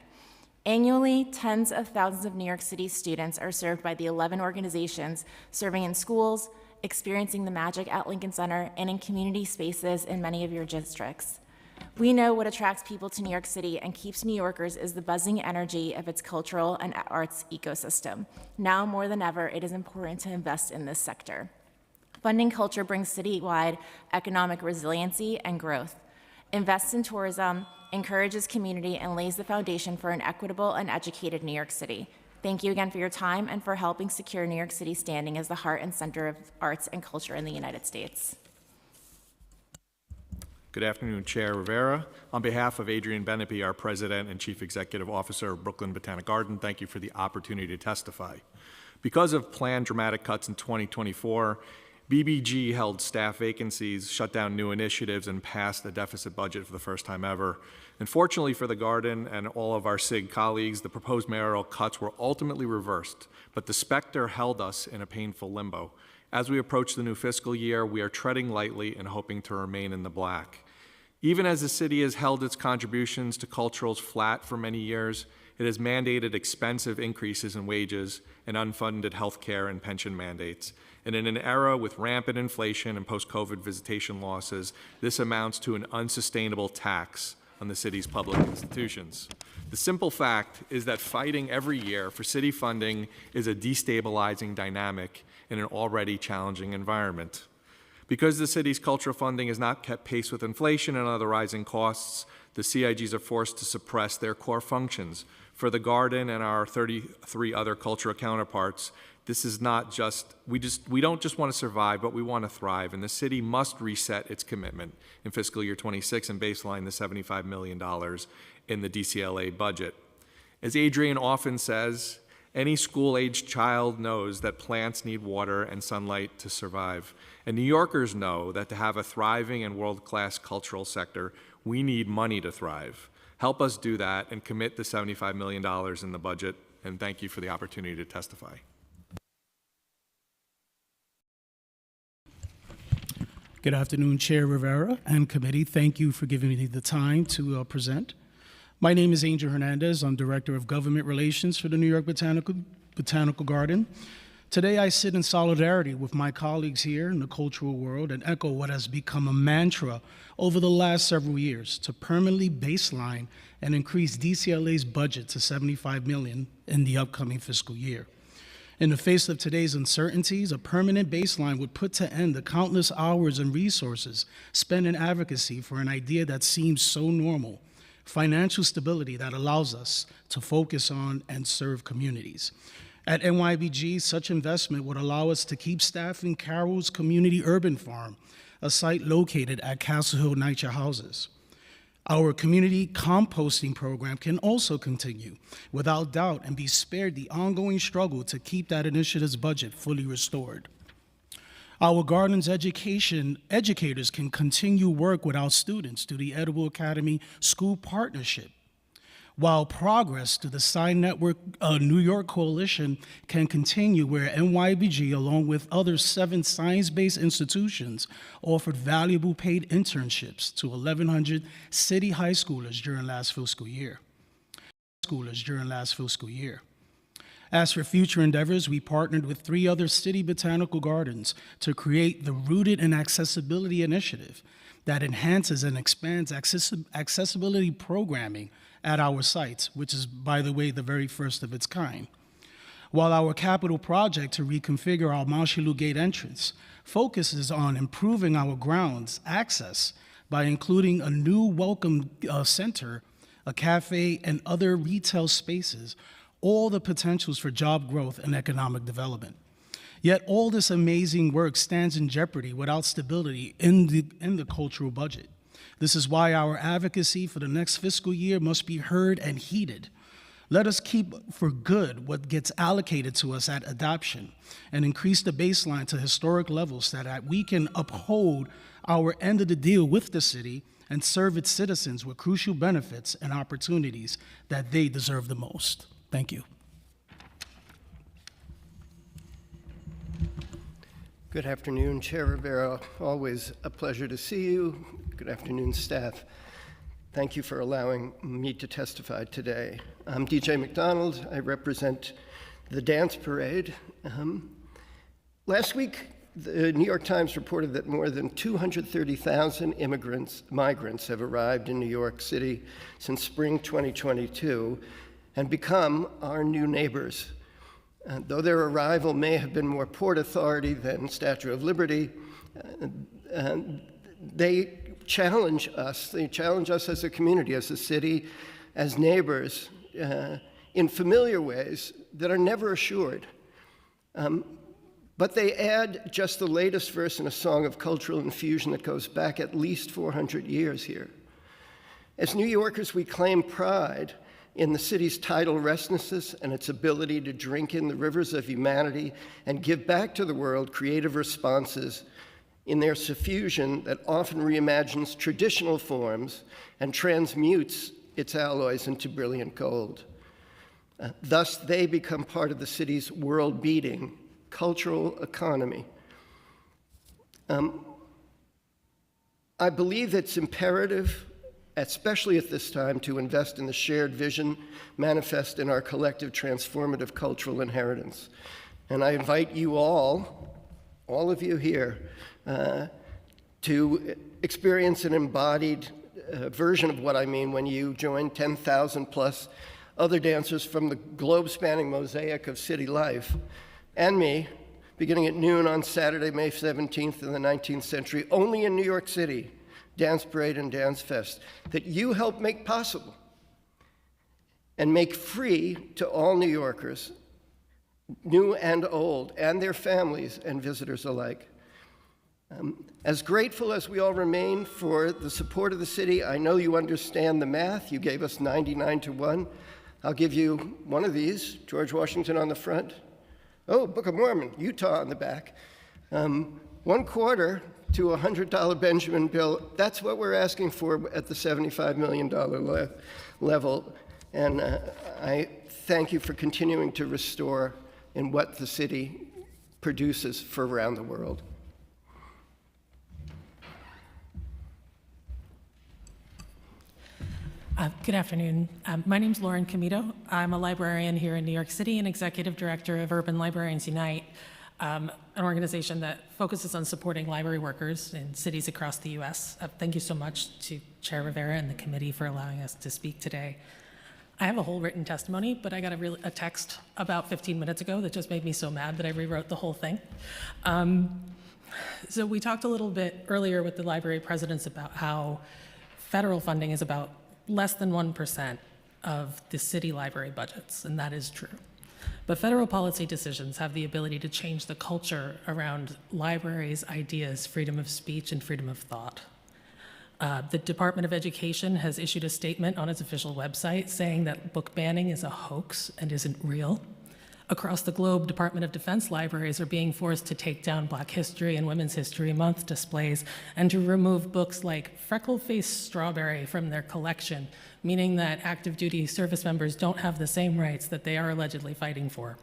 S7: Annually, tens of thousands of New York City students are served by the 11 organizations serving in schools, experiencing the magic at Lincoln Center, and in community spaces in many of your districts. We know what attracts people to New York City and keeps New Yorkers is the buzzing energy of its cultural and arts ecosystem. Now more than ever, it is important to invest in this sector. Funding culture brings citywide economic resiliency and growth, invests in tourism, encourages community, and lays the foundation for an equitable and educated New York City. Thank you again for your time and for helping secure New York City's standing as the heart and center of arts and culture in the United States.
S10: Good afternoon, Chair Rivera. On behalf of Adrienne Benepe, our President and Chief Executive Officer of Brooklyn Botanic Garden, thank you for the opportunity to testify. Because of planned dramatic cuts in 2024, BBG held staff vacancies, shut down new initiatives, and passed a deficit budget for the first time ever. Unfortunately for the garden and all of our SIG colleagues, the proposed mayoral cuts were ultimately reversed, but the specter held us in a painful limbo. As we approach the new fiscal year, we are treading lightly and hoping to remain in the black. Even as the city has held its contributions to culturals flat for many years, it has mandated expensive increases in wages and unfunded health care and pension mandates. And in an era with rampant inflation and post-COVID visitation losses, this amounts to an unsustainable tax on the city's public institutions. The simple fact is that fighting every year for city funding is a destabilizing dynamic in an already challenging environment. Because the city's cultural funding has not kept pace with inflation and other rising costs, the CIGs are forced to suppress their core functions. For the garden and our 33 other cultural counterparts, this is not just, we don't just want to survive, but we want to thrive, and the city must reset its commitment in fiscal year 26 and baseline the $75 million in the DCLA budget. As Adrienne often says, any school-aged child knows that plants need water and sunlight to survive. And New Yorkers know that to have a thriving and world-class cultural sector, we need money to thrive. Help us do that and commit the $75 million in the budget, and thank you for the opportunity to testify.
S23: Good afternoon, Chair Rivera and committee. Thank you for giving me the time to present. My name is Angel Hernandez. I'm Director of Government Relations for the New York Botanical Garden. Today, I sit in solidarity with my colleagues here in the cultural world and echo what has become a mantra over the last several years to permanently baseline and increase DCLA's budget to $75 million in the upcoming fiscal year. In the face of today's uncertainties, a permanent baseline would put to end the countless hours and resources spent in advocacy for an idea that seems so normal: financial stability that allows us to focus on and serve communities. At NYBG, such investment would allow us to keep staffing Carroll's Community Urban Farm, a site located at Castle Hill NYCHA houses. Our community composting program can also continue without doubt and be spared the ongoing struggle to keep that initiative's budget fully restored. Our garden's educators can continue work with our students through the Edible Academy School Partnership, while progress through the Sign Network New York Coalition can continue, where NYBG, along with other 7 science-based institutions, offered valuable paid internships to 1,100 city high schoolers during last fiscal year. As for future endeavors, we partnered with 3 other city botanical gardens to create the Rooted in Accessibility initiative that enhances and expands accessibility programming at our sites, which is, by the way, the very first of its kind. While our capital project to reconfigure our Marshallu Gate entrance focuses on improving our grounds access by including a new welcome center, a cafe, and other retail spaces, all the potentials for job growth and economic development. Yet all this amazing work stands in jeopardy without stability in the cultural budget. This is why our advocacy for the next fiscal year must be heard and heeded. Let us keep for good what gets allocated to us at adoption and increase the baseline to historic levels so that we can uphold our end of the deal with the city and serve its citizens with crucial benefits and opportunities that they deserve the most. Thank you.
S9: Good afternoon, Chair Rivera. Always a pleasure to see you. Good afternoon, staff. Thank you for allowing me to testify today. I'm DJ McDonald. I represent the dance parade. Last week, the New York Times reported that more than 230,000 migrants have arrived in New York City since spring 2022 and become our new neighbors. Though their arrival may have been more Port Authority than Statue of Liberty, they challenge us. They challenge us as a community, as a city, as neighbors, in familiar ways that are never assured. But they add just the latest verse in a song of cultural infusion that goes back at least 400 years here. As New Yorkers, we claim pride in the city's tidal restlessness and its ability to drink in the rivers of humanity and give back to the world creative responses in their suffusion that often reimagines traditional forms and transmutes its alloys into brilliant gold. Thus, they become part of the city's world-beating cultural economy. I believe it's imperative, especially at this time, to invest in the shared vision manifest in our collective transformative cultural inheritance. And I invite you all of you here, to experience an embodied version of what I mean when you join 10,000 plus other dancers from the globe-spanning mosaic of city life, and me, beginning at noon on Saturday, May 17th in the 19th century, only in New York City, Dance Parade and Dance Fest, that you help make possible and make free to all New Yorkers, new and old, and their families and visitors alike. As grateful as we all remain for the support of the city, I know you understand the math. You gave us 99-1. I'll give you one of these, George Washington on the front. Oh, Book of Mormon, Utah on the back. 1/4 to a $100 Benjamin bill. That's what we're asking for at the $75 million level. And I thank you for continuing to restore in what the city produces for around the world.
S12: Good afternoon. My name is Lauren Comito. I'm a librarian here in New York City and executive director of Urban Librarians Unite, an organization that focuses on supporting library workers in cities across the U.S. Thank you so much to Chair Rivera and the committee for allowing us to speak today. I have a whole written testimony, but I got a text about 15 minutes ago that just made me so mad that I rewrote the whole thing. So we talked a little bit earlier with the library presidents about how federal funding is about less than 1% of the city library budgets, and that is true. But federal policy decisions have the ability to change the culture around libraries, ideas, freedom of speech, and freedom of thought. The Department of Education has issued a statement on its official website saying that book banning is a hoax and isn't real. Across the globe, Department of Defense libraries are being forced to take down Black History and Women's History Month displays and to remove books like Freckle-Faced Strawberry from their collection, meaning that active duty service members don't have the same rights that they are allegedly fighting for.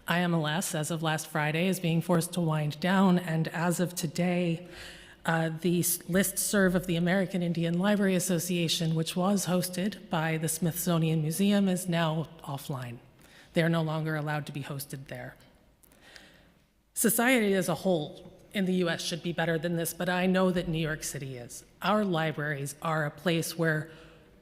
S12: IMLS, as of last Friday, is being forced to wind down, and as of today, the listserv of the American Indian Library Association, which was hosted by the Smithsonian Museum, is now offline. They are no longer allowed to be hosted there. Society as a whole in the US should be better than this, but I know that New York City is. Our libraries are a place where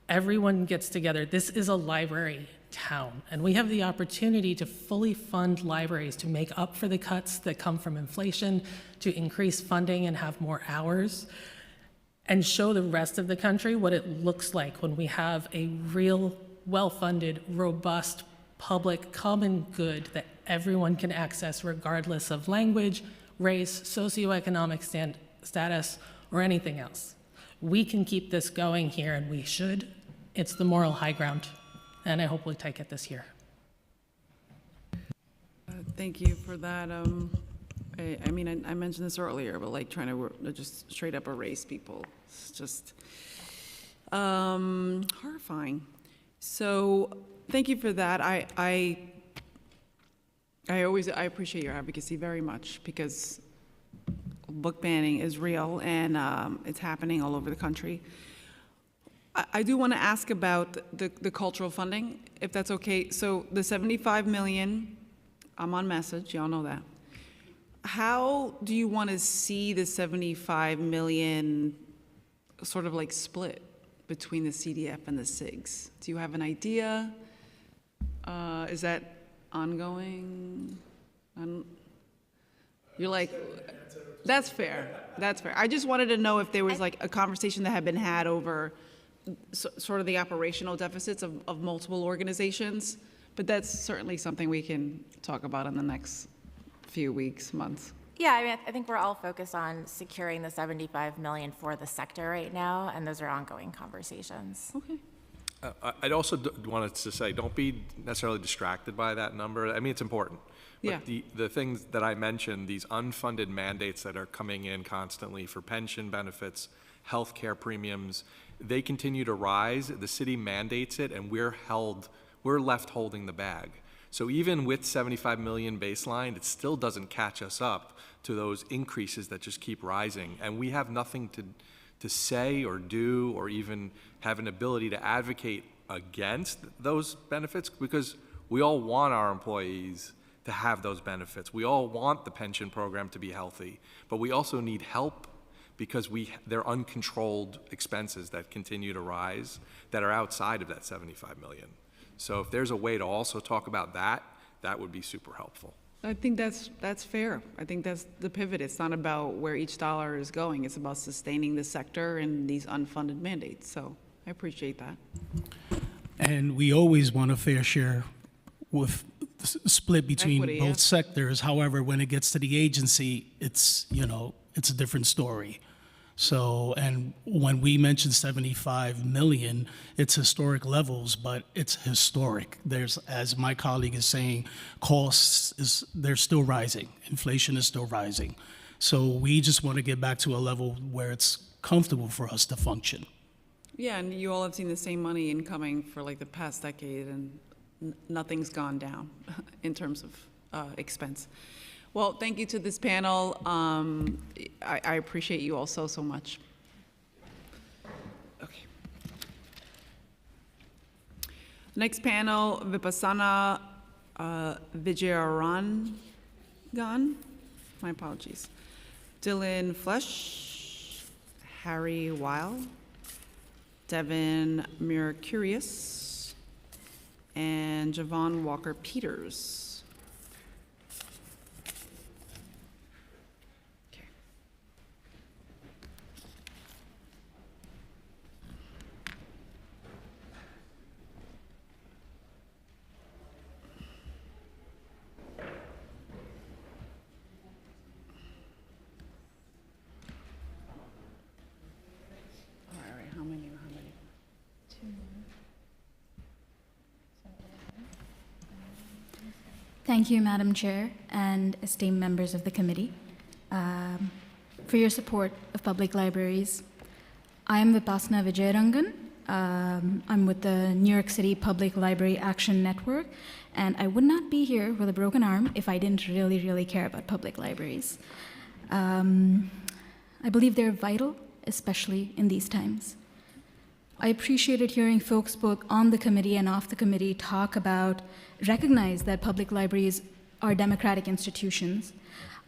S12: everyone gets together. This is a library town, and we have the opportunity to fully fund libraries to make up for the cuts that come from inflation, to increase funding and have more hours, and show the rest of the country what it looks like when we have a real, well-funded, robust, public common good that everyone can access regardless of language, race, socioeconomic status, or anything else. We can keep this going here, and we should. It's the moral high ground, and I hope we take it this year.
S1: Thank you for that. I mean, I mentioned this earlier, but like trying to just straight up erase people, it's just horrifying. So thank you for that. I appreciate your advocacy very much, because book banning is real, and it's happening all over the country. I do want to ask about the cultural funding, if that's okay. So the 75 million, I'm on message, y'all know that. How do you want to see the 75 million sort of like split between the CDF and the SIGs? Do you have an idea? Is that ongoing? You're like, that's fair. That's fair. I just wanted to know if there was like a conversation that had been had over sort of the operational deficits of multiple organizations, but that's certainly something we can talk about in the next few weeks, months.
S7: Yeah, I mean, I think we're all focused on securing the 75 million for the sector right now, and those are ongoing conversations.
S1: Okay.
S10: I'd also wanted to say, don't be necessarily distracted by that number. I mean, it's important.
S1: Yeah.
S10: But the things that I mentioned, these unfunded mandates that are coming in constantly for pension benefits, healthcare premiums, they continue to rise. The city mandates it, and we're left holding the bag. So even with 75 million baseline, it still doesn't catch us up to those increases that just keep rising. And we have nothing to say or do or even have an ability to advocate against those benefits, because we all want our employees to have those benefits. We all want the pension program to be healthy, but we also need help, because they're uncontrolled expenses that continue to rise that are outside of that 75 million. So if there's a way to also talk about that, that would be super helpful.
S1: I think that's fair. I think that's the pivot. It's not about where each dollar is going. It's about sustaining the sector and these unfunded mandates. So I appreciate that.
S23: And we always want a fair share with split between
S1: Equity,
S23: both
S1: yeah.
S23: sectors. However, when it gets to the agency, it's a different story. So, and when we mention 75 million, it's historic levels, but it's historic. There's, as my colleague is saying, they're still rising. Inflation is still rising. So we just want to get back to a level where it's comfortable for us to function.
S1: Yeah, and you all have seen the same money incoming for like the past decade, and nothing's gone down in terms of expense. Well, thank you to this panel. I appreciate you all so much. Okay. Next panel, Vipassana Vijayarangan. My apologies. Dylan Flesh, Harry Weil, Devin Mercurius, and Javon Walker-Peters.
S13: Thank you, Madam Chair, and esteemed members of the committee, for your support of public libraries. I am Vipassana Vijayarangan. I'm with the New York City Public Library Action Network, and I would not be here with a broken arm if I didn't really care about public libraries. I believe they're vital, especially in these times. I appreciated hearing folks both on the committee and off the committee recognize that public libraries are democratic institutions.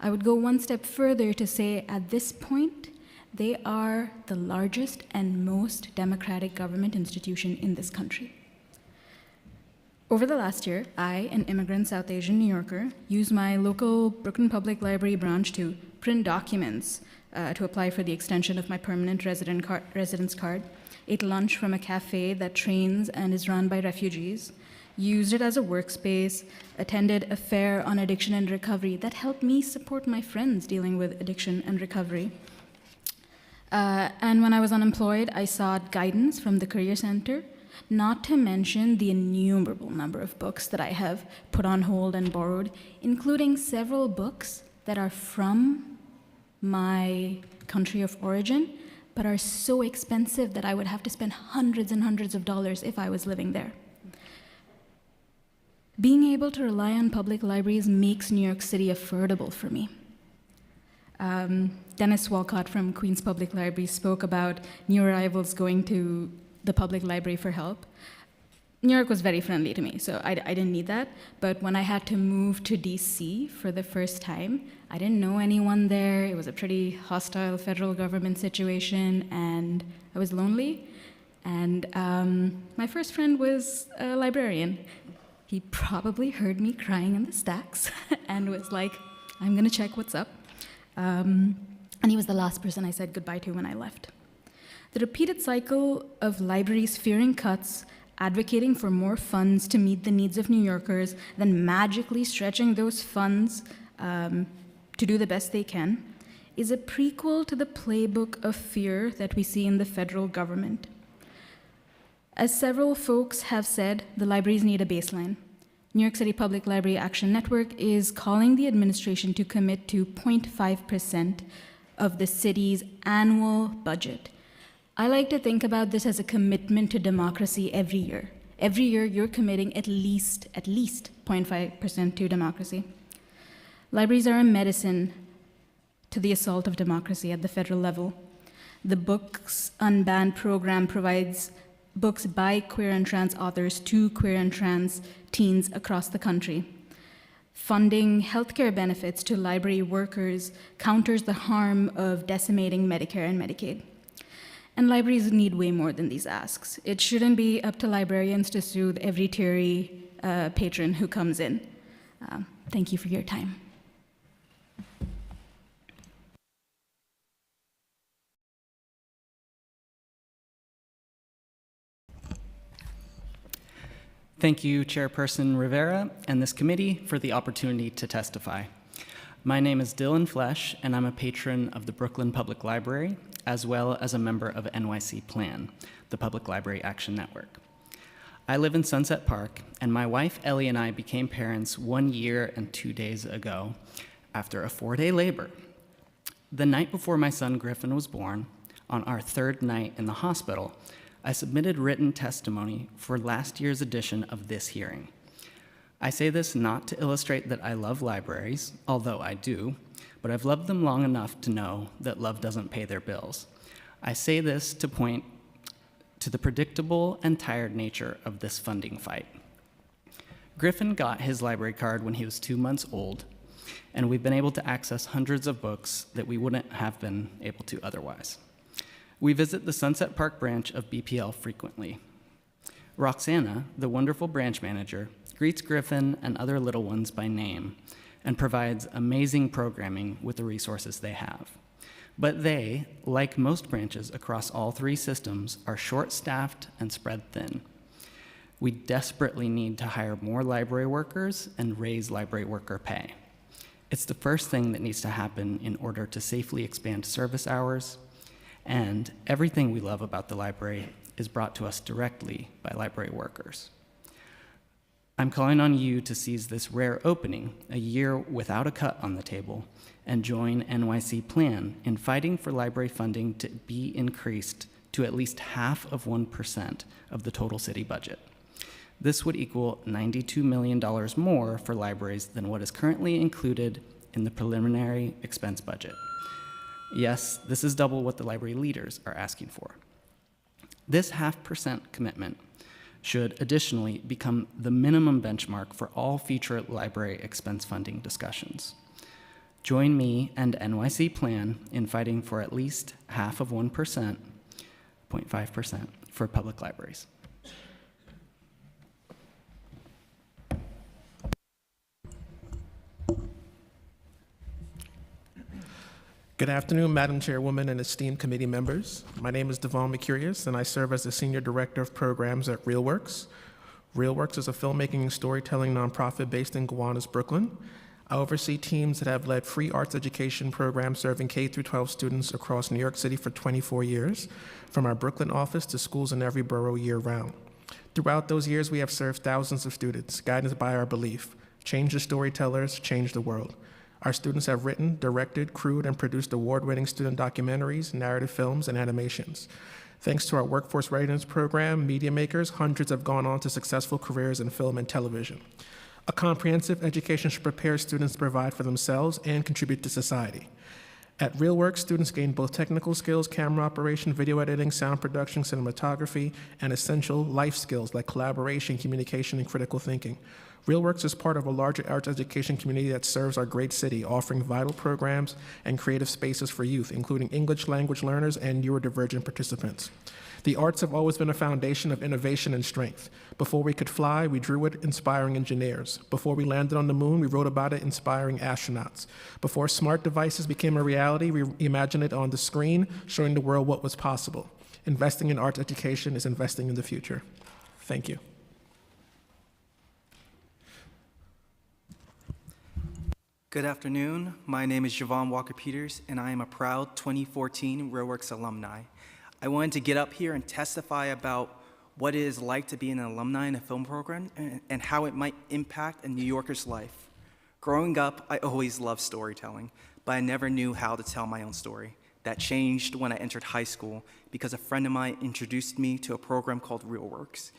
S13: I would go one step further to say at this point, they are the largest and most democratic government institution in this country. Over the last year, I, an immigrant South Asian New Yorker, used my local Brooklyn Public Library branch to print documents to apply for the extension of my permanent residence card, ate lunch from a cafe that trains and is run by refugees, used it as a workspace, attended a fair on addiction and recovery that helped me support my friends dealing with addiction and recovery. And when I was unemployed, I sought guidance from the Career Center, not to mention the innumerable number of books that I have put on hold and borrowed, including several books that are from my country of origin, but are so expensive that I would have to spend hundreds and hundreds of dollars if I was living there. Being able to rely on public libraries makes New York City affordable for me. Dennis Walcott from Queens Public Library spoke about new arrivals going to the public library for help. New York was very friendly to me, so I didn't need that. But when I had to move to DC for the first time, I didn't know anyone there. It was a pretty hostile federal government situation, and I was lonely. And my first friend was a librarian. He probably heard me crying in the stacks and was like, I'm gonna check what's up. And he was the last person I said goodbye to when I left. The repeated cycle of libraries fearing cuts, advocating for more funds to meet the needs of New Yorkers, then magically stretching those funds to do the best they can, is a prequel to the playbook of fear that we see in the federal government. As several folks have said, the libraries need a baseline. New York City Public Library Action Network is calling the administration to commit to 0.5% of the city's annual budget. I like to think about this as a commitment to democracy every year. Every year, you're committing at least 0.5% to democracy. Libraries are a medicine to the assault of democracy at the federal level. The Books Unbanned program provides books by queer and trans authors to queer and trans teens across the country. Funding healthcare benefits to library workers counters the harm of decimating Medicare and Medicaid. And libraries need way more than these asks. It shouldn't be up to librarians to soothe every teary patron who comes in. Thank you for your time.
S14: Thank you, Chairperson Rivera and this committee for the opportunity to testify. My name is Dylan Flesh, and I'm a patron of the Brooklyn Public Library, as well as a member of NYC Plan, the Public Library Action Network. I live in Sunset Park, and my wife Ellie and I became parents 1 year and 2 days ago after a 4-day labor. The night before my son Griffin was born, on our 3rd night in the hospital, I submitted written testimony for last year's edition of this hearing. I say this not to illustrate that I love libraries, although I do, but I've loved them long enough to know that love doesn't pay their bills. I say this to point to the predictable and tired nature of this funding fight. Griffin got his library card when he was 2 months old, and we've been able to access hundreds of books that we wouldn't have been able to otherwise. We visit the Sunset Park branch of BPL frequently. Roxana, the wonderful branch manager, greets Griffin and other little ones by name and provides amazing programming with the resources they have. But they, like most branches across all 3 systems, are short-staffed and spread thin. We desperately need to hire more library workers and raise library worker pay. It's the first thing that needs to happen in order to safely expand service hours, and everything we love about the library is brought to us directly by library workers. I'm calling on you to seize this rare opening, a year without a cut on the table, and join NYC Plan in fighting for library funding to be increased to at least 0.5% of the total city budget. This would equal $92 million more for libraries than what is currently included in the preliminary expense budget. Yes, this is double what the library leaders are asking for. This 0.5% commitment should additionally become the minimum benchmark for all future library expense funding discussions. Join me and NYC Plan in fighting for at least 0.5%, 0.5% for public libraries.
S15: Good afternoon, Madam Chairwoman and esteemed committee members. My name is Devon Mercurius, and I serve as the Senior Director of Programs at RealWorks. RealWorks is a filmmaking and storytelling nonprofit based in Gowanus, Brooklyn. I oversee teams that have led free arts education programs serving K-12 students across New York City for 24 years, from our Brooklyn office to schools in every borough year-round. Throughout those years, we have served thousands of students, guided by our belief: change the storytellers, change the world. Our students have written, directed, crewed, and produced award-winning student documentaries, narrative films, and animations. Thanks to our workforce readiness program, Media Makers, hundreds have gone on to successful careers in film and television. A comprehensive education should prepare students to provide for themselves and contribute to society. At RealWorks, students gain both technical skills, camera operation, video editing, sound production, cinematography, and essential life skills like collaboration, communication, and critical thinking. RealWorks is part of a larger arts education community that serves our great city, offering vital programs and creative spaces for youth, including English language learners and neurodivergent participants. The arts have always been a foundation of innovation and strength. Before we could fly, we drew it, inspiring engineers. Before we landed on the moon, we wrote about it, inspiring astronauts. Before smart devices became a reality, we imagined it on the screen, showing the world what was possible. Investing in arts education is investing in the future. Thank you.
S16: Good afternoon. My name is Javon Walker-Peters, and I am a proud 2014 RealWorks alumni. I wanted to get up here and testify about what it is like to be an alumni in a film program and how it might impact a New Yorker's life. Growing up, I always loved storytelling, but I never knew how to tell my own story. That changed when I entered high school because a friend of mine introduced me to a program called RealWorks.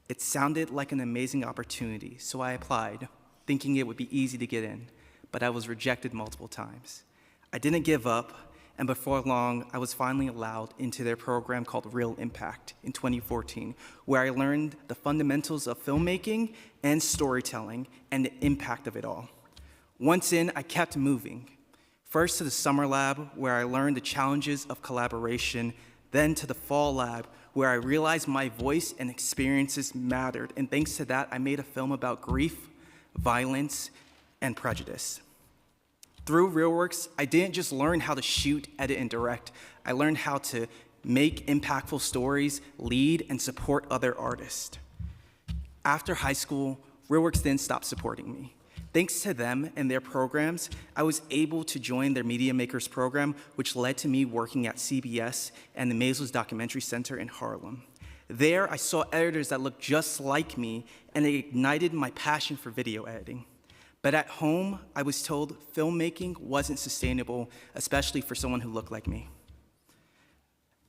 S16: It sounded like an amazing opportunity, so I applied, thinking it would be easy to get in, but I was rejected multiple times. I didn't give up, and before long, I was finally allowed into their program called Real Impact in 2014, where I learned the fundamentals of filmmaking and storytelling and the impact of it all. Once in, I kept moving. First to the summer lab, where I learned the challenges of collaboration, then to the fall lab, where I realized my voice and experiences mattered, and thanks to that, I made a film about grief, violence, and prejudice. Through RealWorks, I didn't just learn how to shoot, edit, and direct. I learned how to make impactful stories, lead, and support other artists. After high school, RealWorks didn't stop supporting me. Thanks to them and their programs, I was able to join their Media Makers program, which led to me working at CBS and the Maisels Documentary Center in Harlem. There, I saw editors that looked just like me, and it ignited my passion for video editing. But at home, I was told filmmaking wasn't sustainable, especially for someone who looked like me.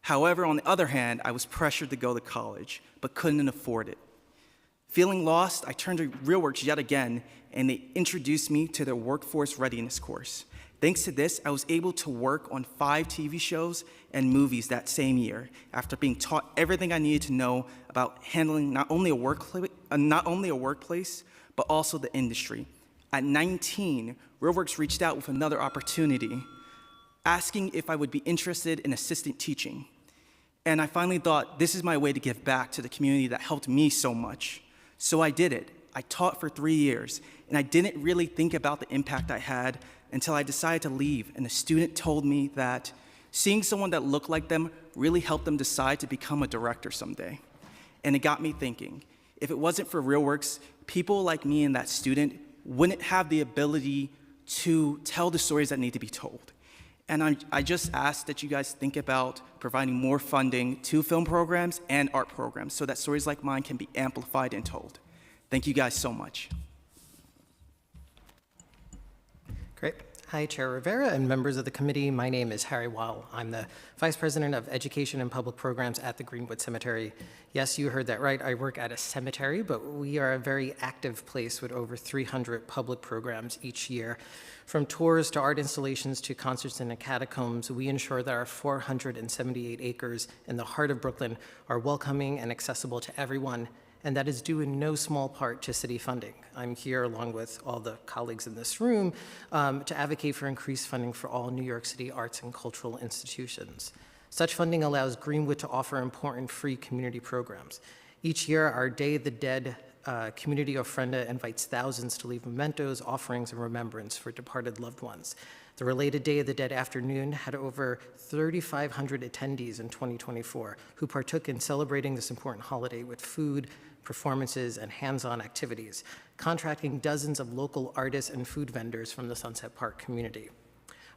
S16: However, on the other hand, I was pressured to go to college, but couldn't afford it. Feeling lost, I turned to RealWorks yet again, and they introduced me to their workforce readiness course. Thanks to this, I was able to work on 5 TV shows and movies that same year, after being taught everything I needed to know about handling not only a workplace, but also the industry. At 19, RealWorks reached out with another opportunity, asking if I would be interested in assistant teaching. And I finally thought, this is my way to give back to the community that helped me so much. So I did it. I taught for 3 years, and I didn't really think about the impact I had until I decided to leave, and a student told me that seeing someone that looked like them really helped them decide to become a director someday. And it got me thinking, if it wasn't for RealWorks, people like me and that student wouldn't have the ability to tell the stories that need to be told. And I just ask that you guys think about providing more funding to film programs and art programs so that stories like mine can be amplified and told. Thank you guys so much.
S17: Great. Hi, Chair Rivera and members of the committee. My name is Harry Wall. I'm the Vice President of Education and Public Programs at the Greenwood Cemetery. Yes, you heard that right. I work at a cemetery, but we are a very active place with over 300 public programs each year. From tours to art installations to concerts in the catacombs, we ensure that our 478 acres in the heart of Brooklyn are welcoming and accessible to everyone, and that is due in no small part to city funding. I'm here, along with all the colleagues in this room, to advocate for increased funding for all New York City arts and cultural institutions. Such funding allows Greenwood to offer important free community programs. Each year, our Day of the Dead community ofrenda invites thousands to leave mementos, offerings, and remembrance for departed loved ones. The related Day of the Dead afternoon had over 3,500 attendees in 2024 who partook in celebrating this important holiday with food, performances, and hands-on activities, contracting dozens of local artists and food vendors from the Sunset Park community.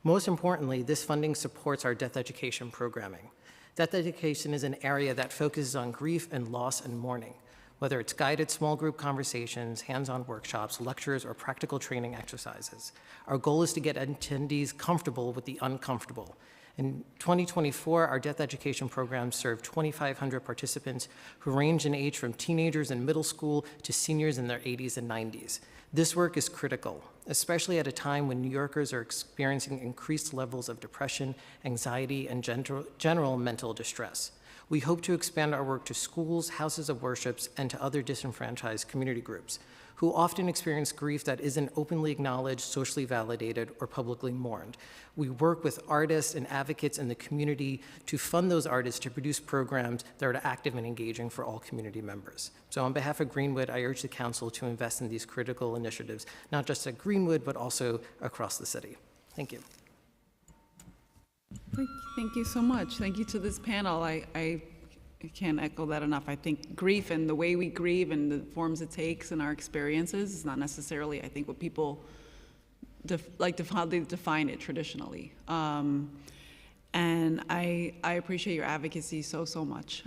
S17: Most importantly, this funding supports our death education programming. Death education is an area that focuses on grief and loss and mourning, whether it's guided small group conversations, hands-on workshops, lectures, or practical training exercises. Our goal is to get attendees comfortable with the uncomfortable. In 2024, our death education program served 2,500 participants who range in age from teenagers in middle school to seniors in their 80s and 90s. This work is critical, especially at a time when New Yorkers are experiencing increased levels of depression, anxiety, and general mental distress. We hope to expand our work to schools, houses of worships, and to other disenfranchised community groups who often experience grief that isn't openly acknowledged, socially validated, or publicly mourned. We work with artists and advocates in the community to fund those artists to produce programs that are active and engaging for all community members. So on behalf of Greenwood, I urge the council to invest in these critical initiatives, not just at Greenwood, but also across the city. Thank you.
S1: Thank you so much. Thank you to this panel. I can't echo that enough. I think grief and the way we grieve and the forms it takes in our experiences is not necessarily, I think, what people how they define it traditionally. And I appreciate your advocacy so much.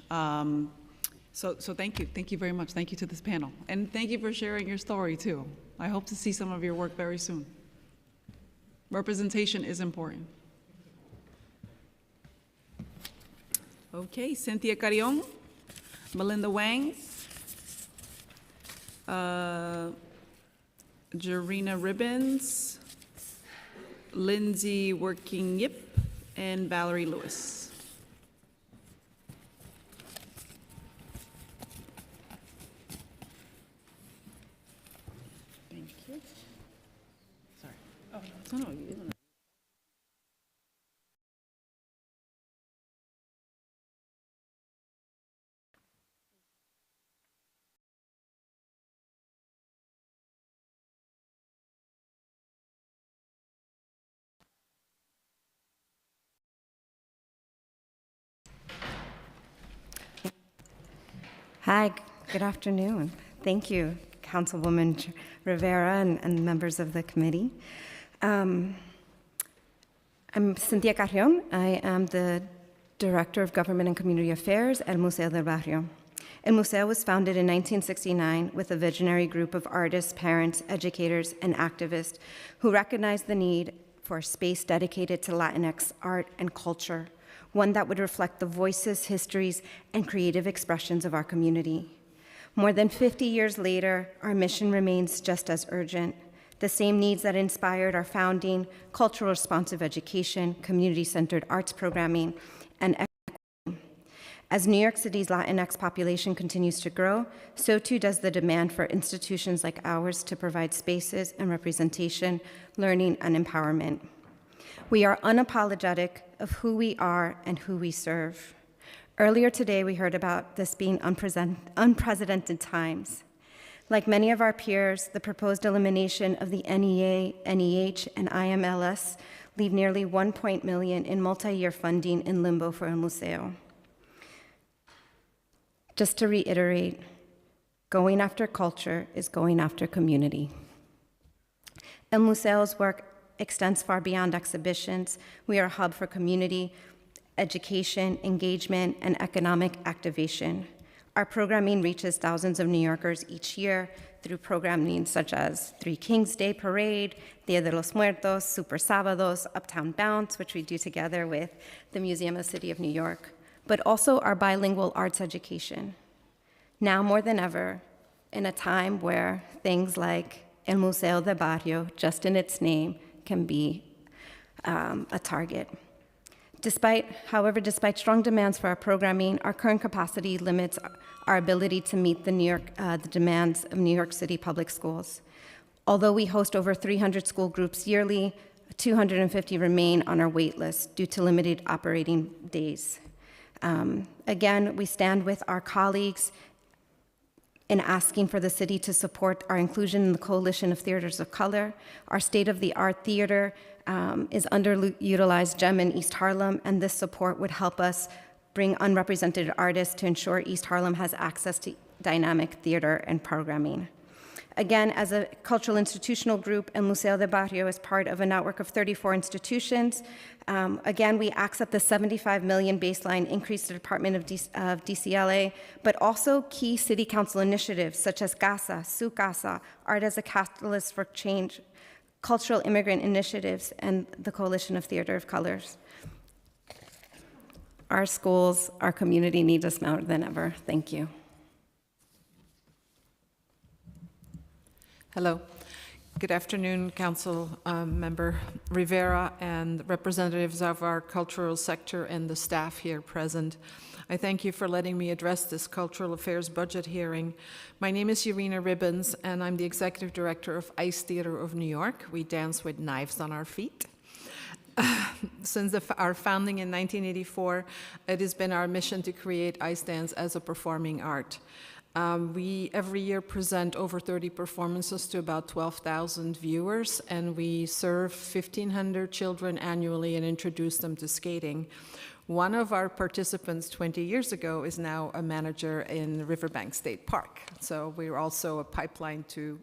S1: So thank you. Thank you very much. Thank you to this panel. And thank you for sharing your story too. I hope to see some of your work very soon. Representation is important. Okay, Cynthia Carrion, Melinda Wang, Jarena Ribbons, Lindsay Working Yip, and Valerie Lewis. Thank you. Sorry. Oh, no, you didn't.
S18: Hi, good afternoon. Thank you, Councilwoman Rivera and members of the committee. I'm Cynthia Carrion. I am the Director of Government and Community Affairs at Museo del Barrio. El Museo was founded in 1969 with a visionary group of artists, parents, educators, and activists who recognized the need for a space dedicated to Latinx art and culture, one that would reflect the voices, histories, and creative expressions of our community. More than 50 years later, our mission remains just as urgent. The same needs that inspired our founding, cultural responsive education, community-centered arts programming, and equity. As New York City's Latinx population continues to grow, so too does the demand for institutions like ours to provide spaces and representation, learning, and empowerment. We are unapologetic of who we are and who we serve. Earlier today, we heard about this being unprecedented times. Like many of our peers, the proposed elimination of the NEA, NEH, and IMLS leave nearly $1 million in multi-year funding in limbo for El Museo. Just to reiterate, going after culture is going after community. El Museo's work extends far beyond exhibitions. We are a hub for community, education, engagement, and economic activation. Our programming reaches thousands of New Yorkers each year through programming such as Three Kings Day Parade, Dia de los Muertos, Super Sábados, Uptown Bounce, which we do together with the Museum of the City of New York, but also our bilingual arts education. Now more than ever, in a time where things like El Museo del Barrio, just in its name, can be a target. However, despite strong demands for our programming, our current capacity limits our ability to meet the demands of New York City public schools. Although we host over 300 school groups yearly, 250 remain on our wait list due to limited operating days. Again, we stand with our colleagues in asking for the city to support our inclusion in the Coalition of Theaters of Color. Our state-of-the-art theater is underutilized gem in East Harlem, and this support would help us bring unrepresented artists to ensure East Harlem has access to dynamic theater and programming. Again, as a cultural institutional group, El Museo de Barrio is part of a network of 34 institutions. Again, we accept the $75 million baseline increase to the Department of DCLA, but also key city council initiatives such as CASA, Su Casa, Art as a Catalyst for Change, cultural immigrant initiatives, and the Coalition of Theater of Colors. Our schools, our community needs us more than ever. Thank you.
S19: Hello. Good afternoon, Council Member Rivera and representatives of our cultural sector and the staff here present. I thank you for letting me address this Cultural Affairs budget hearing. My name is Irina Ribbons, and I'm the Executive Director of Ice Theater of New York. We dance with knives on our feet. Since our founding in 1984, it has been our mission to create ice dance as a performing art. We every year present over 30 performances to about 12,000 viewers, and we serve 1,500 children annually and introduce them to skating. One of our participants 20 years ago is now a manager in Riverbank State Park. So we're also a pipeline to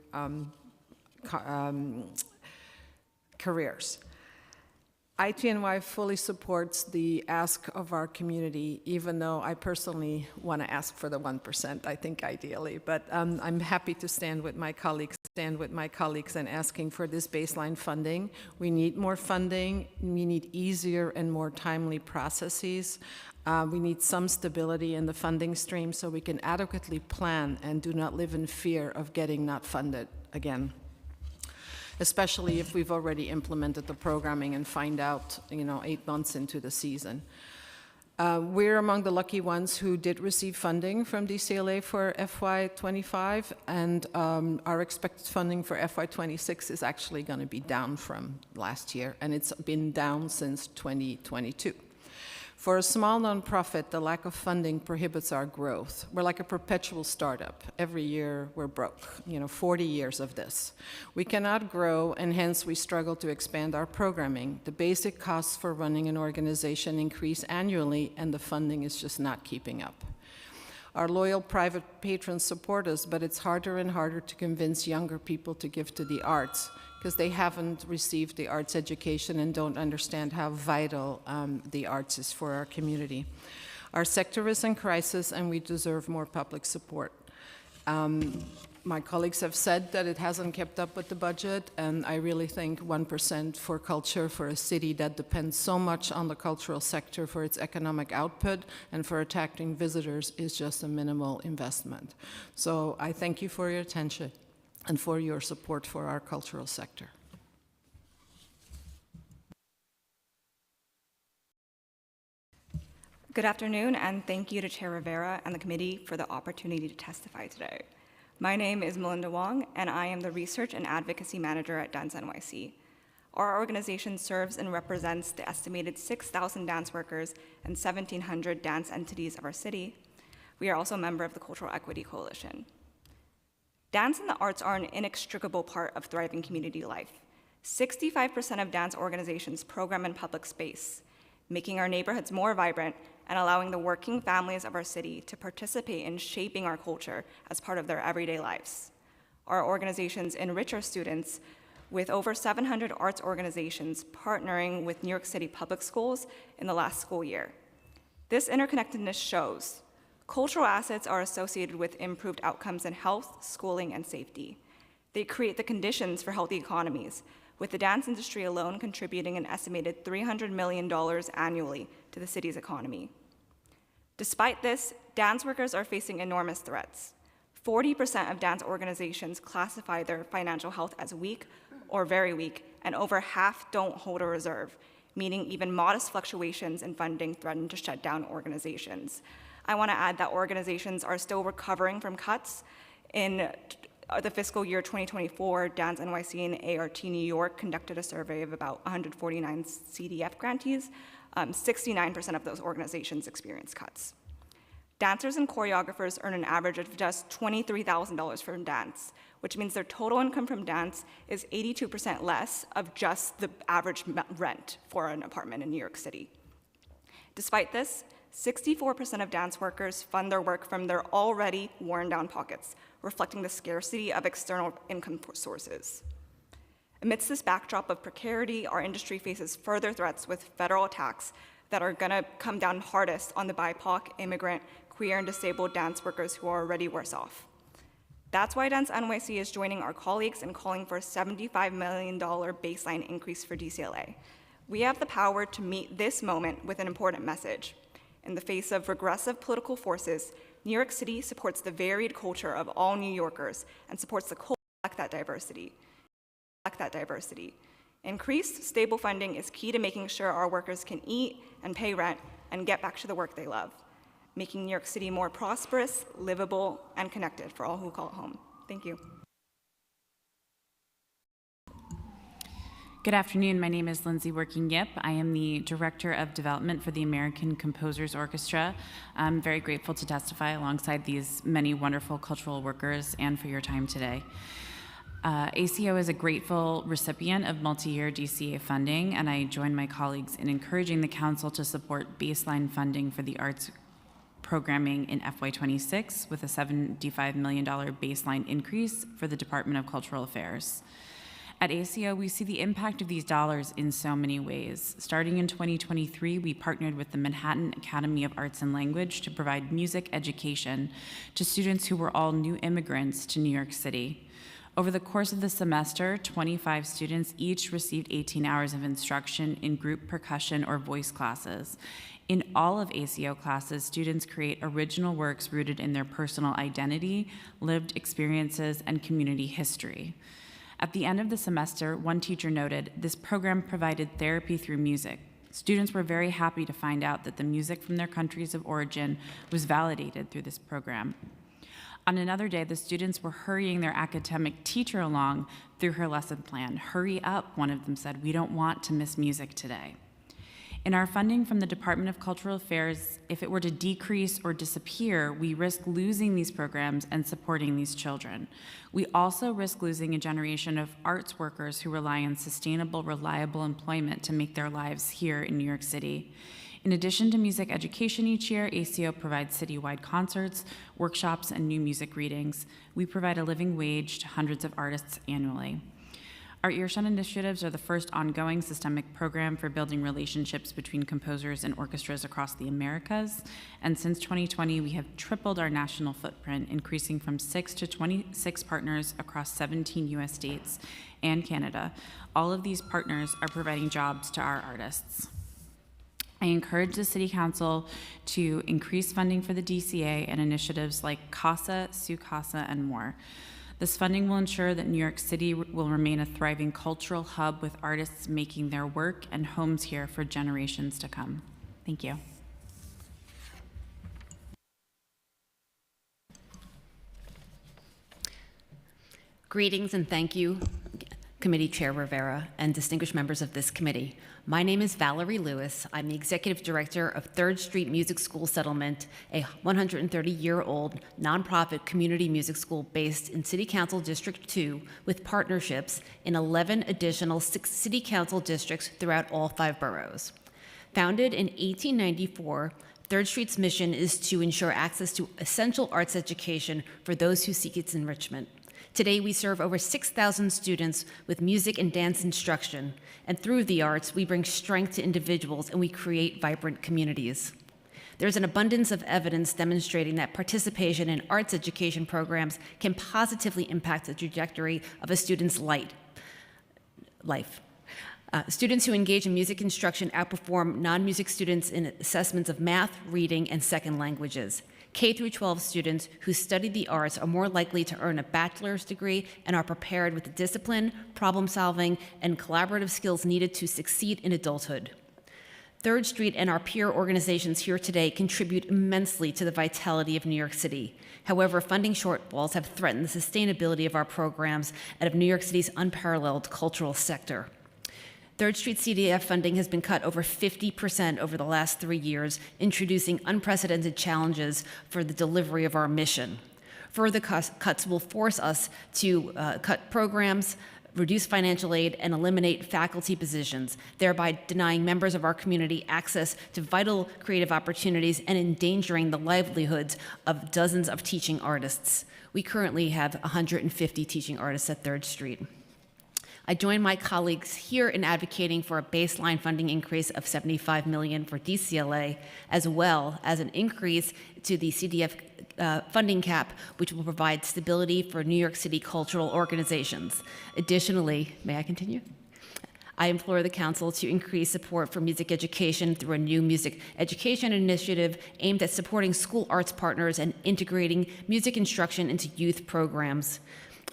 S19: careers. ITNY fully supports the ask of our community, even though I personally want to ask for the 1%, I think ideally, but I'm happy to stand with my colleagues in asking for this baseline funding. We need more funding, we need easier and more timely processes. We need some stability in the funding stream so we can adequately plan and do not live in fear of getting not funded again, especially if we've already implemented the programming and find out, 8 months into the season. We're among the lucky ones who did receive funding from DCLA for FY25, and our expected funding for FY26 is actually going to be down from last year, and it's been down since 2022. For a small nonprofit, the lack of funding prohibits our growth. We're like a perpetual startup. Every year we're broke, 40 years of this. We cannot grow, and hence we struggle to expand our programming. The basic costs for running an organization increase annually, and the funding is just not keeping up. Our loyal private patrons support us, but it's harder and harder to convince younger people to give to the arts, because they haven't received the arts education and don't understand how vital the arts is for our community. Our sector is in crisis, and we deserve more public support. My colleagues have said that it hasn't kept up with the budget, and I really think 1% for culture for a city that depends so much on the cultural sector for its economic output and for attracting visitors is just a minimal investment. So I thank you for your attention and for your support for our cultural sector.
S20: Good afternoon, and thank you to Chair Rivera and the committee for the opportunity to testify today. My name is Melinda Wong, and I am the Research and Advocacy Manager at Dance NYC. Our organization serves and represents the estimated 6,000 dance workers and 1,700 dance entities of our city. We are also a member of the Cultural Equity Coalition. Dance and the arts are an inextricable part of thriving community life. 65% of dance organizations program in public space, making our neighborhoods more vibrant and allowing the working families of our city to participate in shaping our culture as part of their everyday lives. Our organizations enrich our students with over 700 arts organizations partnering with New York City public schools in the last school year. This interconnectedness shows cultural assets are associated with improved outcomes in health, schooling, and safety. They create the conditions for healthy economies, with the dance industry alone contributing an estimated $300 million annually to the city's economy. Despite this, dance workers are facing enormous threats. 40% of dance organizations classify their financial health as weak or very weak, and over half don't hold a reserve, meaning even modest fluctuations in funding threaten to shut down organizations. I want to add that organizations are still recovering from cuts. In the fiscal year 2024, Dance NYC and ART New York conducted a survey of about 149 CDF grantees. 69% of those organizations experienced cuts. Dancers and choreographers earn an average of just $23,000 from dance, which means their total income from dance is 82% less of just the average rent for an apartment in New York City. Despite this, 64% of dance workers fund their work from their already worn down pockets, reflecting the scarcity of external income sources. Amidst this backdrop of precarity, our industry faces further threats with federal attacks that are gonna come down hardest on the BIPOC, immigrant, queer, and disabled dance workers who are already worse off. That's why Dance NYC is joining our colleagues in calling for a $75 million baseline increase for DCLA. We have the power to meet this moment with an important message. In the face of regressive political forces, New York City supports the varied culture of all New Yorkers and supports the culture that diversity. Increased, stable funding is key to making sure our workers can eat and pay rent and get back to the work they love, making New York City more prosperous, livable, and connected for all who call it home. Thank you.
S6: Good afternoon. My name is Lindsay Working-Yip. I am the Director of Development for the American Composers Orchestra. I'm very grateful to testify alongside these many wonderful cultural workers and for your time today. ACO is a grateful recipient of multi-year DCA funding, and I join my colleagues in encouraging the Council to support baseline funding for the arts programming in FY26 with a $75 million baseline increase for the Department of Cultural Affairs. At ACO, we see the impact of these dollars in so many ways. Starting in 2023, we partnered with the Manhattan Academy of Arts and Language to provide music education to students who were all new immigrants to New York City. Over the course of the semester, 25 students each received 18 hours of instruction in group percussion or voice classes. In all of ACO classes, students create original works rooted in their personal identity, lived experiences, and community history. At the end of the semester, one teacher noted, "This program provided therapy through music." Students were very happy to find out that the music from their countries of origin was validated through this program. On another day, the students were hurrying their academic teacher along through her lesson plan. "Hurry up," one of them said. "We don't want to miss music today." In our funding from the Department of Cultural Affairs, if it were to decrease or disappear, we risk losing these programs and supporting these children. We also risk losing a generation of arts workers who rely on sustainable, reliable employment to make their lives here in New York City. In addition to music education each year, ACO provides citywide concerts, workshops, and new music readings. We provide a living wage to hundreds of artists annually. Our Earshot initiatives are the first ongoing systemic program for building relationships between composers and orchestras across the Americas. And since 2020, we have tripled our national footprint, increasing from 6 to 26 partners across 17 US states and Canada. All of these partners are providing jobs to our artists. I encourage the City Council to increase funding for the DCA and initiatives like CASA, SUCASA, and more. This funding will ensure that New York City will remain a thriving cultural hub with artists making their work and homes here for generations to come. Thank you.
S21: Greetings and thank you, Committee Chair Rivera and distinguished members of this committee. My name is Valerie Lewis. I'm the Executive Director of 3rd Street Music School Settlement, a 130-year-old nonprofit community music school based in City Council District 2 with partnerships in 11 additional city council districts throughout all 5 boroughs. Founded in 1894, 3rd Street's mission is to ensure access to essential arts education for those who seek its enrichment. Today, we serve over 6,000 students with music and dance instruction, and through the arts, we bring strength to individuals and we create vibrant communities. There's an abundance of evidence demonstrating that participation in arts education programs can positively impact the trajectory of a student's life. Students who engage in music instruction outperform non-music students in assessments of math, reading, and second languages. K-12 students who study the arts are more likely to earn a bachelor's degree and are prepared with the discipline, problem solving, and collaborative skills needed to succeed in adulthood. 3rd Street and our peer organizations here today contribute immensely to the vitality of New York City. However, funding shortfalls have threatened the sustainability of our programs and of New York City's unparalleled cultural sector. 3rd Street CDF funding has been cut over 50% over the last 3 years, introducing unprecedented challenges for the delivery of our mission. Further cuts will force us to cut programs, reduce financial aid, and eliminate faculty positions, thereby denying members of our community access to vital creative opportunities and endangering the livelihoods of dozens of teaching artists. We currently have 150 teaching artists at 3rd Street. I join my colleagues here in advocating for a baseline funding increase of $75 million for DCLA, as well as an increase to the CDF funding cap, which will provide stability for New York City cultural organizations. Additionally, may I continue? I implore the Council to increase support for music education through a new music education initiative aimed at supporting school arts partners and integrating music instruction into youth programs.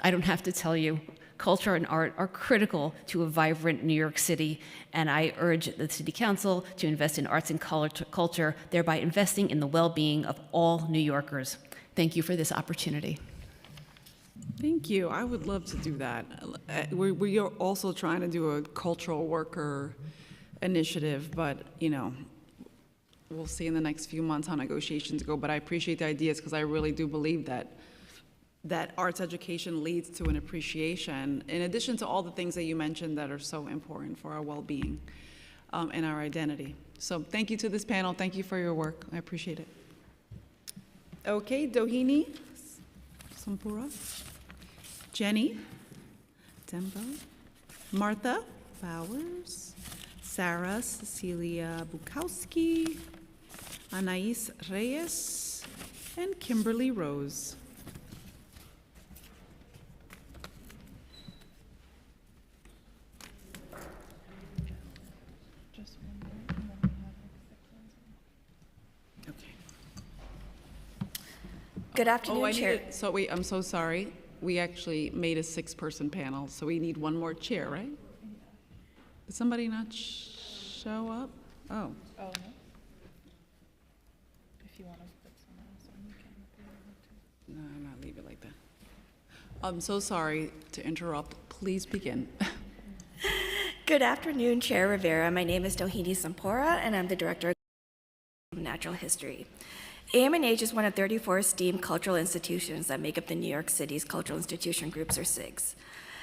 S21: I don't have to tell you, culture and art are critical to a vibrant New York City, and I urge the City Council to invest in arts and culture, thereby investing in the well-being of all New Yorkers. Thank you for this opportunity.
S1: Thank you. I would love to do that. We are also trying to do a cultural worker initiative, but, you know, we'll see in the next few months how negotiations go, but I appreciate the ideas because I really do believe that arts education leads to an appreciation, in addition to all the things that you mentioned that are so important for our well-being and our identity. So thank you to this panel. Thank you for your work. I appreciate it. Okay, Doheny Sampura, Jenny Dembo, Martha Bowers, Sarah Cecilia Bukowski, Anais Reyes, and Kimberly Rose.
S4: Good afternoon, Chair.
S1: So wait, I'm so sorry. We actually made a 6-person panel, so we need one more chair, right? Did somebody not show up? Oh.
S5: Oh, no. If you want to put someone else on, you can.
S1: No, I'm not leave it like that. I'm so sorry to interrupt. Please begin.
S4: Good afternoon, Chair Rivera. My name is Doheny Sampora, and I'm the Director of Natural History. AMNH is one of 34 esteemed cultural institutions that make up the New York City's Cultural Institution Groups, or CIGs.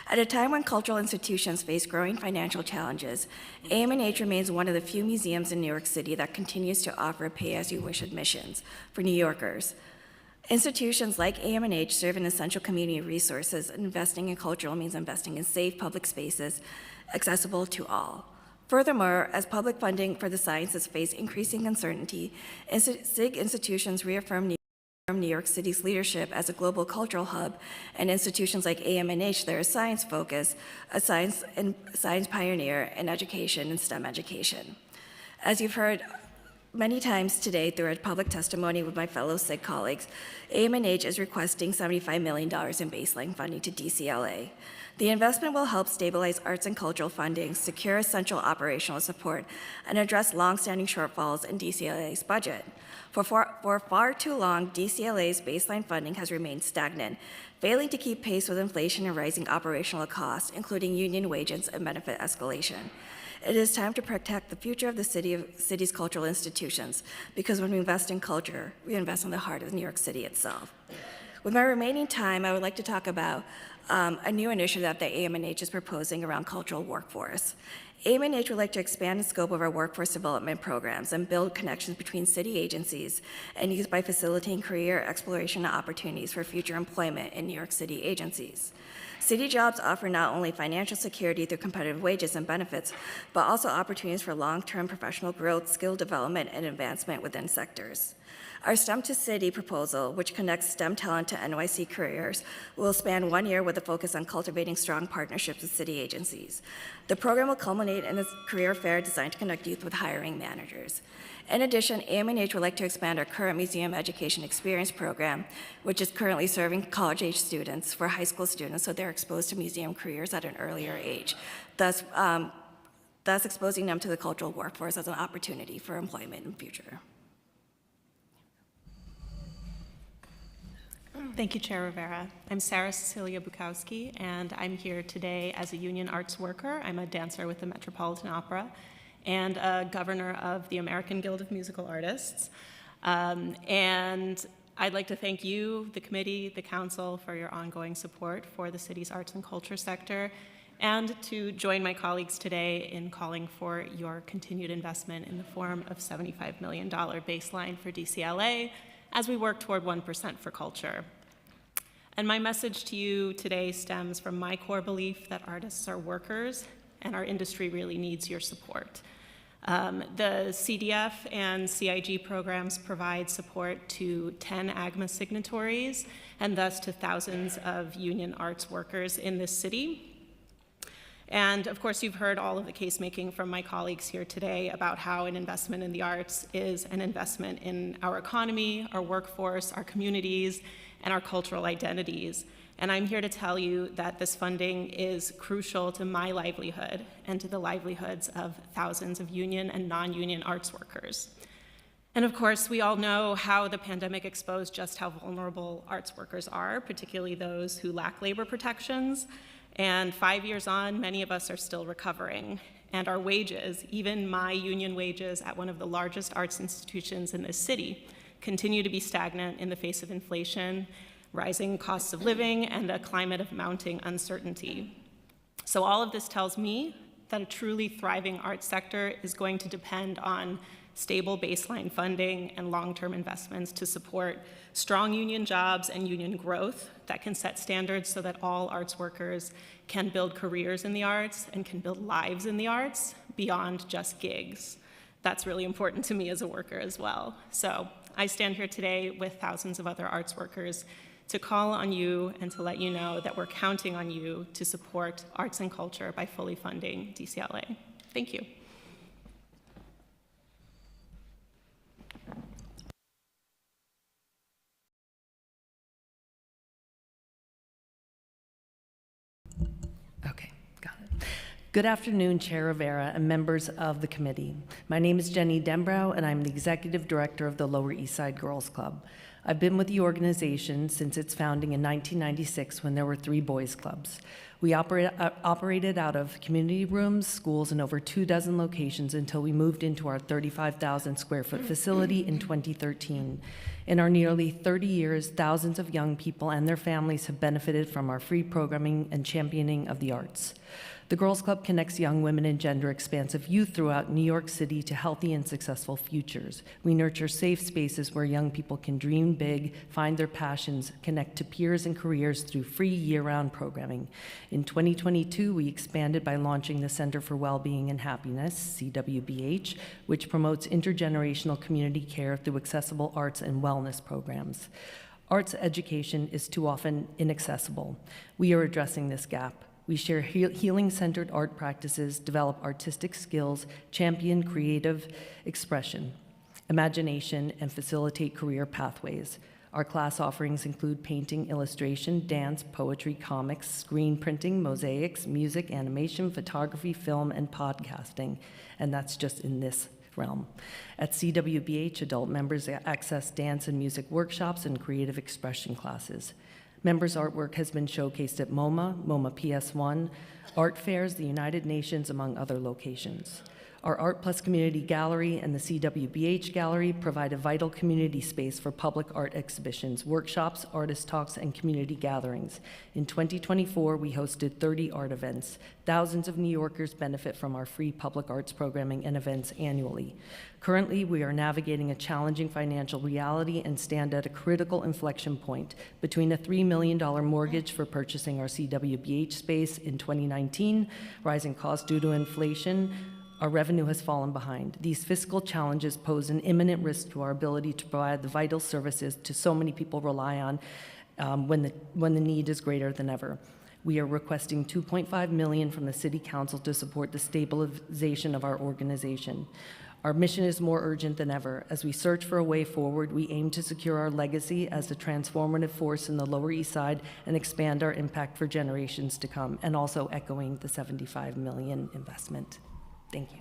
S4: At a time when cultural institutions face growing financial challenges, AMNH remains one of the few museums in New York City that continues to offer pay-as-you-wish admissions for New Yorkers. Institutions like AMNH serve an essential community of resources, and investing in cultural means investing in safe public spaces accessible to all. Furthermore, as public funding for the sciences face increasing uncertainty, CIG institutions reaffirm New York City's leadership as a global cultural hub, and institutions like AMNH that are science-focused, a science pioneer in education and STEM education. As you've heard many times today through a public testimony with my fellow SIG colleagues, AMNH is requesting $75 million in baseline funding to DCLA. The investment will help stabilize arts and cultural funding, secure essential operational support, and address longstanding shortfalls in DCLA's budget. For far too long, DCLA's baseline funding has remained stagnant, failing to keep pace with inflation and rising operational costs, including union wages and benefit escalation. It is time to protect the future of the city's cultural institutions, because when we invest in culture, we invest in the heart of New York City itself. With my remaining time, I would like to talk about a new initiative that AMNH is proposing around cultural workforce. AMNH would like to expand the scope of our workforce development programs and build connections between city agencies and youth by facilitating career exploration opportunities for future employment in New York City agencies. City jobs offer not only financial security through competitive wages and benefits, but also opportunities for long-term professional growth, skill development, and advancement within sectors. Our STEM to City proposal, which connects STEM talent to NYC careers, will span 1 year with a focus on cultivating strong partnerships with city agencies. The program will culminate in a career fair designed to connect youth with hiring managers. In addition, AMNH would like to expand our current museum education experience program, which is currently serving college-age students for high school students so they're exposed to museum careers at an earlier age, thus exposing them to the cultural workforce as an opportunity for employment in the future.
S5: Thank you, Chair Rivera. I'm Sarah Cecilia Bukowski, and I'm here today as a union arts worker. I'm a dancer with the Metropolitan Opera and a governor of the American Guild of Musical Artists. And I'd like to thank you, the committee, the council, for your ongoing support for the city's arts and culture sector. and to join my colleagues today in calling for your continued investment in the form of $75 million baseline for DCLA as we work toward 1% for culture. And my message to you today stems from my core belief that artists are workers and our industry really needs your support. The CDF and CIG programs provide support to 10 AGMA signatories and thus to thousands of union arts workers in this city. And of course, you've heard all of the case making from my colleagues here today about how an investment in the arts is an investment in our economy, our workforce, our communities, and our cultural identities. And I'm here to tell you that this funding is crucial to my livelihood and to the livelihoods of thousands of union and non-union arts workers. And of course, we all know how the pandemic exposed just how vulnerable arts workers are, particularly those who lack labor protections. And 5 years on, many of us are still recovering. And our wages, even my union wages at one of the largest arts institutions in this city, continue to be stagnant in the face of inflation, rising costs of living, and a climate of mounting uncertainty. So all of this tells me that a truly thriving arts sector is going to depend on stable baseline funding and long-term investments to support strong union jobs and union growth that can set standards so that all arts workers can build careers in the arts and can build lives in the arts beyond just gigs. That's really important to me as a worker as well. So I stand here today with thousands of other arts workers to call on you and to let you know that we're counting on you to support arts and culture by fully funding DCLA. Thank you.
S2: Okay, got it. Good afternoon, Chair Rivera and members of the committee. My name is Jenny Dembrow, and I'm the Executive Director of the Lower East Side Girls Club. I've been with the organization since its founding in 1996 when there were 3 boys' clubs. We operated out of community rooms, schools, and over 24 locations until we moved into our 35,000 square foot facility in 2013. In our nearly 30 years, thousands of young people and their families have benefited from our free programming and championing of the arts. The Girls Club connects young women and gender-expansive youth throughout New York City to healthy and successful futures. We nurture safe spaces where young people can dream big, find their passions, connect to peers and careers through free year-round programming. In 2022, we expanded by launching the Center for Wellbeing and Happiness, CWBH, which promotes intergenerational community care through accessible arts and wellness programs. Arts education is too often inaccessible. We are addressing this gap. We share healing-centered art practices, develop artistic skills, champion creative expression, imagination, and facilitate career pathways. Our class offerings include painting, illustration, dance, poetry, comics, screen printing, mosaics, music, animation, photography, film, and podcasting. And that's just in this realm. At CWBH, adult members access dance and music workshops and creative expression classes. Members' artwork has been showcased at MoMA, MoMA PS1, art fairs, the United Nations, among other locations. Our Art Plus Community Gallery and the CWBH Gallery provide a vital community space for public art exhibitions, workshops, artist talks, and community gatherings. In 2024, we hosted 30 art events. Thousands of New Yorkers benefit from our free public arts programming and events annually. Currently, we are navigating a challenging financial reality and stand at a critical inflection point between a $3 million mortgage for purchasing our CWBH space in 2019, rising costs due to inflation. Our revenue has fallen behind. These fiscal challenges pose an imminent risk to our ability to provide the vital services to so many people rely on when the need is greater than ever. We are requesting $2.5 million from the City Council to support the stabilization of our organization. Our mission is more urgent than ever. As we search for a way forward, we aim to secure our legacy as a transformative force in the Lower East Side and expand our impact for generations to come, and also echoing the $75 million investment. Thank you.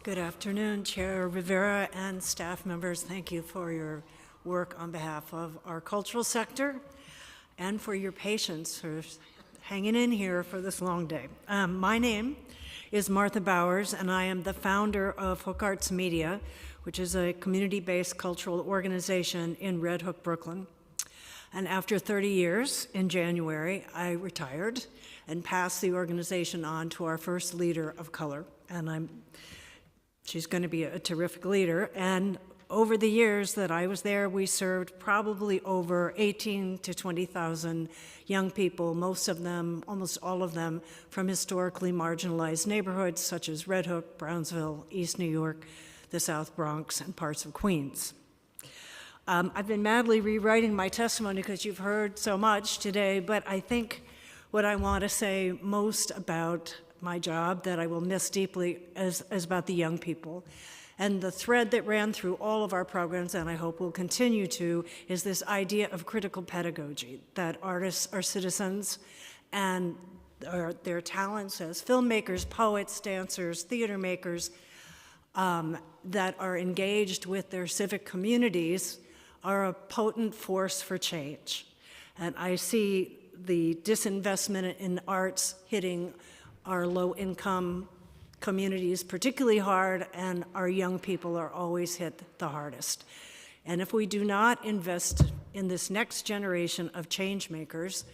S3: Good afternoon, Chair Rivera and staff members. Thank you for your work on behalf of our cultural sector and for your patience for hanging in here for this long day. My name is Martha Bowers, and I am the founder of Hook Arts Media, which is a community-based cultural organization in Red Hook, Brooklyn. And after 30 years, in January, I retired and passed the organization on to our first leader of color. And she's going to be a terrific leader. And over the years that I was there, we served probably over 18 to 20,000 young people, most of them, almost all of them, from historically marginalized neighborhoods such as Red Hook, Brownsville, East New York, the South Bronx, and parts of Queens. I've been madly rewriting my testimony because you've heard so much today, but I think what I want to say most about my job that I will miss deeply is about the young people. And the thread that ran through all of our programs, and I hope will continue to, is this idea of critical pedagogy, that artists are citizens and their talents as filmmakers, poets, dancers, theater makers that are engaged with their civic communities are a potent force for change. And I see the disinvestment in arts hitting our low-income communities particularly hard, and our young people are always hit the hardest. And if we do not invest in this next generation of change makers,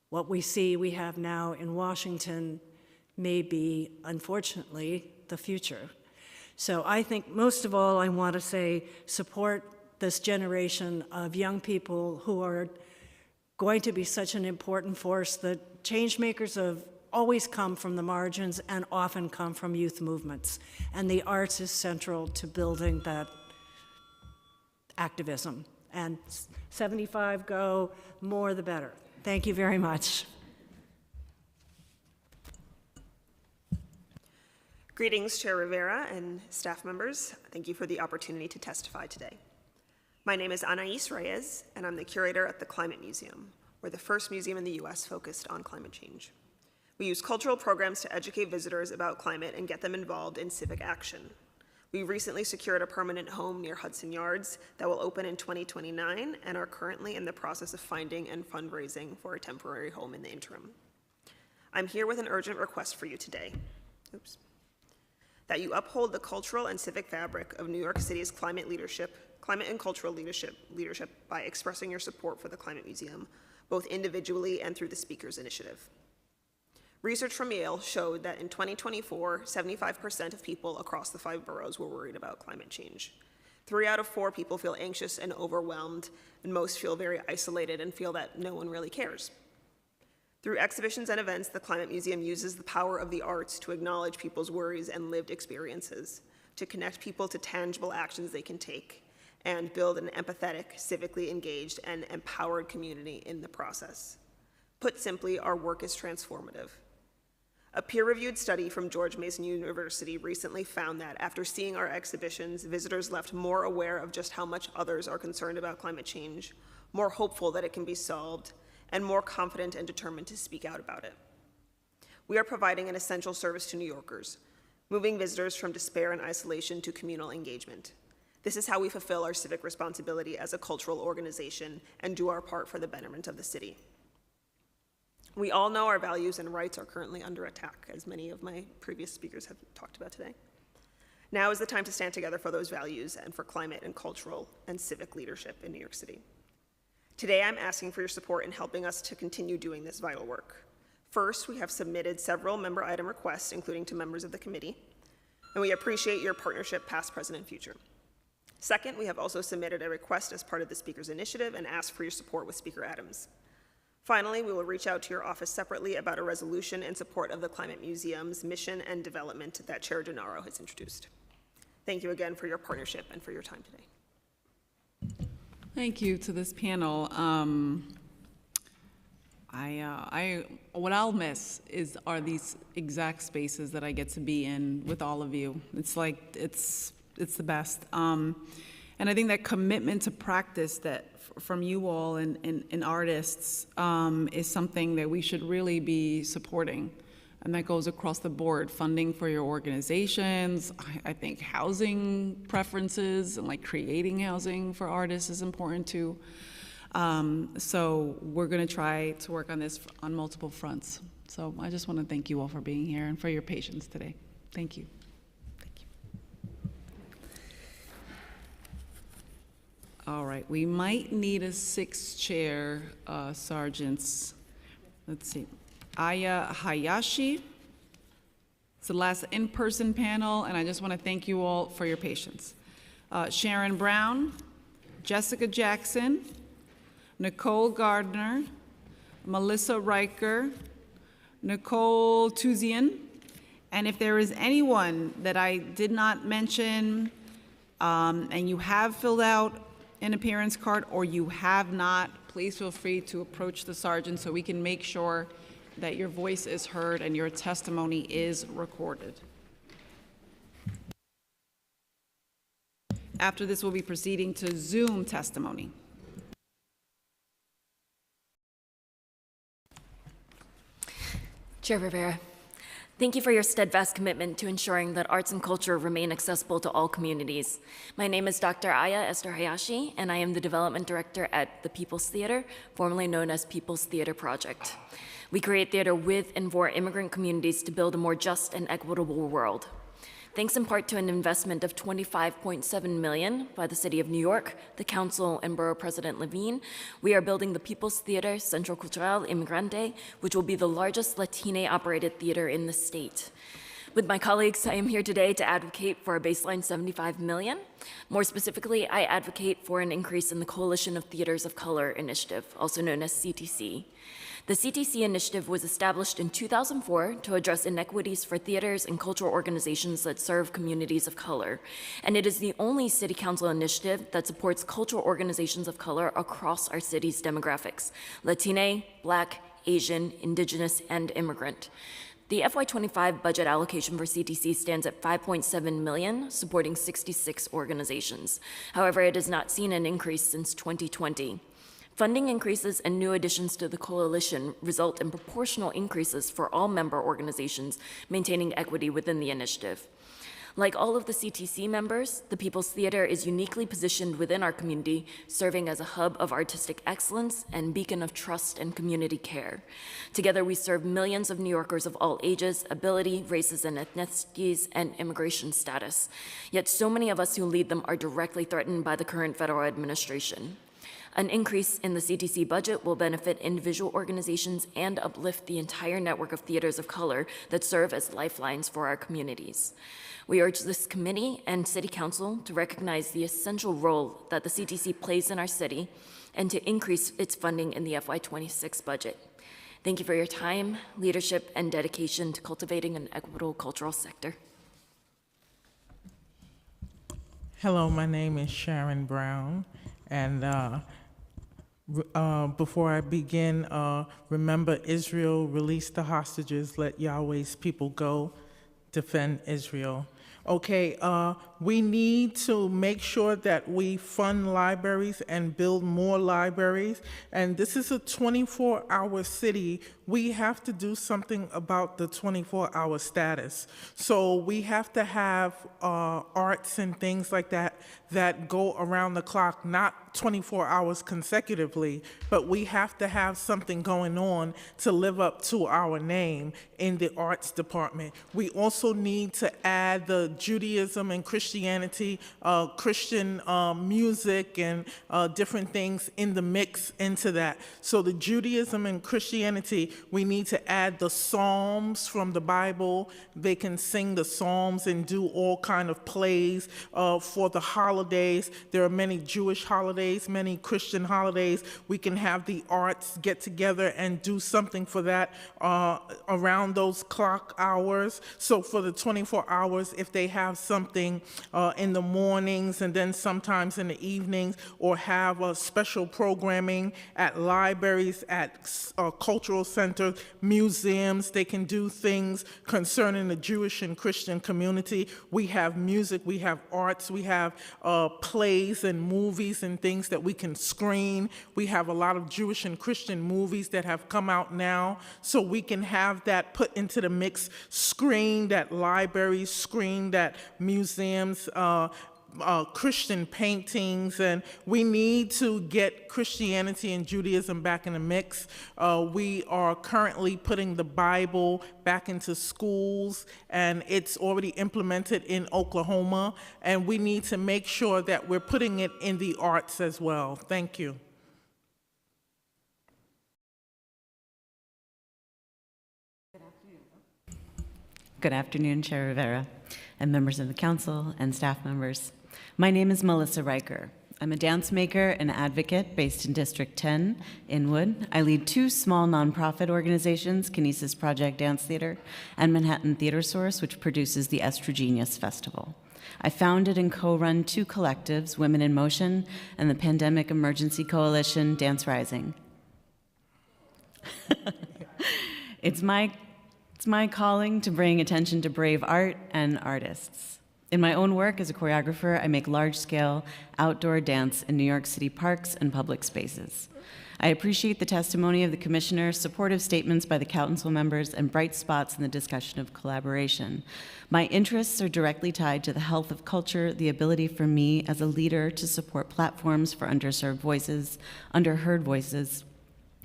S3: what we have now in Washington may be, unfortunately, the future. So I think most of all, I want to say support this generation of young people who are going to be such an important force. The change makers have always come from the margins and often come from youth movements. And the arts is central to building that activism. And 75 go, more the better. Thank you very much.
S8: Greetings, Chair Rivera and staff members. Thank you for the opportunity to testify today. My name is Anais Reyes, and I'm the curator at the Climate Museum. We're the first museum in the US focused on climate change. We use cultural programs to educate visitors about climate and get them involved in civic action. We recently secured a permanent home near Hudson Yards that will open in 2029 and are currently in the process of finding and fundraising for a temporary home in the interim. I'm here with an urgent request for you today. That you uphold the cultural and civic fabric of New York City's climate and cultural leadership by expressing your support for the Climate Museum, both individually and through the Speakers Initiative. Research from Yale showed that in 2024, 75% of people across the 5 boroughs were worried about climate change. 3 out of 4 people feel anxious and overwhelmed, and most feel very isolated and feel that no one really cares. Through exhibitions and events, the Climate Museum uses the power of the arts to acknowledge people's worries and lived experiences, to connect people to tangible actions they can take, and build an empathetic, civically engaged, and empowered community in the process. Put simply, our work is transformative. A peer-reviewed study from George Mason University recently found that after seeing our exhibitions, visitors left more aware of just how much others are concerned about climate change, more hopeful that it can be solved, and more confident and determined to speak out about it. We are providing an essential service to New Yorkers, moving visitors from despair and isolation to communal engagement. This is how we fulfill our civic responsibility as a cultural organization and do our part for the betterment of the city. We all know our values and rights are currently under attack, as many of my previous speakers have talked about today. Now is the time to stand together for those values and for climate and cultural and civic leadership in New York City. Today, I'm asking for your support in helping us to continue doing this vital work. First, we have submitted several member item requests, including to members of the committee, and we appreciate your partnership, past, present, and future. Second, we have also submitted a request as part of the Speakers Initiative and asked for your support with Speaker Adams. Finally, we will reach out to your office separately about a resolution in support of the Climate Museum's mission and development that Chair Gennaro has introduced. Thank you again for your partnership and for your time today.
S1: Thank you to this panel. What I'll miss are these exact spaces that I get to be in with all of you. It's like, it's the best. And I think that commitment to practice that from you all and artists is something that we should really be supporting. And that goes across the board, funding for your organizations. I think housing preferences and like creating housing for artists is important too. So we're gonna try to work on this on multiple fronts. So I just wanna thank you all for being here and for your patience today. Thank you. All right, we might need a 6-chair, sergeants. Let's see. Aya Hayashi. It's the last in-person panel, and I just want to thank you all for your patience. Sharon Brown, Jessica Jackson, Nicole Gardner, Melissa Riker, Nicole Tuzian, and if there is anyone that I did not mention and you have filled out an appearance card or you have not, please feel free to approach the sergeant so we can make sure that your voice is heard and your testimony is recorded. After this, we'll be proceeding to Zoom testimony.
S9: Chair Rivera, thank you for your steadfast commitment to ensuring that arts and culture remain accessible to all communities. My name is Dr. Aya Esther Hayashi, and I am the Development Director at the People's Theater, formerly known as People's Theater Project. We create theater with and for immigrant communities to build a more just and equitable world. Thanks in part to an investment of $25.7 million by the City of New York, the Council, and Borough President Levine, we are building the People's Theater Centro Cultural Inmigrante, which will be the largest Latina-operated theater in the state. With my colleagues, I am here today to advocate for a baseline $75 million. More specifically, I advocate for an increase in the Coalition of Theaters of Color initiative, also known as CTC. The CTC initiative was established in 2004 to address inequities for theaters and cultural organizations that serve communities of color. And it is the only city council initiative that supports cultural organizations of color across our city's demographics: Latina, Black, Asian, Indigenous, and immigrant. The FY25 budget allocation for CTC stands at $5.7 million, supporting 66 organizations. However, it has not seen an increase since 2020. Funding increases and new additions to the coalition result in proportional increases for all member organizations, maintaining equity within the initiative. Like all of the CTC members, the People's Theater is uniquely positioned within our community, serving as a hub of artistic excellence and beacon of trust and community care. Together, we serve millions of New Yorkers of all ages, ability, races, and ethnicities, and immigration status. Yet so many of us who lead them are directly threatened by the current federal administration. An increase in the CTC budget will benefit individual organizations and uplift the entire network of theaters of color that serve as lifelines for our communities. We urge this committee and City Council to recognize the essential role that the CTC plays in our city and to increase its funding in the FY26 budget. Thank you for your time, leadership, and dedication to cultivating an equitable cultural sector.
S11: Hello, my name is Sharon Brown, and before I begin, remember Israel, release the hostages, let Yahweh's people go, defend Israel. Okay, we need to make sure that we fund libraries and build more libraries. And this is a 24-hour city. We have to do something about the 24-hour status. So we have to have arts and things like that that go around the clock, not 24 hours consecutively, but we have to have something going on to live up to our name in the arts department. We also need to add the Judaism and Christianity, Christian music and different things in the mix into that. So the Judaism and Christianity, we need to add the Psalms from the Bible. They can sing the Psalms and do all kind of plays for the holidays. There are many Jewish holidays, many Christian holidays. We can have the arts get together and do something for that around those clock hours. So for the 24 hours, if they have something in the mornings and then sometimes in the evenings, or have a special programming at libraries, at cultural centers, museums, they can do things concerning the Jewish and Christian community. We have music, we have arts, we have plays and movies and things that we can screen. We have a lot of Jewish and Christian movies that have come out now, so we can have that put into the mix, screened at libraries, screened at museums, Christian paintings, and we need to get Christianity and Judaism back in the mix. We are currently putting the Bible back into schools, and it's already implemented in Oklahoma, and we need to make sure that we're putting it in the arts as well. Thank you.
S7: Good afternoon, Chair Rivera, and members of the council and staff members. My name is Melissa Riker. I'm a dance maker and advocate based in District 10, Inwood. I lead two small nonprofit organizations, Kinesis Project Dance Theater and Manhattan Theater Source, which produces the Estrogenius Festival. I founded and co-run two collectives, Women in Motion and the Pandemic Emergency Coalition, Dance Rising. It's my calling to bring attention to brave art and artists. In my own work as a choreographer, I make large-scale outdoor dance in New York City parks and public spaces. I appreciate the testimony of the commissioner, supportive statements by the council members, and bright spots in the discussion of collaboration. My interests are directly tied to the health of culture, the ability for me as a leader to support platforms for underserved voices, underheard voices,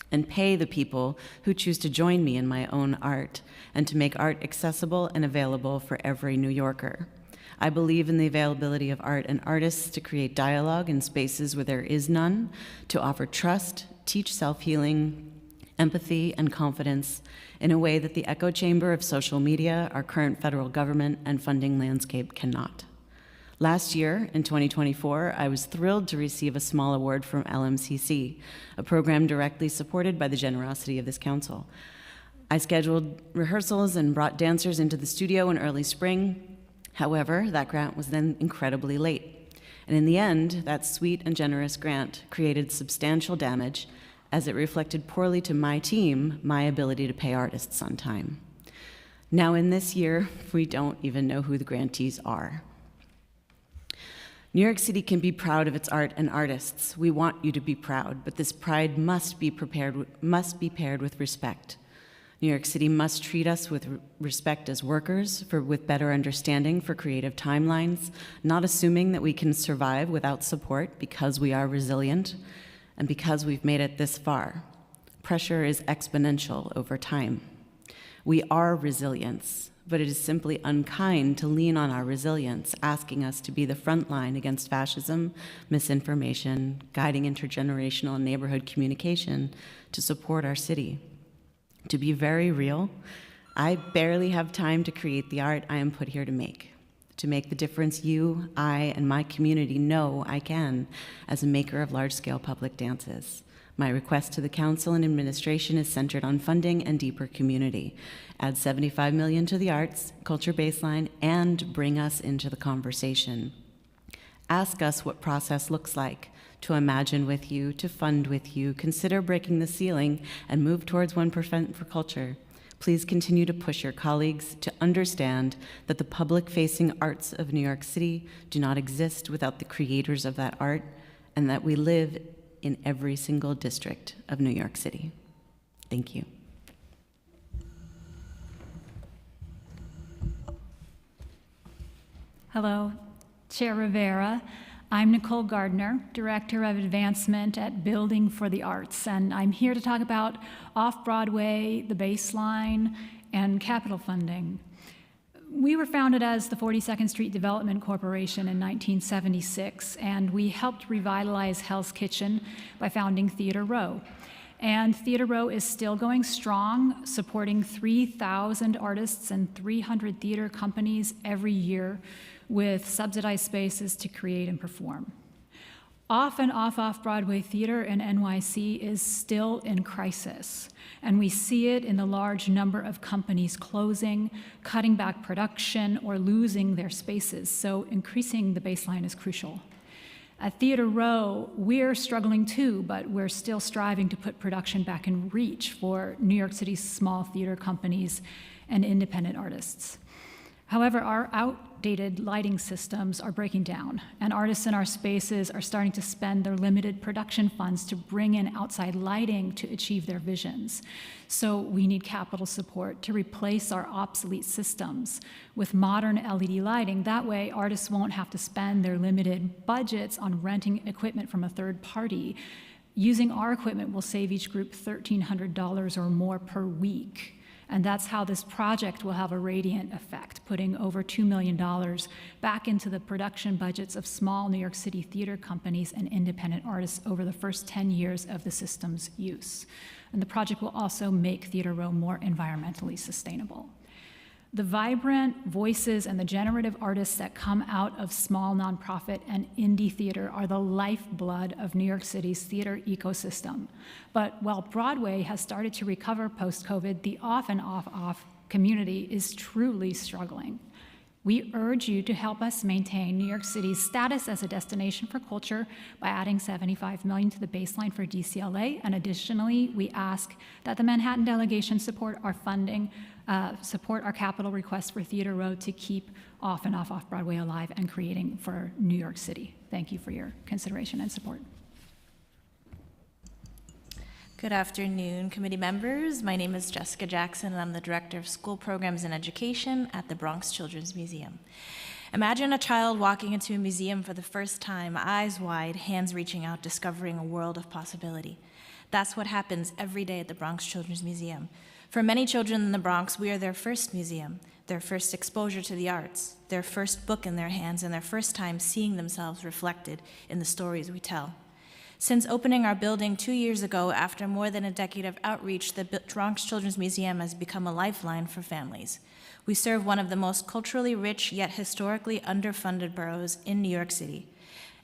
S7: and pay the people who choose to join me in my own art, and to make art accessible and available for every New Yorker. I believe in the availability of art and artists to create dialogue in spaces where there is none, to offer trust, teach self-healing, empathy, and confidence in a way that the echo chamber of social media, our current federal government, and funding landscape cannot. Last year, in 2024, I was thrilled to receive a small award from LMCC, a program directly supported by the generosity of this council. I scheduled rehearsals and brought dancers into the studio in early spring. However, that grant was then incredibly late. And in the end, that sweet and generous grant created substantial damage as it reflected poorly to my team my ability to pay artists on time. Now in this year, we don't even know who the grantees are. New York City can be proud of its art and artists. We want you to be proud, but this pride must be paired with respect. New York City must treat us with respect as workers, with better understanding for creative timelines, not assuming that we can survive without support because we are resilient and because we've made it this far. Pressure is exponential over time. We are resilience, but it is simply unkind to lean on our resilience, asking us to be the front line against fascism, misinformation, guiding intergenerational and neighborhood communication to support our city. To be very real, I barely have time to create the art I am put here to make the difference you, I, and my community know I can as a maker of large-scale public dances. My request to the council and administration is centered on funding and deeper community. Add $75 million to the arts, culture baseline, and bring us into the conversation. Ask us what process looks like to imagine with you, to fund with you, consider breaking the ceiling, and move towards 1% for culture. Please continue to push your colleagues to understand that the public-facing arts of New York City do not exist without the creators of that art, and that we live in every single district of New York City. Thank you.
S12: Hello, Chair Rivera. I'm Nicole Gardner, Director of Advancement at Building for the Arts, and I'm here to talk about Off-Broadway, the baseline, and capital funding. We were founded as the 42nd Street Development Corporation in 1976, and we helped revitalize Hell's Kitchen by founding Theater Row. And Theater Row is still going strong, supporting 3,000 artists and 300 theater companies every year with subsidized spaces to create and perform. Off and off-Broadway theater in NYC is still in crisis, and we see it in the large number of companies closing, cutting back production, or losing their spaces, so increasing the baseline is crucial. At Theater Row, we're struggling too, but we're still striving to put production back in reach for New York City's small theater companies and independent artists. However, our outdated lighting systems are breaking down, and artists in our spaces are starting to spend their limited production funds to bring in outside lighting to achieve their visions. So we need capital support to replace our obsolete systems with modern LED lighting. That way, artists won't have to spend their limited budgets on renting equipment from a third party. Using our equipment will save each group $1,300 or more per week. And that's how this project will have a radiant effect, putting over $2 million back into the production budgets of small New York City theater companies and independent artists over the first 10 years of the system's use. And the project will also make Theater Row more environmentally sustainable. The vibrant voices and the generative artists that come out of small nonprofit and indie theater are the lifeblood of New York City's theater ecosystem. But while Broadway has started to recover post-COVID, the off and off community is truly struggling. We urge you to help us maintain New York City's status as a destination for culture by adding $75 million to the baseline for DCLA. And additionally, we ask that the Manhattan delegation support our funding, support our capital request for Theater Row to keep off and off Broadway alive and creating for New York City. Thank you for your consideration and support.
S10: Good afternoon, committee members. My name is Jessica Jackson, and I'm the Director of School Programs and Education at the Bronx Children's Museum. Imagine a child walking into a museum for the first time, eyes wide, hands reaching out, discovering a world of possibility. That's what happens every day at the Bronx Children's Museum. For many children in the Bronx, we are their first museum, their first exposure to the arts, their first book in their hands, and their first time seeing themselves reflected in the stories we tell. Since opening our building 2 years ago, after more than a decade of outreach, the Bronx Children's Museum has become a lifeline for families. We serve one of the most culturally rich yet historically underfunded boroughs in New York City.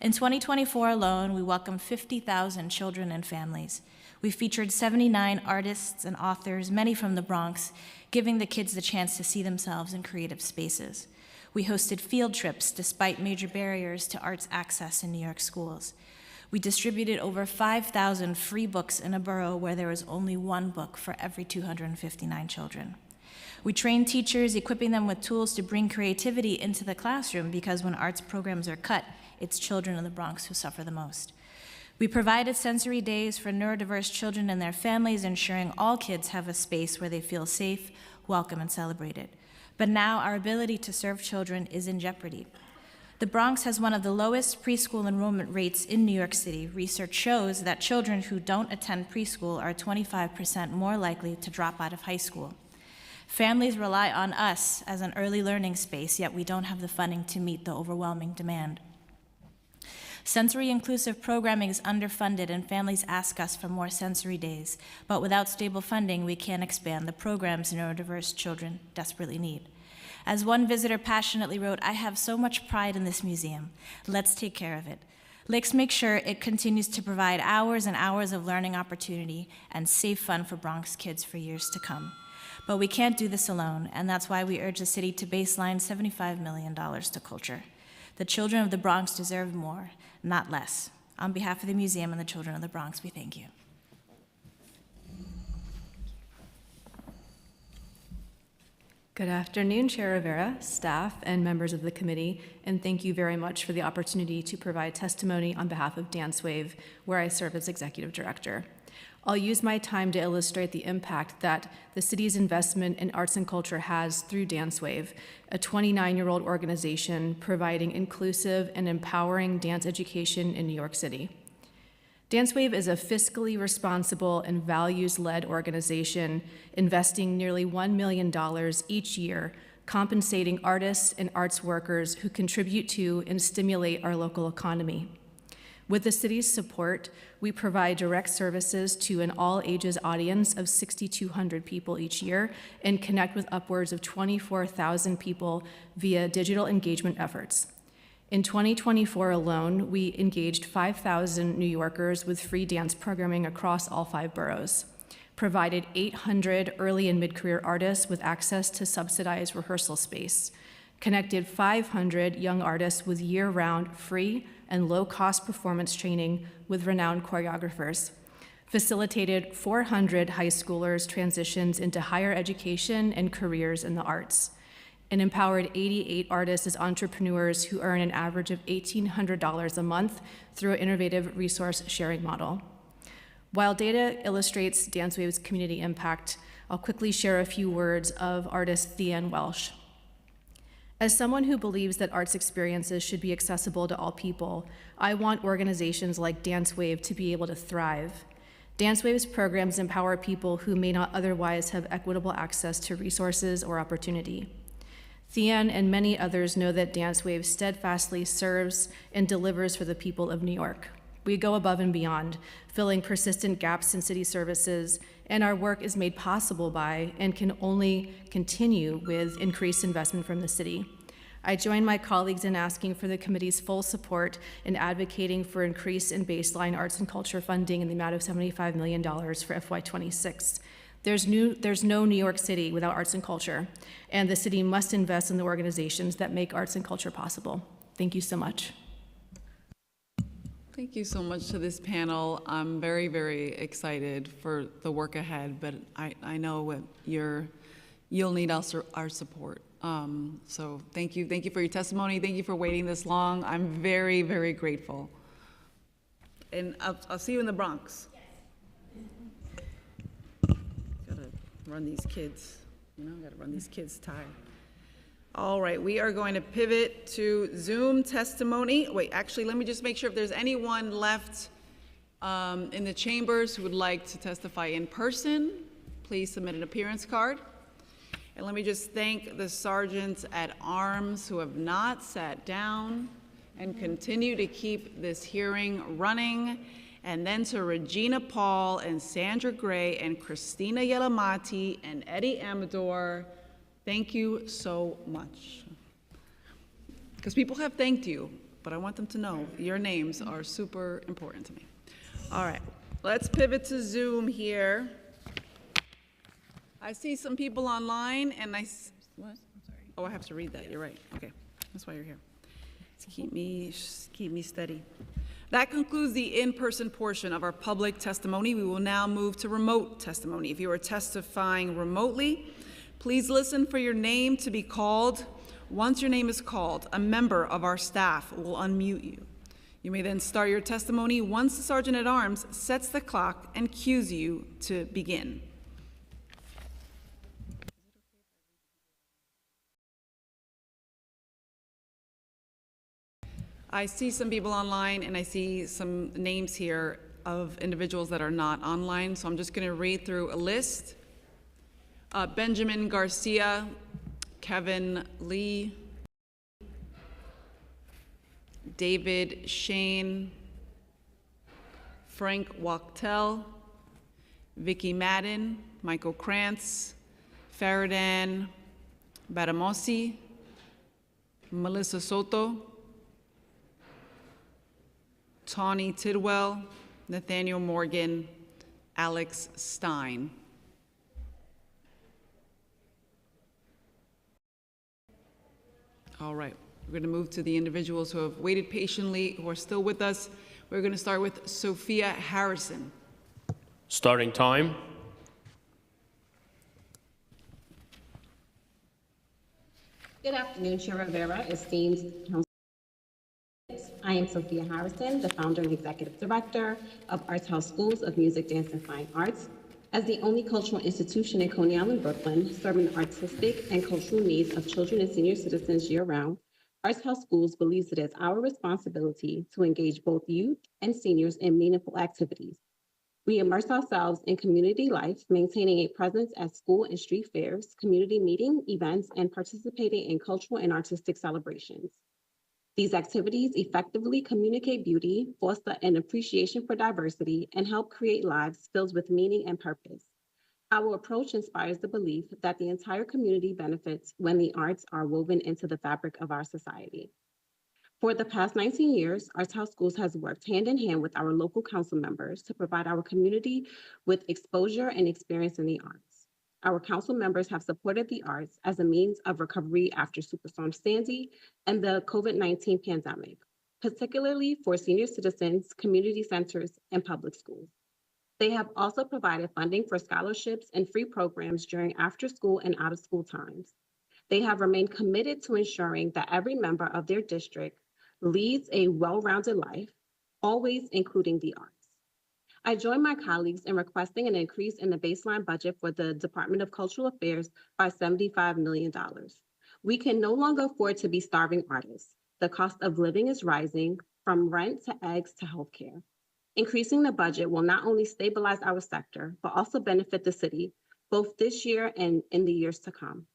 S10: In 2024 alone, we welcomed 50,000 children and families. We featured 79 artists and authors, many from the Bronx, giving the kids the chance to see themselves in creative spaces. We hosted field trips despite major barriers to arts access in New York schools. We distributed over 5,000 free books in a borough where there was only one book for every 259 children. We trained teachers, equipping them with tools to bring creativity into the classroom, because when arts programs are cut, it's children in the Bronx who suffer the most. We provided sensory days for neurodiverse children and their families, ensuring all kids have a space where they feel safe, welcome, and celebrated. But now our ability to serve children is in jeopardy. The Bronx has one of the lowest preschool enrollment rates in New York City. Research shows that children who don't attend preschool are 25% more likely to drop out of high school. Families rely on us as an early learning space, yet we don't have the funding to meet the overwhelming demand. Sensory inclusive programming is underfunded, and families ask us for more sensory days. But without stable funding, we can't expand the programs neurodiverse children desperately need. As one visitor passionately wrote, "I have so much pride in this museum. Let's take care of it. Let's make sure it continues to provide hours and hours of learning opportunity and safe fun for Bronx kids for years to come." But we can't do this alone, and that's why we urge the city to baseline $75 million to culture. The children of the Bronx deserve more, not less. On behalf of the museum and the children of the Bronx, we thank you.
S22: Good afternoon, Chair Rivera, staff, and members of the committee, and thank you very much for the opportunity to provide testimony on behalf of DanceWave, where I serve as executive director. I'll use my time to illustrate the impact that the city's investment in arts and culture has through DanceWave, a 29-year-old organization providing inclusive and empowering dance education in New York City. DanceWave is a fiscally responsible and values-led organization investing nearly $1 million each year, compensating artists and arts workers who contribute to and stimulate our local economy. With the city's support, we provide direct services to an all-ages audience of 6,200 people each year and connect with upwards of 24,000 people via digital engagement efforts. In 2024 alone, we engaged 5,000 New Yorkers with free dance programming across all 5 boroughs, provided 800 early and mid-career artists with access to subsidized rehearsal space, connected 500 young artists with year-round free and low-cost performance training with renowned choreographers, facilitated 400 high schoolers transitions into higher education and careers in the arts, and empowered 88 artists as entrepreneurs who earn an average of $1,800 a month through an innovative resource sharing model. While data illustrates DanceWave's community impact, I'll quickly share a few words of artist Theanne Welsh. As someone who believes that arts experiences should be accessible to all people, I want organizations like DanceWave to be able to thrive. DanceWave's programs empower people who may not otherwise have equitable access to resources or opportunity. Theanne and many others know that DanceWave steadfastly serves and delivers for the people of New York. We go above and beyond, filling persistent gaps in city services, and our work is made possible by and can only continue with increased investment from the city. I join my colleagues in asking for the committee's full support in advocating for increase in baseline arts and culture funding in the amount of $75 million for FY26. There's no New York City without arts and culture, and the city must invest in the organizations that make arts and culture possible. Thank you so much.
S1: Thank you so much to this panel. I'm very, very excited for the work ahead, but I know you'll need our support. So thank you for your testimony. Thank you for waiting this long. I'm very, very grateful. And I'll see you in the Bronx. Yes. Gotta run these kids, gotta run these kids tired. All right, we are going to pivot to Zoom testimony. Wait, actually, let me just make sure if there's anyone left in the chambers who would like to testify in person, please submit an appearance card. And let me just thank the sergeants at arms who have not sat down and continue to keep this hearing running. And then to Regina Paul and Sandra Gray and Christina Yelamati and Eddie Amador, thank you so much. Because people have thanked you, but I want them to know your names are super important to me. All right, let's pivot to Zoom here. I see some people online and what? I'm sorry. Oh, I have to read that, you're right. Okay, that's why you're here. Keep me steady. That concludes the in-person portion of our public testimony. We will now move to remote testimony. If you are testifying remotely, please listen for your name to be called. Once your name is called, a member of our staff will unmute you. You may then start your testimony once the Sergeant at Arms sets the clock and cues you to begin. I see some people online and I see some names here of individuals that are not online, so I'm just going to read through a list. Benjamin Garcia, Kevin Lee, David Shane, Frank Wachtel, Vicky Madden, Michael Krantz, Faridan Badamosi, Melissa Soto, Tawny Tidwell, Nathaniel Morgan, Alex Stein. All right, we're going to move to the individuals who have waited patiently, who are still with us. We're going to start with Sophia Harrison.
S13: Starting time.
S14: Good afternoon, Chair Rivera, esteemed council. I am Sophia Harrison, the founder and executive director of Arts House Schools of Music, Dance, and Fine Arts. As the only cultural institution in Coney Island, Brooklyn, serving the artistic and cultural needs of children and senior citizens year-round, Arts House Schools believes it is our responsibility to engage both youth and seniors in meaningful activities. We immerse ourselves in community life, maintaining a presence at school and street fairs, community meeting, events, and participating in cultural and artistic celebrations. These activities effectively communicate beauty, foster an appreciation for diversity, and help create lives filled with meaning and purpose. Our approach inspires the belief that the entire community benefits when the arts are woven into the fabric of our society. For the past 19 years, Arts House Schools has worked hand in hand with our local council members to provide our community with exposure and experience in the arts. Our council members have supported the arts as a means of recovery after Superstorm Sandy and the COVID-19 pandemic, particularly for senior citizens, community centers, and public schools. They have also provided funding for scholarships and free programs during after-school and out-of-school times. They have remained committed to ensuring that every member of their district leads a well-rounded life, always including the arts. I join my colleagues in requesting an increase in the baseline budget for the Department of Cultural Affairs by $75 million. We can no longer afford to be starving artists. The cost of living is rising, from rent to eggs to healthcare. Increasing the budget will not only stabilize our sector, but also benefit the city, both this year and in the years to come.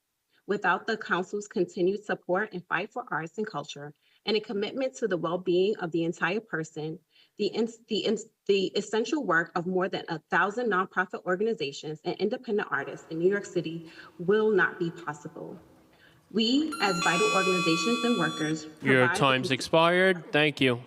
S14: Without the council's continued support and fight for arts and culture, and a commitment to the well-being of the entire person, the essential work of more than 1,000 nonprofit organizations and independent artists in New York City will not be possible. We, as vital organizations and workers,
S13: Your
S14: provide
S13: time's expired. Thank you.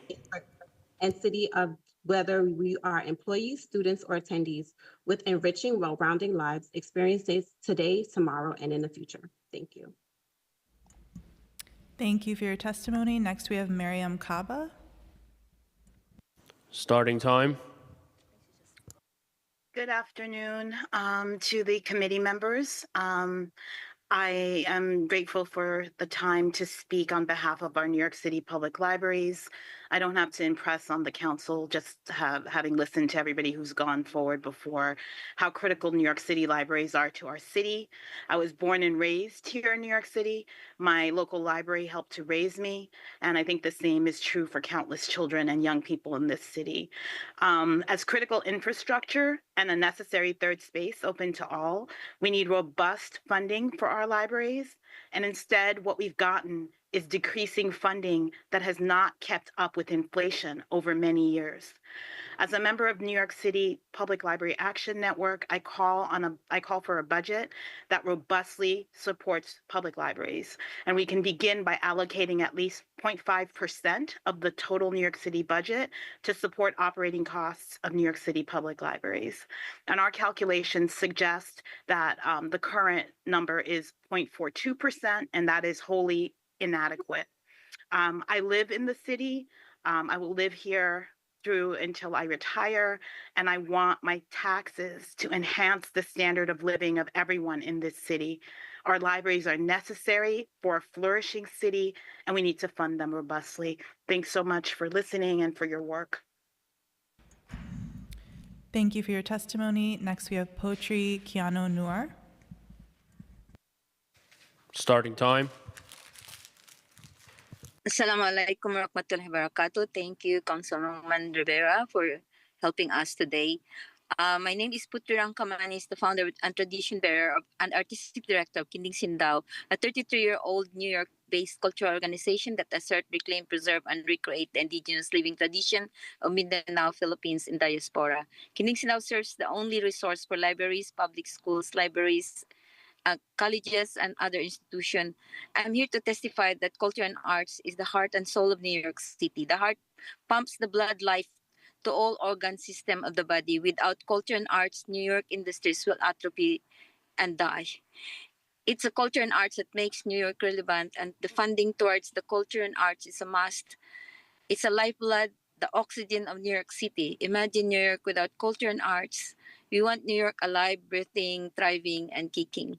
S14: and city of whether we are employees, students, or attendees, with enriching, well-rounding lives, experiences today, tomorrow, and in the future. Thank you.
S15: Thank you for your testimony. Next, we have Miriam Kaba.
S13: Starting time.
S16: Good afternoon to the committee members. I am grateful for the time to speak on behalf of our New York City Public Libraries. I don't have to impress on the council, just having listened to everybody who's gone forward before, how critical New York City libraries are to our city. I was born and raised here in New York City. My local library helped to raise me, and I think the same is true for countless children and young people in this city. As critical infrastructure and a necessary third space open to all, we need robust funding for our libraries, and instead what we've gotten is decreasing funding that has not kept up with inflation over many years. As a member of New York City Public Library Action Network, I call for a budget that robustly supports public libraries. And we can begin by allocating at least 0.5% of the total New York City budget to support operating costs of New York City public libraries. And our calculations suggest that the current number is 0.42%, and that is wholly inadequate. I live in the city. I will live here through until I retire, and I want my taxes to enhance the standard of living of everyone in this city. Our libraries are necessary for a flourishing city, and we need to fund them robustly. Thanks so much for listening and for your work.
S15: Thank you for your testimony. Next, we have Potri Kiano Noor.
S13: Starting time.
S23: Assalamu alaikum warahmatullahi wabarakatuh. Thank you, Councilwoman Rivera, for helping us today. My name is Putri Rangkamanis, the founder and tradition bearer and artistic director of Kinding Sindao, a 33-year-old New York-based cultural organization that assert, reclaim, preserve, and recreate the indigenous living tradition of Mindanao, Philippines, and diaspora. Kinding Sindao serves the only resource for libraries, public schools, libraries, colleges, and other institutions. I'm here to testify that culture and arts is the heart and soul of New York City. The heart pumps the blood life to all organ system of the body. Without culture and arts, New York industries will atrophy and die. It's a culture and arts that makes New York relevant, and the funding towards the culture and arts is a must. It's a lifeblood, the oxygen of New York City. Imagine New York without culture and arts. We want New York alive, breathing, thriving, and kicking.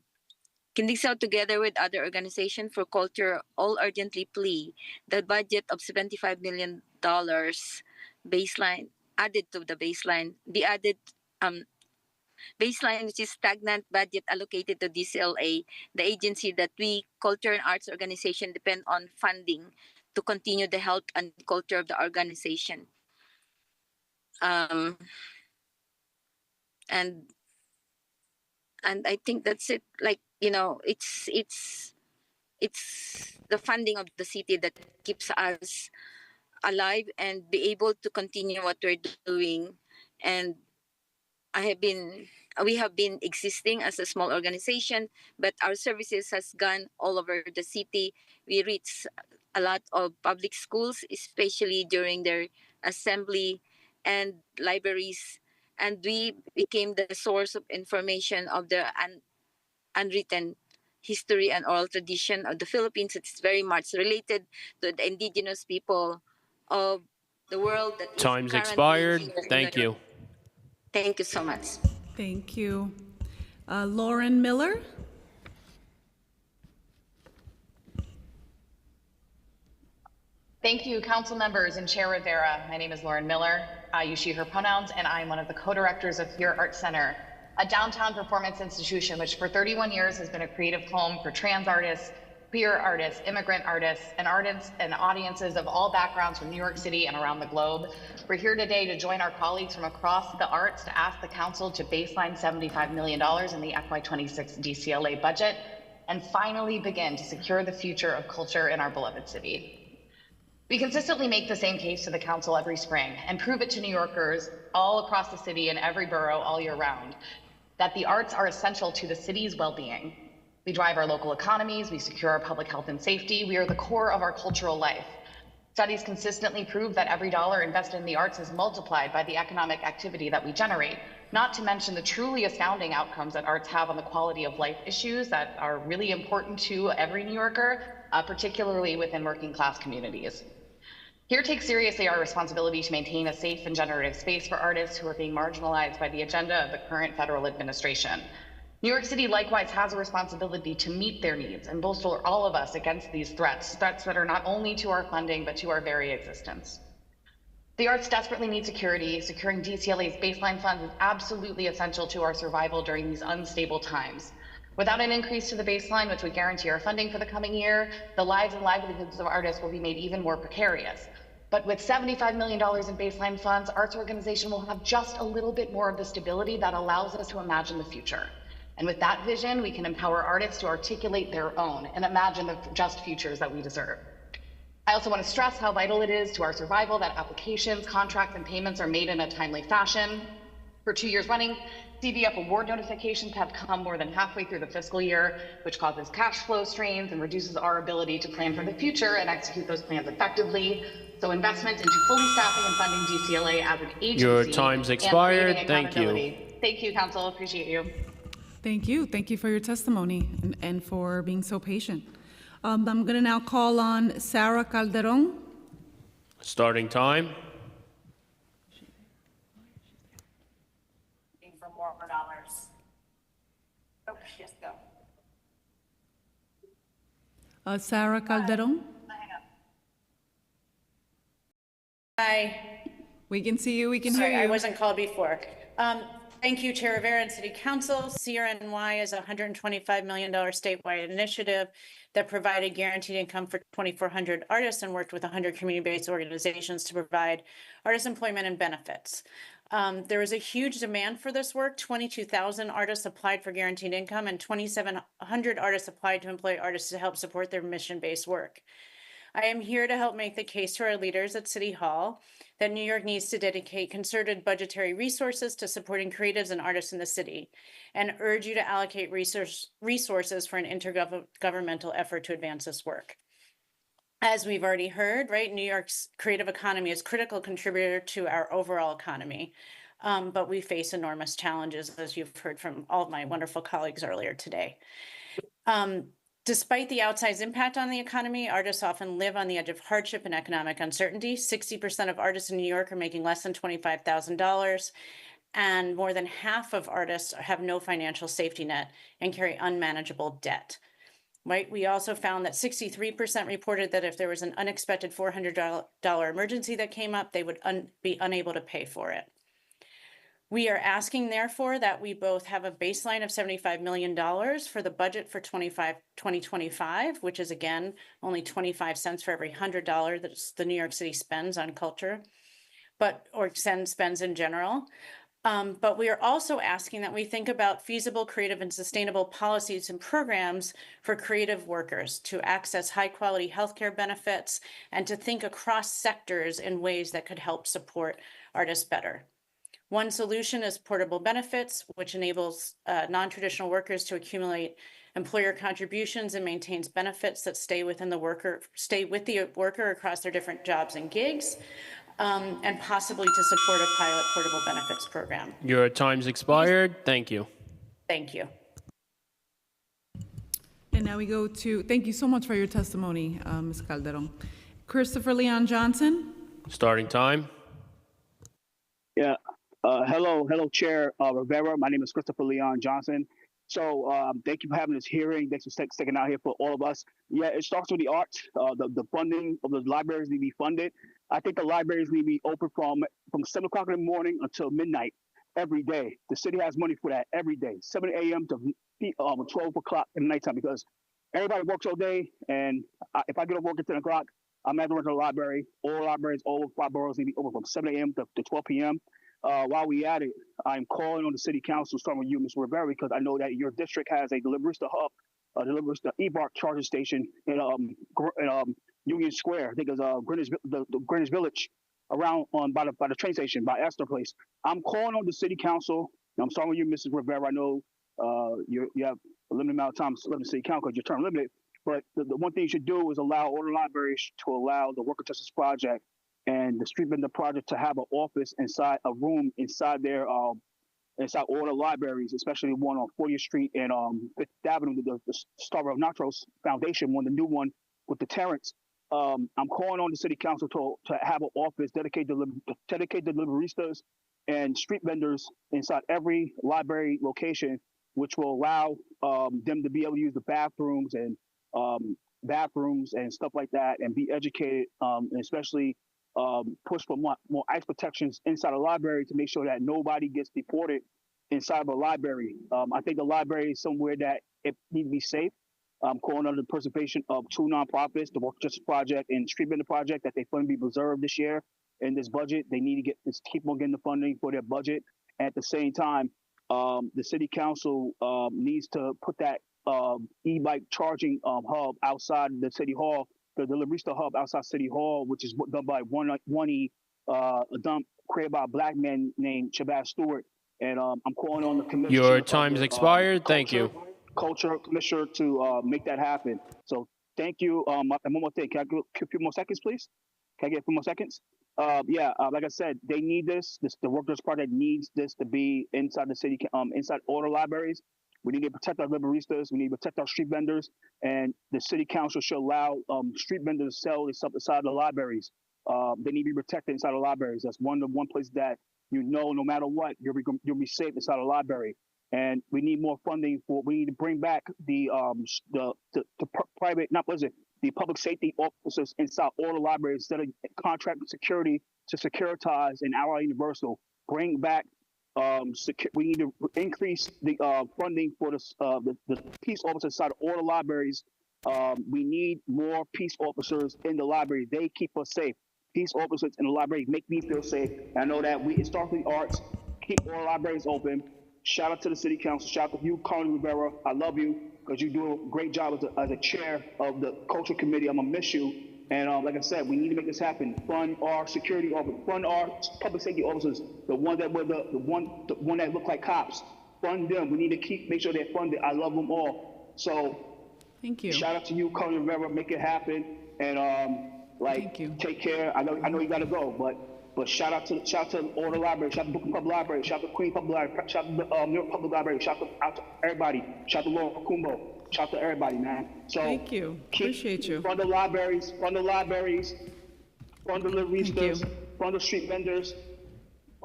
S23: Kinding Sindao, together with other organizations for culture, all urgently plea the budget of $75 million baseline added to the baseline, the added baseline, which is stagnant budget allocated to DCLA, the agency that we, culture and arts organization, depend on funding to continue the health and culture of the organization. And I think that's it. Like, you know, it's the funding of the city that keeps us alive and be able to continue what we're doing. And we have been existing as a small organization, but our services has gone all over the city. We reach a lot of public schools, especially during their assembly and libraries. And we became the source of information of the unwritten history and oral tradition of the Philippines. It's very much related to the indigenous people of the world that is
S13: Time's
S23: currently
S13: expired.
S23: here in
S13: Thank
S23: New
S13: you.
S23: York. Thank you so much.
S1: Thank you. Lauren Miller.
S17: Thank you, council members and Chair Rivera. My name is Lauren Miller. I use she, her pronouns, and I'm one of the co-directors of Here Art Center, a downtown performance institution which for 31 years has been a creative home for trans artists, queer artists, immigrant artists, and audiences of all backgrounds from New York City and around the globe. We're here today to join our colleagues from across the arts to ask the council to baseline $75 million in the FY26 DCLA budget and finally begin to secure the future of culture in our beloved city. We consistently make the same case to the council every spring and prove it to New Yorkers all across the city and every borough all year round that the arts are essential to the city's well-being. We drive our local economies, we secure our public health and safety, we are the core of our cultural life. Studies consistently prove that every dollar invested in the arts is multiplied by the economic activity that we generate, not to mention the truly astounding outcomes that arts have on the quality of life issues that are really important to every New Yorker, particularly within working class communities. Here takes seriously our responsibility to maintain a safe and generative space for artists who are being marginalized by the agenda of the current federal administration. New York City likewise has a responsibility to meet their needs and bolster all of us against these threats that are not only to our funding, but to our very existence. The arts desperately need security. Securing DCLA's baseline funds is absolutely essential to our survival during these unstable times. Without an increase to the baseline, which would guarantee our funding for the coming year, the lives and livelihoods of artists will be made even more precarious. But with $75 million in baseline funds, arts organization will have just a little bit more of the stability that allows us to imagine the future. And with that vision, we can empower artists to articulate their own and imagine the just futures that we deserve. I also want to stress how vital it is to our survival that applications, contracts, and payments are made in a timely fashion. For 2 years running, CVF award notifications have come more than halfway through the fiscal year, which causes cash flow strains and reduces our ability to plan for the future and execute those plans effectively. So investment into fully staffing and funding DCLA as an agency.
S13: Your time's expired.
S17: And
S13: Thank you.
S17: Thank you, Council. Appreciate you.
S1: Thank you. Thank you for your testimony and for being so patient. I'm going to now call on Sarah Calderon.
S13: Starting time.
S18: For more dollars. Oh, yes, go.
S1: Sarah Calderon.
S18: Hi.
S1: We can see you. We can
S18: Sorry,
S1: hear you.
S18: I wasn't called before. Thank you, Chair Rivera and City Council. CRNY is a $125 million statewide initiative that provided guaranteed income for 2,400 artists and worked with 100 community-based organizations to provide artist employment and benefits. There was a huge demand for this work. 22,000 artists applied for guaranteed income and 2,700 artists applied to employ artists to help support their mission-based work. I am here to help make the case to our leaders at City Hall that New York needs to dedicate concerted budgetary resources to supporting creatives and artists in the city, and urge you to allocate resources for an intergovernmental effort to advance this work. As we've already heard, right, New York's creative economy is a critical contributor to our overall economy, but we face enormous challenges, as you've heard from all of my wonderful colleagues earlier today. Despite the outsized impact on the economy, artists often live on the edge of hardship and economic uncertainty. 60% of artists in New York are making less than $25,000, and more than half of artists have no financial safety net and carry unmanageable debt. Right? We also found that 63% reported that if there was an unexpected $400 emergency that came up, they would be unable to pay for it. We are asking, therefore, that we both have a baseline of $75 million for the budget for 2025, which is, again, only 25 cents for every $100 that the New York City spends on culture, or spends in general. But we are also asking that we think about feasible, creative, and sustainable policies and programs for creative workers to access high-quality healthcare benefits and to think across sectors in ways that could help support artists better. One solution is portable benefits, which enables non-traditional workers to accumulate employer contributions and maintains benefits that stay with the worker across their different jobs and gigs, and possibly to support a pilot portable benefits program.
S13: Your time's expired. Thank you.
S18: Thank you.
S1: And now we go to, thank you so much for your testimony, Ms. Calderon. Christopher Leon Johnson.
S13: Starting time.
S19: Yeah. Hello, Chair Rivera. My name is Christopher Leon Johnson,
S6: So thank you for having this hearing. Thanks for sticking out here for all of us. Yeah, it starts with the arts. The funding of the libraries need to be funded. I think the libraries need to be open from 7 o'clock in the morning until midnight every day. The city has money for that every day, 7 a.m. to 12 o'clock in the nighttime, because everybody works all day. And if I get off work at 10 o'clock, I'm at the rental library. All libraries, all 5 boroughs need to be open from 7 a.m. to 12 p.m. While we at it, I'm calling on the city council, starting with you, Ms. Rivera, because I know that your district has a Deliverista hub, a Deliverista e-bark charging station in Union Square. I think it's the Greenwich Village, around by the train station, by Astor Place. I'm calling on the city council. I'm starting with you, Mrs. Rivera. I know you have a limited amount of time to live in the city council because your term limited. But the one thing you should do is allow all the libraries to allow the Worker Justice Project and the Street Vendor Project to have an office inside a room inside their inside all the libraries, especially one on 40th Street and Fifth Avenue, the Starville Natros Foundation one, the new one with the Terrence. I'm calling on the city council to have an office dedicated to deliveristas and street vendors inside every library location, which will allow them to be able to use the bathrooms and stuff like that, and be educated, and especially push for more ice protections inside the library to make sure that nobody gets deported inside of a library. I think the library is somewhere that it needs to be safe. I'm calling under the participation of 2 nonprofits, the Work Justice Project and Street Vendor Project, that they fund be preserved this year in this budget. They need to keep on getting the funding for their budget. At the same time, the city council needs to put that e-bike charging hub outside the city hall, the Deliverista hub outside City Hall, which is done by created by a black man named Shabazz Stewart. And I'm calling on the commissioner.
S13: Your time's expired. Thank you.
S6: Culture commissioner to make that happen. So thank you. And one more thing, can I get a few more seconds, please? Can I get a few more seconds? Like I said, they need this. The Workers Project needs this to be inside the city, inside all the libraries. We need to protect our libraristas. We need to protect our street vendors, and the city council should allow street vendors to sell this stuff inside the libraries. They need to be protected inside the libraries. That's one place that no matter what, you'll be safe inside a library. And we need more funding we need to bring back the public safety officers inside all the libraries instead of contracting security to Securitize and Ally Universal. Bring back we need to increase the funding for the peace officers inside of all the libraries. We need more peace officers in the library. They keep us safe. Peace officers in the library make me feel safe. And I know that we start with the arts, keep all libraries open. Shout out to the city council. Shout out to you, Carly Rivera. I love you because you do a great job as a chair of the culture committee. I'm gonna miss you. And like I said, we need to make this happen. Fund our security officers, fund our public safety officers, the one that look like cops. Fund them. We need to make sure they're funded. I love them all. So
S1: thank you.
S6: Shout out to you, Carly Rivera. Make it happen. And
S1: thank you.
S6: Take care. I know you gotta go, but shout out to all the libraries. Shout out to Brooklyn Public Library. Shout out to Queen Public Library. Shout out to New York Public Library. Shout out to everybody. Shout out to Laura Kumbo. Shout out to everybody, man. So
S1: thank you. Appreciate you.
S6: Fund the libraries. Fund the libraristas. Fund the street vendors.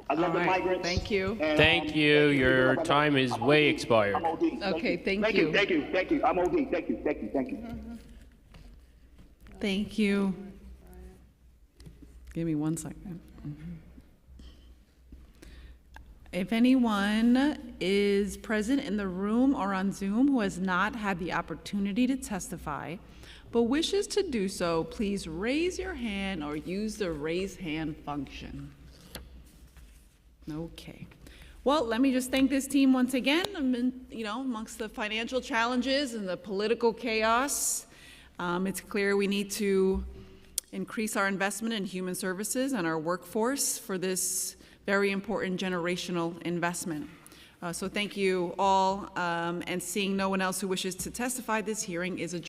S6: I love the migrants.
S1: Thank you.
S6: And,
S13: Thank you. Your time is way expired.
S6: I'm OD.
S1: Okay, thank
S6: you.
S1: you.
S6: Thank you. I'm OD. Thank you.
S1: Thank you. Give me 1 second. If anyone is present in the room or on Zoom who has not had the opportunity to testify, but wishes to do so, please raise your hand or use the raise hand function. Okay. Well, let me just thank this team once again. Amongst the financial challenges and the political chaos, it's clear we need to increase our investment in human services and our workforce for this very important generational investment. So thank you all, and seeing no one else who wishes to testify, this hearing is adjourned.